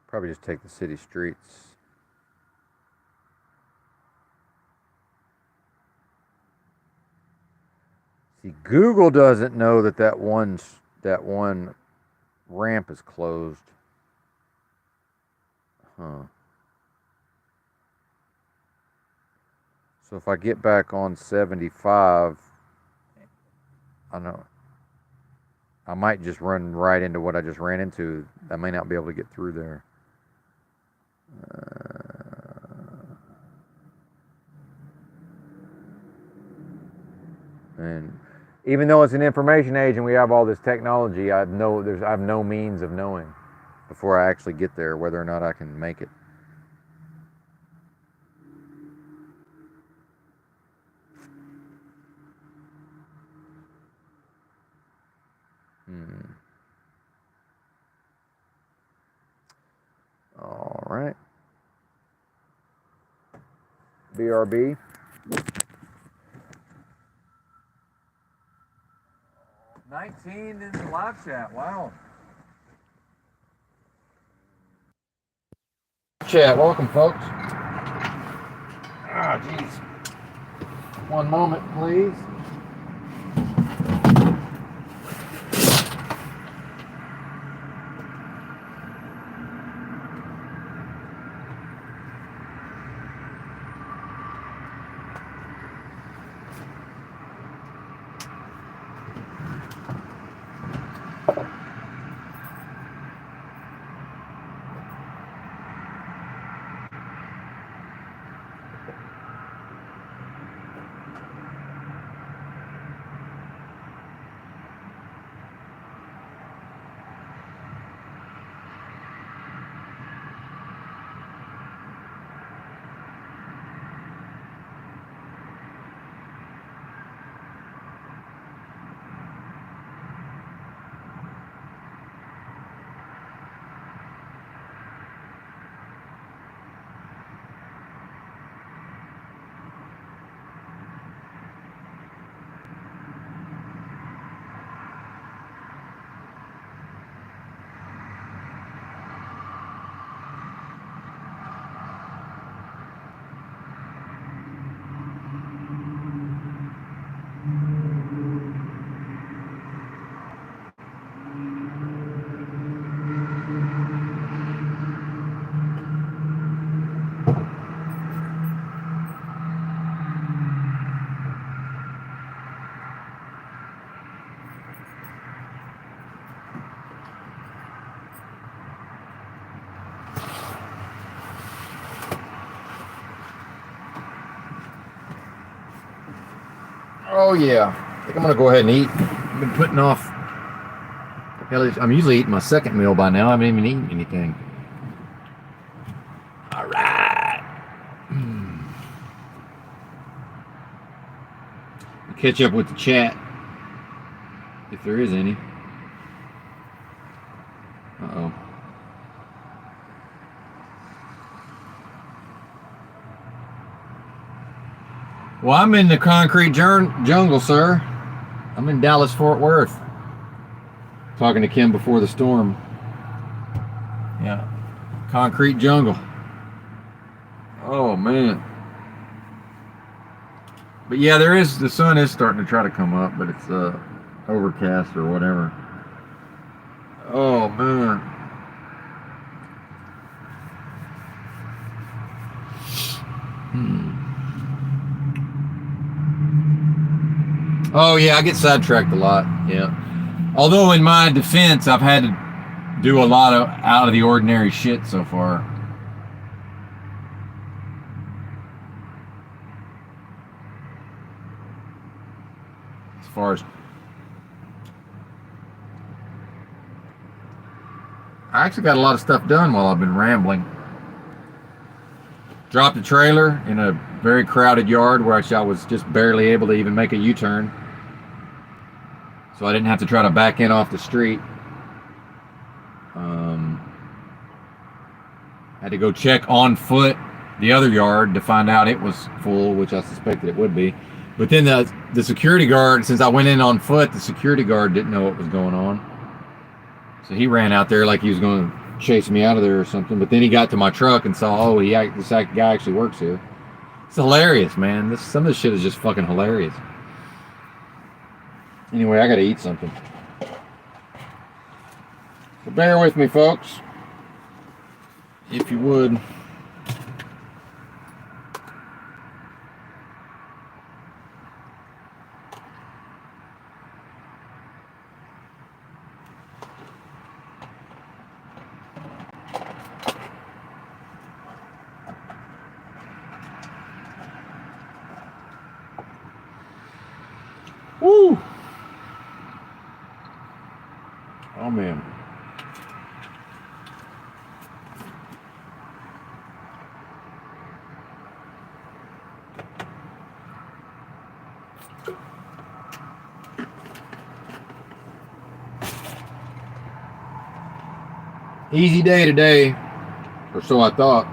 Probably just take the city streets. See, Google doesn't know that one ramp is closed. Huh. So if I get back on 75, I know I might just run right into what I just ran into. I may not be able to get through there. And even though it's an information age and we have all this technology, I have no means of knowing before I actually get there whether or not I can make it. All right. BRB. $19 in the live chat. Wow. Chat, welcome, folks. Ah, jeez. One moment, please. Oh yeah. I think I'm gonna go ahead and eat. I've been putting off. Hell, I'm usually eating my second meal by now. I haven't even eaten anything. All right. Catch up with the chat if there is any. Uh-oh. Well, I'm in the concrete jungle, sir. I'm in Dallas, Fort Worth. Talking to Kim before the storm. Yeah. Concrete jungle. Oh, man. But yeah, the sun is starting to try to come up, but it's overcast or whatever. Oh, man. Oh yeah, I get sidetracked a lot. Yeah. Although in my defense, I've had to do a lot of out of the ordinary shit so far. As far as I actually got a lot of stuff done while I've been rambling. Dropped a trailer in a very crowded yard where I was just barely able to even make a U-turn. So I didn't have to try to back in off the street. Had to go check on foot the other yard to find out it was full, which I suspected it would be. But then the security guard, since I went in on foot, the security guard didn't know what was going on. So he ran out there like he was going to chase me out of there or something. But then he got to my truck and saw, oh, this guy actually works here. It's hilarious, man. Some of this shit is just fucking hilarious. Anyway, I gotta eat something. So bear with me, folks. If you would. Woo! Oh man. Easy day today, or so I thought.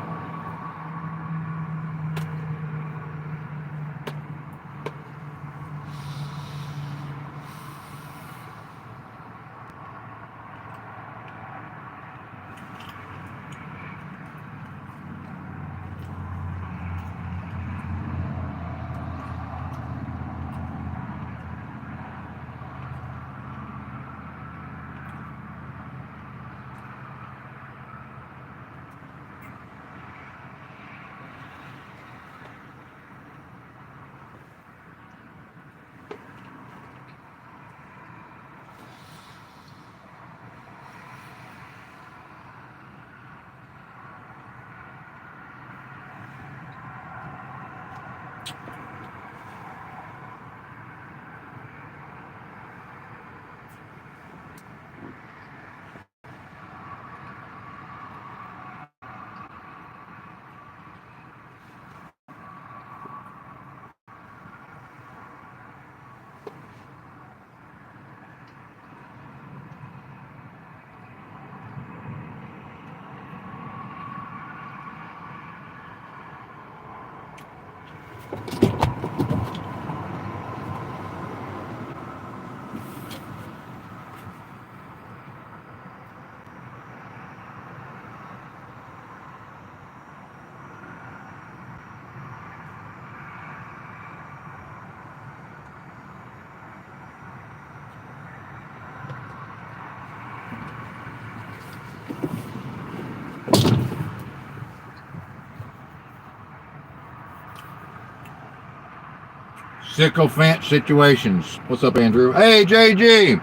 Sycophant situations. What's up, Andrew? Hey, JG.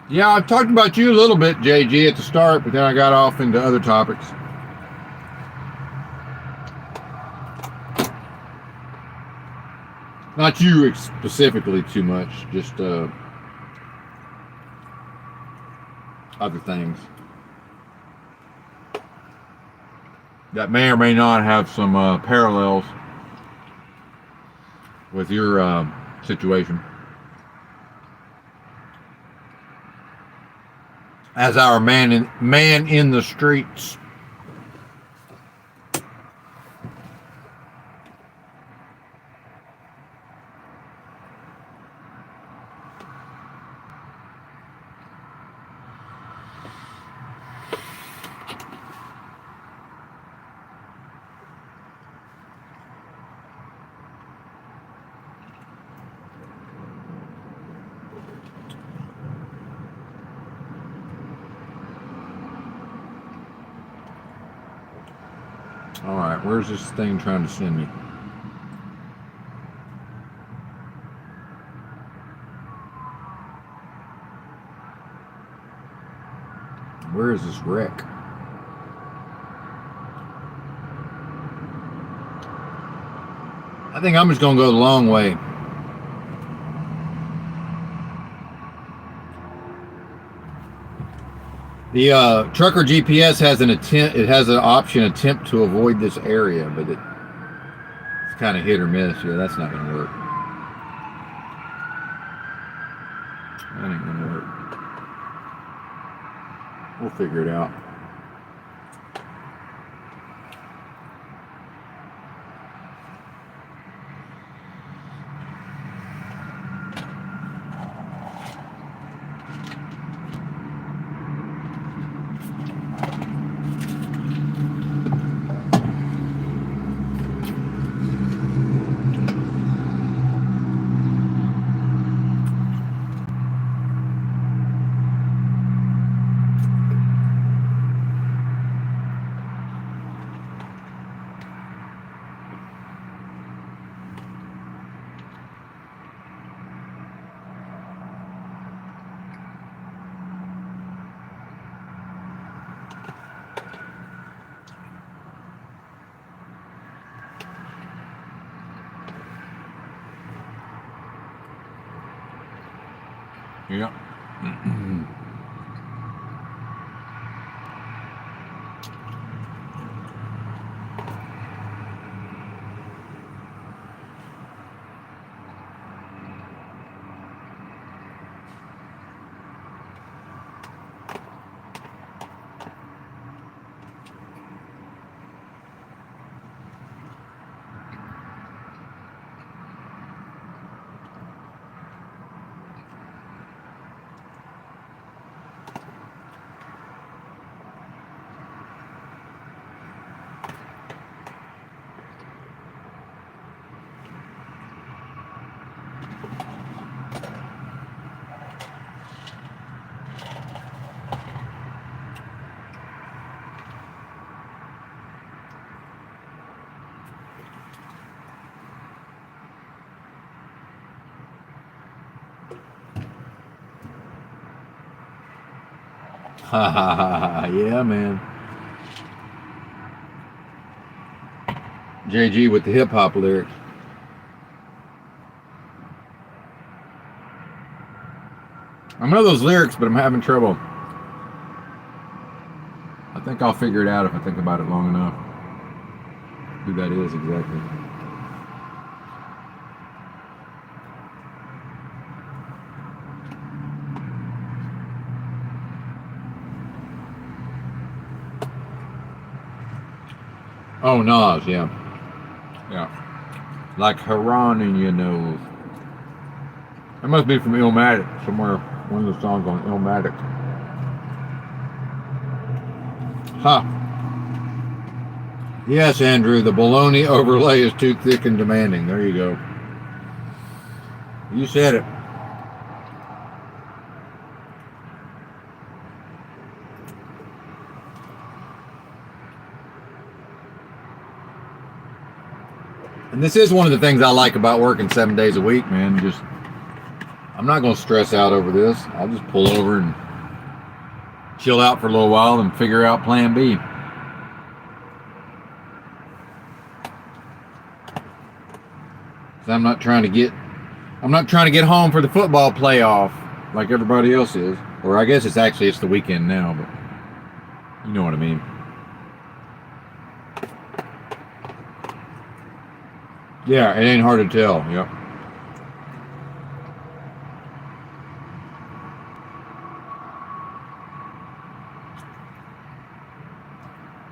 Yeah, I've talked about you a little bit, JG, at the start, but then I got off into other topics. Not you specifically too much, just other things that may or may not have some parallels with your situation. As our man in the streets. All right, where's this thing trying to send me? Where is this wreck? I think I'm just gonna go the long way. The trucker GPS has an attempt. It has an option attempt to avoid this area, but it's kind of hit or miss. Yeah, that's not gonna work. That ain't gonna work. We'll figure it out. Yeah. Ha ha ha ha. Yeah, man. JG with the hip hop lyrics. I know those lyrics, but I'm having trouble. I think I'll figure it out if I think about it long enough. Who that is exactly. Oh, Nas, yeah. Yeah. Like Haran in your nose. That must be from Illmatic, somewhere. One of the songs on Illmatic. Ha. Yes, Andrew, the bologna overlay is too thick and demanding. There you go. You said it. And this is one of the things I like about working 7 days a week, man. Just, I'm not going to stress out over this. I'll just pull over and chill out for a little while and figure out plan B. I'm not trying to get home for the football playoff like everybody else is. Or I guess it's the weekend now, but you know what I mean. Yeah, it ain't hard to tell. Yep.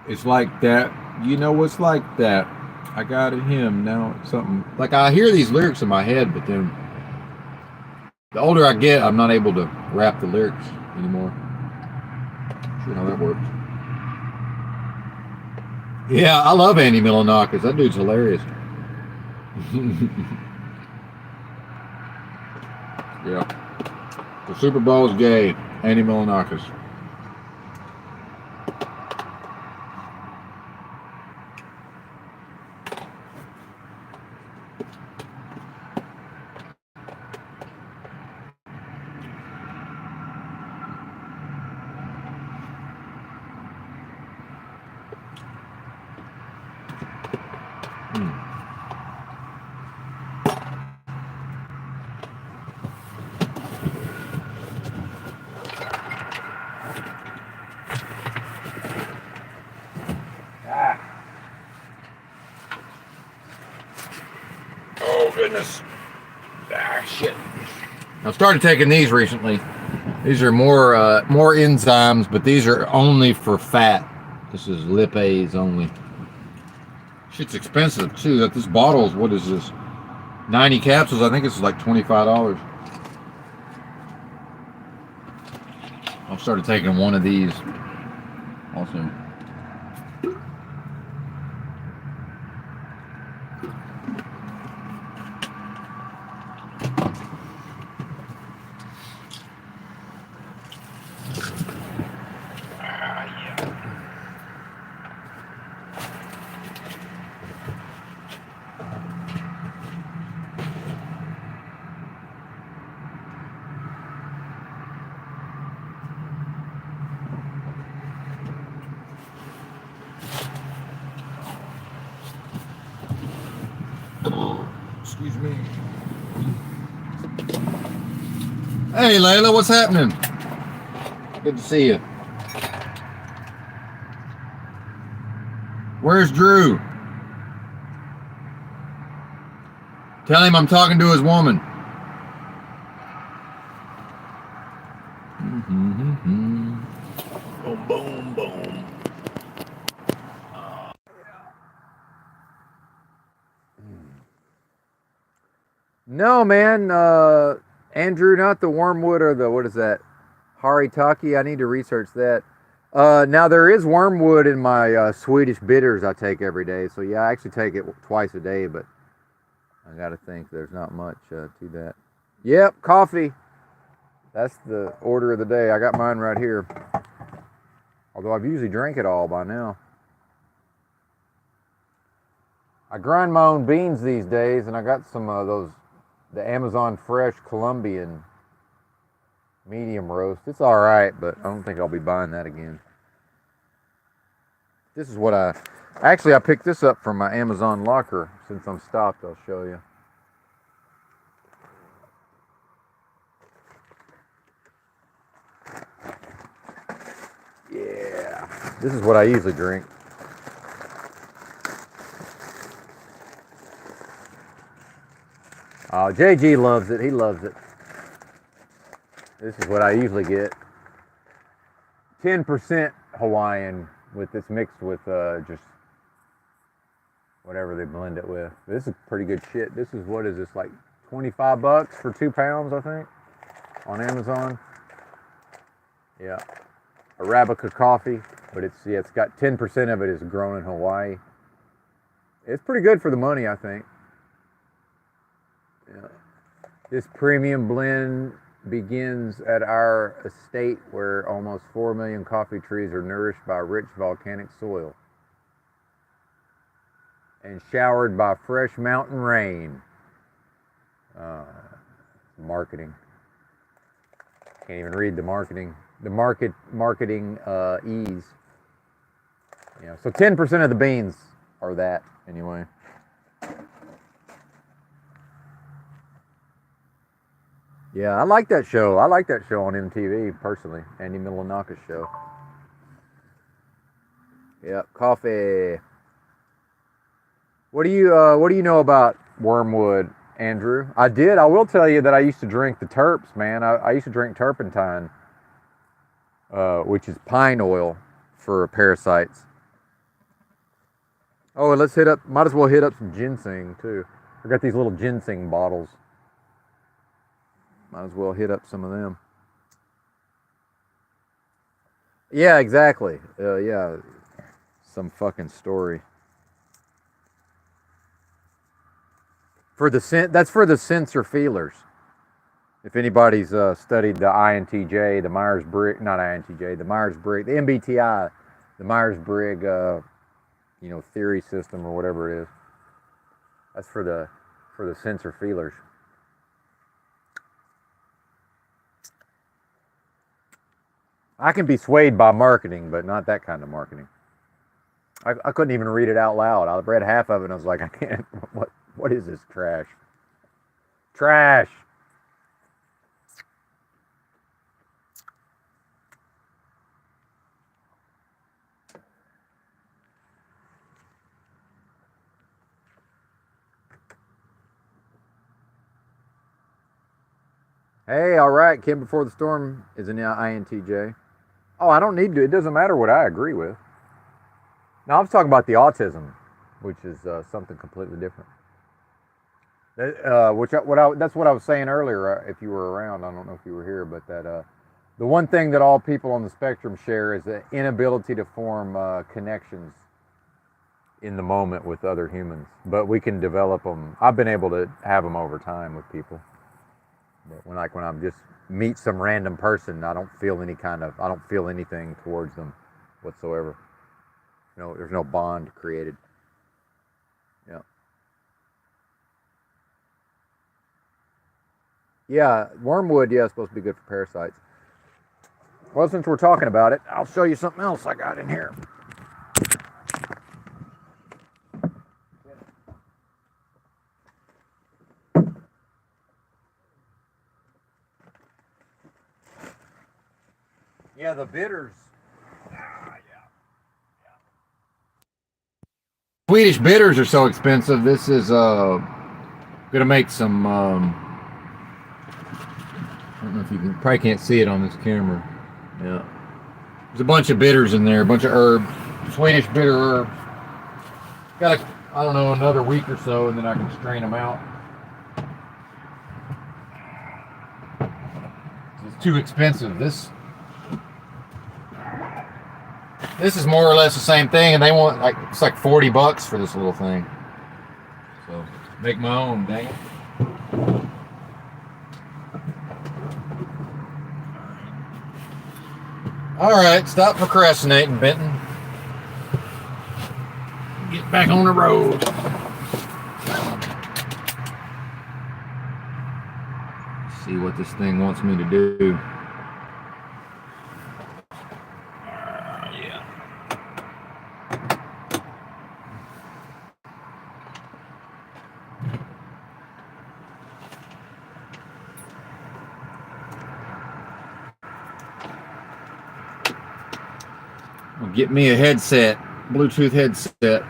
It's like that. You know what's like that? I got a hymn now. Something like I hear these lyrics in my head, but then the older I get, I'm not able to rap the lyrics anymore. Sure how that works. Yeah, I love Andy Milonakis. That dude's hilarious. Yeah. The Super Bowl is gay. Andy Milonakis. Oh goodness. Shit. I've started taking these recently. These are more enzymes, but these are only for fat. This is lipase only. Shit's expensive too. That this bottle's, what is this? 90 capsules. I think it's like $25. I've started taking one of these. Also. Excuse me. Hey, Layla, what's happening? Good to see you. Where's Drew? Tell him I'm talking to his woman. Boom, boom, boom. No, man. Andrew, not the wormwood or the, what is that? Haritaki. I need to research that. Now, there is wormwood in my Swedish bitters I take every day. So, yeah, I actually take it twice a day, but I got to think there's not much to that. Yep, coffee. That's the order of the day. I got mine right here. Although I've usually drank it all by now. I grind my own beans these days, and I got some of those, the Amazon Fresh Colombian medium roast. It's all right, but I don't think I'll be buying that again. This is what I picked this up from my Amazon locker. Since I'm stopped, I'll show you. Yeah, this is what I usually drink. Oh, JG loves it. He loves it. This is what I usually get. 10% Hawaiian with this mixed with just whatever they blend it with. This is pretty good shit. This is, what is this, like 25 bucks for 2 pounds, I think, on Amazon. Yeah. Arabica coffee, but it's got 10% of it is grown in Hawaii. It's pretty good for the money, I think. Yeah. This premium blend begins at our estate where almost 4 million coffee trees are nourished by rich volcanic soil and showered by fresh mountain rain. Marketing. Can't even read the marketing. The marketing ease. Yeah, so 10% of the beans are that anyway. Yeah, I like that show. I like that show on MTV personally. Andy Milonakis show. Yep, coffee. What do you know about wormwood, Andrew? I did. I will tell you that I used to drink the terps, man. I used to drink turpentine, which is pine oil for parasites. Oh, and let's hit up. Might as well hit up some ginseng too. I got these little ginseng bottles. Might as well hit up some of them. Yeah, exactly. Yeah, some fucking story. That's for the sensor feelers. If anybody's studied the INTJ, the Myers-Briggs, not INTJ, the Myers-Briggs, the MBTI, the Myers-Briggs, theory system or whatever it is. That's for the sensor feelers. I can be swayed by marketing, but not that kind of marketing. I couldn't even read it out loud. I read half of it and I was like, I can't. What is this trash? Trash. Hey, all right. Kim Before the Storm is an INTJ. Oh, I don't need to. It doesn't matter what I agree with. Now, I was talking about the autism, which is something completely different. That's what I was saying earlier. If you were around, I don't know if you were here, but that the one thing that all people on the spectrum share is the inability to form connections in the moment with other humans. But we can develop them. I've been able to have them over time with people. But when I'm just meet some random person, I don't feel anything towards them whatsoever. There's no bond created. Yeah. Yeah, wormwood, yeah, is supposed to be good for parasites. Well, since we're talking about it, I'll show you something else I got in here. Yeah, the bitters. Swedish bitters are so expensive. This is gonna make some. I don't know if you probably can't see it on this camera. Yeah, there's a bunch of bitters in there, a bunch of herbs, Swedish bitter herbs. I don't know, another week or so, and then I can strain them out. It's too expensive. This is more or less the same thing, and they want it's like $40 for this little thing. So make my own, dang it. All right, stop procrastinating, Benton. Get back on the road. See what this thing wants me to do. Yeah. I'll get me a headset, Bluetooth headset.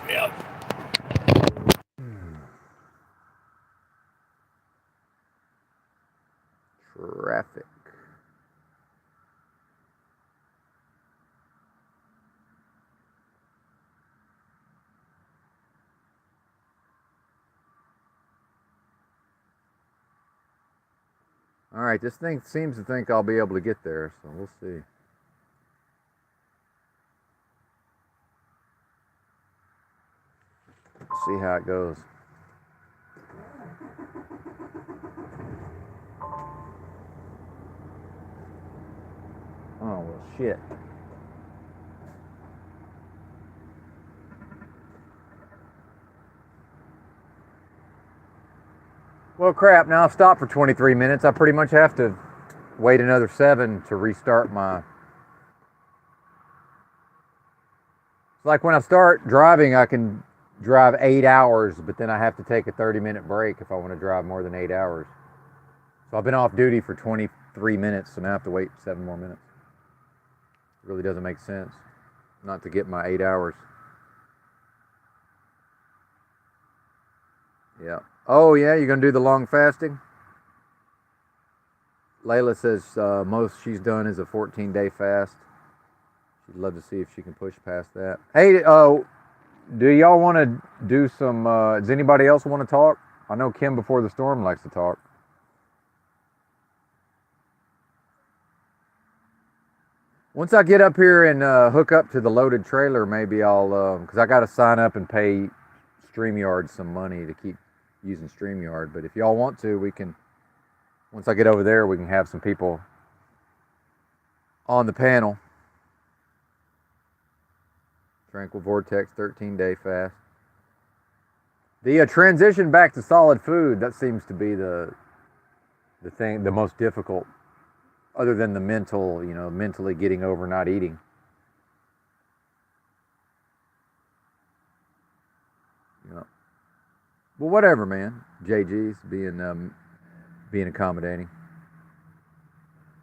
Yep. Traffic. All right, this thing seems to think I'll be able to get there, so we'll see. See how it goes. Oh, well, shit. Well, crap, now I've stopped for 23 minutes. I pretty much have to wait another 7 to restart my... It's like when I start driving, I can drive 8 hours, but then I have to take a 30-minute break if I want to drive more than 8 hours. So I've been off duty for 23 minutes, so now I have to wait 7 more minutes. It really doesn't make sense not to get my 8 hours. Yeah. Oh, yeah, you're going to do the long fasting? Layla says most she's done is a 14-day fast. She'd love to see if she can push past that. Hey, do y'all want to do some, does anybody else want to talk? I know Kim before the storm likes to talk. Once I get up here and hook up to the loaded trailer, maybe I'll, because I got to sign up and pay StreamYard some money to keep using StreamYard. But if y'all want to, we can, once I get over there, we can have some people on the panel. Tranquil Vortex 13-day fast. The transition back to solid food, that seems to be the thing, the most difficult, other than the mental, mentally getting over not eating. Well, whatever, man. JG's being accommodating.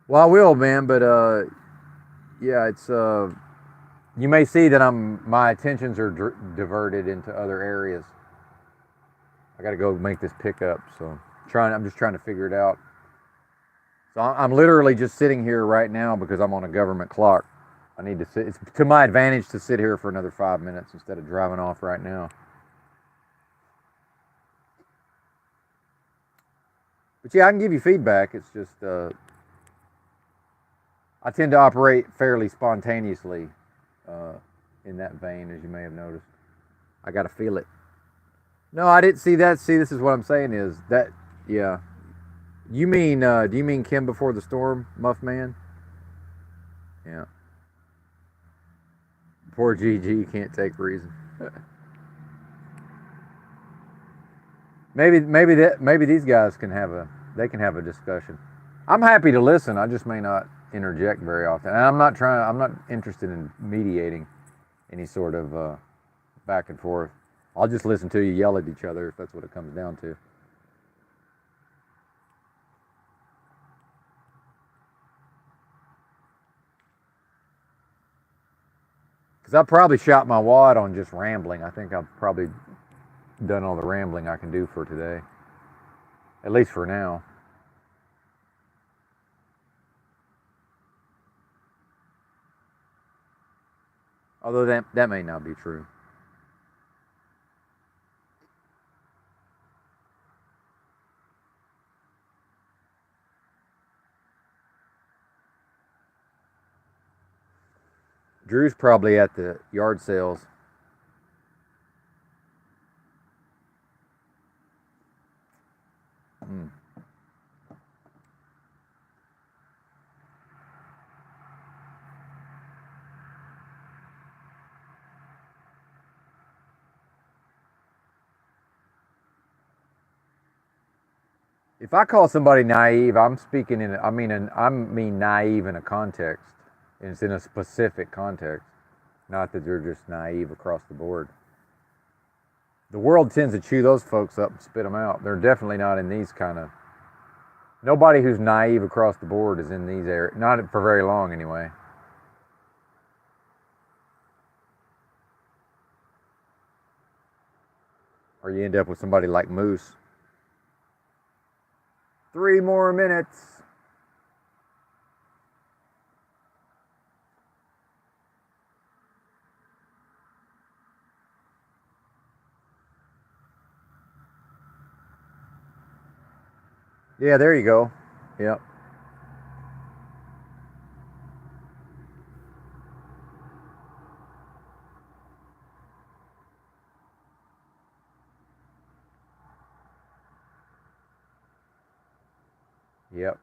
Well, I will, man, but yeah, it's you may see that my attentions are diverted into other areas. I got to go make this pickup, so I'm just trying to figure it out. So I'm literally just sitting here right now because I'm on a government clock. I need to sit. It's to my advantage to sit here for another 5 minutes instead of driving off right now. But yeah, I can give you feedback. It's just I tend to operate fairly spontaneously in that vein, as you may have noticed. I got to feel it. No, I didn't see that. See, this is what I'm saying is that, yeah. You mean, do you mean Kim before the storm, Muff Man? Yeah. Poor GG can't take reason. maybe these guys can have a discussion. I'm happy to listen. I just may not interject very often. And I'm not interested in mediating any sort of back and forth. I'll just listen to you yell at each other if that's what it comes down to. Because I probably shot my wad on just rambling. I think I've probably done all the rambling I can do for today. At least for now. Although that may not be true. Drew's probably at the yard sales. If I call somebody naive, I'm speaking I mean naive in a context. It's in a specific context, not that they're just naive across the board. The world tends to chew those folks up and spit them out. They're definitely not in these kind of. Nobody who's naive across the board is in these areas, not for very long anyway. Or you end up with somebody like Moose. 3 more minutes. Yeah, there you go. Yep. Yep.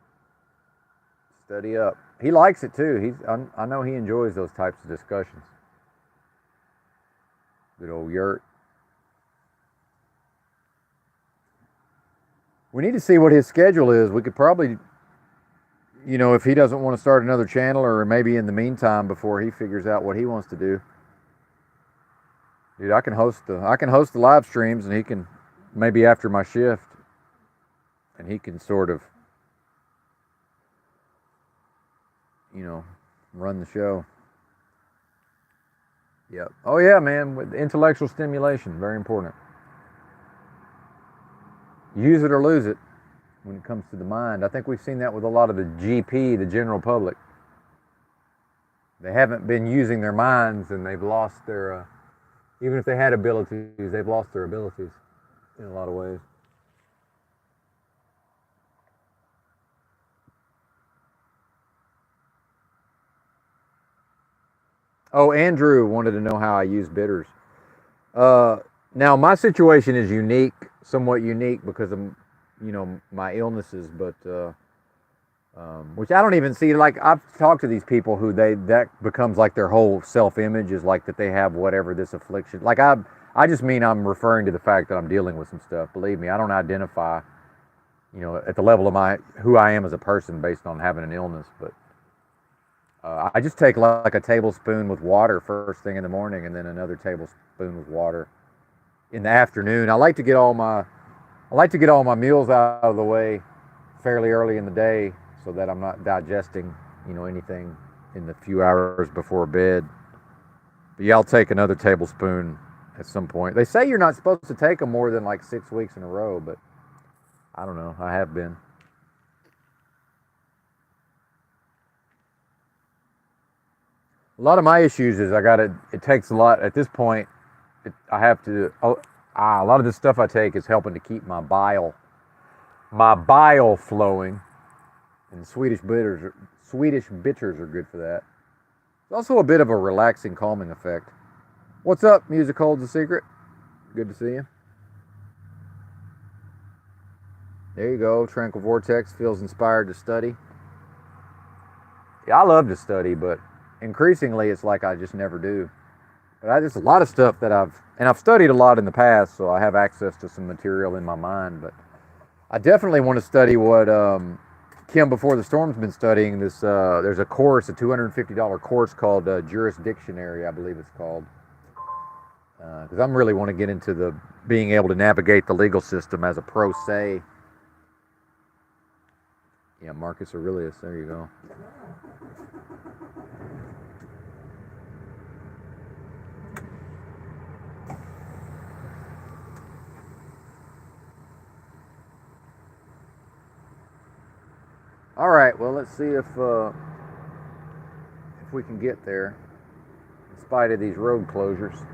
Study up. He likes it too. I know he enjoys those types of discussions. Good old Yurt. We need to see what his schedule is. We could probably, if he doesn't want to start another channel, or maybe in the meantime before he figures out what he wants to do. Dude, I can host the live streams, and he can maybe after my shift, and he can sort of, you know, run the show. Yep. Oh yeah, man. With intellectual stimulation, very important. Use it or lose it when it comes to the mind. I think we've seen that with a lot of the GP, the general public. They haven't been using their minds, and they've lost their. Even if they had abilities, they've lost their abilities in a lot of ways. Oh, Andrew wanted to know how I use bitters. Uh, Now my situation is unique, somewhat unique because of my illnesses, but which I don't even see. Like I've talked to these people who that becomes like their whole self-image is like that they have whatever this affliction. Like I just mean I'm referring to the fact that I'm dealing with some stuff. Believe me, I don't identify at the level of my who I am as a person based on having an illness, but I just take like a tablespoon with water first thing in the morning, and then another tablespoon with water in the afternoon. I like to get all my meals out of the way fairly early in the day so that I'm not digesting anything in the few hours before bed. But yeah, I'll take another tablespoon at some point. They say you're not supposed to take them more than like 6 weeks in a row, but I don't know. I have been. A lot of my issues is it takes a lot at this point. I have to. A lot of this stuff I take is helping to keep my bile flowing, and Swedish bitters are good for that. It's also a bit of a relaxing, calming effect. What's up? Music holds a secret. Good to see you. There you go. Tranquil Vortex feels inspired to study. Yeah, I love to study, but increasingly it's like I just never do. But there's a lot of stuff that I've studied a lot in the past, so I have access to some material in my mind. But I definitely want to study what Kim Before the Storm's been studying. There's a course, a $250 course called Jurisdictionary, I believe it's called. Because I really want to get into the being able to navigate the legal system as a pro se. Yeah, Marcus Aurelius. There you go. All right. Well, let's see if we can get there in spite of these road closures.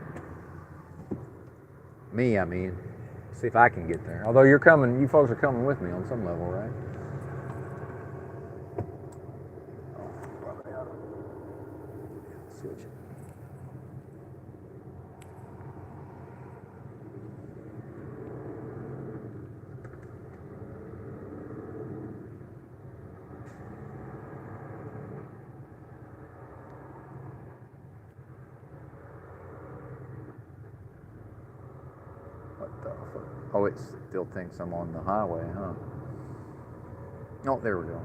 Me, I mean. See if I can get there. Although you folks are coming with me on some level, right? Switch it. Oh, it still thinks I'm on the highway, huh? Oh, there we go.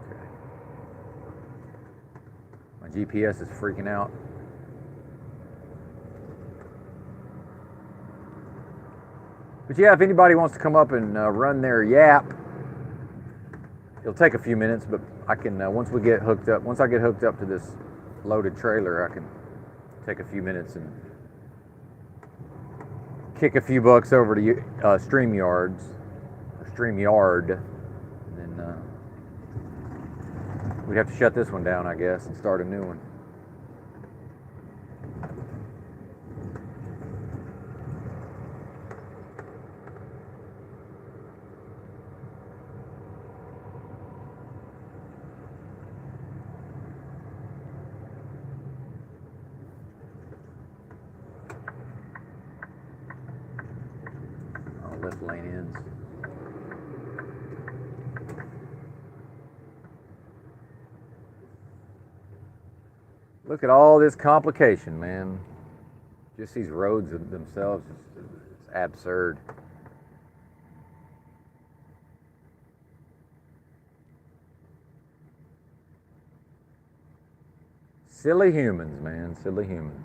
Okay. My GPS is freaking out. But yeah, if anybody wants to come up and run their yap, it'll take a few minutes, but I can, once I get hooked up to this loaded trailer, I can take a few minutes and kick a few bucks over to StreamYard, and then we'd have to shut this one down, I guess, and start a new one. Left lane ends. Look at all this complication, man. Just these roads themselves, it's absurd. Silly humans, man. Silly humans.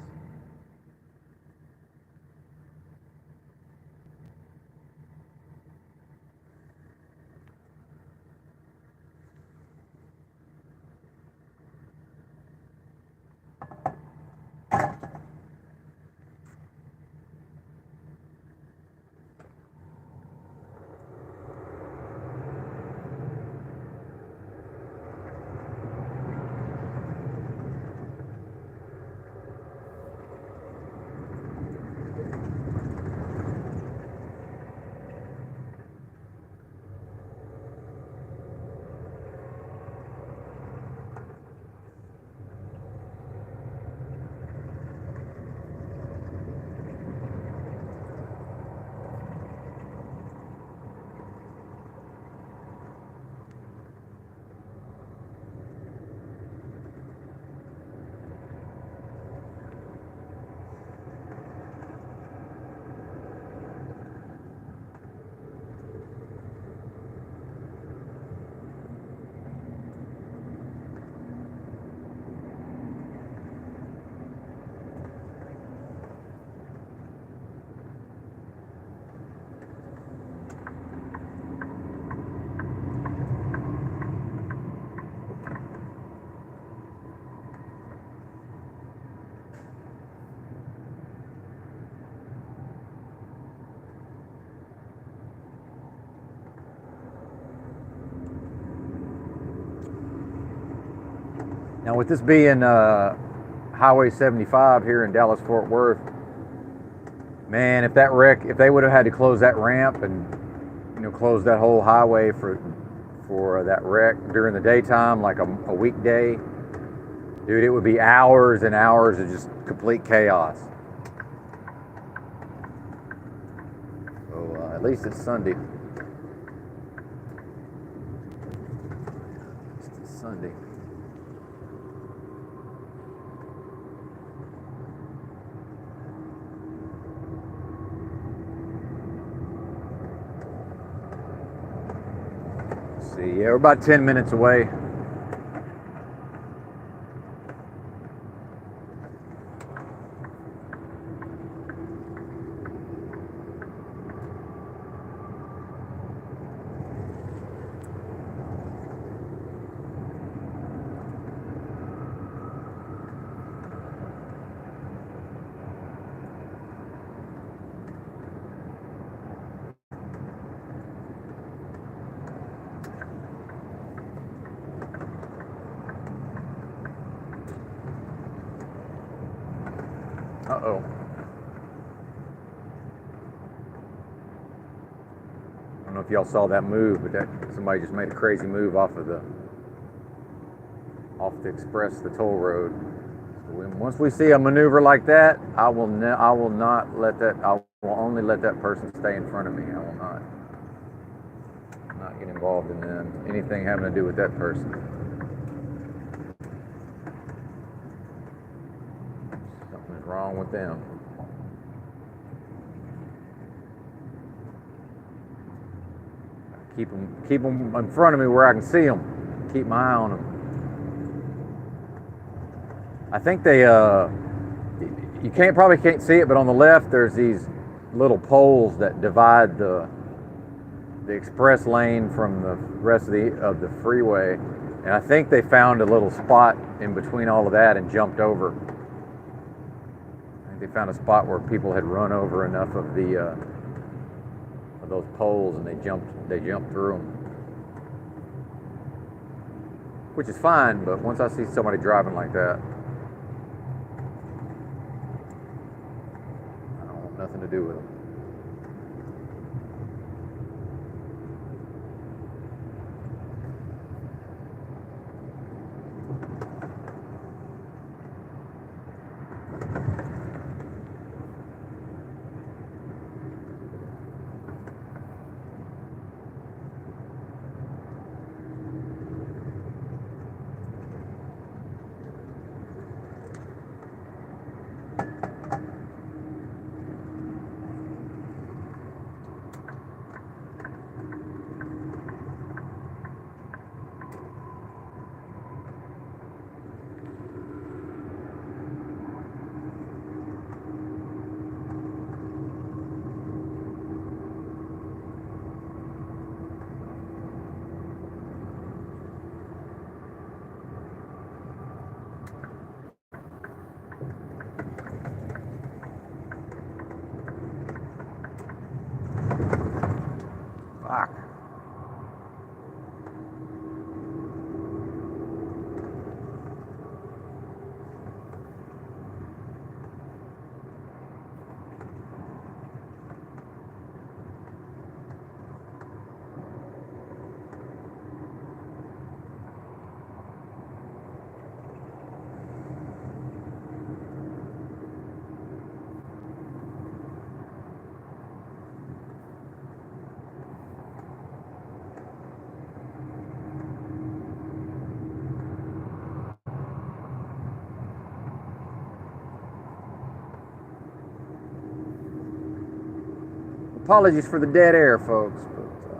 Now, with this being Highway 75 here in Dallas-Fort Worth, man, if they would have had to close that ramp and close that whole highway for that wreck during the daytime, like a weekday, dude, it would be hours and hours of just complete chaos. So at least it's Sunday. It's Sunday. See, yeah, we're about 10 minutes away. Uh-oh. I don't know if y'all saw that move, but somebody just made a crazy move off the express, the toll road. So once we see a maneuver like that, I will not let that. I will only let that person stay in front of me. I will not get involved in anything having to do with that person. Something's wrong with them. Keep them in front of me where I can see them. Keep my eye on them. I think they, you probably can't see it, but on the left there's these little poles that divide the express lane from the rest of the freeway, and I think they found a little spot in between all of that and jumped over. I think they found a spot where people had run over enough of those poles, and they jumped through them, which is fine. But once I see somebody driving like that, I don't want nothing to do with them. Fuck. Apologies for the dead air, folks, but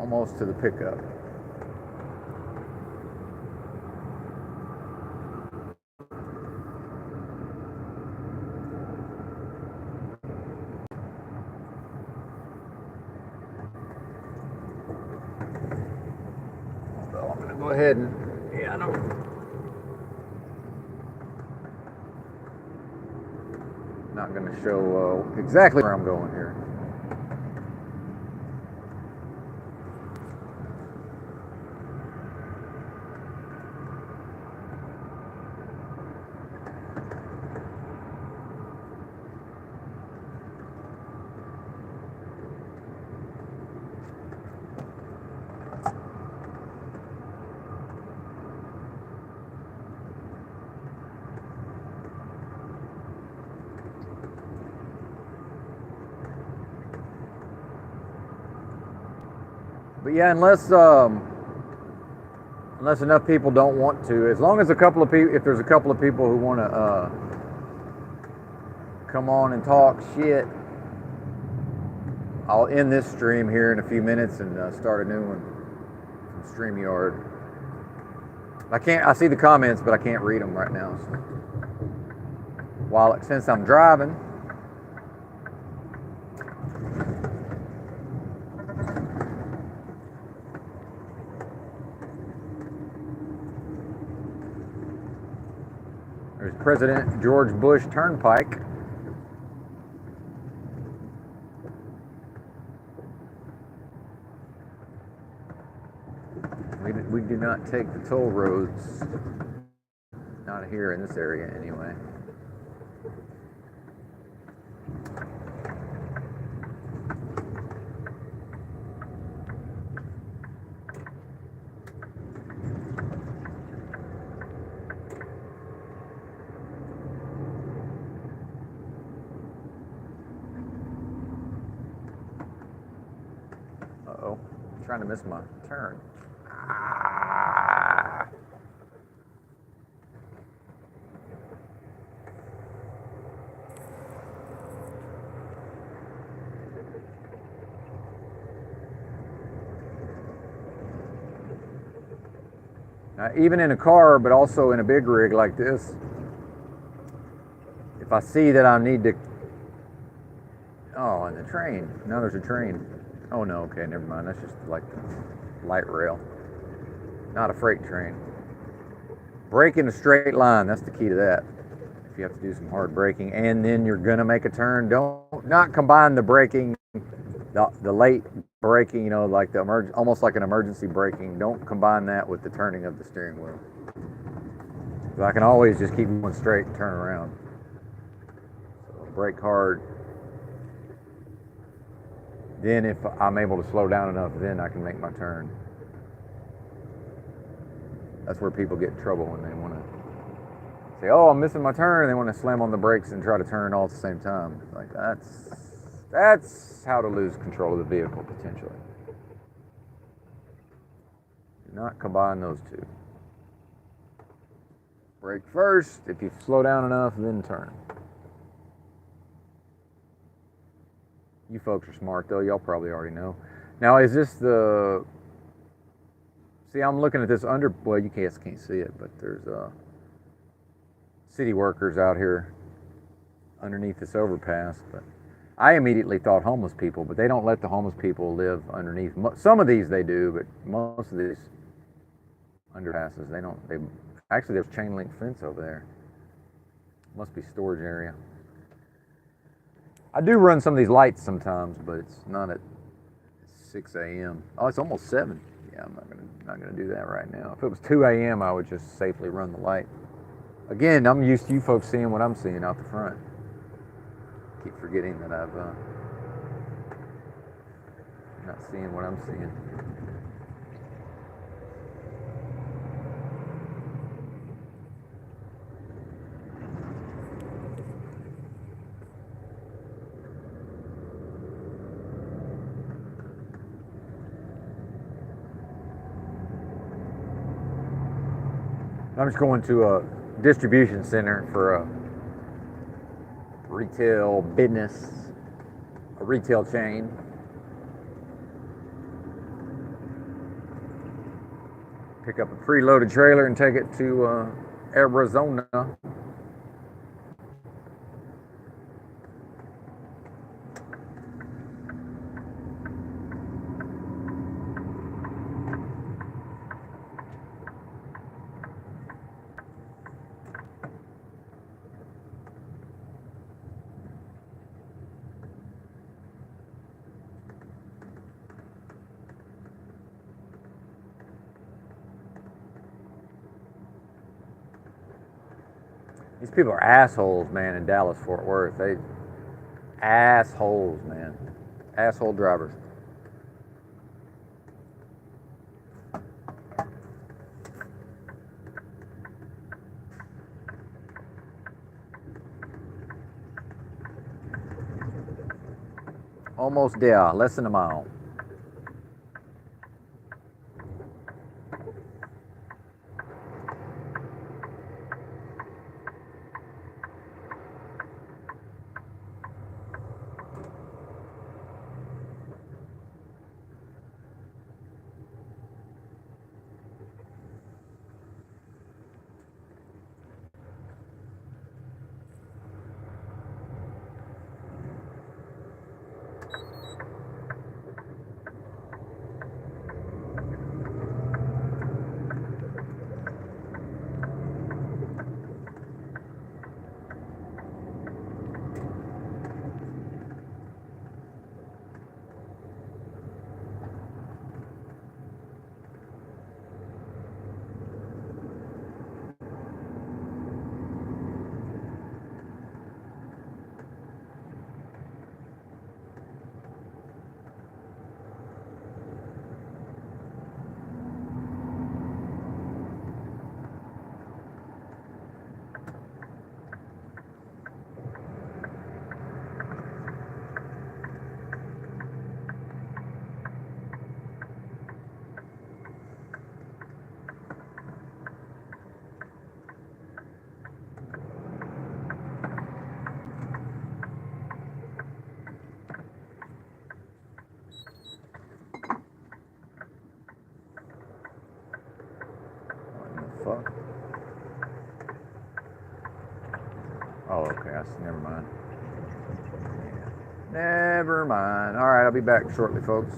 almost to the pickup. So I'm gonna go ahead and, yeah, I know. Not going to show exactly where I'm going here. But yeah, unless enough people don't want to, as long as a couple of people, if there's a couple of people who want to come on and talk shit, I'll end this stream here in a few minutes and start a new one from StreamYard. I see the comments, but I can't read them right now. So since I'm driving, there's President George Bush Turnpike. We do not take the toll roads, not here in this area anyway. Uh-oh, I'm trying to miss my turn. Even in a car, but also in a big rig like this, if I see that I need to... Oh, and the train. Now there's a train. Oh no, okay, never mind. That's just like light rail. Not a freight train. Brake in a straight line, that's the key to that. If you have to do some hard braking and then you're gonna make a turn, not combine the braking, the late braking, like almost like an emergency braking. Don't combine that with the turning of the steering wheel. So I can always just keep going straight and turn around. So brake hard. Then if I'm able to slow down enough, then I can make my turn. That's where people get in trouble when they want to say, oh, I'm missing my turn, and they want to slam on the brakes and try to turn all at the same time. Like that's how to lose control of the vehicle, potentially. Do not combine those two. Brake first, if you slow down enough, then turn. You folks are smart, though. Y'all probably already know. Now, is this the... See, I'm looking at this well, you can't see it, but there's city workers out here underneath this overpass. But I immediately thought homeless people, but they don't let the homeless people live underneath. Some of these they do, but most of these underpasses, they don't. Actually, there's chain link fence over there. Must be storage area. I do run some of these lights sometimes, but it's not at 6 a.m. Oh, it's almost 7. Yeah, I'm not gonna do that right now. If it was 2 a.m., I would just safely run the light. Again, I'm used to you folks seeing what I'm seeing out the front. Keep forgetting that I'm not seeing what I'm seeing. I'm just going to a distribution center for a retail business, a retail chain. Pick up a preloaded trailer and take it to Arizona. These people are assholes, man, in Dallas, Fort Worth. They assholes, man. Asshole drivers. Almost there, less than a mile. gas. Never mind. Never mind. All right, I'll be back shortly, folks.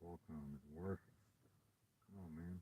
Qualcomm is worthless. Come on, man.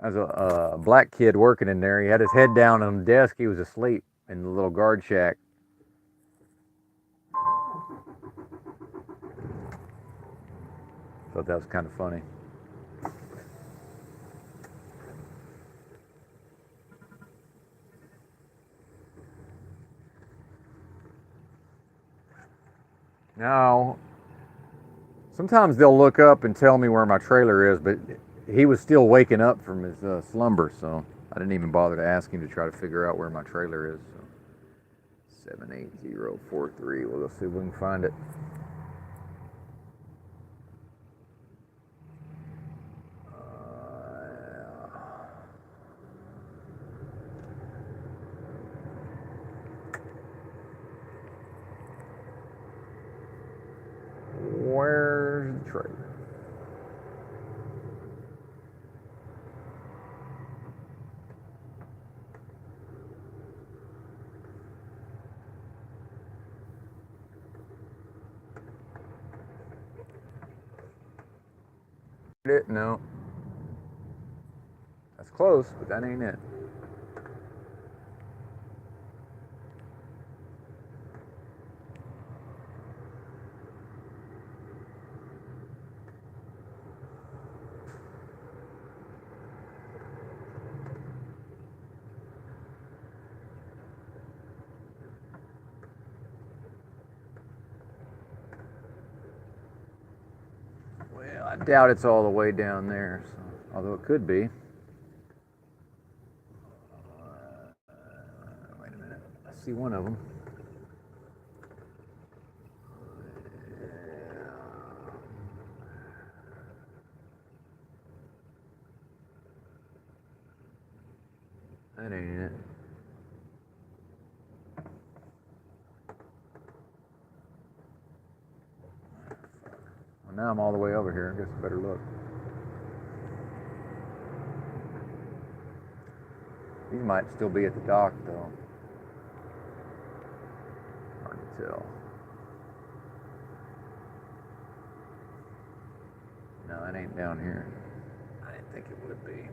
As a black kid working in there, he had his head down on the desk. He was asleep in the little guard shack. Thought that was kind of funny. Now, sometimes they'll look up and tell me where my trailer is, but he was still waking up from his slumber, so I didn't even bother to ask him to try to figure out where my trailer is. So 78043. Well, let's see if we can find it. Where's the trailer? it? No. That's close, but that ain't it. Well, I doubt it's all the way down there, so, although it could be. Wait a minute. I see one of them. That ain't it. Well, now I'm all the way over here. I guess I better look. These might still be at the dock, though. Hard to tell. No, that ain't down here. I didn't think it would be.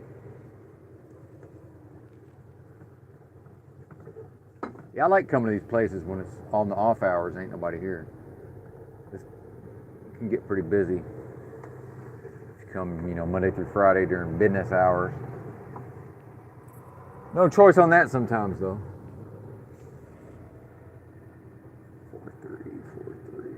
Yeah, I like coming to these places when it's on the off hours, ain't nobody here. It can get pretty busy if you come, Monday through Friday during business hours. No choice on that sometimes, though. 4343.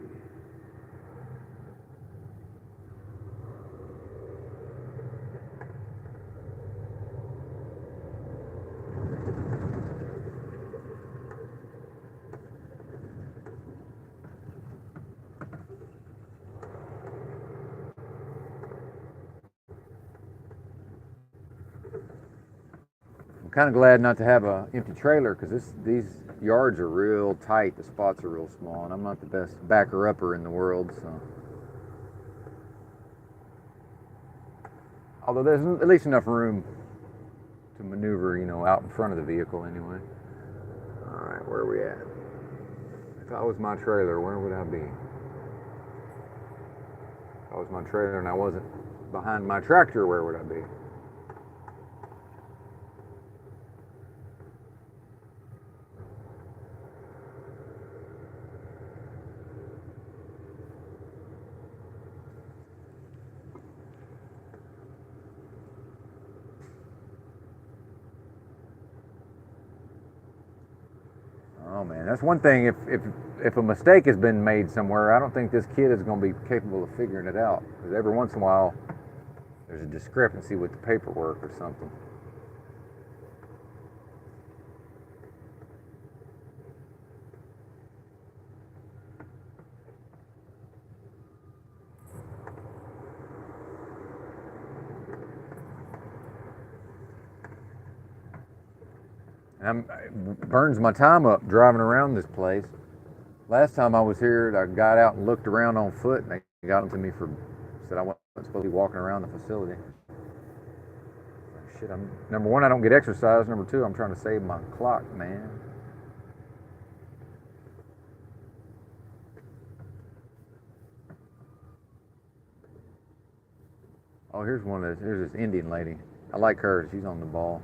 I'm kind of glad not to have an empty trailer because these yards are real tight. The spots are real small, and I'm not the best backer-upper in the world. So, although there's at least enough room to maneuver, out in front of the vehicle anyway. All right, where are we at? If I was my trailer, where would I be? If I was my trailer and I wasn't behind my tractor, where would I be? Oh man, that's one thing. If a mistake has been made somewhere, I don't think this kid is going to be capable of figuring it out. Because every once in a while, there's a discrepancy with the paperwork or something. It burns my time up driving around this place. Last time I was here, I got out and looked around on foot, and they got them to me said I wasn't supposed to be walking around the facility. Shit, number one, I don't get exercise. Number two, I'm trying to save my clock, man. Oh, here's this Indian lady. I like her. She's on the ball.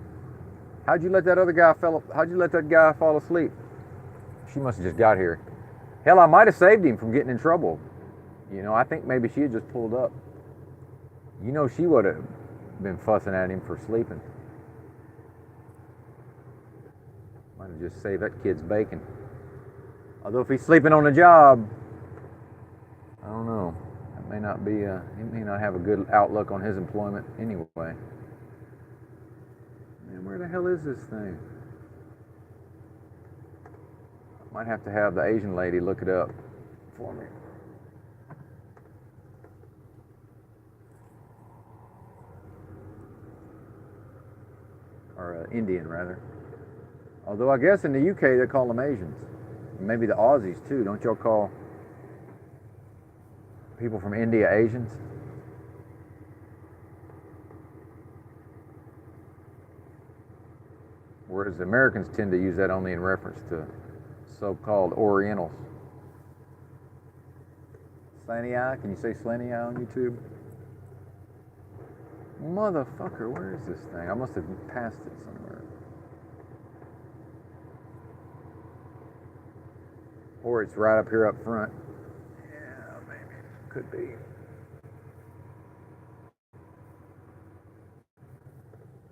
How'd you let that guy fall asleep? She must have just got here. Hell, I might have saved him from getting in trouble. I think maybe she had just pulled up. She would have been fussing at him for sleeping. Might have just saved that kid's bacon. Although if he's sleeping on the job, I don't know. That may not be. He may not have a good outlook on his employment anyway. Man, where the hell is this thing? I might have to have the Asian lady look it up for me. Or Indian, rather. Although I guess in the UK they call them Asians. Maybe the Aussies too. Don't y'all call people from India Asians? Whereas Americans tend to use that only in reference to so-called Orientals. Slanty eye? Can you say slanty eye on YouTube? Motherfucker, where is this thing? I must have passed it somewhere. Or it's right up here up front. Yeah, maybe. Could be.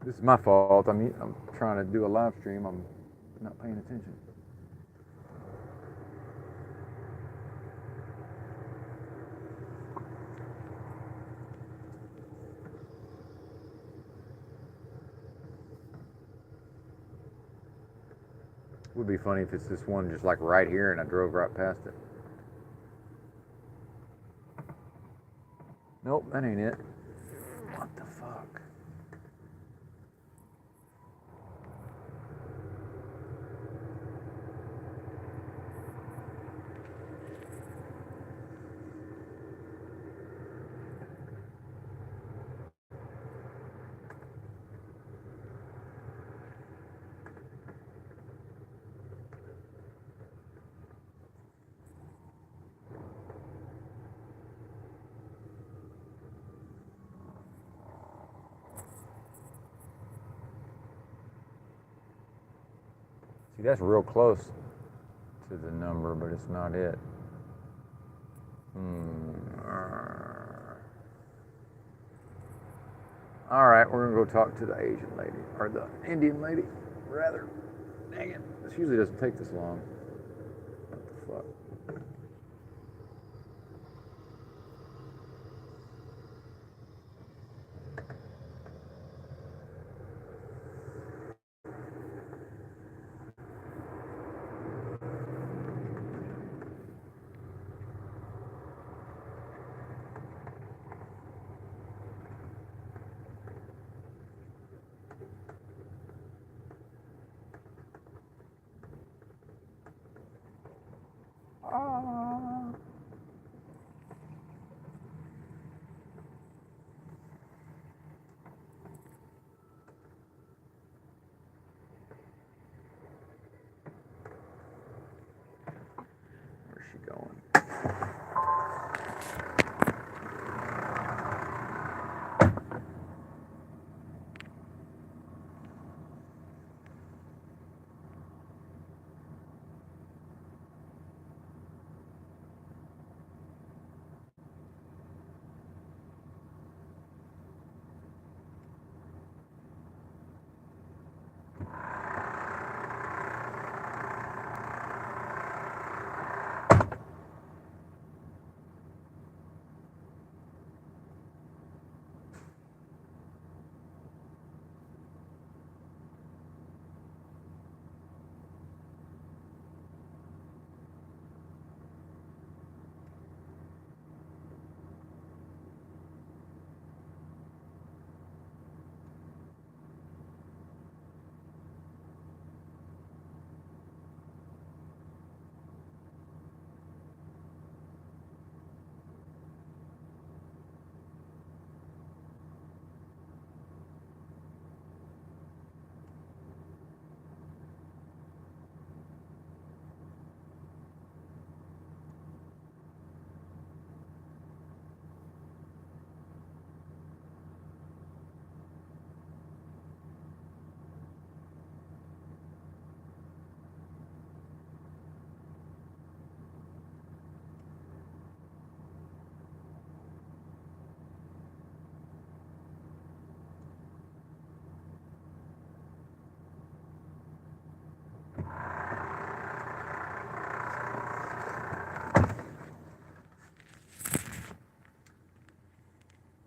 This is my fault. I'm trying to do a live stream. I'm not paying attention. It would be funny if it's this one just like right here and I drove right past it. Nope, that ain't it. What the fuck? See, that's real close to the number, but it's not it. All right, we're gonna go talk to the Asian lady, or the Indian lady, rather. Dang it, this usually doesn't take this long. What the fuck? Where's she going?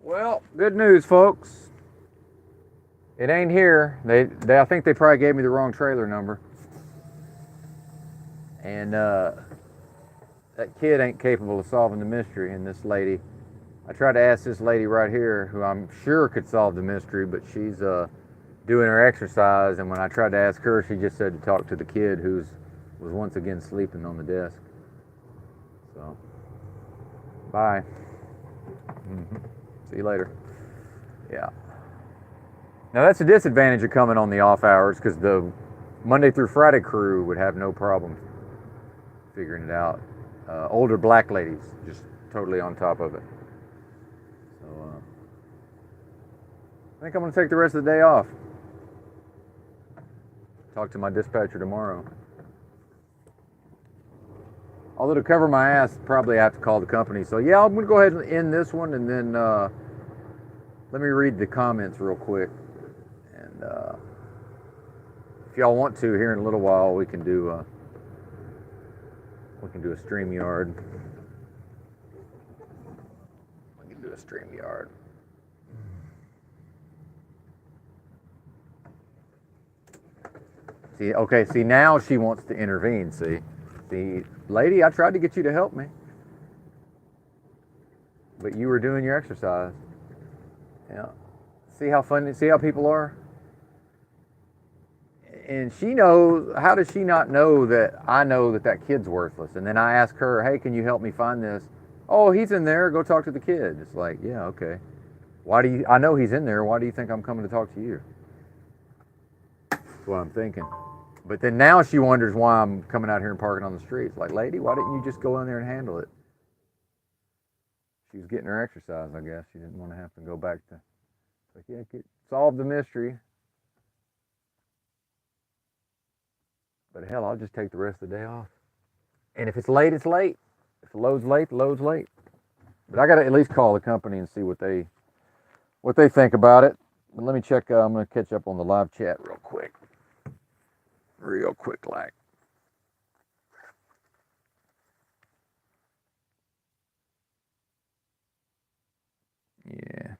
Well, good news, folks. It ain't here. I think they probably gave me the wrong trailer number. And that kid ain't capable of solving the mystery. And this lady, I tried to ask this lady right here, who I'm sure could solve the mystery, but she's doing her exercise. And when I tried to ask her, she just said to talk to the kid who was once again sleeping on the desk. So, bye. See you later. Yeah. Now that's a disadvantage of coming on the off hours, because the Monday through Friday crew would have no problem figuring it out. Older black ladies, just totally on top of it. So, I think I'm going to take the rest of the day off. Talk to my dispatcher tomorrow. Although to cover my ass, probably I have to call the company. So yeah, I'm going to go ahead and end this one, and then let me read the comments real quick. And if y'all want to, here in a little while, we can do a StreamYard. We can do a StreamYard. See, okay, see, now she wants to intervene, see, lady, I tried to get you to help me, but you were doing your exercise. Yeah, see how funny, see how people are? And she knows, how does she not know that I know that that kid's worthless? And then I ask her, hey, can you help me find this? Oh, he's in there, go talk to the kid. It's like, yeah, okay. Why do you, I know he's in there, why do you think I'm coming to talk to you? That's what I'm thinking. But then now she wonders why I'm coming out here and parking on the streets. Like, lady, why didn't you just go in there and handle it? She was getting her exercise, I guess. She didn't want to have to go back to, like, yeah, solve the mystery. But hell, I'll just take the rest of the day off. And if it's late, it's late. If the load's late, the load's late. But I got to at least call the company and see what they think about it. But let me check. I'm going to catch up on the live chat real quick. Real quick, like. Yeah.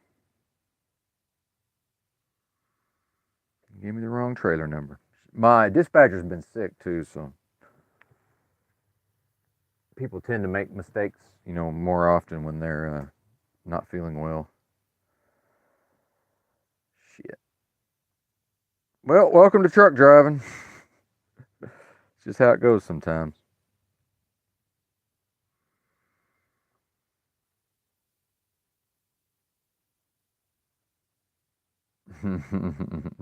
You gave me the wrong trailer number. My dispatcher's been sick too, so people tend to make mistakes, you know, more often when they're not feeling well. Shit. Well, welcome to truck driving. It's just how it goes sometimes.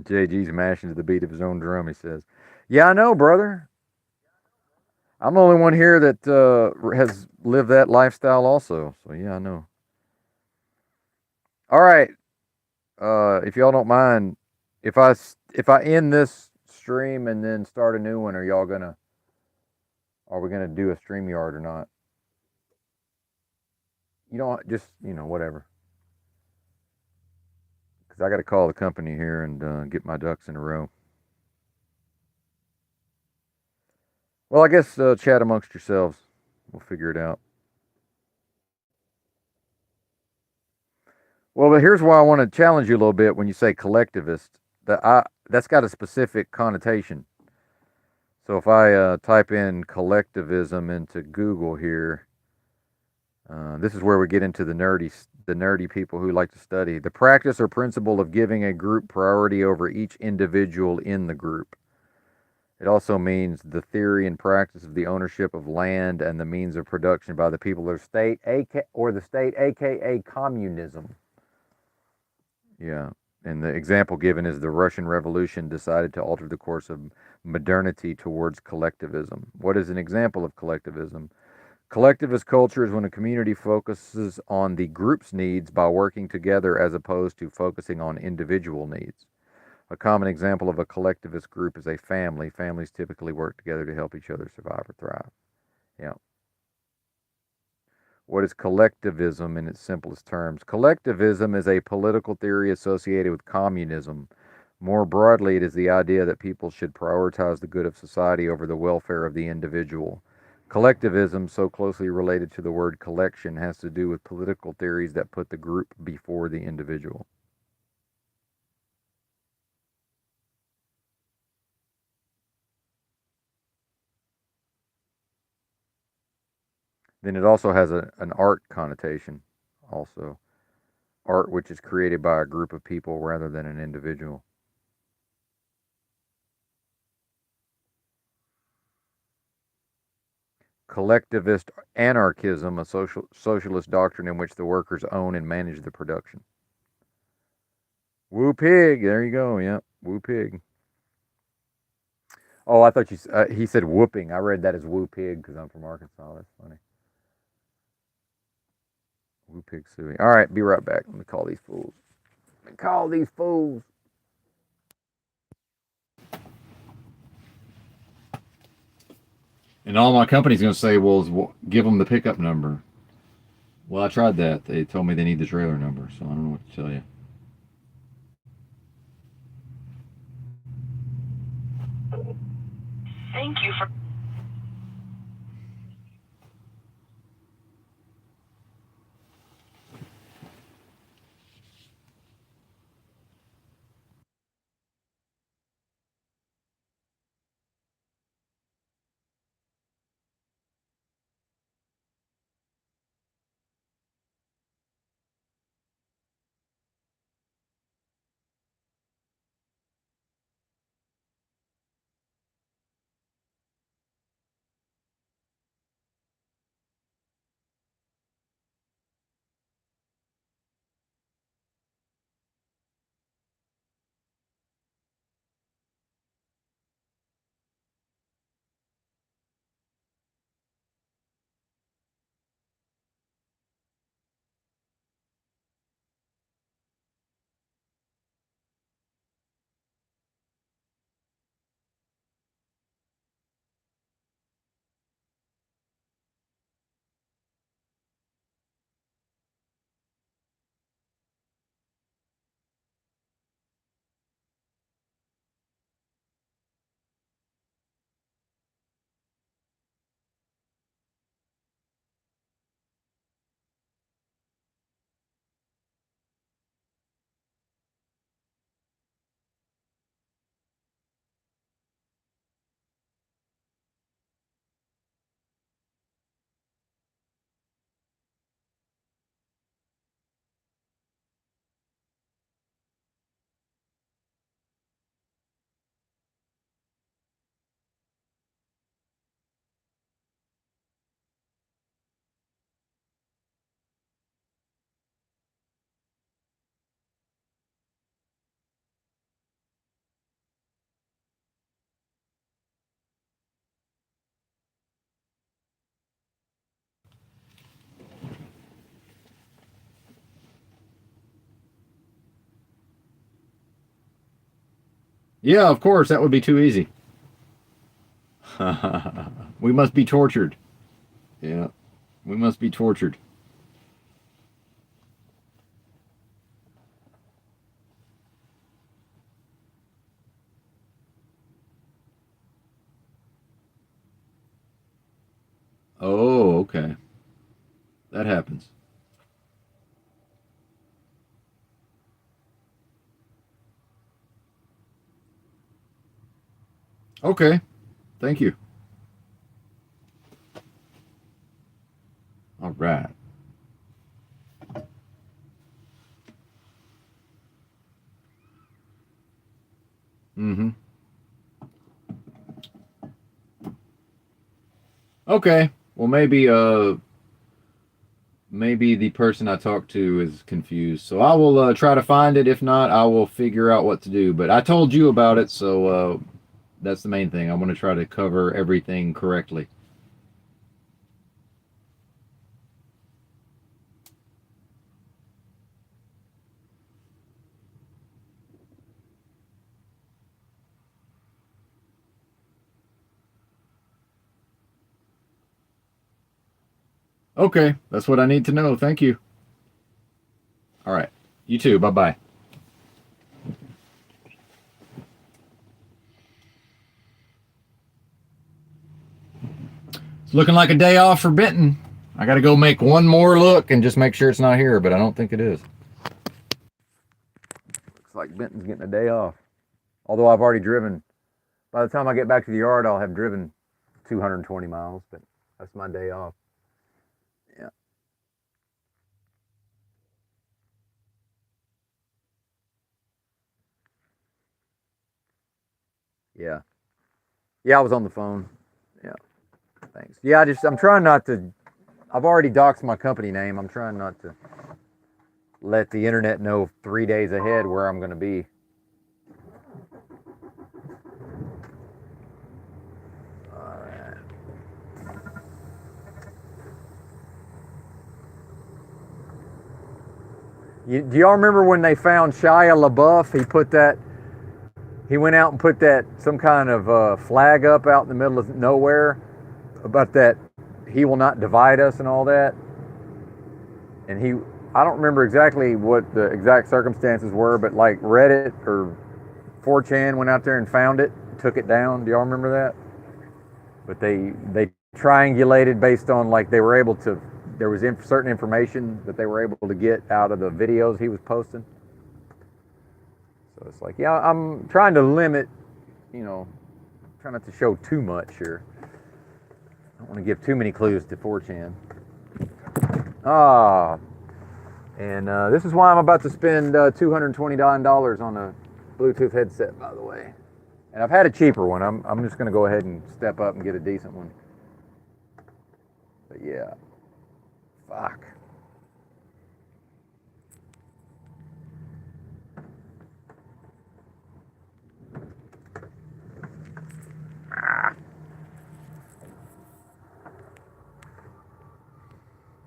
JG's mashing to the beat of his own drum, he says. Yeah, I know, brother. I'm the only one here that has lived that lifestyle also. So, yeah, I know. All right. If y'all don't mind, if I end this stream and then start a new one, are we gonna do a StreamYard or not? You don't just, you know, whatever. Because I got to call the company here and get my ducks in a row. Well, I guess chat amongst yourselves. We'll figure it out. Well, but here's why I want to challenge you a little bit when you say collectivist. That's got a specific connotation. So if I type in collectivism into Google here, this is where we get into the nerdy people who like to study. The practice or principle of giving a group priority over each individual in the group. It also means the theory and practice of the ownership of land and the means of production by the people or state, aka communism. Yeah, and the example given is the Russian Revolution decided to alter the course of modernity towards collectivism. What is an example of collectivism? Collectivist culture is when a community focuses on the group's needs by working together as opposed to focusing on individual needs. A common example of a collectivist group is a family. Families typically work together to help each other survive or thrive. Yeah. What is collectivism in its simplest terms? Collectivism is a political theory associated with communism. More broadly, it is the idea that people should prioritize the good of society over the welfare of the individual. Collectivism, so closely related to the word collection, has to do with political theories that put the group before the individual. Then it also has an art connotation, also. Art which is created by a group of people rather than an individual. Collectivist anarchism, a socialist doctrine in which the workers own and manage the production. Woo pig, there you go, yep, woo pig. Oh, I thought he said whooping. I read that as woo pig because I'm from Arkansas. That's funny. Woo pig suey. All right, be right back. Let me call these fools. Call these fools. And all my company's going to say, well, give them the pickup number. Well, I tried that. They told me they need the trailer number, so I don't know what to tell you. Thank you for. Yeah, of course, that would be too easy. We must be tortured. Yeah, we must be tortured. Oh, okay. That happens. Okay. Thank you. All right. Mm-hmm. Okay. Well, maybe the person I talked to is confused. So I will try to find it. If not, I will figure out what to do. But I told you about it, so that's the main thing. I want to try to cover everything correctly. Okay, that's what I need to know. Thank you. All right. You too. Bye bye. It's looking like a day off for Benton. I got to go make one more look and just make sure it's not here, but I don't think it is. Looks like Benton's getting a day off. Although I've already driven. By the time I get back to the yard, I'll have driven 220 miles, but that's my day off. Yeah. Yeah. Yeah, I was on the phone. Yeah. Thanks. Yeah, I'm trying not to. I've already doxed my company name. I'm trying not to let the internet know 3 days ahead where I'm going to be. All right. Do y'all remember when they found Shia LaBeouf? He went out and put that some kind of flag up out in the middle of nowhere about that he will not divide us and all that. And I don't remember exactly what the exact circumstances were, but like Reddit or 4chan went out there and found it, took it down. Do y'all remember that? But they triangulated based on like they were able to. There was certain information that they were able to get out of the videos he was posting. So it's like, yeah, I'm trying to limit, try not to show too much here. I don't want to give too many clues to 4chan. And this is why I'm about to spend $229 on a Bluetooth headset, by the way. And I've had a cheaper one. I'm just going to go ahead and step up and get a decent one. But yeah, fuck.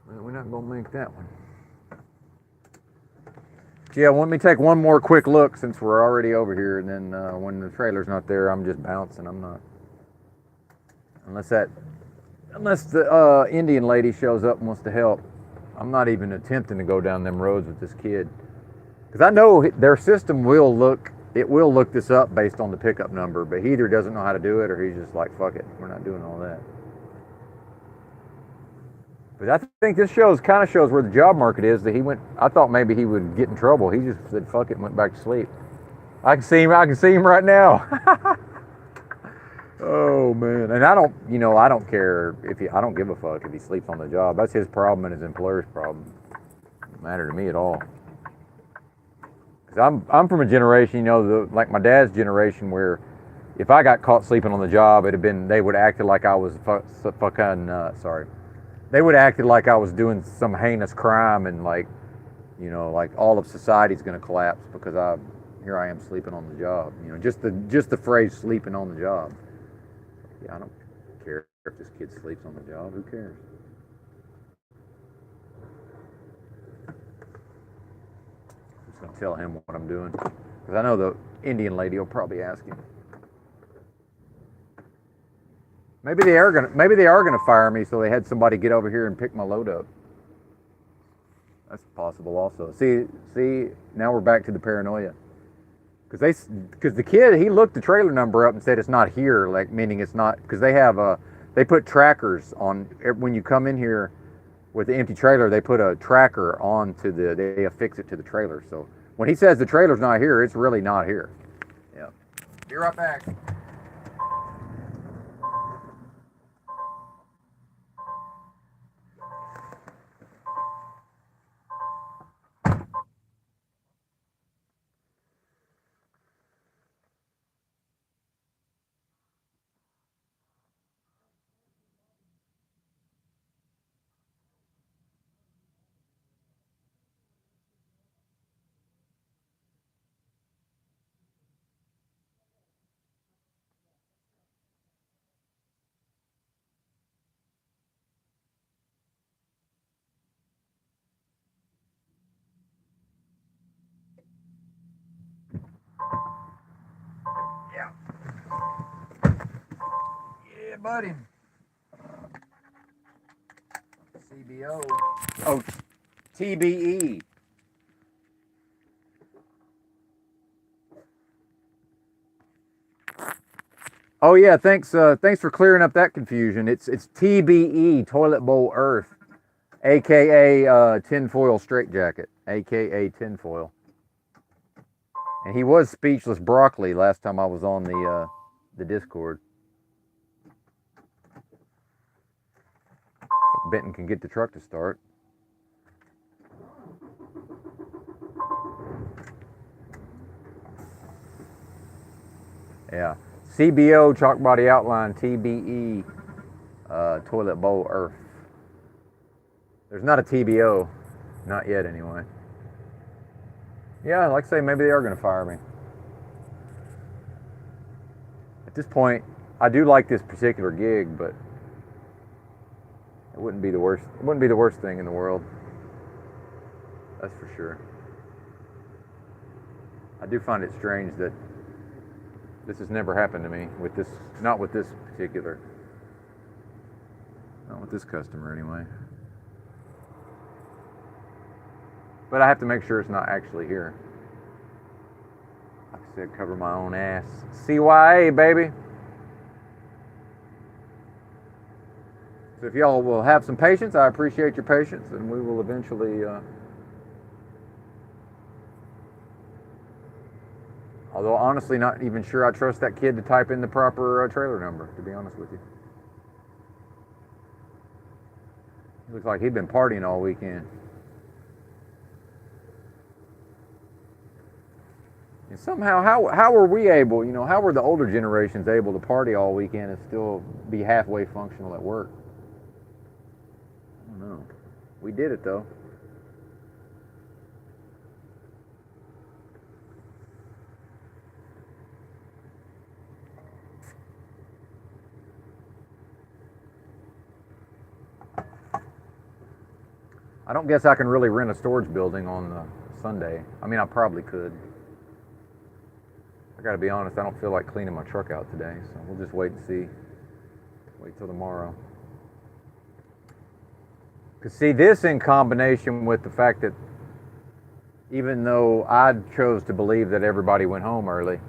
Well, we're not going to make that one. Yeah, let me take one more quick look since we're already over here, and then when the trailer's not there, I'm just bouncing. I'm not, unless the Indian lady shows up and wants to help. I'm not even attempting to go down them roads with this kid, because I know their system will look this up based on the pickup number, but he either doesn't know how to do it or he's just like, fuck it, we're not doing all that. But I think this kind of shows where the job market is. I thought maybe he would get in trouble. He just said fuck it and went back to sleep. I can see him right now. Oh man. And I don't care I don't give a fuck if he sleeps on the job. That's his problem and his employer's problem. It doesn't matter to me at all. Cause I'm from a generation, like my dad's generation, where if I got caught sleeping on the job, they would act like I was they would have acted like I was doing some heinous crime, and like all of society's going to collapse because here I am sleeping on the job. Just the phrase "sleeping on the job." Yeah, I don't care if this kid sleeps on the job. Who cares? I'm just going to tell him what I'm doing, because I know the Indian lady will probably ask him. Maybe they are gonna fire me, so they had somebody get over here and pick my load up. That's possible also. See, now we're back to the paranoia. Because the kid, he looked the trailer number up and said it's not here, like meaning it's not, because they put trackers on when you come in here with the empty trailer. They put a tracker they affix it to the trailer. So when he says the trailer's not here, it's really not here. Yeah. Be right back. Yeah, buddy. CBO. Oh, TBE. Oh yeah, thanks for clearing up that confusion. It's TBE, toilet bowl earth, aka tinfoil straitjacket, aka tinfoil. And he was speechless broccoli last time I was on the Discord. Benton can get the truck to start. Yeah. CBO, chalk body outline, TBE, toilet bowl earth. There's not a TBO. Not yet, anyway. Yeah, like I say, maybe they are going to fire me. At this point, I do like this particular gig, but it wouldn't be the worst. It wouldn't be the worst thing in the world. That's for sure. I do find it strange that this has never happened to me with this, not with this particular, not with this customer anyway. But I have to make sure it's not actually here. Like I said, cover my own ass. CYA, baby. So if y'all will have some patience, I appreciate your patience, and we will eventually, although honestly not even sure I trust that kid to type in the proper trailer number, to be honest with you. He looks like he'd been partying all weekend. And somehow, how were we able, how were the older generations able to party all weekend and still be halfway functional at work? I don't know. We did it though. I don't guess I can really rent a storage building on Sunday. I mean, I probably could. I gotta be honest, I don't feel like cleaning my truck out today, so we'll just wait and see. Wait till tomorrow. Because see, this in combination with the fact that even though I chose to believe that everybody went home early,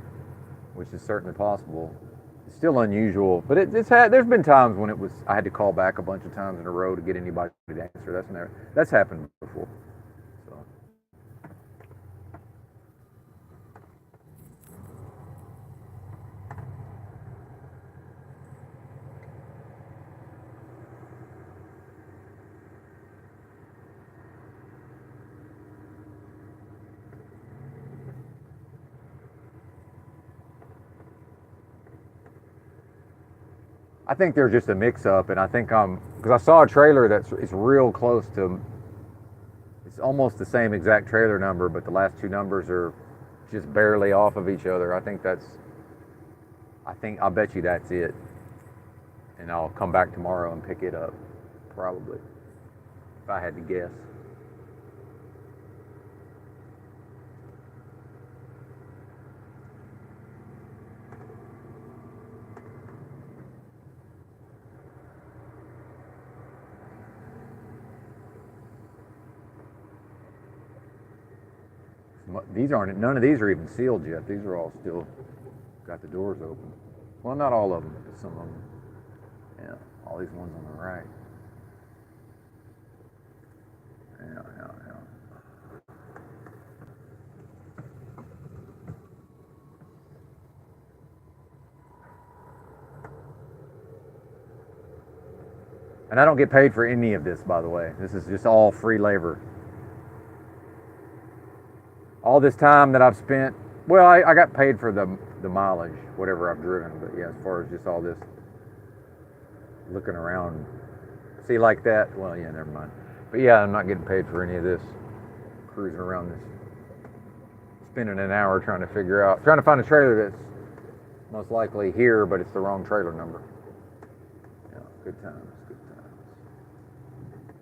which is certainly possible, it's still unusual. But there's been times when I had to call back a bunch of times in a row to get anybody to answer. That's happened before. So. I think there's just a mix-up, and I think because I saw a trailer it's real close to, it's almost the same exact trailer number, but the last two numbers are just barely off of each other. I'll bet you that's it, and I'll come back tomorrow and pick it up, probably, if I had to guess. None of these are even sealed yet. These are all still got the doors open. Well, not all of them, but some of them. Yeah, all these ones on the right. Yeah. And I don't get paid for any of this, by the way. This is just all free labor. All this time that I've spent, well, I got paid for the mileage, whatever I've driven, but yeah, as far as just all this looking around, see like that, well, yeah, never mind. But yeah, I'm not getting paid for any of this, cruising around this, spending an hour trying to find a trailer that's most likely here, but it's the wrong trailer number. Yeah, good times.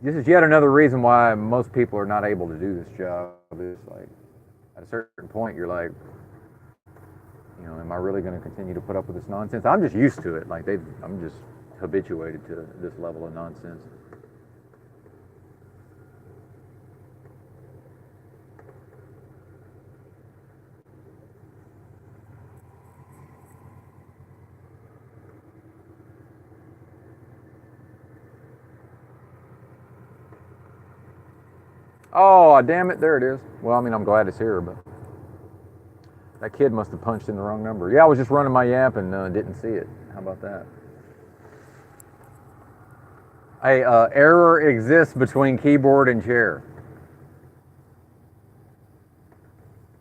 This is yet another reason why most people are not able to do this job. It's like, at a certain point, you're like, am I really going to continue to put up with this nonsense? I'm just used to it. Like I'm just habituated to this level of nonsense. Oh, damn it, there it is. Well, I mean, I'm glad it's here, but that kid must have punched in the wrong number. Yeah, I was just running my Yamp and didn't see it. How about that? Hey, error exists between keyboard and chair.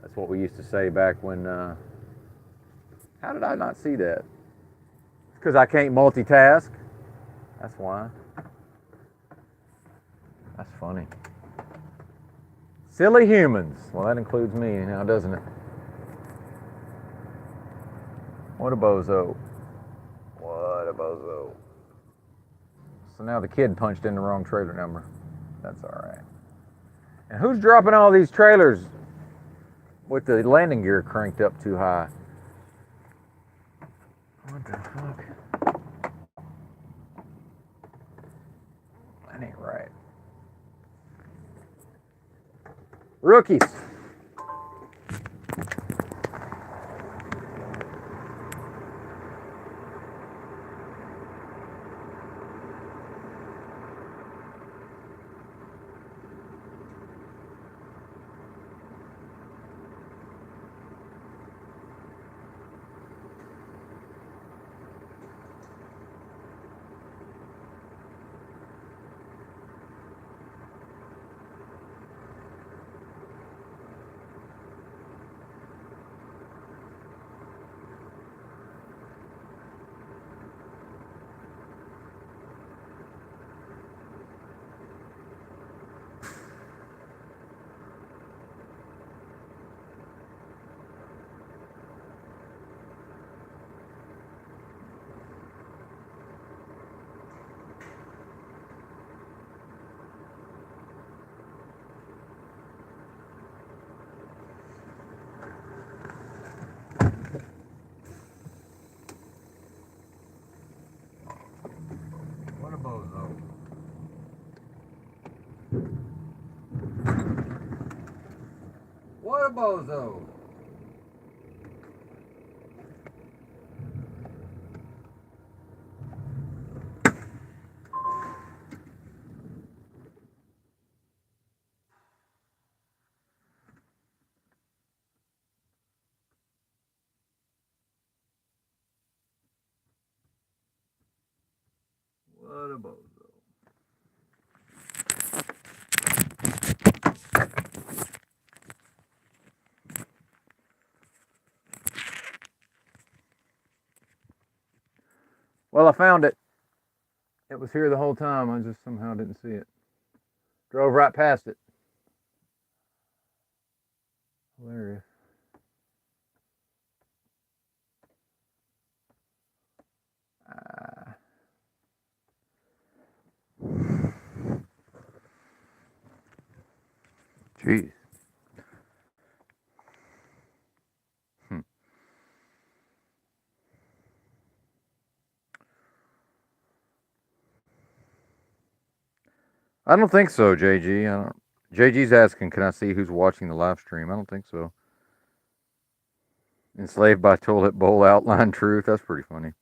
That's what we used to say back when, how did I not see that? Because I can't multitask. That's why. That's funny. Silly humans. Well, that includes me now, doesn't it? What a bozo. What a bozo. So now the kid punched in the wrong trailer number. That's all right. And who's dropping all these trailers with the landing gear cranked up too high. What the fuck? That ain't right. Rookies. What a bozo. What a bozo. What a bozo. Well, I found it. It was here the whole time. I just somehow didn't see it. Drove right past it. Hilarious. Jeez. Hmm. I don't think so, JG. I don't. JG's asking, can I see who's watching the live stream? I don't think so. Enslaved by toilet bowl outline truth. That's pretty funny.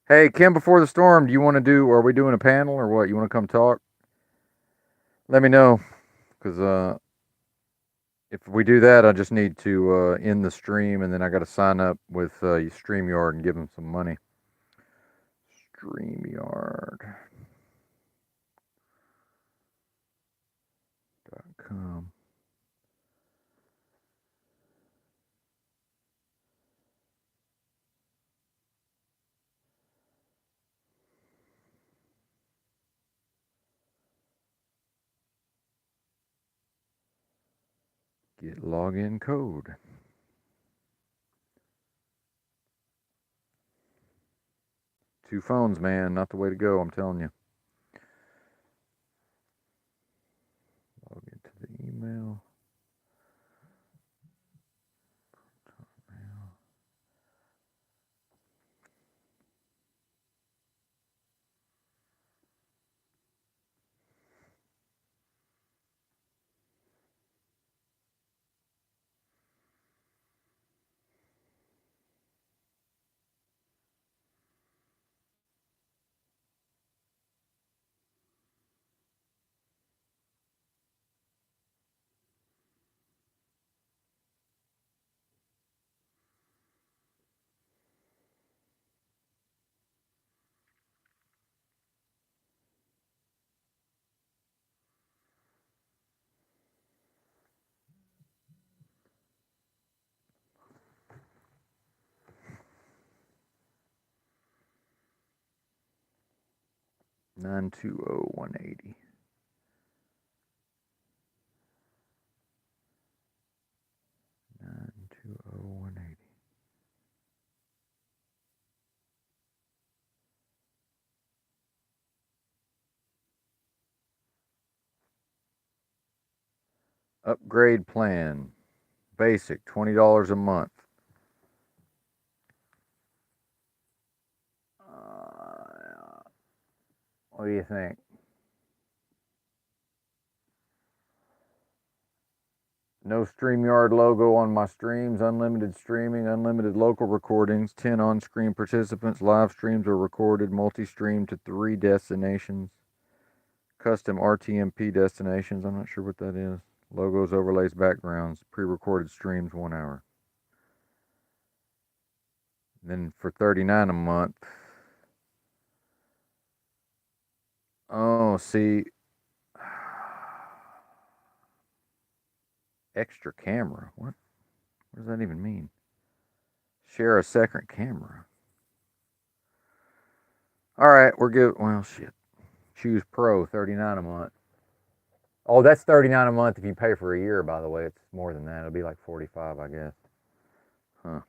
Hey, Kim, before the storm, do you want to do, are we doing a panel or what? You want to come talk? Let me know. Because if we do that, I just need to end the stream and then I got to sign up with StreamYard and give them some money. StreamYard.com. Get login code. Two phones, man. Not the way to go, I'm telling you. Log into the email. Nine two zero 180. 920 180. Upgrade plan. Basic, $20 a month. What do you think? No StreamYard logo on my streams, unlimited streaming, unlimited local recordings, 10 on-screen participants, live streams are recorded, multi-stream to 3 destinations, custom RTMP destinations, I'm not sure what that is, logos, overlays, backgrounds, pre-recorded streams, 1 hour. And then for $39 a month, oh, see, extra camera, what does that even mean? Share a second camera. All right, we're good. Well, shit. Choose Pro, $39 a month. Oh, that's $39 a month if you pay for a year, by the way. It's more than that. It'll be like $45, I guess. Huh.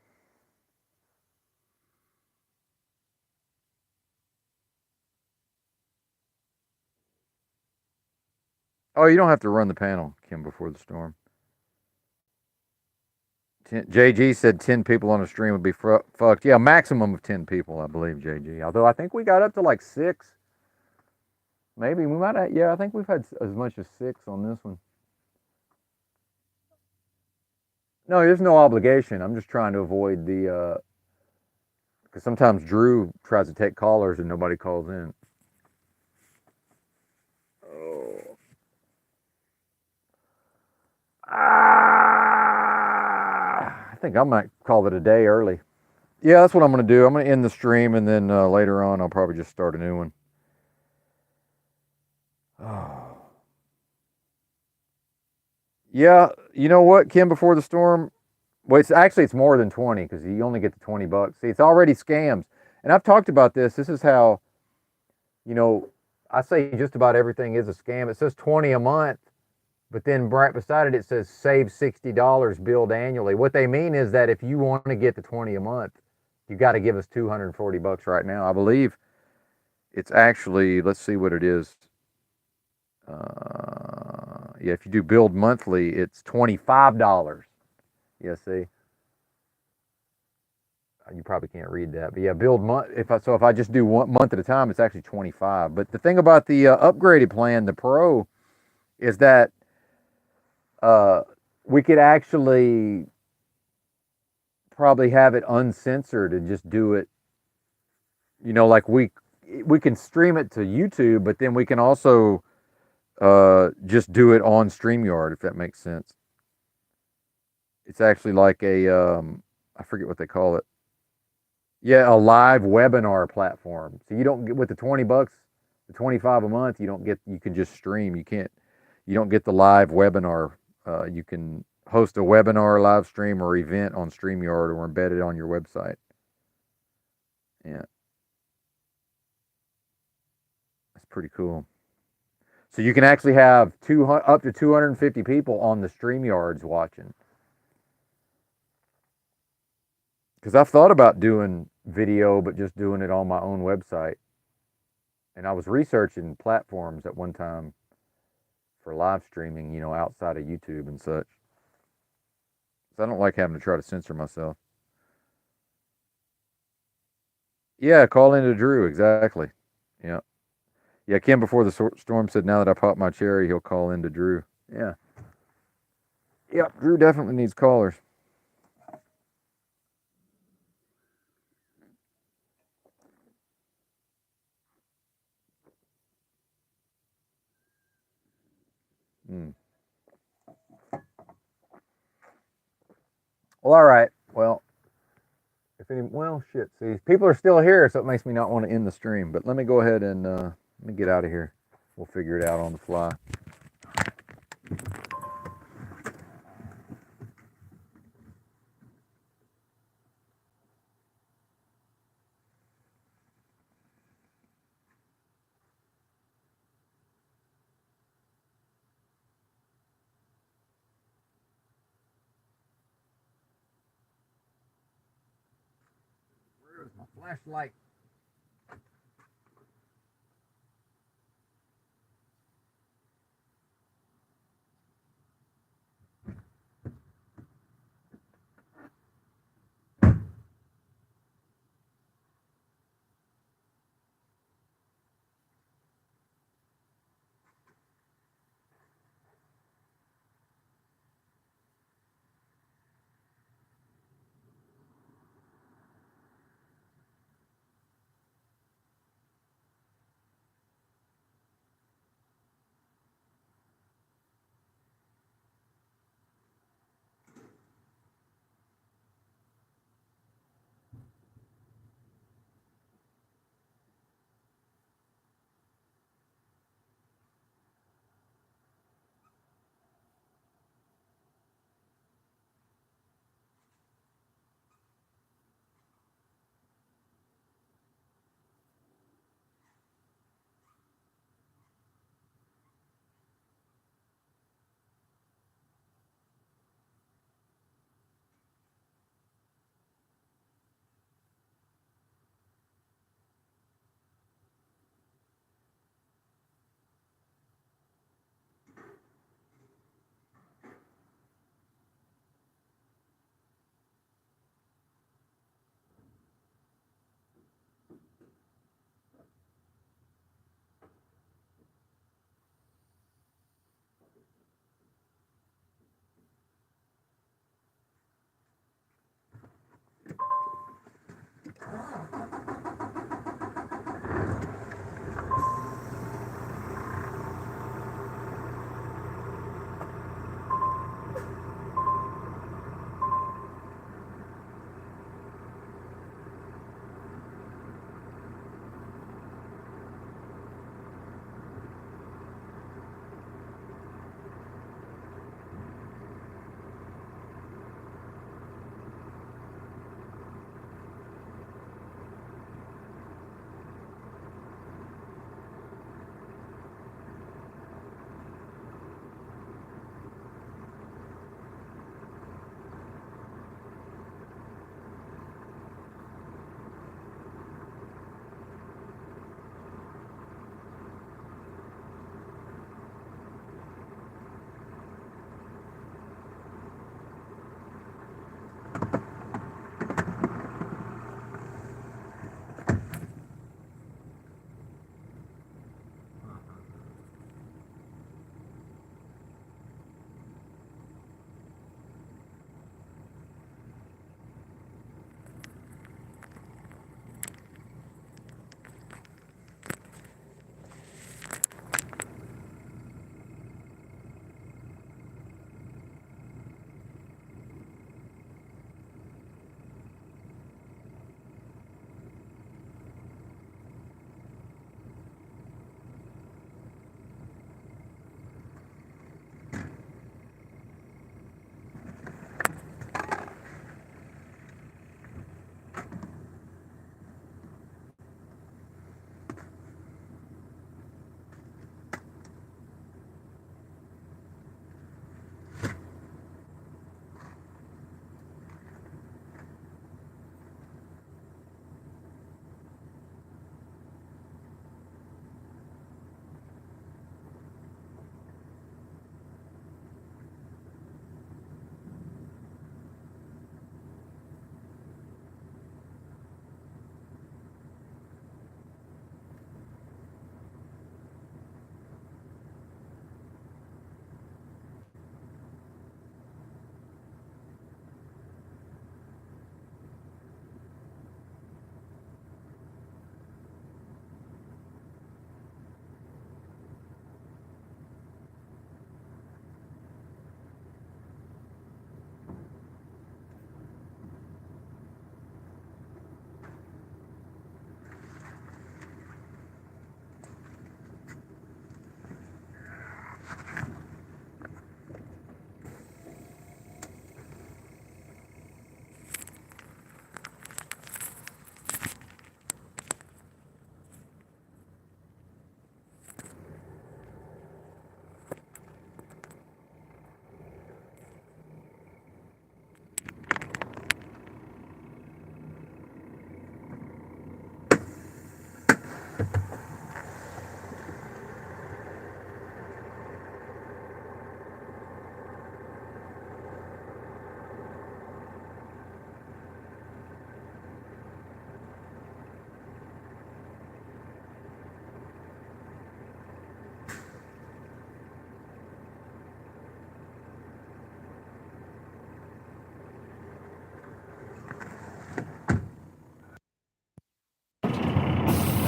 Oh, you don't have to run the panel, Kim, before the storm. JG said 10 people on a stream would be fucked. Yeah, maximum of 10 people, I believe, JG. Although I think we got up to like 6. Maybe we might have, yeah, I think we've had as much as 6 on this one. No, there's no obligation. I'm just trying to avoid the, because sometimes Drew tries to take callers and nobody calls in. Oh. I think I might call it a day early. Yeah, that's what I'm going to do. I'm going to end the stream, and then later on, I'll probably just start a new one. Oh. Yeah, you know what, Kim, before the storm? Well, it's more than 20 because you only get the $20. See, it's already scams. And I've talked about this. This is how, you know, I say just about everything is a scam. It says 20 a month, but then right beside it, it says save $60 billed annually. What they mean is that if you want to get the 20 a month, you got to give us $240 right now. I believe it's actually, let's see what it is. Yeah, if you do billed monthly, it's $25. Yeah, see, you probably can't read that, but yeah, billed month. If I just do 1 month at a time, it's actually 25. But the thing about the upgraded plan, the Pro, is that we could actually probably have it uncensored and just do it. You know, like we can stream it to YouTube, but then we can also just do it on StreamYard, if that makes sense. It's actually like a I forget what they call it. Yeah, a live webinar platform. So you don't get with the $20, the 25 a month. You don't get. You can just stream. You can't. You don't get the live webinar. You can host a webinar, live stream, or event on StreamYard or embed it on your website. Yeah, that's pretty cool. So you can actually have up to 250 people on the StreamYards watching. Because I've thought about doing video, but just doing it on my own website. And I was researching platforms at one time for live streaming, you know, outside of YouTube and such. So I don't like having to try to censor myself. Yeah, call into Drew, exactly. Yeah. Yeah, Kim before the storm said, now that I popped my cherry, he'll call into Drew. Yeah. Yeah, Drew definitely needs callers. Mm. Well, all right. Well, shit. See, people are still here, so it makes me not want to end the stream. But let me go ahead and let me get out of here. We'll figure it out on the fly. Where's my flashlight?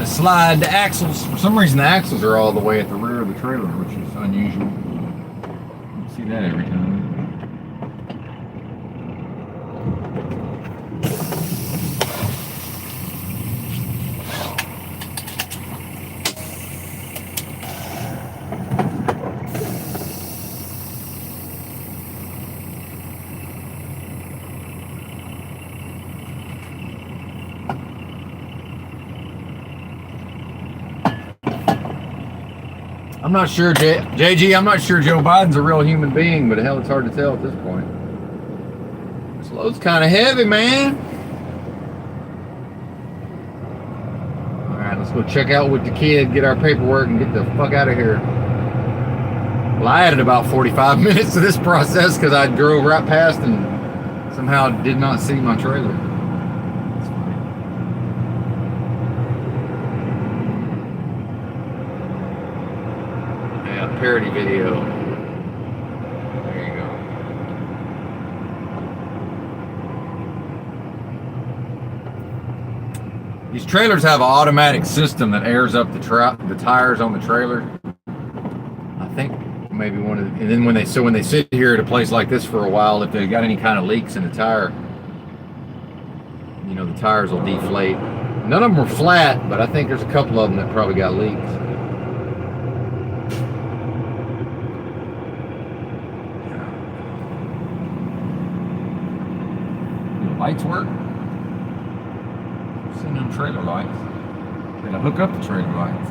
Slide the axles. For some reason, the axles are all the way at the rear of the trailer, which is unusual. You see that every time. I'm not sure, JG, I'm not sure Joe Biden's a real human being, but hell, it's hard to tell at this point. This load's kind of heavy, man. All right, let's go check out with the kid, get our paperwork, and get the fuck out of here. Well, I added about 45 minutes to this process because I drove right past and somehow did not see my trailer. Parody video. There you go. These trailers have an automatic system that airs up the tires on the trailer. I think maybe one of the, and then when they sit here at a place like this for a while, if they got any kind of leaks in the tire, you know, the tires will deflate. None of them are flat, but I think there's a couple of them that probably got leaks. Do the lights work? I've seen them trailer lights. Gotta hook up the trailer lights.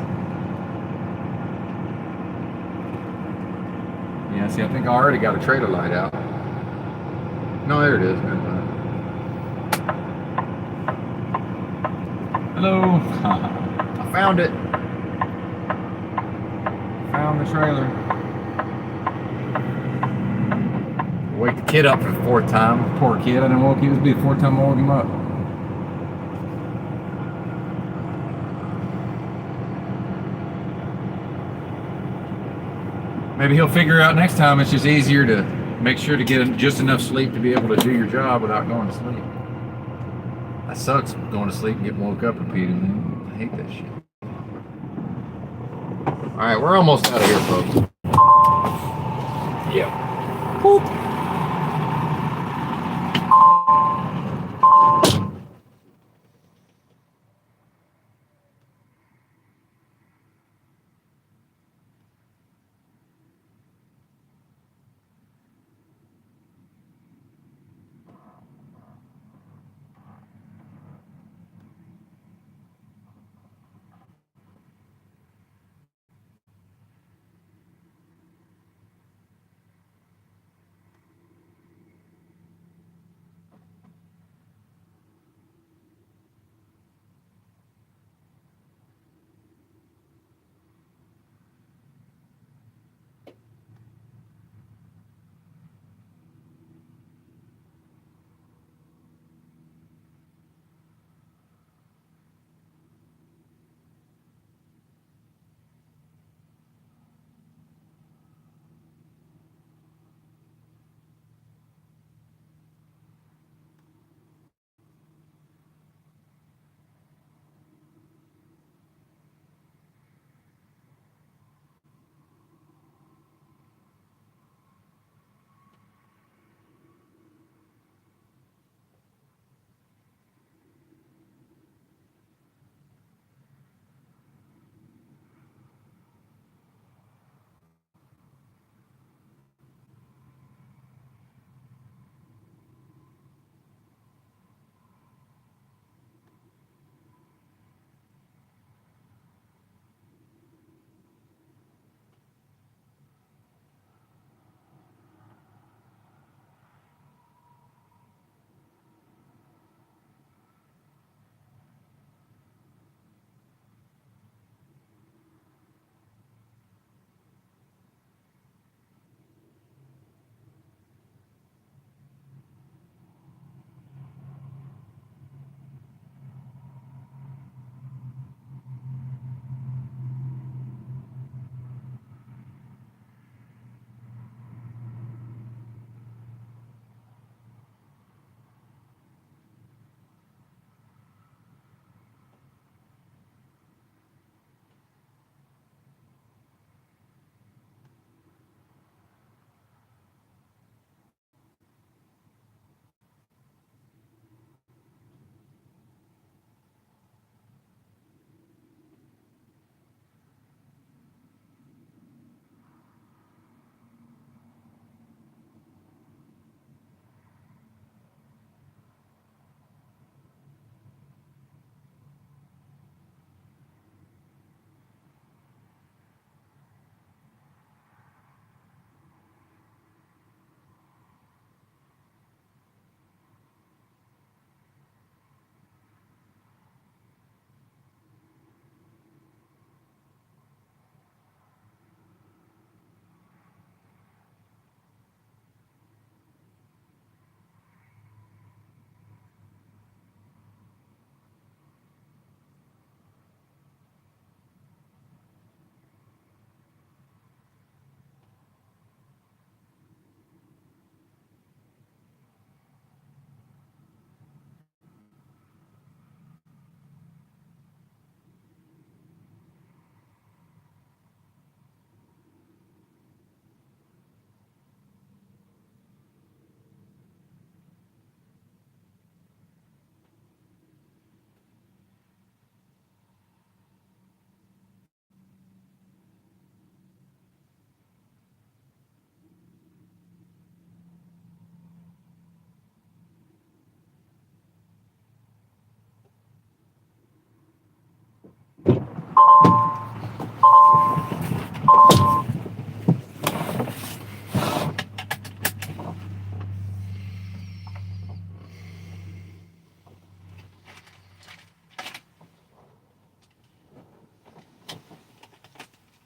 Yeah, see, I think I already got a trailer light out. No, there it is. Never mind. Hello. I found it. Found the trailer. Wake the kid up for the fourth time. Poor kid, I didn't woke him. It was the fourth time I woke him up. Maybe he'll figure out next time it's just easier to make sure to get just enough sleep to be able to do your job without going to sleep. That sucks, going to sleep and getting woke up repeatedly. I hate that shit. Alright, we're almost out of here, folks. Yeah. Boop.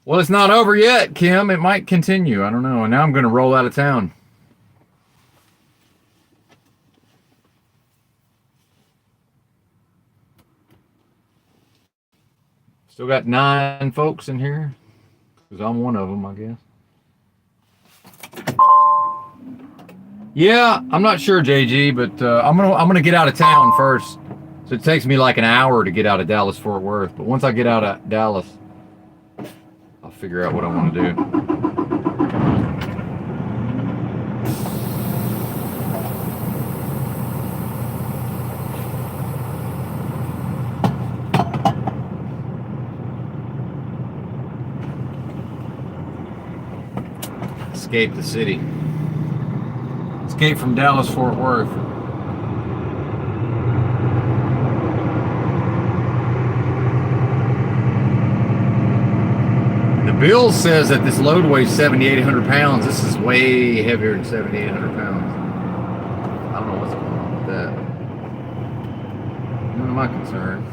Well, it's not over yet, Kim. It might continue. I don't know. And now I'm going to roll out of town. Still got 9 folks in here. Because I'm one of them, I guess. Yeah, I'm not sure, JG, but I'm gonna get out of town first. So it takes me like an hour to get out of Dallas Fort Worth. But once I get out of Dallas, I'll figure out what I want to do. Escape the city. Escape from Dallas Fort Worth. The bill says that this load weighs 7,800 pounds. This is way heavier than 7,800 pounds. I don't know what's going on with that. None of my concern.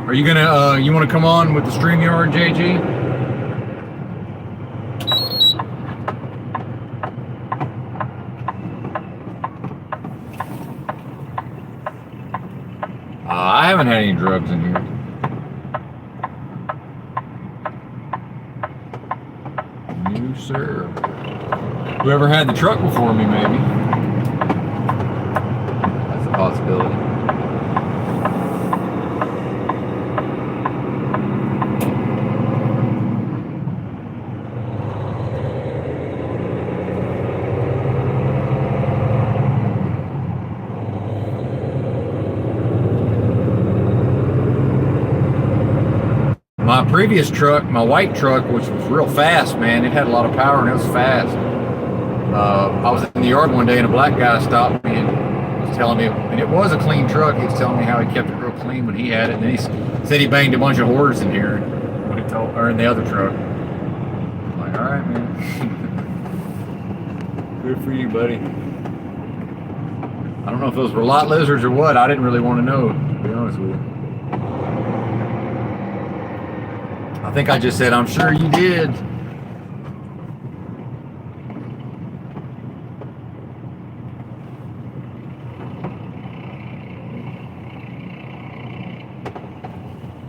Are you gonna, you wanna come on with the StreamYard, JG? I haven't had any drugs in here. No, sir. Whoever had the truck before me, maybe. That's a possibility. My previous truck, my white truck, which was real fast, man, it had a lot of power and it was fast. I was in the yard one day and a black guy stopped me and was telling me, and it was a clean truck, he was telling me how he kept it real clean when he had it, and then he said he banged a bunch of whores in here, when he told, or in the other truck. I'm like, all right, man. Good for you, buddy. I don't know if those were lot lizards or what, I didn't really want to know, to be honest with you. I think I just said, I'm sure you did.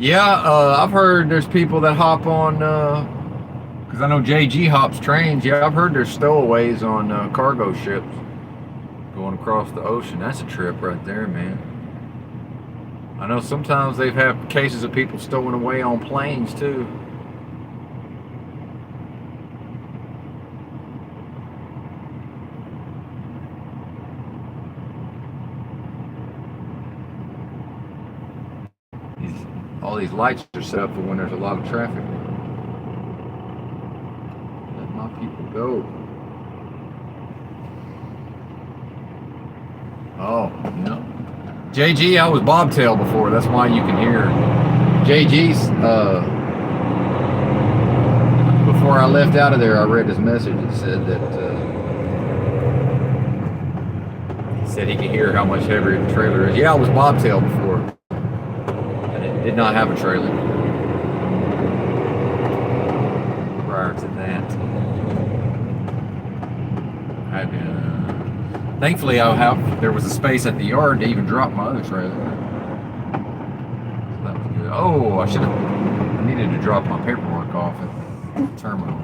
Yeah, I've heard there's people that hop on, because I know JG hops trains. Yeah, I've heard there's stowaways on cargo ships going across the ocean. That's a trip right there, man. I know sometimes they've had cases of people stowing away on planes too. All these lights are set up for when there's a lot of traffic. Let my people go. Oh, no. JG, I was bobtail before. That's why you can hear JG's. Before I left out of there, I read his message. It said that he said he could hear how much heavier the trailer is. Yeah, I was bobtail before. Did not have a trailer prior to that. Thankfully, there was a space at the yard to even drop my other trailer. So that was good. Oh, I needed to drop my paperwork off at the terminal.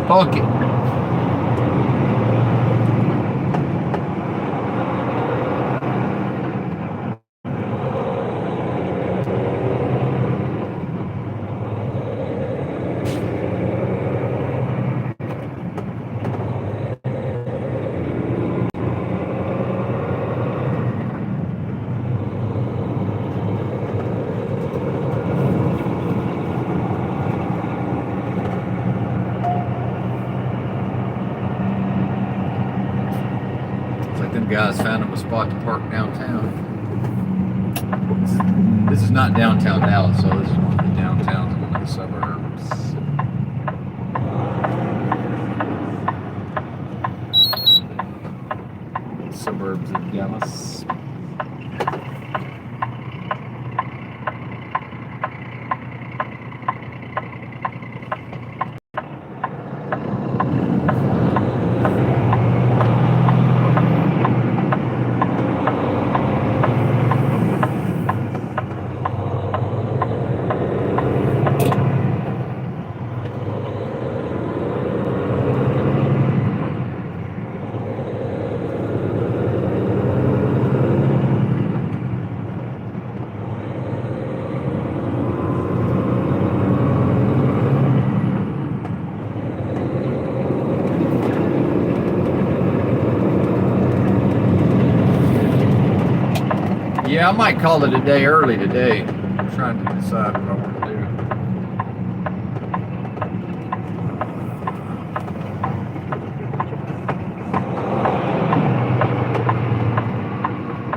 Fuck it. guys found him a spot to park downtown. This is not downtown Dallas, so this is one of the downtowns in one of the suburbs. Suburbs of Dallas. Yeah, I might call it a day early today. I'm trying to decide what I want to do.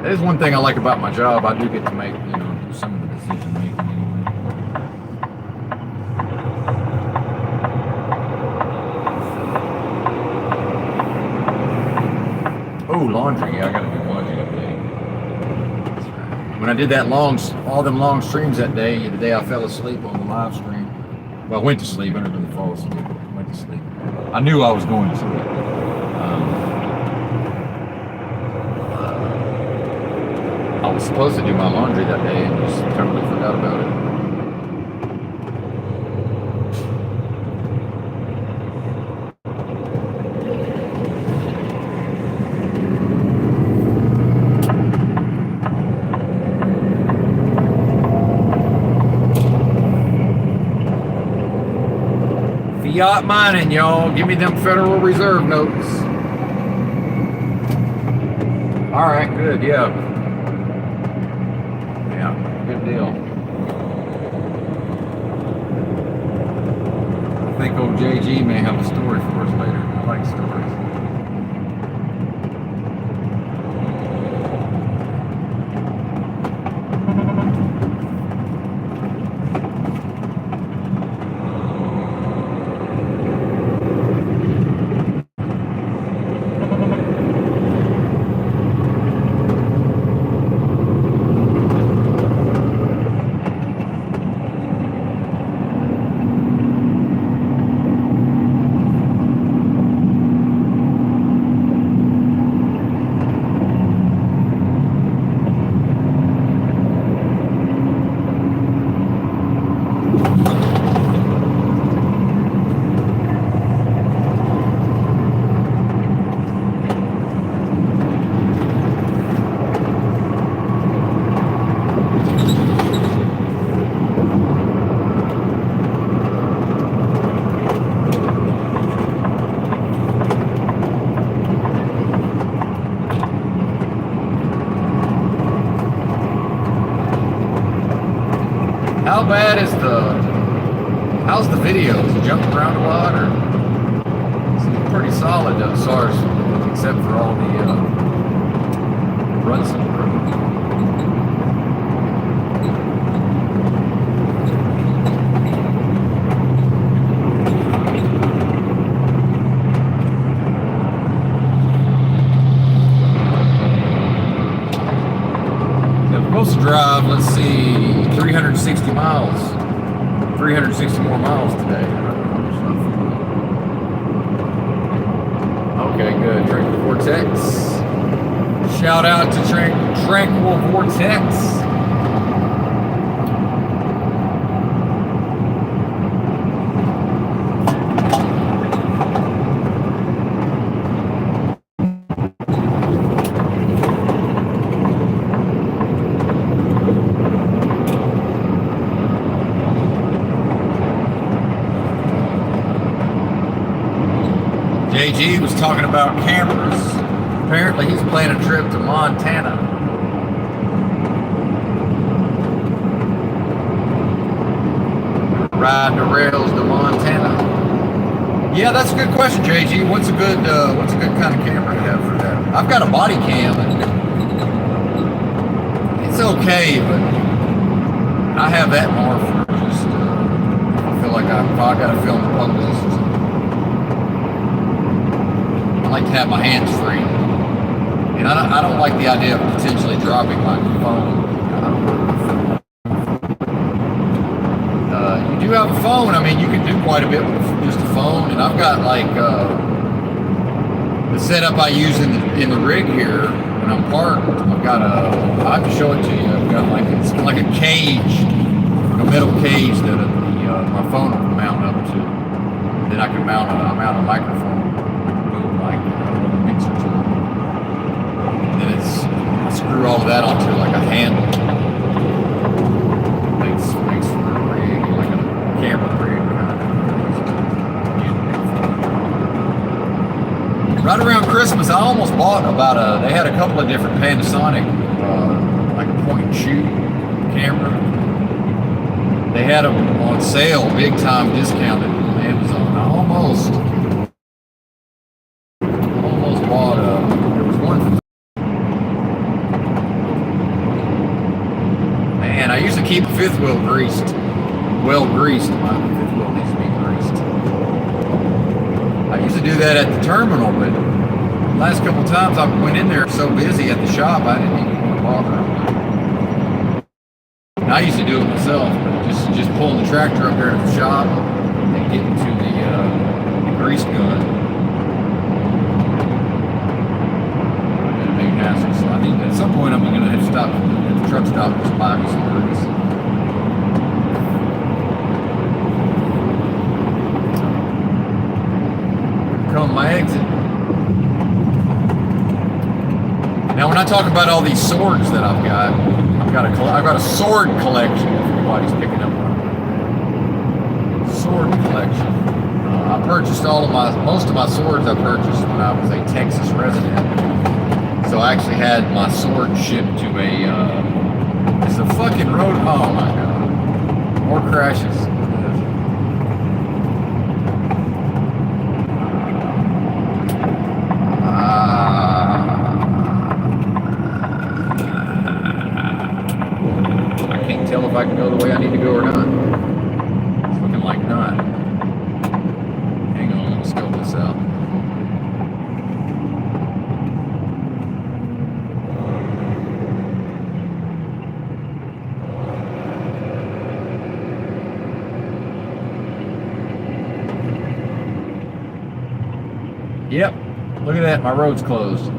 That is one thing I like about my job. I do get to make, do some of the decision making anyway. Oh, laundry. Yeah, I got to do laundry that day. When I did all them long streams that day, the day I fell asleep on the live stream. Well, I went to sleep. I didn't really fall asleep. I went to sleep. I knew I was going to sleep. I was supposed to do my laundry that day and just totally forgot about it. Fiat mining, y'all. Give me them Federal Reserve notes. All right, good. Yeah. Yeah, good deal. I think old JG may have a story for us later. I like stories. How's the video? Is it jumping around a lot, or it's pretty solid though, SARS, except for all the runs and They're supposed to drive, let's see, 360 miles. 360 more miles today. Okay, good. Tranquil Vortex. Shout out to Tranquil Vortex. JG was talking about campers. Apparently he's planning a trip to Montana. Riding the rails to Montana. Yeah, that's a good question, JG. What's a good kind of camera to have for that? I've got a body cam, and it's okay, but I have that more for just I feel like I got to film the poses. I like to have my hands free, and I don't like the idea of potentially dropping my phone. You do have a phone. I mean, you can do quite a bit with just a phone, and I've got like the setup I use in the rig here when I'm parked. I have to show it to you. I've got it's like a cage, a metal cage that my phone will mount up to. Then I can mount a microphone, boom, like a mixer to it. And then I screw all of that onto like a handle. Makes for a rig, like a camera rig. Right around Christmas, I almost bought they had a couple of different Panasonic, like a point and shoot camera. They had them on sale, big time discounted on Amazon. I almost bought there was one. Man, I usually keep a fifth wheel greased. Well greased. My fifth wheel needs to be greased. I used to do that at the terminal, but the last couple of times I went in there so busy at the shop, I didn't even want to bother. And I used to do it myself, but just pulling the tractor up there to the shop and getting to the grease gun. Been a big hassle. So I think at some point I'm going to have to stop at the truck stop and just buy me some grease. Come my exit. Now, when I talk about all these swords that I've got a sword collection. If anybody's picking up on it. Sword collection. I purchased most of my swords I purchased when I was a Texas resident. So I actually had my sword shipped to it's a fucking road. Oh my god. More crashes. Tell if I can go the way I need to go or not. It's looking like not. Hang on, let me scope this out. Yep, look at that, my road's closed.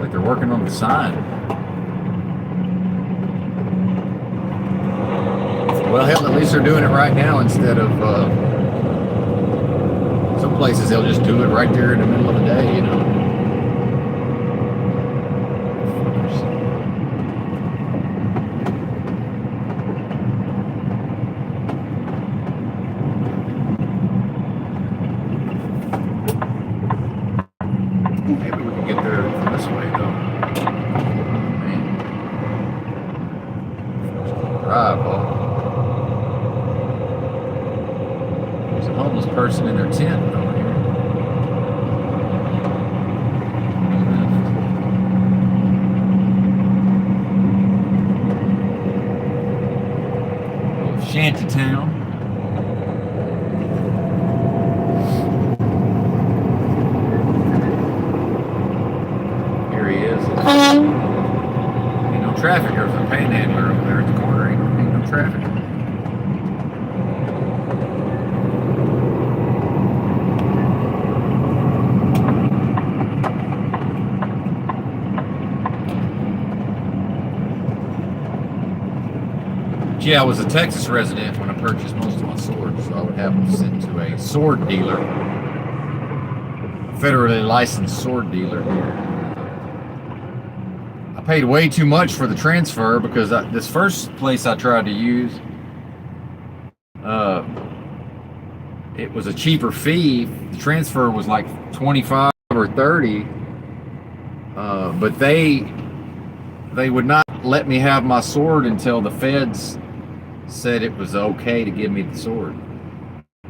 They're working on the sign. Well, hell, at least they're doing it right now instead of some places they'll just do it right there in the middle of the day, you know. Maybe we can get there this way, though. Man. Drive, there's a homeless person in their tent over here. Shanty town. Traffic. There's a panhandler over there at the corner. Ain't no traffic. But yeah, I was a Texas resident when I purchased most of my swords, so I would have them sent to a sword dealer, a federally licensed sword dealer here. Paid way too much for the transfer because this first place I tried to use, it was a cheaper fee. The transfer was like 25 or 30, but they would not let me have my sword until the feds said it was okay to give me the sword.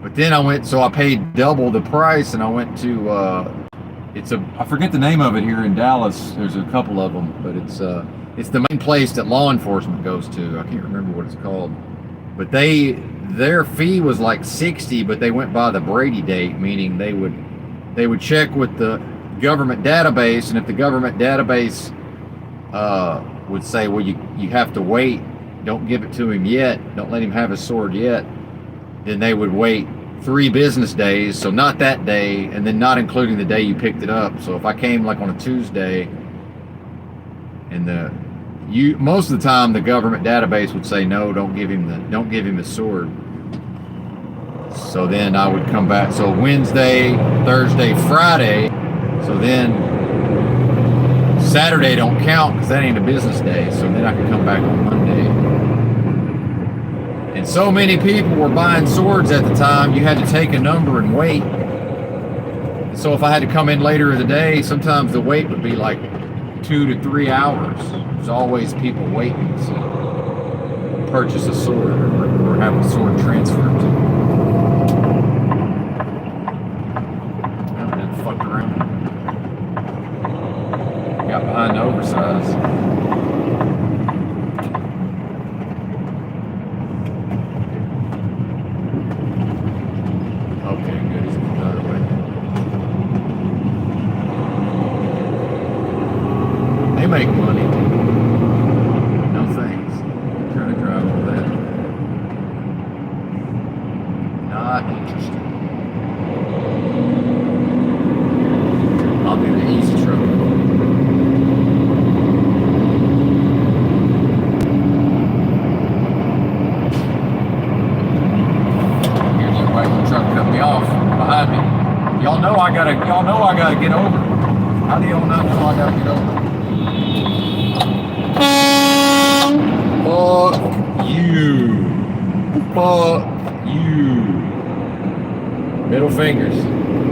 But then I paid double the price, and I went to I forget the name of it here in Dallas. There's a couple of them, but it's the main place that law enforcement goes to. I can't remember what it's called. But their fee was like $60, but they went by the Brady date, meaning they would check with the government database, and if the government database would say, well, you have to wait, don't give it to him yet, don't let him have his sword yet, then they would wait 3 business days, so not that day, and then not including the day you picked it up. So if I came like on a Tuesday, and most of the time the government database would say no, don't give him the sword. So then I would come back. So Wednesday, Thursday, Friday. So then Saturday don't count because that ain't a business day. So then I could come back on Monday. And so many people were buying swords at the time, you had to take a number and wait. So if I had to come in later in the day, sometimes the wait would be like 2 to 3 hours. There's always people waiting to purchase a sword or have a sword transferred to. I didn't fuck around. Got behind the oversize. Okay, good. He's going the other way. They make money. No thanks. I'm trying to drive over that. Not interested. I'll do the easy truck. Here's your white truck cut me off behind me. Y'all know I gotta get over. How do y'all not know I gotta get over? Fuck you. Fuck you. Middle fingers.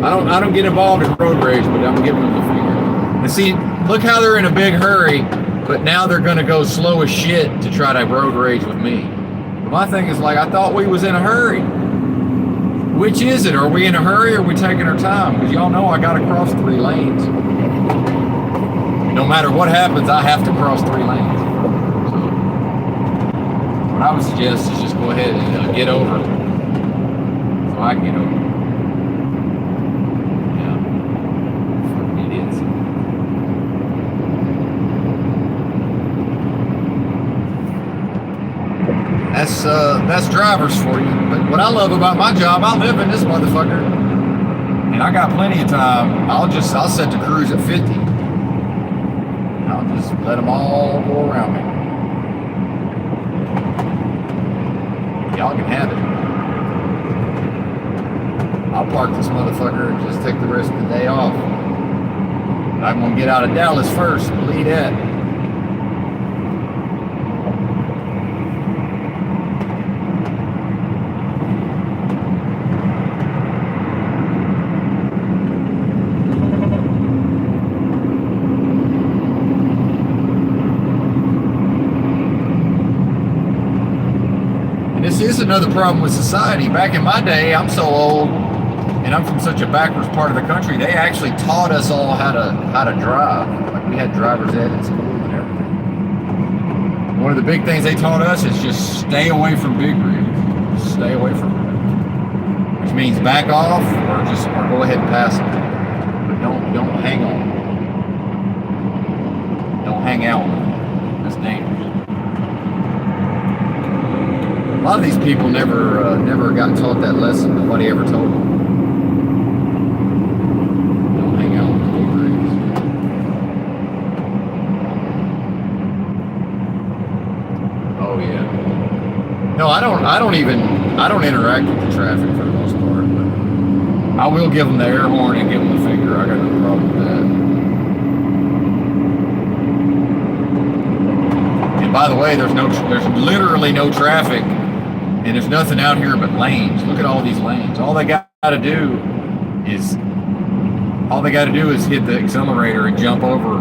I don't get involved in road rage, but I'm giving them the finger. And see, look how they're in a big hurry, but now they're gonna go slow as shit to try to road rage with me. But my thing is like, I thought we was in a hurry. Which is it? Are we in a hurry or are we taking our time? Because y'all know I gotta cross 3 lanes. No matter what happens, I have to cross 3 lanes. So what I would suggest is just go ahead and get over so I can get over. Yeah. Fucking idiots. That's drivers for you. But what I love about my job, I live in this motherfucker, and I got plenty of time. I'll set the cruise at 50. I'll just let them all go around me. Y'all can have it. I'll park this motherfucker and just take the rest of the day off. But I'm gonna get out of Dallas first. Believe that. This is another problem with society. Back in my day, I'm so old, and I'm from such a backwards part of the country. They actually taught us all how to drive. Like we had driver's ed at school and everything. One of the big things they taught us is just stay away from big rigs. Stay away from it, which means back off or go ahead and pass them. But don't hang on. Don't hang out. That's dangerous. A lot of these people never got taught that lesson. Nobody ever told them. Don't hang out with the big rigs. Oh yeah. No, I don't interact with the traffic for the most part, but I will give them the air horn and give them the finger. I got no problem with that. And by the way, there's literally no traffic. And there's nothing out here but lanes. Look at all these lanes. All they got to do is hit the accelerator and jump over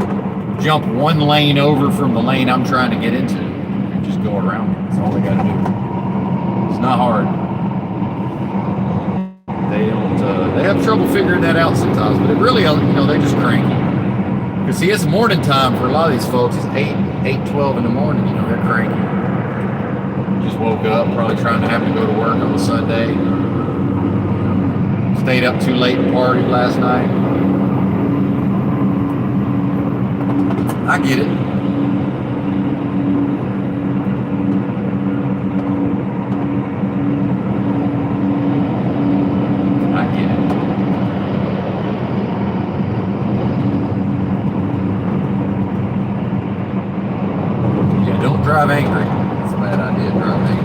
jump one lane over from the lane I'm trying to get into and just go around it. That's all they got to do. It's not hard. They don't. They have trouble figuring that out sometimes, but it really, they're just cranky. Because see, it's morning time for a lot of these folks. It's 8:12 in the morning. They're cranky. Just woke up, probably trying to have to go to work on a Sunday. Stayed up too late and partied last night. I get it. I get it. Yeah, don't drive angry. It's a bad idea, drive angry.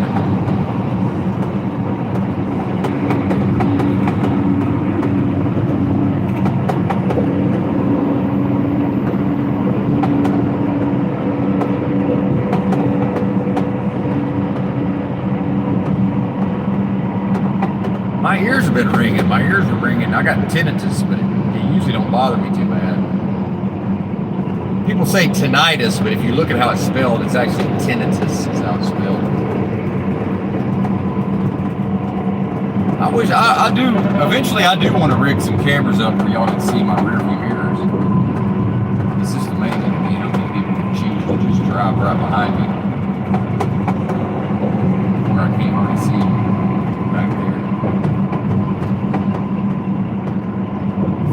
My ears have been ringing. My ears are ringing. I got tinnitus, but it usually don't bother me too bad. People say tinnitus, but if you look at how it's spelled, it's actually tinnitus is how it's spelled. Eventually I do want to rig some cameras up where y'all can see my rear view mirrors. It's just amazing to me how many people can choose to just drive right behind me. Where I can't already see them back there.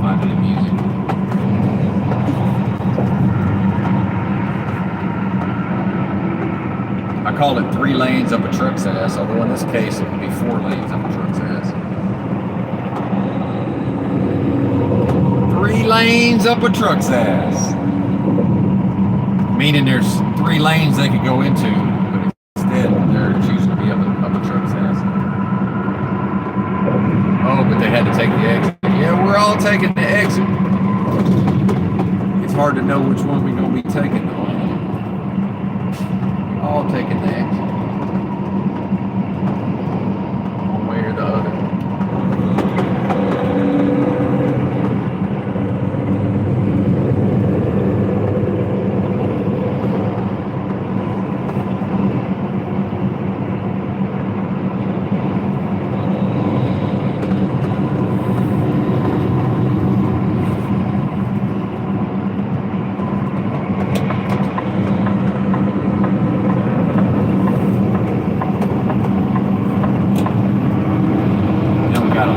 Find it amusing. I call it 3 lanes up a truck's ass, although in this case it would be 4 lanes up a truck's ass. 3 lanes up a truck's ass. Meaning there's 3 lanes they could go into, but instead they're choosing to be up a truck's ass. Oh, but they had to take the exit. Yeah, we're all taking the exit. It's hard to know which one we're going to be taking, though. We're all taking the exit. One way or the other.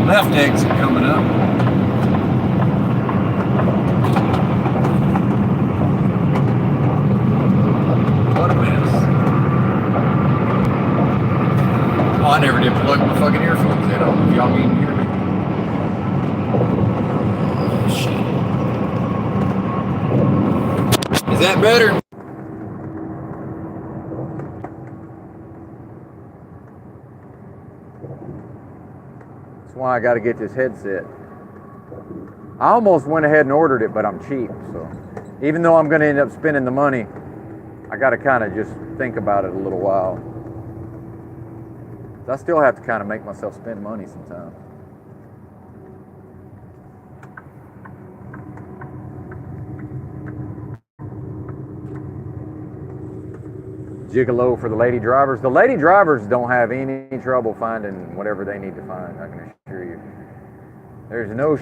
Left exit coming up. What a mess. Oh, I never did plug my fucking earphones in. I don't know if y'all can hear me. Shit. Is that better? Why I got to get this headset. I almost went ahead and ordered it, but I'm cheap, so even though I'm going to end up spending the money, I got to kind of just think about it a little while. I still have to kind of make myself spend money sometimes. Gigolo for the lady drivers. The lady drivers don't have any trouble finding whatever they need to find, I can assure you. There's no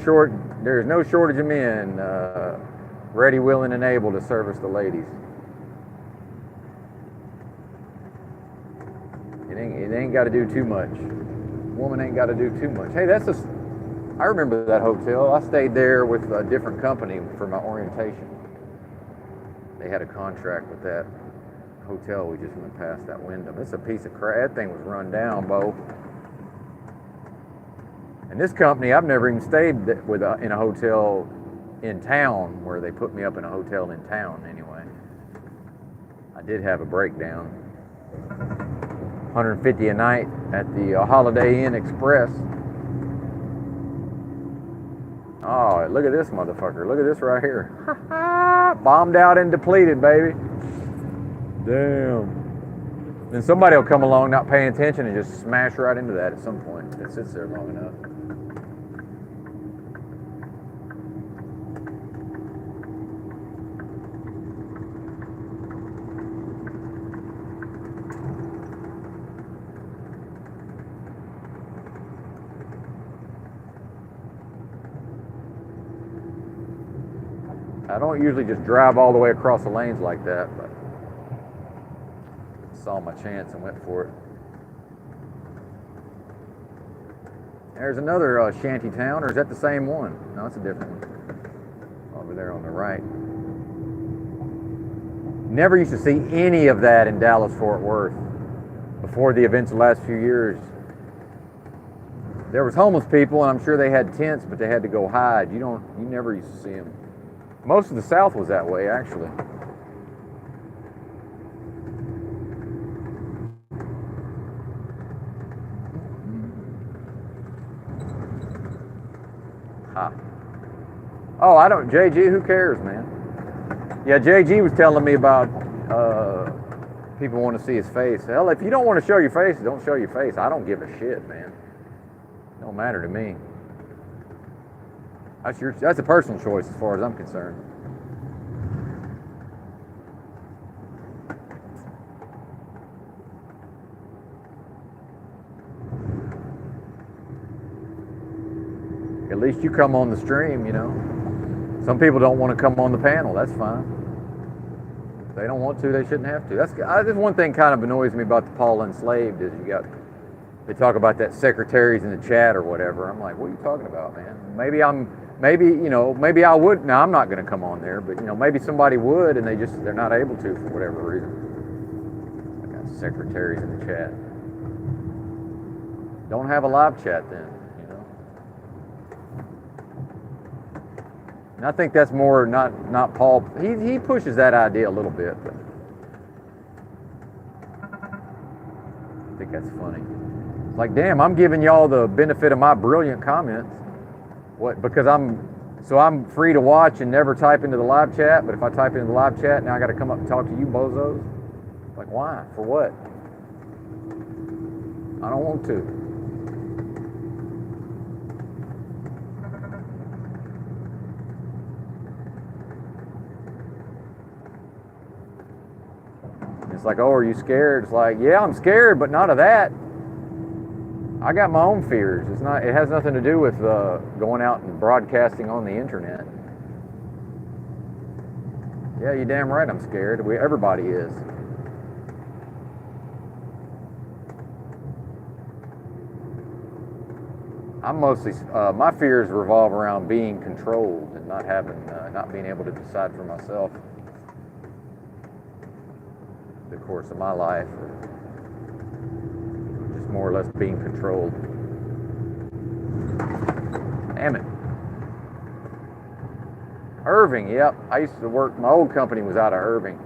shortage of men ready, willing, and able to service the ladies. It ain't got to do too much. Woman ain't got to do too much. Hey, I remember that hotel. I stayed there with a different company for my orientation. They had a contract with that hotel. We just went past that window. It's a piece of crap. That thing was run down, Bo. And this company, I've never even stayed in a hotel in town where they put me up in a hotel in town anyway. I did have a breakdown. $150 a night at the Holiday Inn Express. Oh, look at this motherfucker. Look at this right here. Bombed out and depleted, baby. Damn. Then somebody will come along not paying attention and just smash right into that at some point. It sits there long enough. I don't usually just drive all the way across the lanes like that, but saw my chance and went for it. There's another shanty town, or is that the same one? No, it's a different one. Over there on the right. Never used to see any of that in Dallas-Fort Worth before the events of the last few years. There was homeless people, and I'm sure they had tents, but they had to go hide. You never used to see them. Most of the South was that way, actually. Ha. Oh, I don't, JG, who cares, man? Yeah, JG was telling me about people want to see his face. Hell, if you don't want to show your face, don't show your face. I don't give a shit, man. Don't matter to me. That's a personal choice as far as I'm concerned. At least you come on the stream, you know. Some people don't want to come on the panel. That's fine. If they don't want to, they shouldn't have to. That's one thing kind of annoys me about the Paul Enslaved is they talk about that secretaries in the chat or whatever. I'm like, what are you talking about, man? Maybe I would. Now I'm not going to come on there, but maybe somebody would, and they're not able to for whatever reason. I got secretaries in the chat. Don't have a live chat then. And I think that's more not Paul. He pushes that idea a little bit, but I think that's funny. It's like, damn, I'm giving y'all the benefit of my brilliant comments. What? Because I'm free to watch and never type into the live chat. But if I type into the live chat, now I got to come up and talk to you bozos. Like, why? For what? I don't want to. It's like, oh, are you scared? It's like, yeah, I'm scared, but not of that. I got my own fears. It has nothing to do with going out and broadcasting on the internet. Yeah, you're damn right I'm scared. Everybody is. I'm mostly, my fears revolve around being controlled and not being able to decide for myself the course of my life, or just more or less being controlled. Damn it. Irving, yep. I used to work, my old company was out of Irving.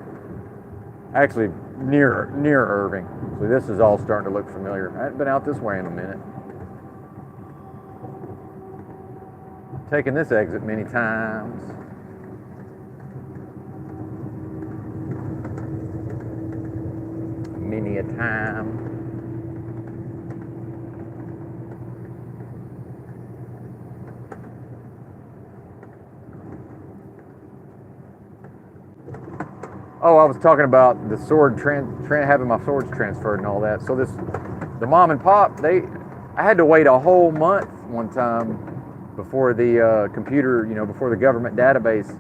Actually, near Irving. So this is all starting to look familiar. I haven't been out this way in a minute. Taken this exit many times. Many a time. Oh, I was talking about the sword having my swords transferred and all that. So the mom and pop, I had to wait a whole month one time before the computer, before the government database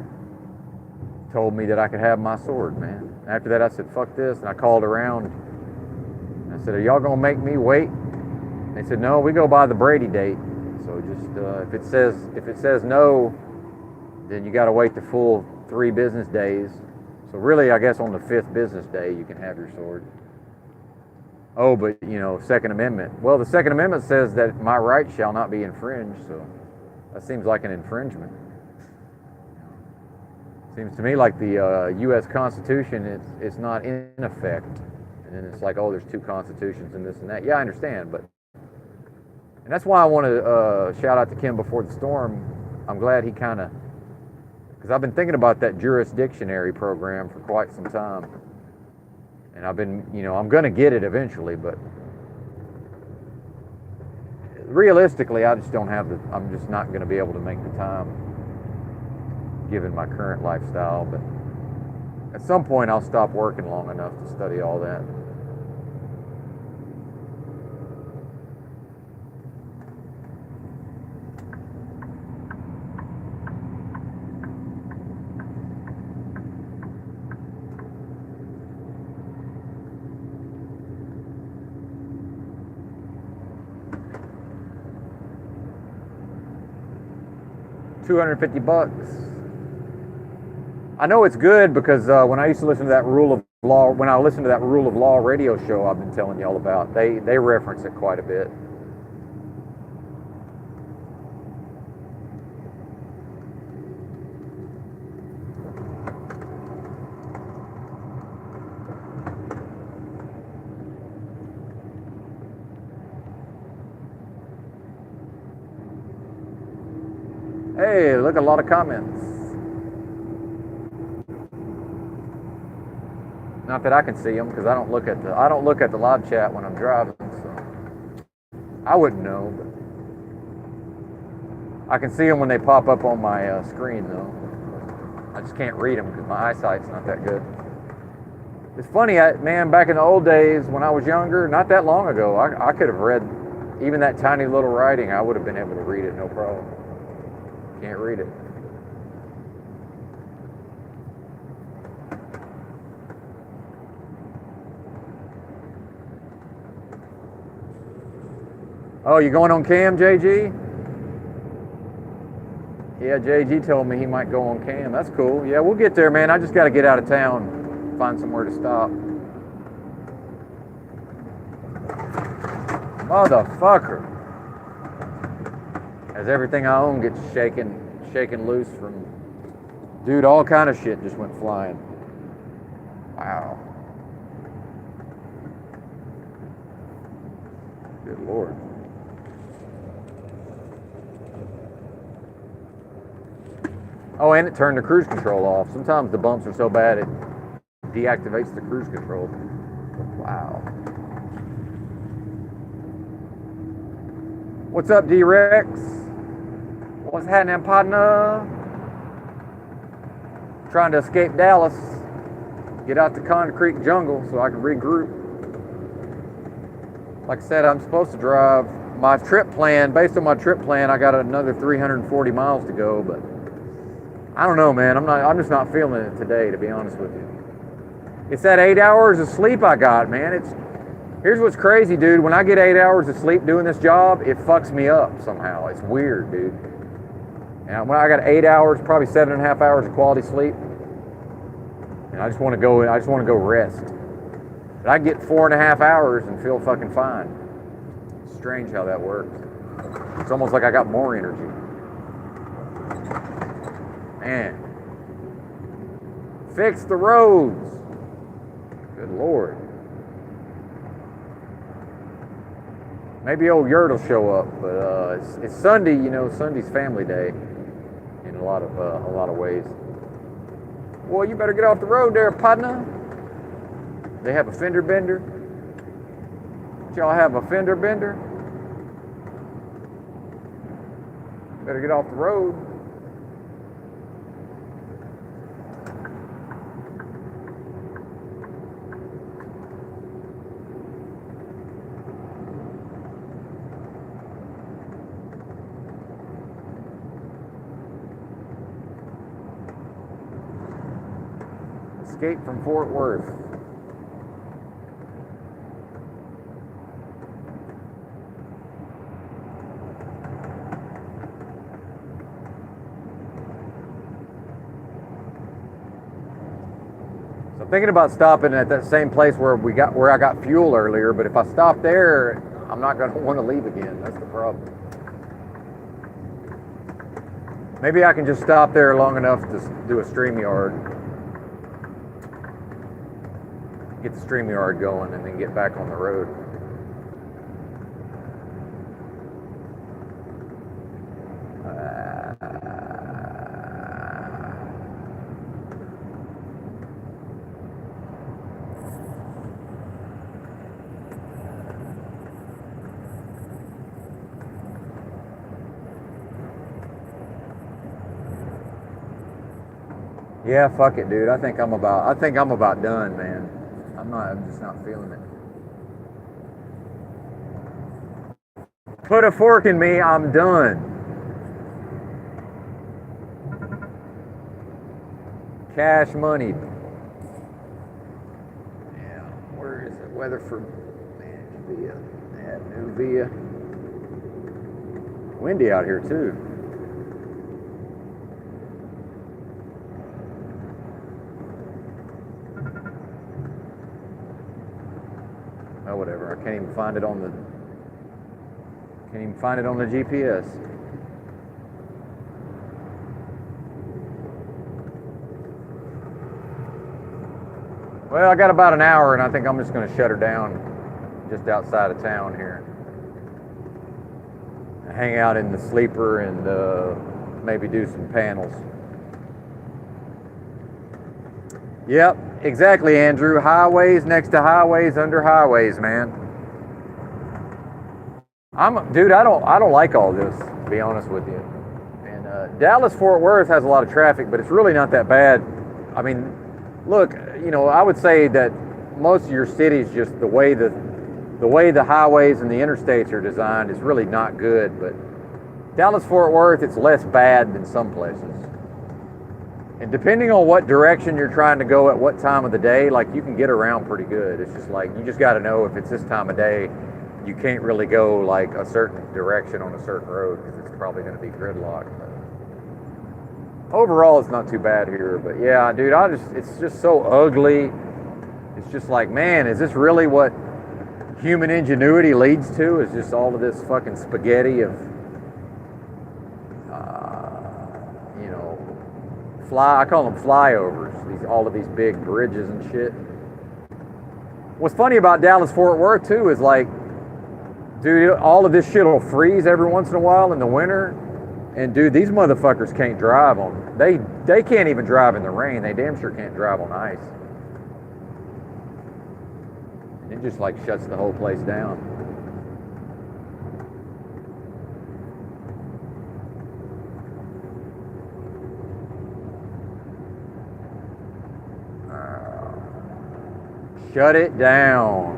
told me that I could have my sword, man. After that, I said, fuck this, and I called around. And I said, are y'all gonna make me wait? And they said, no, we go by the Brady date. So just if it says no, then you got to wait the full 3 business days. So really, I guess on the 5th business day, you can have your sword. Oh, but Second Amendment. Well, the Second Amendment says that my rights shall not be infringed. So that seems like an infringement. Seems to me like the U.S. Constitution, it's not in effect. And then it's like, oh, there's 2 constitutions and this and that. Yeah, I understand, but... And that's why I want to shout out to Kim Before the Storm. I'm glad he kind of... Because I've been thinking about that jurisdictionary program for quite some time. And I've been, I'm going to get it eventually, but... Realistically, I just don't have I'm just not going to be able to make the time given my current lifestyle, but at some point I'll stop working long enough to study all that. $250. I know it's good because when I used to listen to that Rule of Law, when I listened to that Rule of Law radio show I've been telling y'all about, they reference it quite a bit. Hey, look, a lot of comments. Not that I can see them because I don't look at the live chat when I'm driving, so I wouldn't know. But I can see them when they pop up on my screen, though. I just can't read them because my eyesight's not that good. It's funny, man. Back in the old days when I was younger, not that long ago, I could have read even that tiny little writing. I would have been able to read it, no problem. Can't read it. Oh, you going on cam, JG? Yeah, JG told me he might go on cam. That's cool. Yeah, we'll get there, man. I just got to get out of town, find somewhere to stop. Motherfucker. As everything I own gets shaken loose from... Dude, all kind of shit just went flying. Wow. Good Lord. Oh, and it turned the cruise control off. Sometimes the bumps are so bad it deactivates the cruise control. Wow. What's up, D-Rex? What's happening, partner? Trying to escape Dallas. Get out the concrete jungle so I can regroup. Like I said, I'm supposed to drive my trip plan. Based on my trip plan, I got another 340 miles to go, but I don't know, man. I'm just not feeling it today, to be honest with you. It's that 8 hours of sleep I got, man. Here's what's crazy, dude. When I get 8 hours of sleep doing this job, it fucks me up somehow. It's weird, dude. And when I got 8 hours, probably 7.5 hours of quality sleep, and I just want to go rest. But I get 4.5 hours and feel fucking fine. It's strange how that works. It's almost like I got more energy. Man. Fix the roads. Good Lord. Maybe old Yurt will show up, but it's Sunday, you know. Sunday's family day in a lot of ways. Well, you better get off the road there, partner. They have a fender bender. Y'all have a fender bender? Better get off the road. Escape from Fort Worth. So I'm thinking about stopping at that same place where I got fuel earlier, but if I stop there, I'm not going to want to leave again. That's the problem. Maybe I can just stop there long enough to do a StreamYard. Get the StreamYard going and then get back on the road. Yeah, fuck it, dude. I think I'm about done, man. I'm just not feeling it. Put a fork in me, I'm done. Cash money. Yeah, where is it? Weatherford. Man, Via. Yeah, new Via. Windy out here, too. Oh, whatever. I can't even find it on the. Can't even find it on the GPS. Well, I got about an hour, and I think I'm just going to shut her down just outside of town here. Hang out in the sleeper and maybe do some panels. Yep, exactly, Andrew. Highways next to highways under highways, man. Dude, I don't like all this, to be honest with you. And Dallas Fort Worth has a lot of traffic, but it's really not that bad. I mean, look, I would say that most of your cities, just the way the highways and the interstates are designed is really not good. But Dallas Fort Worth, it's less bad than some places. And depending on what direction you're trying to go at what time of the day, like, you can get around pretty good. It's just like, you just got to know if it's this time of day, you can't really go like a certain direction on a certain road because it's probably going to be gridlocked. But overall, it's not too bad here. But yeah, dude, it's just so ugly. It's just like, man, is this really what human ingenuity leads to? Is just all of this fucking spaghetti of, I call them flyovers, all of these big bridges and shit. What's funny about Dallas Fort Worth too is, like, dude, all of this shit will freeze every once in a while in the winter, and dude, these motherfuckers can't drive on. They can't even drive in the rain. They damn sure can't drive on ice. It just like shuts the whole place down. Shut it down.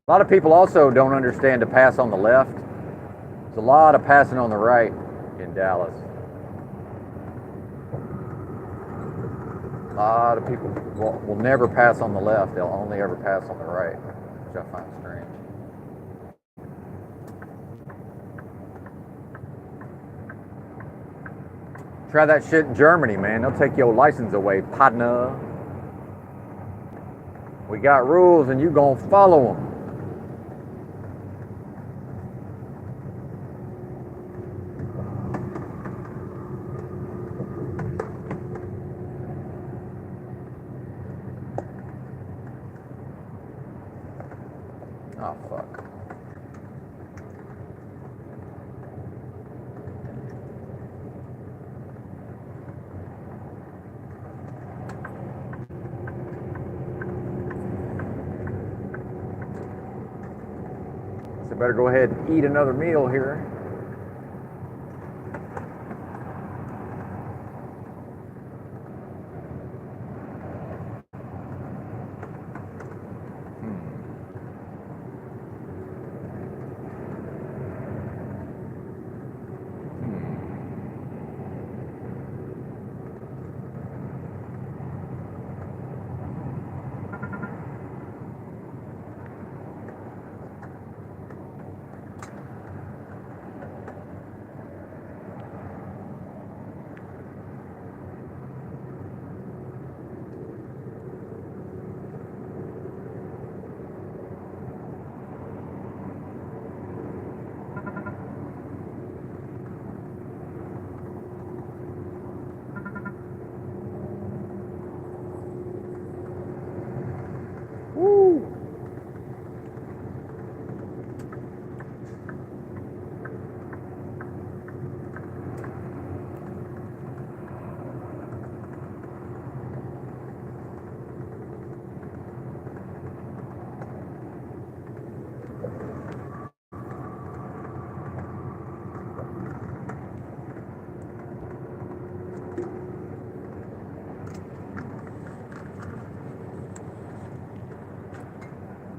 A lot of people also don't understand to pass on the left. There's a lot of passing on the right in Dallas. A lot of people will never pass on the left. They'll only ever pass on the right, which I find strange. Try that shit in Germany, man. They'll take your license away, partner. We got rules and you gonna follow them. Oh, fuck. So better go ahead and eat another meal here.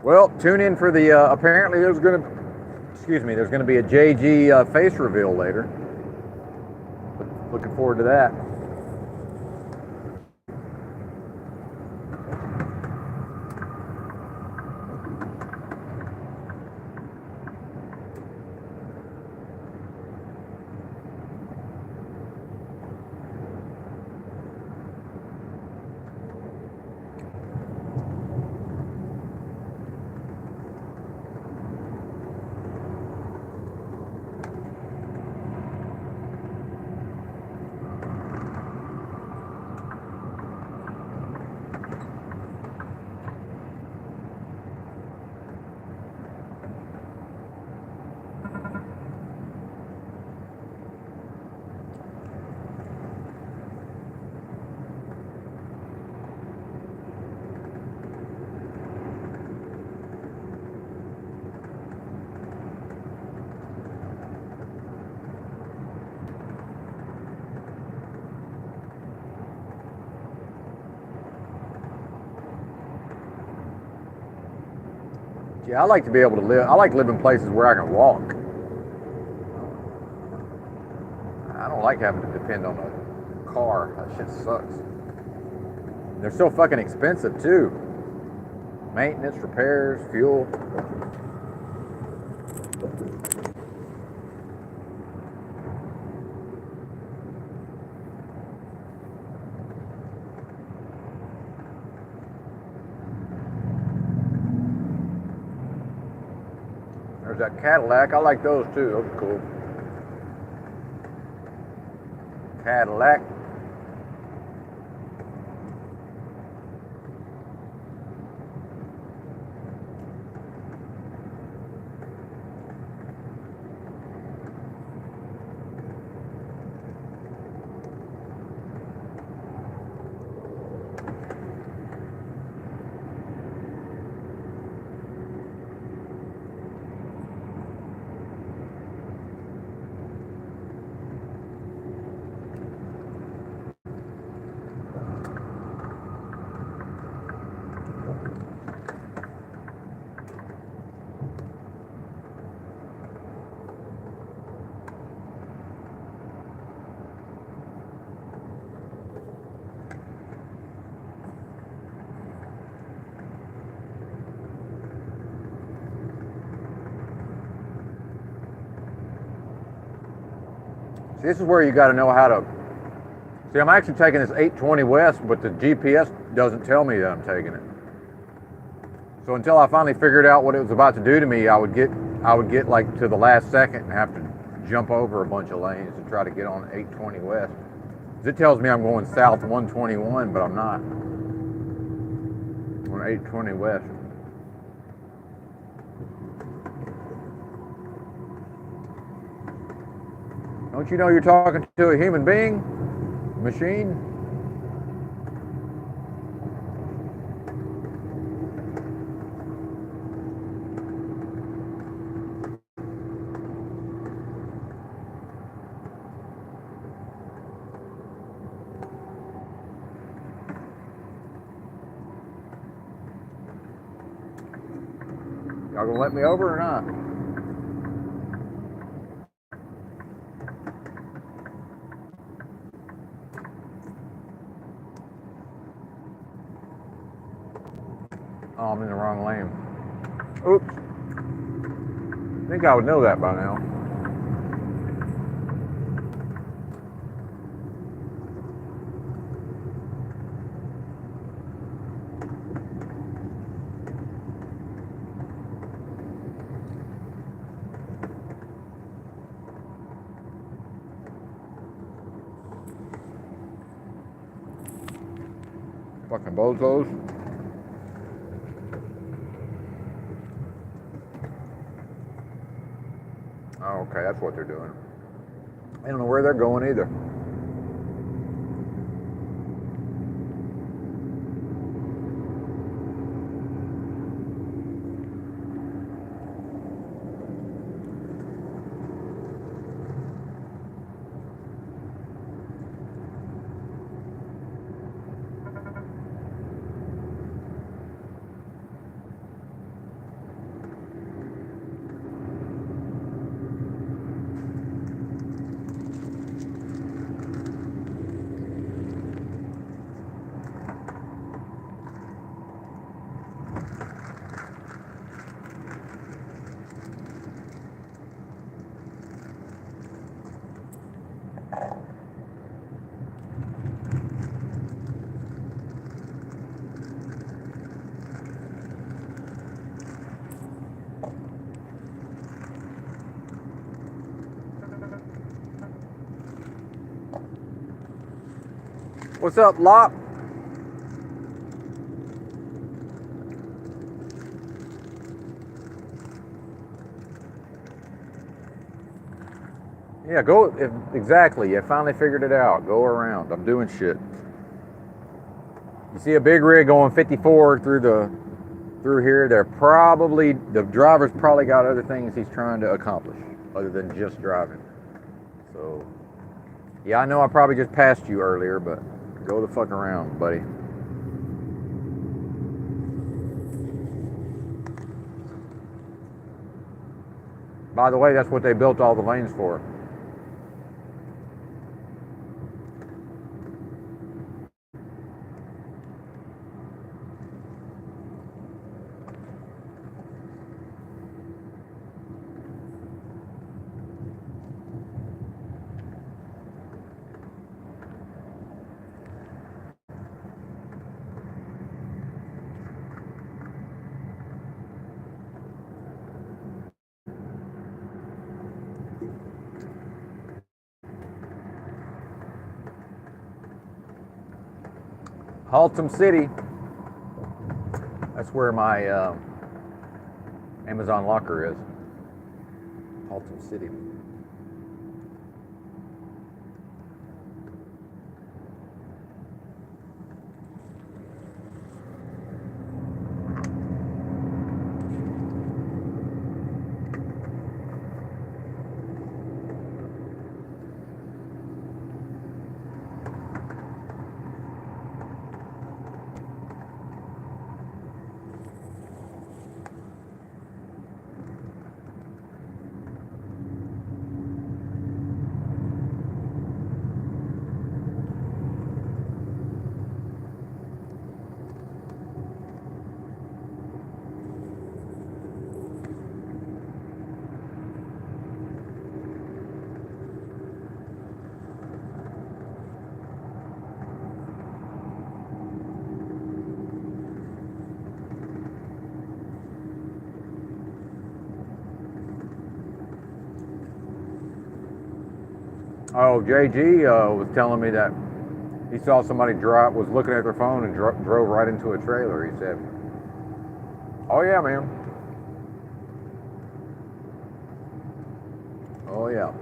Well, tune in for the. Apparently, there's going to. Excuse me. There's going to be a JG face reveal later. Looking forward to that. Yeah, I like to be able to live. I like to live in places where I can walk. I don't like having to depend on a car. That shit sucks. They're so fucking expensive too. Maintenance, repairs, fuel. There's that Cadillac. I like those too. Those are cool. Cadillac. See, this is where you got to know how to. See, I'm actually taking this 820 west, but the GPS doesn't tell me that I'm taking it. So until I finally figured out what it was about to do to me, I would get like to the last second and have to jump over a bunch of lanes to try to get on 820 west. It tells me I'm going south 121, but I'm not. I'm on 820 west. Don't you know you're talking to a human being? Machine? Y'all gonna let me over or not? Oh, I'm in the wrong lane. Oops. I think I would know that by now. Fucking bozos. Oh, okay, that's what they're doing. I don't know where they're going either. What's up, Lop? Yeah, go. Exactly. You finally figured it out. Go around. I'm doing shit. You see a big rig going 54 through here. The driver's probably got other things he's trying to accomplish other than just driving. So, yeah, I know I probably just passed you earlier, but go the fuck around, buddy. By the way, that's what they built all the lanes for. Haltom City. That's where my Amazon locker is. Haltom City. Oh, JG was telling me that he saw somebody was looking at their phone and drove right into a trailer. He said, "Oh yeah, man. Oh yeah."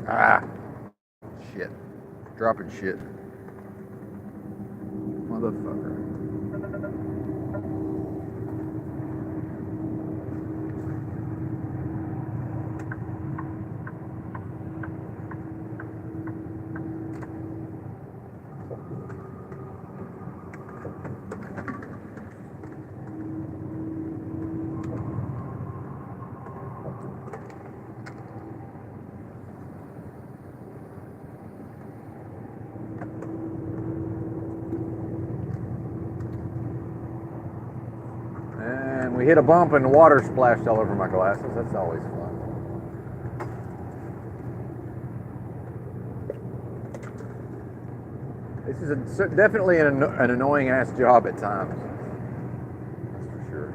Ah, shit. Dropping shit. Motherfucker. We hit a bump and the water splashed all over my glasses. That's always fun. This is definitely an annoying ass job at times. That's for sure.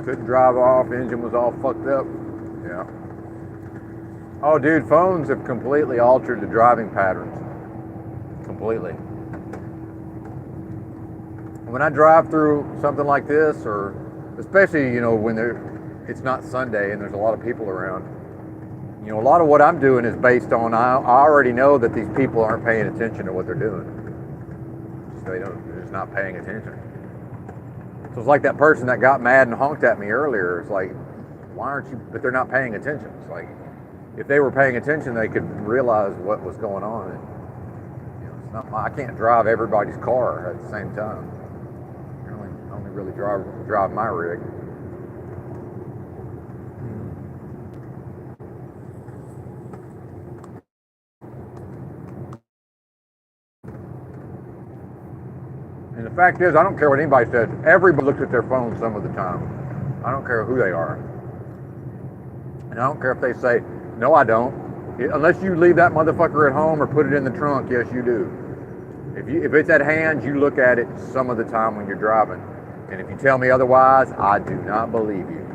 Couldn't drive off, engine was all fucked up. Yeah. Oh, dude, phones have completely altered the driving patterns. Completely. When I drive through something like this, or especially, you know, when it's not Sunday and there's a lot of people around, you know, a lot of what I'm doing is based on, I already know that these people aren't paying attention to what they're doing. So they're just not paying attention. So it's like that person that got mad and honked at me earlier. It's like, why aren't you? But they're not paying attention. It's like, if they were paying attention, they could realize what was going on. And, you know, it's not I can't drive everybody's car at the same time. I only really drive my rig. And the fact is, I don't care what anybody says. Everybody looks at their phone some of the time. I don't care who they are. And I don't care if they say, no, I don't. Unless you leave that motherfucker at home or put it in the trunk, yes, you do. If it's at hand, you look at it some of the time when you're driving. And if you tell me otherwise, I do not believe you.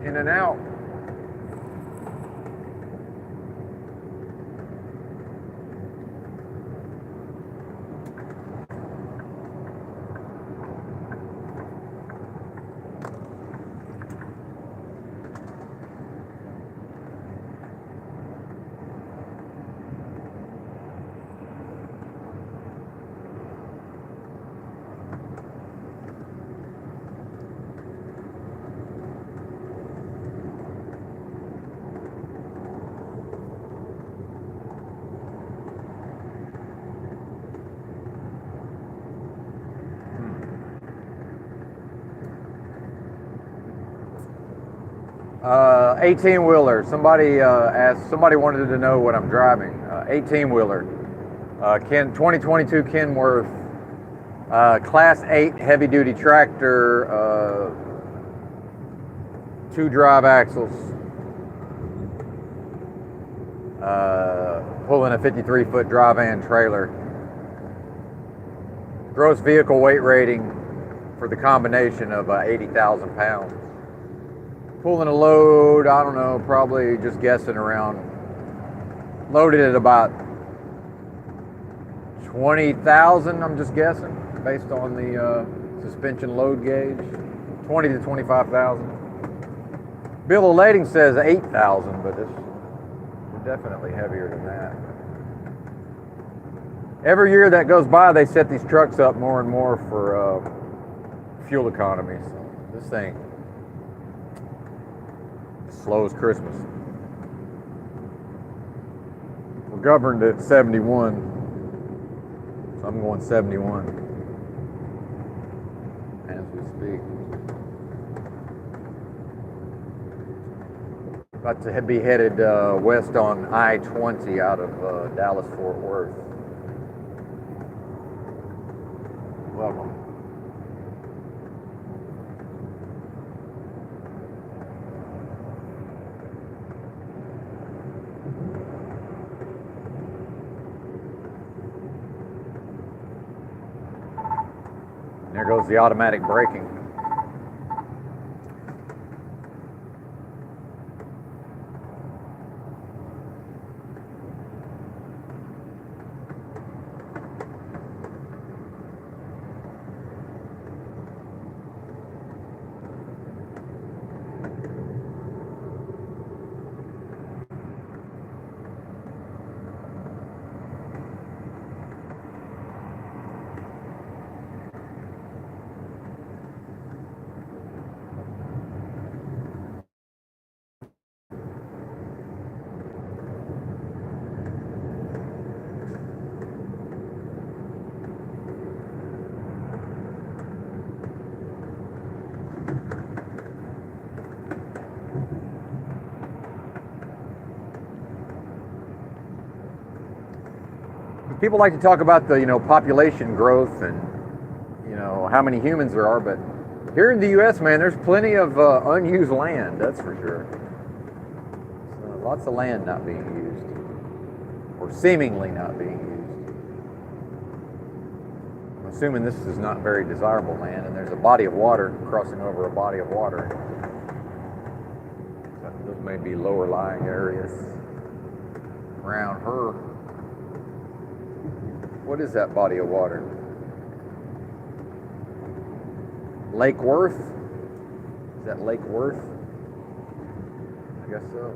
In and out. Uh, 18-wheeler. Somebody wanted to know what I'm driving. 18-wheeler. 2022 Kenworth. Class 8 heavy-duty tractor. 2 drive axles. Pulling a 53-foot dry van trailer. Gross vehicle weight rating for the combination of 80,000 pounds. Pulling a load, I don't know, probably just guessing around, loaded at about 20,000, I'm just guessing, based on the suspension load gauge, 20 to 25,000. Bill of lading says 8,000, but it's definitely heavier than that. Every year that goes by, they set these trucks up more and more for fuel economy. So this thing slow as Christmas. We're governed at 71, so I'm going 71 as we speak. About to be headed west on I-20 out of Dallas-Fort Worth. Welcome. There goes the automatic braking. People like to talk about the, population growth and, how many humans there are, but here in the U.S., man, there's plenty of unused land, that's for sure. So lots of land not being used, or seemingly not being used. I'm assuming this is not very desirable land, and there's a body of water crossing over a body of water. So those may be lower lying areas around her. What is that body of water? Lake Worth? Is that Lake Worth? I guess so.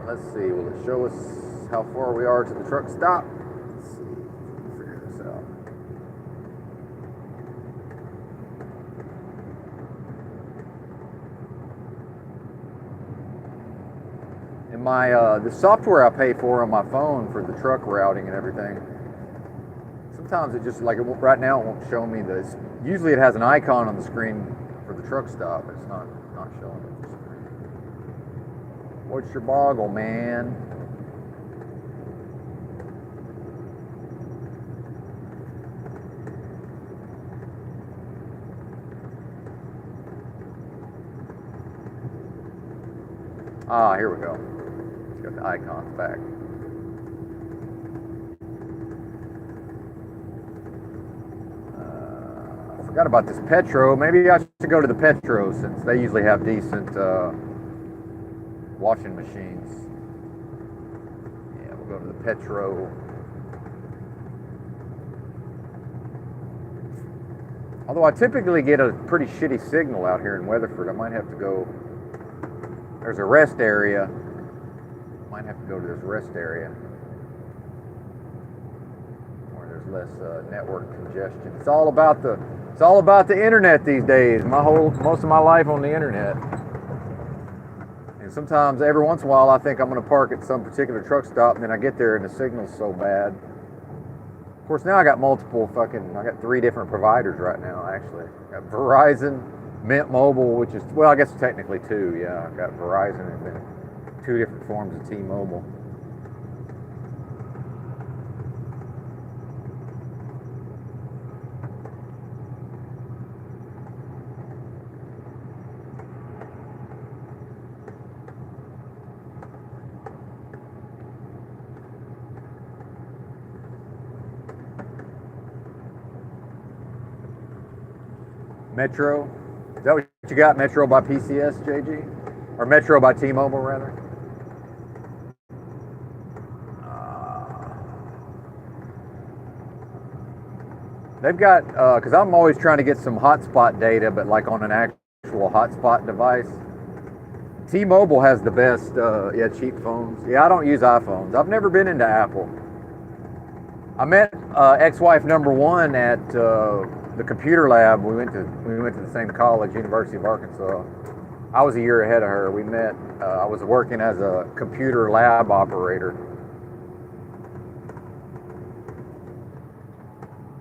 Let's see, will it show us how far we are to the truck stop? Let's see, figure this out. In my, the software I pay for on my phone for the truck routing and everything, sometimes it just, like right now it won't show me this. Usually it has an icon on the screen for the truck stop, but it's not showing it. What's your boggle, man? Ah, here we go. It's got the icons back. I forgot about this Petro. Maybe I should go to the Petro since they usually have decent washing machines. Yeah, we'll go to the Petro. Although I typically get a pretty shitty signal out here in Weatherford, I might have to go. There's a rest area. Might have to go to this rest area where there's less network congestion. It's all about the internet these days. Most of my life on the internet. And sometimes, every once in a while, I think I'm going to park at some particular truck stop, and then I get there and the signal's so bad. Of course, now I got I got 3 different providers right now, actually. I got Verizon, Mint Mobile, which is, well, I guess technically 2, yeah. I got Verizon and then 2 different forms of T-Mobile. Metro. Is that what you got? Metro by PCS, JG? Or Metro by T-Mobile, rather? They've got, because I'm always trying to get some hotspot data, but like on an actual hotspot device. T-Mobile has the best, cheap phones. Yeah, I don't use iPhones. I've never been into Apple. I met ex-wife number one at the computer lab. We went to the same college, University of Arkansas. I was a year ahead of her. We met. I was working as a computer lab operator.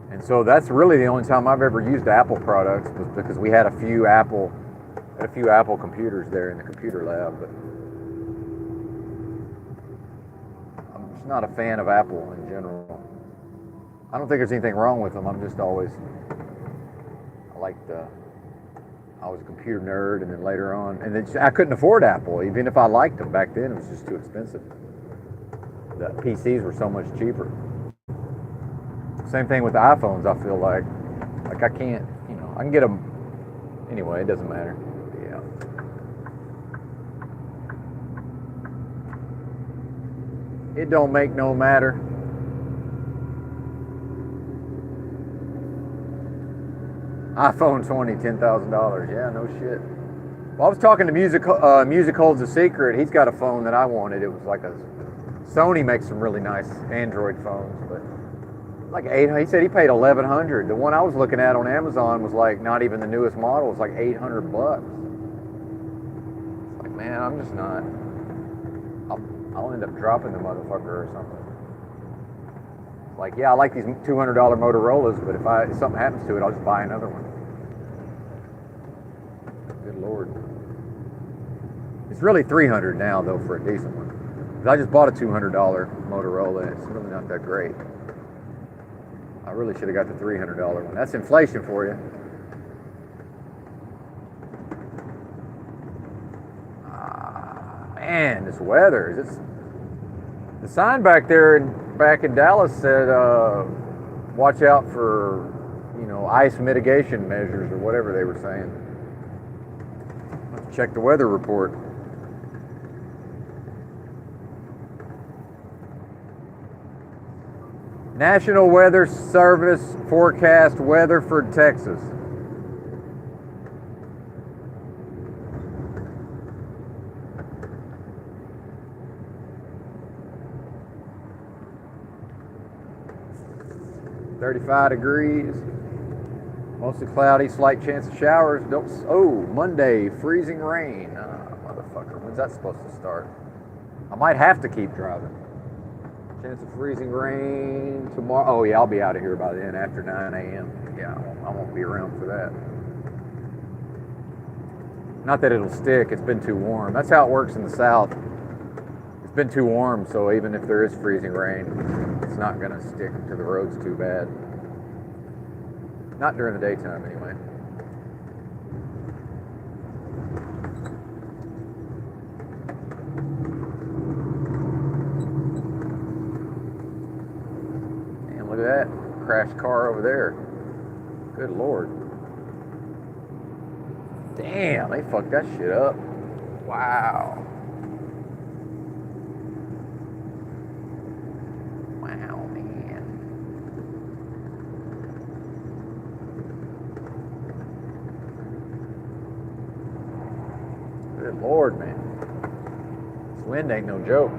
And so that's really the only time I've ever used Apple products, was because we had a few Apple computers there in the computer lab. But I'm just not a fan of Apple in general. I don't think there's anything wrong with them. I'm just always, I was a computer nerd, and then later on, and then I couldn't afford Apple, even if I liked them back then. It was just too expensive. The PCs were so much cheaper. Same thing with the iPhones. I feel like I can't, I can get them anyway. It doesn't matter. Yeah. It don't make no matter. iPhone 20, $10,000. Yeah, no shit. Well, I was talking to Music Holds a Secret. He's got a phone that I wanted. It was like Sony makes some really nice Android phones, but like he said he paid $1,100. The one I was looking at on Amazon was like not even the newest model. It was like $800. It's like, man, I'm just not. I'll end up dropping the motherfucker or something. Like, yeah, I like these $200 Motorola's, but if something happens to it, I'll just buy another one. Good Lord. It's really $300 now, though, for a decent one. Because I just bought a $200 Motorola, and it's really not that great. I really should have got the $300 one. That's inflation for you. Man, this weather. The sign back in Dallas said, watch out for, ice mitigation measures or whatever they were saying. Let's check the weather report. National Weather Service forecast Weatherford, Texas. .35 degrees. Mostly cloudy, slight chance of showers. Monday, freezing rain. Motherfucker, when's that supposed to start? I might have to keep driving. Chance of freezing rain tomorrow. Oh yeah, I'll be out of here by then after 9 a.m. Yeah, I won't be around for that. Not that it'll stick, it's been too warm. That's how it works in the South. It's been too warm, so even if there is freezing rain, it's not gonna stick to the roads too bad. Not during the daytime, anyway. Damn, look at that crashed car over there. Good Lord. Damn, they fucked that shit up. Wow. Wow, man. Good Lord, man. This wind ain't no joke.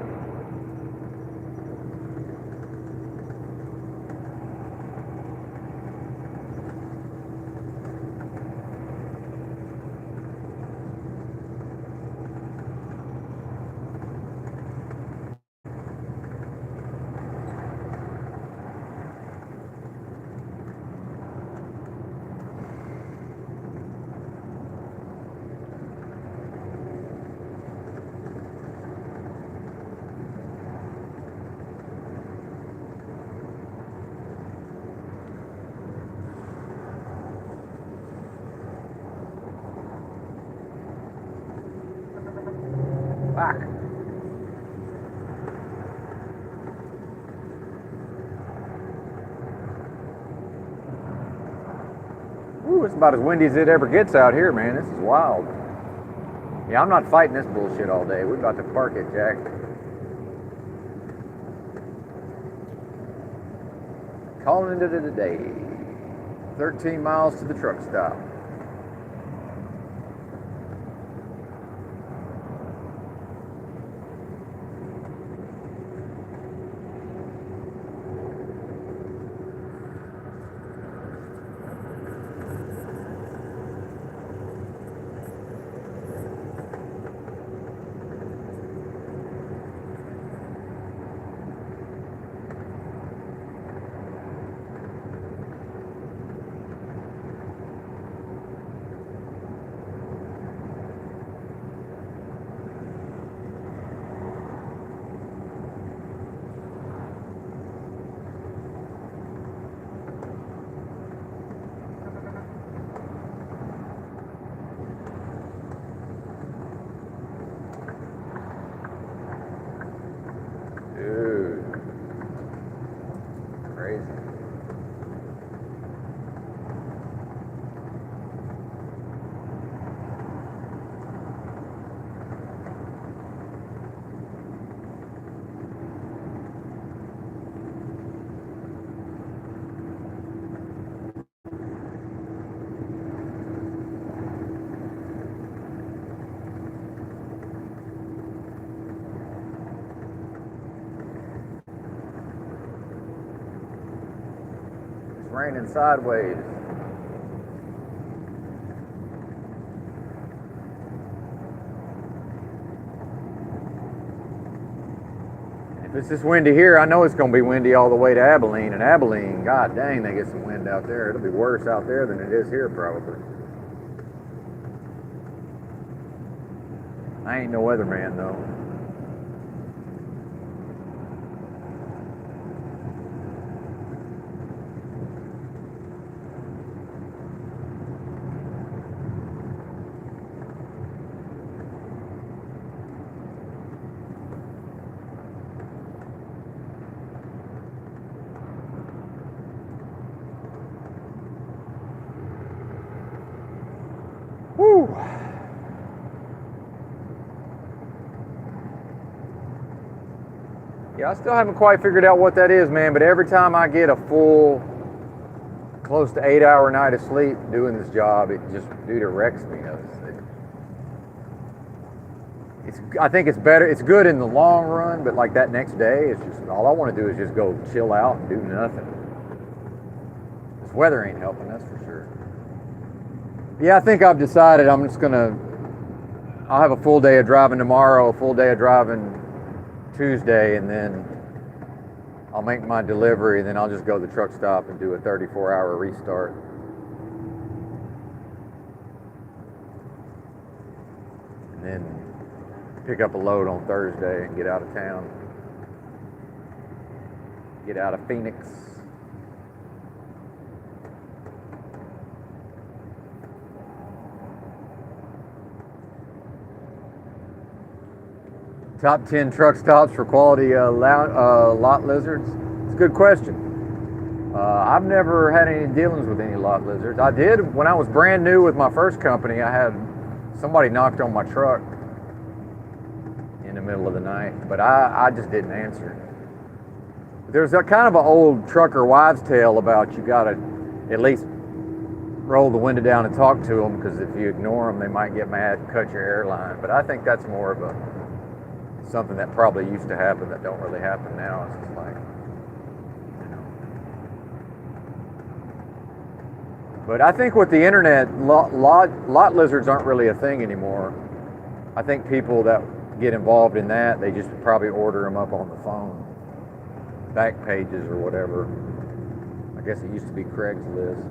Ooh, it's about as windy as it ever gets out here, man. This is wild. Yeah, I'm not fighting this bullshit all day. We're about to park it, Jack. Calling it a day. 13 miles to the truck stop. Dude. Crazy. It's raining sideways. If it's this windy here, I know it's going to be windy all the way to Abilene. And Abilene, god dang, they get some wind out there. It'll be worse out there than it is here, probably. I ain't no weatherman, though. Woo! Yeah, I still haven't quite figured out what that is, man, but every time I get a full, close to 8-hour night of sleep doing this job, it just, dude, it wrecks me. I think it's better, it's good in the long run, but like that next day, it's just, all I want to do is just go chill out and do nothing. This weather ain't helping, that's for sure. Yeah, I think I've decided I'm just I'll have a full day of driving tomorrow, a full day of driving Tuesday, and then I'll make my delivery, and then I'll just go to the truck stop and do a 34-hour restart. And then pick up a load on Thursday and get out of town. Get out of Phoenix. Top 10 truck stops for quality lot lizards? It's a good question. I've never had any dealings with any lot lizards. I did when I was brand new with my first company. I had somebody knocked on my truck in the middle of the night, but I just didn't answer. There's a kind of an old trucker wives' tale about you got to at least roll the window down and talk to them, because if you ignore them, they might get mad and cut your airline. But I think that's more of something that probably used to happen that don't really happen now. It's just like, you know. But I think with the internet, lot lizards aren't really a thing anymore. I think people that get involved in that, they just probably order them up on the phone, back pages or whatever. I guess it used to be Craigslist,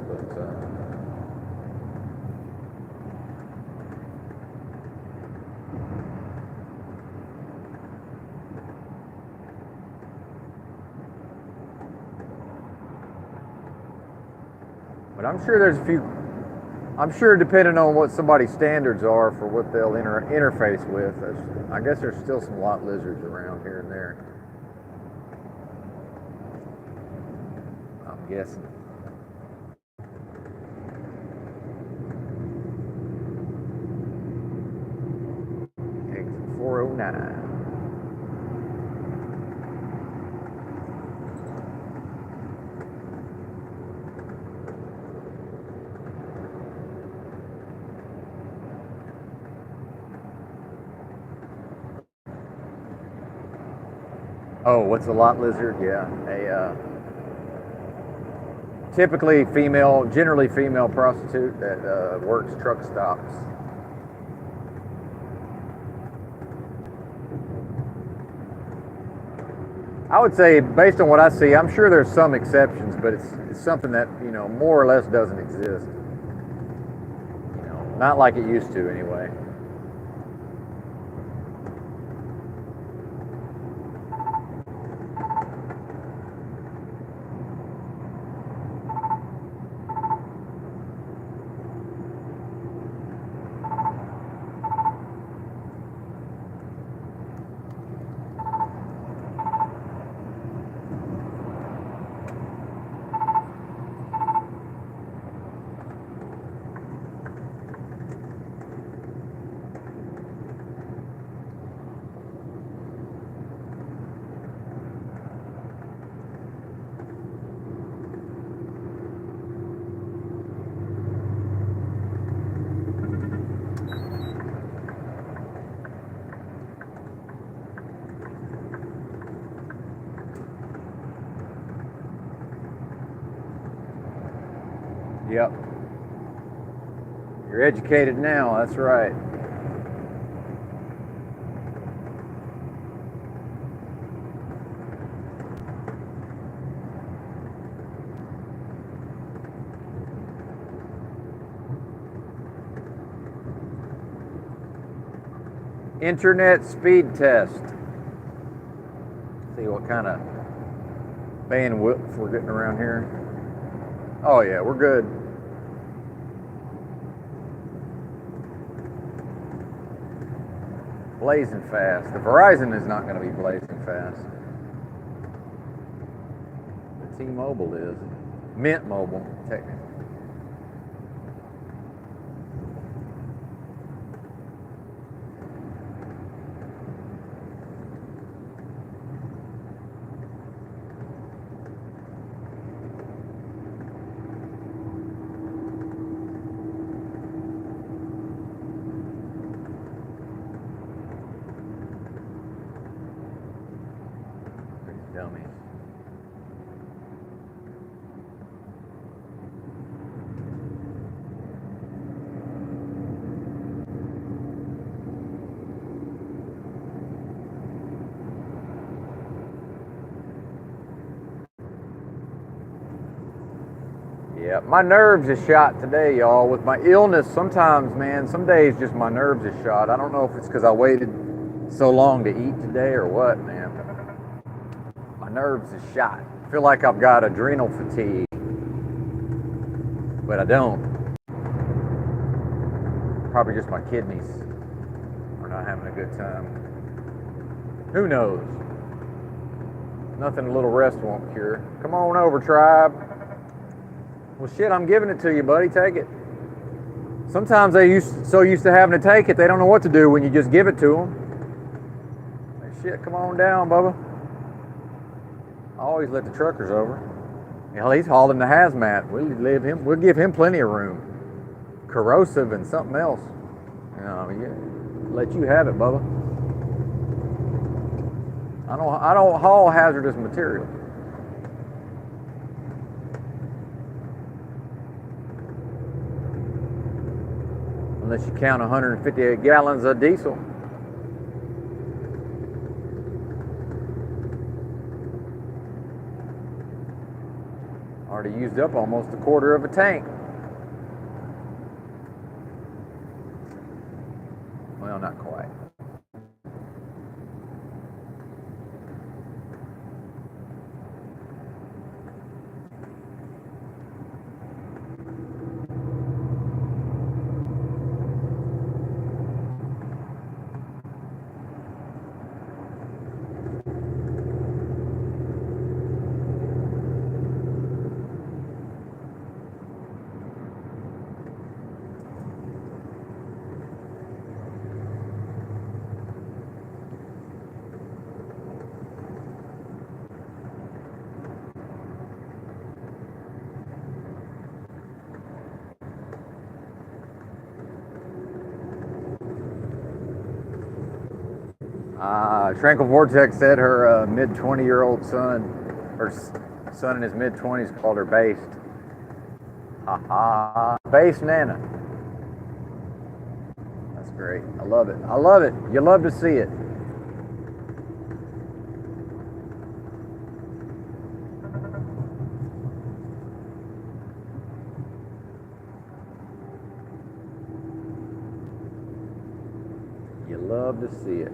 but I'm sure there's a few. I'm sure depending on what somebody's standards are for what they'll interface with, I guess there's still some lot lizards around here and there. I'm guessing. 9. Oh, what's a lot lizard? Yeah, typically female, generally female prostitute that works truck stops. I would say, based on what I see, I'm sure there's some exceptions, but it's something that, more or less doesn't exist. Not like it used to anyway. Yep. You're educated now, that's right. Internet speed test. See what kind of bandwidth we're getting around here. Oh yeah, we're good. Blazing fast. The Verizon is not going to be blazing fast. The T-Mobile is. Mint Mobile, technically. Dummies. Yeah, my nerves is shot today, y'all. With my illness, sometimes, man, some days just my nerves is shot. I don't know if it's because I waited so long to eat today or what, man. My nerves is shot. I feel like I've got adrenal fatigue, but I don't. Probably just my kidneys are not having a good time. Who knows? Nothing a little rest won't cure. Come on over, tribe. Well, shit, I'm giving it to you, buddy. Take it. Sometimes they so used to having to take it, they don't know what to do when you just give it to them. Like, shit, come on down, Bubba. I always let the truckers over. Hell, he's hauling the hazmat. We'll give him plenty of room. Corrosive and something else. Let you have it, Bubba. I don't haul hazardous material. Unless you count 158 gallons of diesel. Already used up almost a quarter of a tank. Well, not quite. Tranquil Vortex said her mid-20-year-old son, her son in his mid-20s, called her based. Ha ha. Based Nana. That's great. I love it. I love it. You love to see it. You love to see it.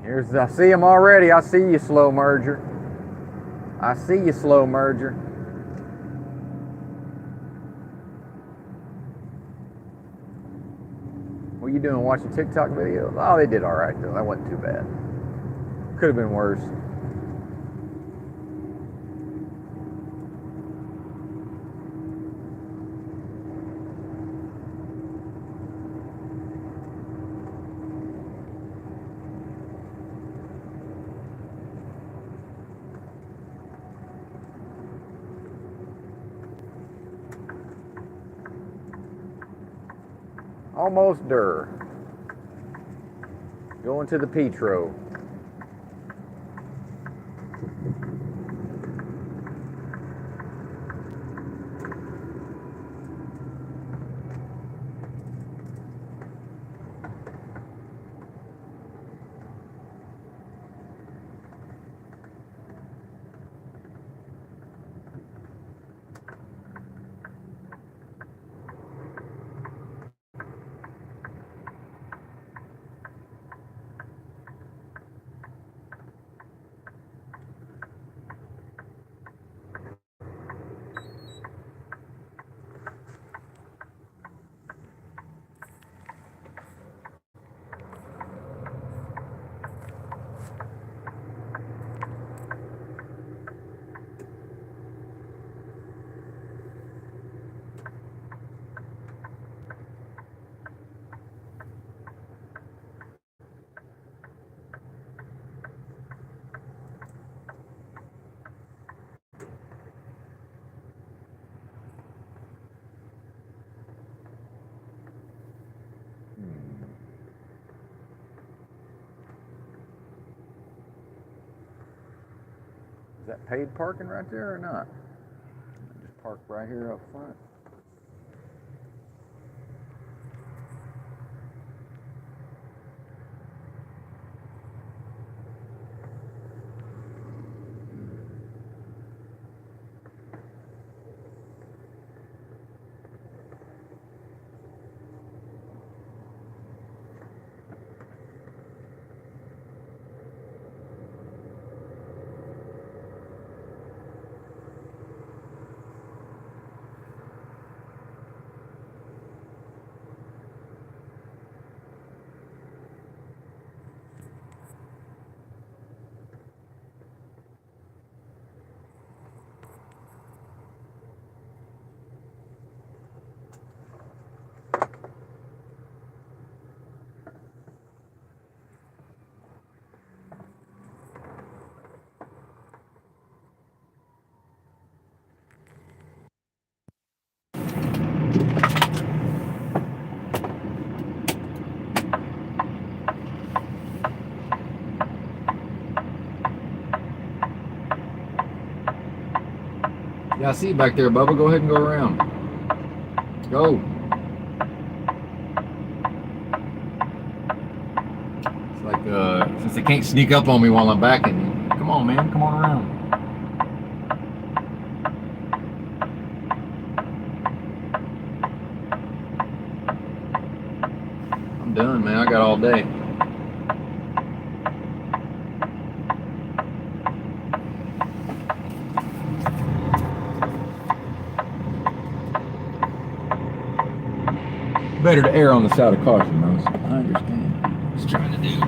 Here's, I see him already. I see you, slow merger. I see you, slow merger. What are you doing, watching TikTok videos? Oh, they did all right, though. That wasn't too bad. Could have been worse. Almost there. Going to the Petro. Is that paid parking right there or not? Just park right here up front. Yeah, I see you back there, Bubba. Go ahead and go around. Go. It's like, since they can't sneak up on me while I'm backing, come on, man. Come on around. I'm done, man. I got all day. Better to err on the side of caution, Rose. I understand. What he's trying to do.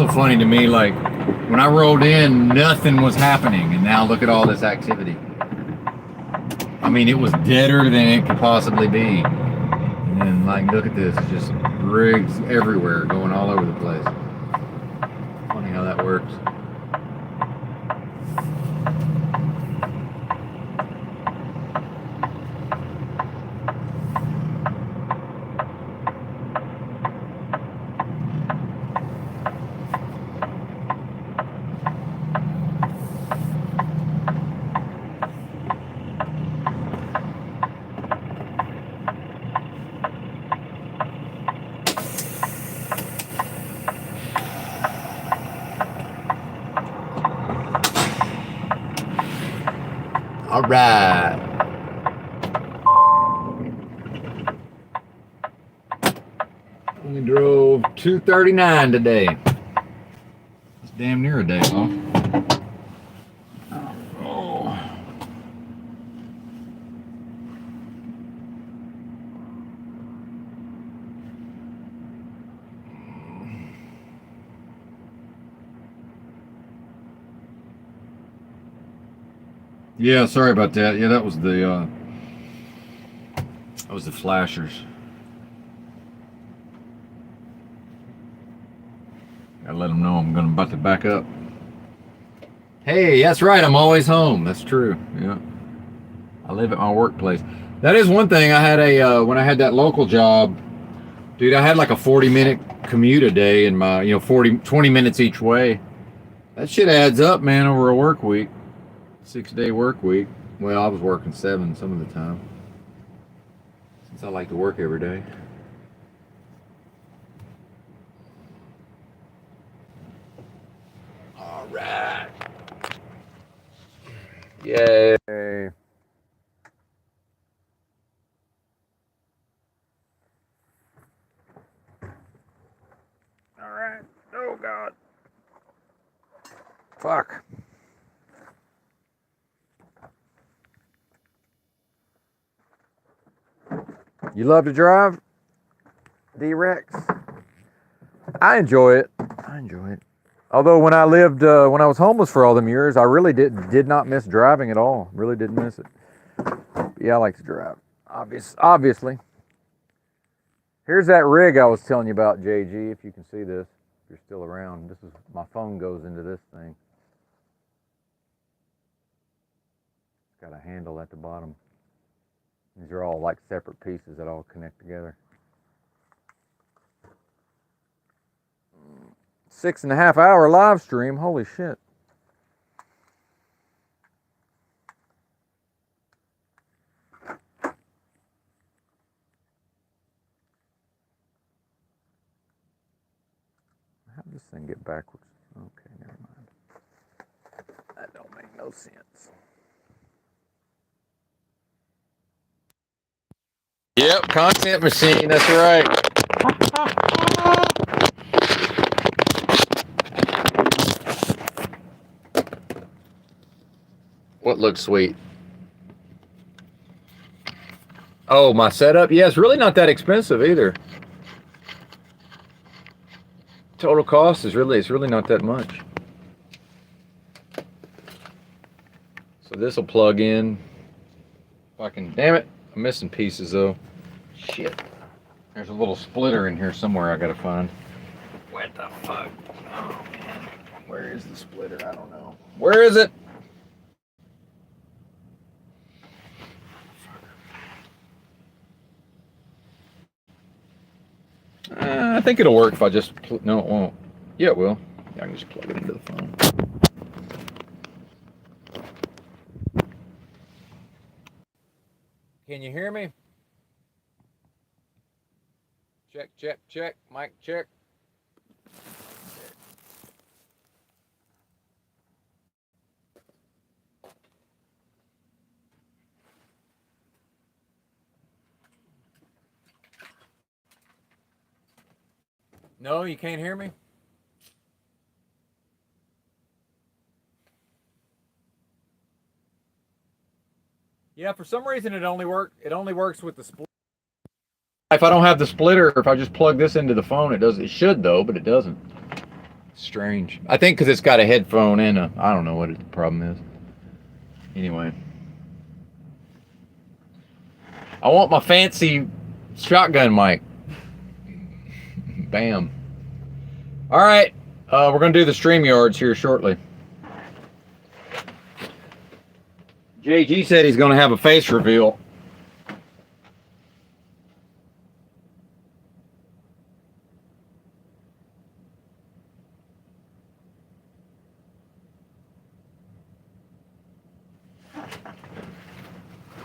also funny to me, like, when I rolled in, nothing was happening, and now look at all this activity. I mean, it was deader than it could possibly be. And then, like, look at this, just rigs everywhere, going all over the place. Funny how that works. All right. We drove 239 today. It's damn near a day, huh? Oh. Yeah, sorry about that. Yeah, that was the flashers. Gotta let them know I'm about to back up. Hey, that's right. I'm always home. That's true. Yeah, I live at my workplace. That is one thing. I had when I had that local job, dude. I had like a 40-minute commute a day, and my 20 minutes each way. That shit adds up, man, over a work week. 6-day work week. Well, I was working 7 some of the time, since I like to work every day. All right. Yay. All right. Oh, God. Fuck. You love to drive, D-Rex? I enjoy it. Although when I was homeless for all them years, I really did not miss driving at all. Really didn't miss it. Yeah, I like to drive. Obviously. Here's that rig I was telling you about, JG, if you can see this, if you're still around. This is, my phone goes into this thing. It's got a handle at the bottom. These are all like separate pieces that all connect together. 6.5 hour live stream. Holy shit. How did this thing get backwards? Okay, never mind. That don't make no sense. Yep, content machine, that's right. What looks sweet? Oh, my setup? Yeah, it's really not that expensive either. Total cost is really not that much. So this will plug in. If I can, damn it, I'm missing pieces though. Shit. There's a little splitter in here somewhere I gotta find. What the fuck? Oh man. Where is the splitter? I don't know. Where is it? I think it'll work if I just, no it won't. Yeah it will. Yeah, I can just plug it into the phone. Can you hear me? Check. Mic check. No, you can't hear me? Yeah, for some reason it only works with the split. If I don't have the splitter, if I just plug this into the phone, it does. It should though, but it doesn't. Strange. I think because it's got a headphone and I don't know what the problem is. Anyway. I want my fancy shotgun mic. Bam. All right. We're going to do the StreamYards here shortly. JG said he's going to have a face reveal.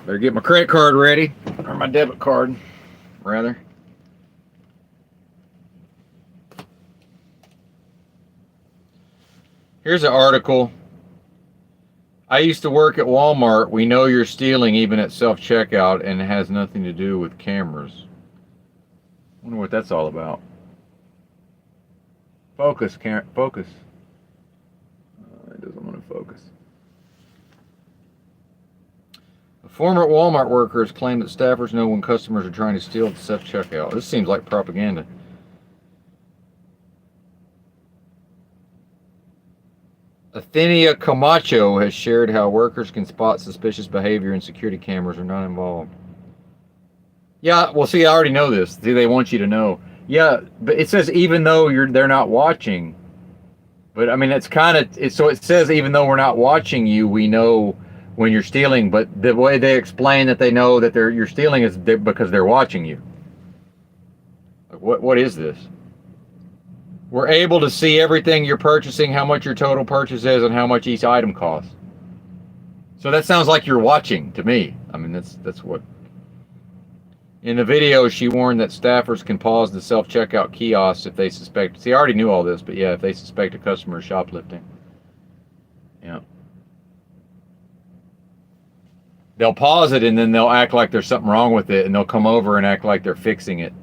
Better get my credit card ready, or my debit card, rather. Here's an article. I used to work at Walmart. We know you're stealing even at self-checkout, and it has nothing to do with cameras. Wonder what that's all about. Focus, focus. It doesn't want to focus. A former Walmart worker has claimed that staffers know when customers are trying to steal at self-checkout. This seems like propaganda. Athenia Camacho has shared how workers can spot suspicious behavior and security cameras are not involved. Yeah, well, see, I already know this. See, they want you to know. Yeah, but it says even though they're not watching. But I mean, it's kind of so it says even though we're not watching you, we know when you're stealing. But the way they explain that they know that you're stealing is because they're watching you. Like, what is this? We're able to see everything you're purchasing, how much your total purchase is, and how much each item costs. So that sounds like you're watching to me. I mean, that's what. In the video, she warned that staffers can pause the self-checkout kiosks if they suspect. See, I already knew all this, but yeah, if they suspect a customer is shoplifting. Yeah. They'll pause it and then they'll act like there's something wrong with it, and they'll come over and act like they're fixing it.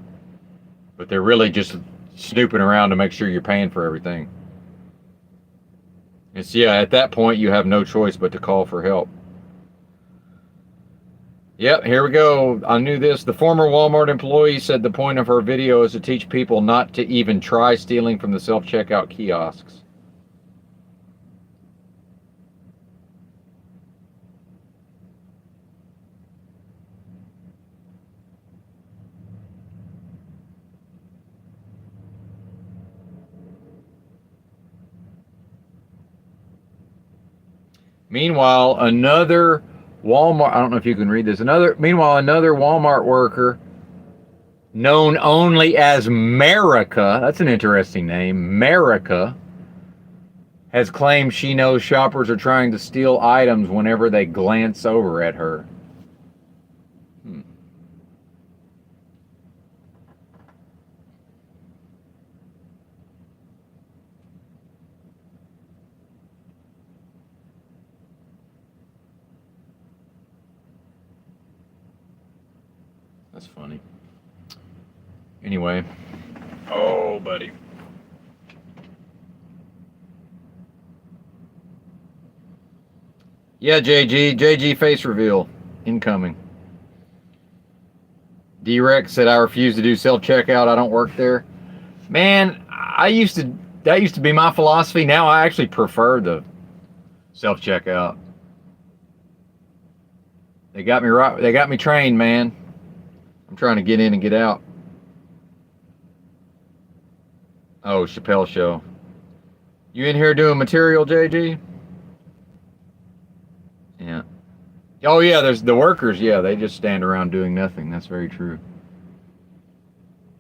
But they're really just snooping around to make sure you're paying for everything. It's, yeah, at that point, you have no choice but to call for help. Yep, here we go. I knew this. The former Walmart employee said the point of her video is to teach people not to even try stealing from the self-checkout kiosks. Meanwhile, another Walmart, I don't know if you can read this. Meanwhile, another Walmart worker known only as Merica, that's an interesting name, Merica, has claimed she knows shoppers are trying to steal items whenever they glance over at her. That's funny. Anyway. Oh, buddy. Yeah, JG face reveal. Incoming. D-Rex said, I refuse to do self-checkout. I don't work there. Man, that used to be my philosophy. Now I actually prefer the self-checkout. They got me right. They got me trained, man. I'm trying to get in and get out. Oh, Chappelle Show. You in here doing material, JG? Yeah. Oh, yeah, there's the workers. Yeah, they just stand around doing nothing. That's very true.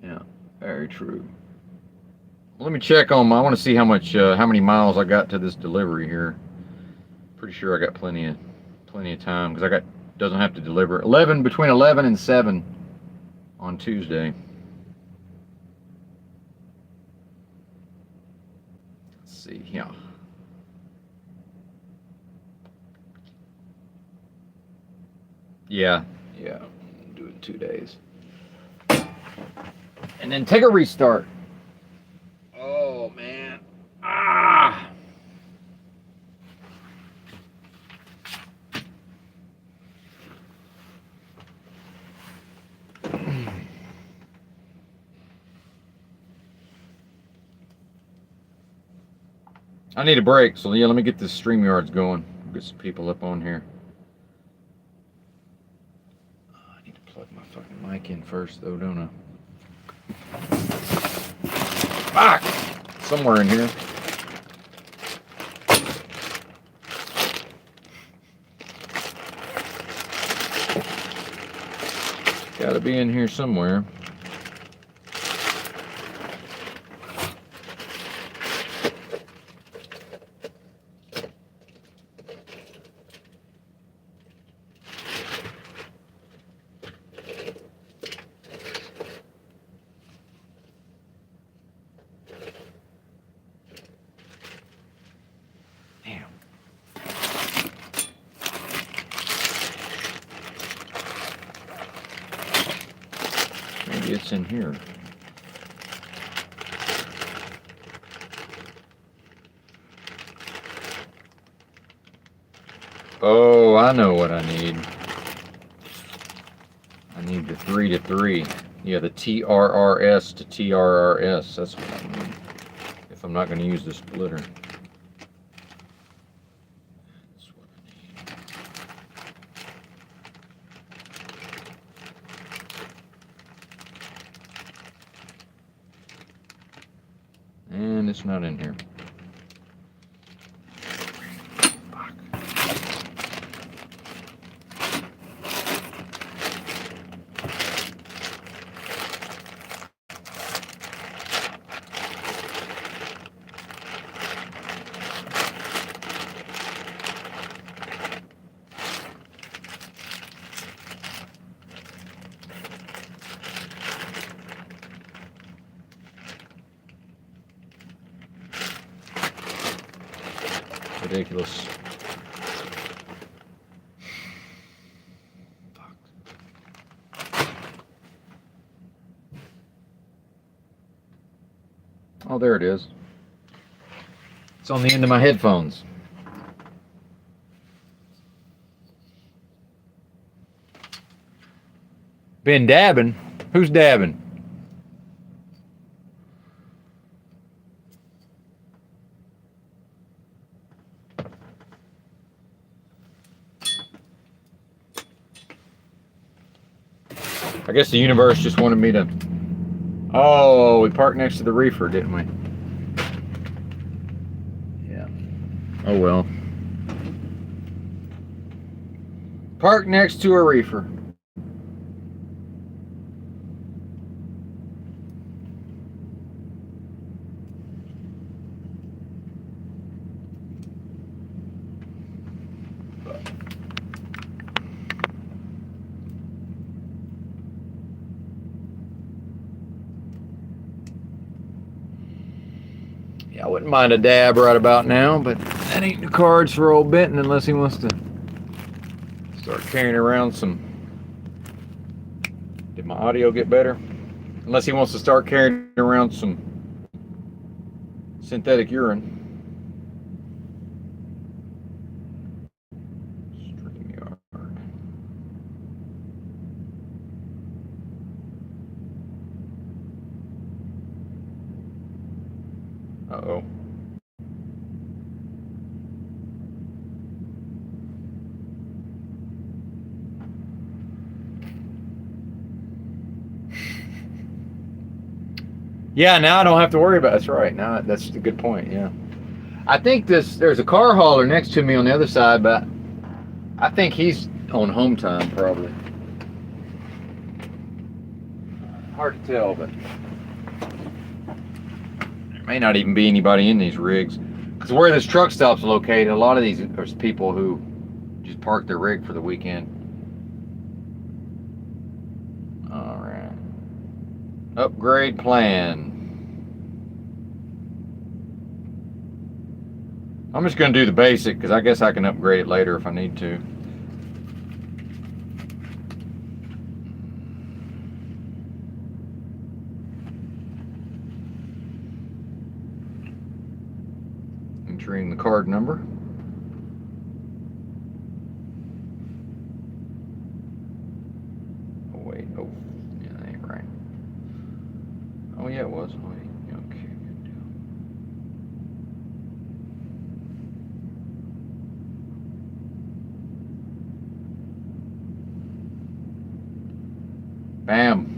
Yeah, very true. Let me check on I want to see how many miles I got to this delivery here. Pretty sure I got plenty of time because doesn't have to deliver between 11 and 7 on Tuesday. Let's see, yeah. Yeah, do it in 2 days. And then take a restart. Oh, man. Ah! I need a break, so yeah, let me get this StreamYards going. Get some people up on here. I need to plug my fucking mic in first, though, don't I? Fuck! Somewhere in here. Gotta be in here somewhere. Maybe it's in here. Oh, I know what I need. I need the 3 to 3. Yeah, the TRRS to TRRS. That's what I need. If I'm not going to use the splitter. That's what I need. And it's not in here. Fuck. Ridiculous. Fuck. Oh, there it is. It's on the end of my headphones. Been dabbing? Who's dabbing? I guess the universe just wanted me to... Oh, we parked next to the reefer, didn't we? Yeah. Oh well. Parked next to a reefer. Yeah, I wouldn't mind a dab right about now, but that ain't the cards for old Benton unless he wants to start carrying around some... Did my audio get better? Unless he wants to start carrying around some synthetic urine. StreamYard. Uh-oh. Yeah, now I don't have to worry about it. That's right. Now that's a good point. Yeah. I think there's a car hauler next to me on the other side, but I think he's on home time probably. Hard to tell, but there may not even be anybody in these rigs. Because where this truck stop's located, a lot of these are people who just park their rig for the weekend. All right. Upgrade plan. I'm just going to do the basic because I guess I can upgrade it later if I need to. Entering the card number. Oh wait, oh, yeah, that ain't right. Oh yeah, it was. Wait, okay, good deal. Bam.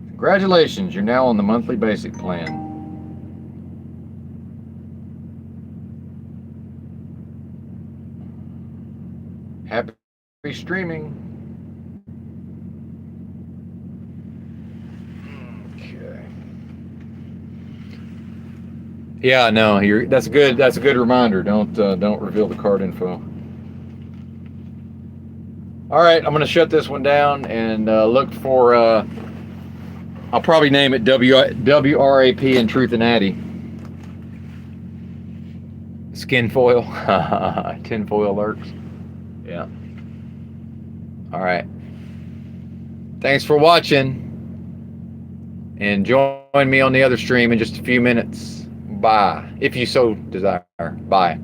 Congratulations, you're now on the monthly basic plan. Happy streaming. Okay. Yeah, no, that's good. That's a good reminder. Don't reveal the card info. All right, I'm gonna shut this one down and look for. I'll probably name it WRAP and Truth and Addy. Skin foil, tinfoil lurks. Yeah. All right. Thanks for watching. And join me on the other stream in just a few minutes. Bye. If you so desire. Bye.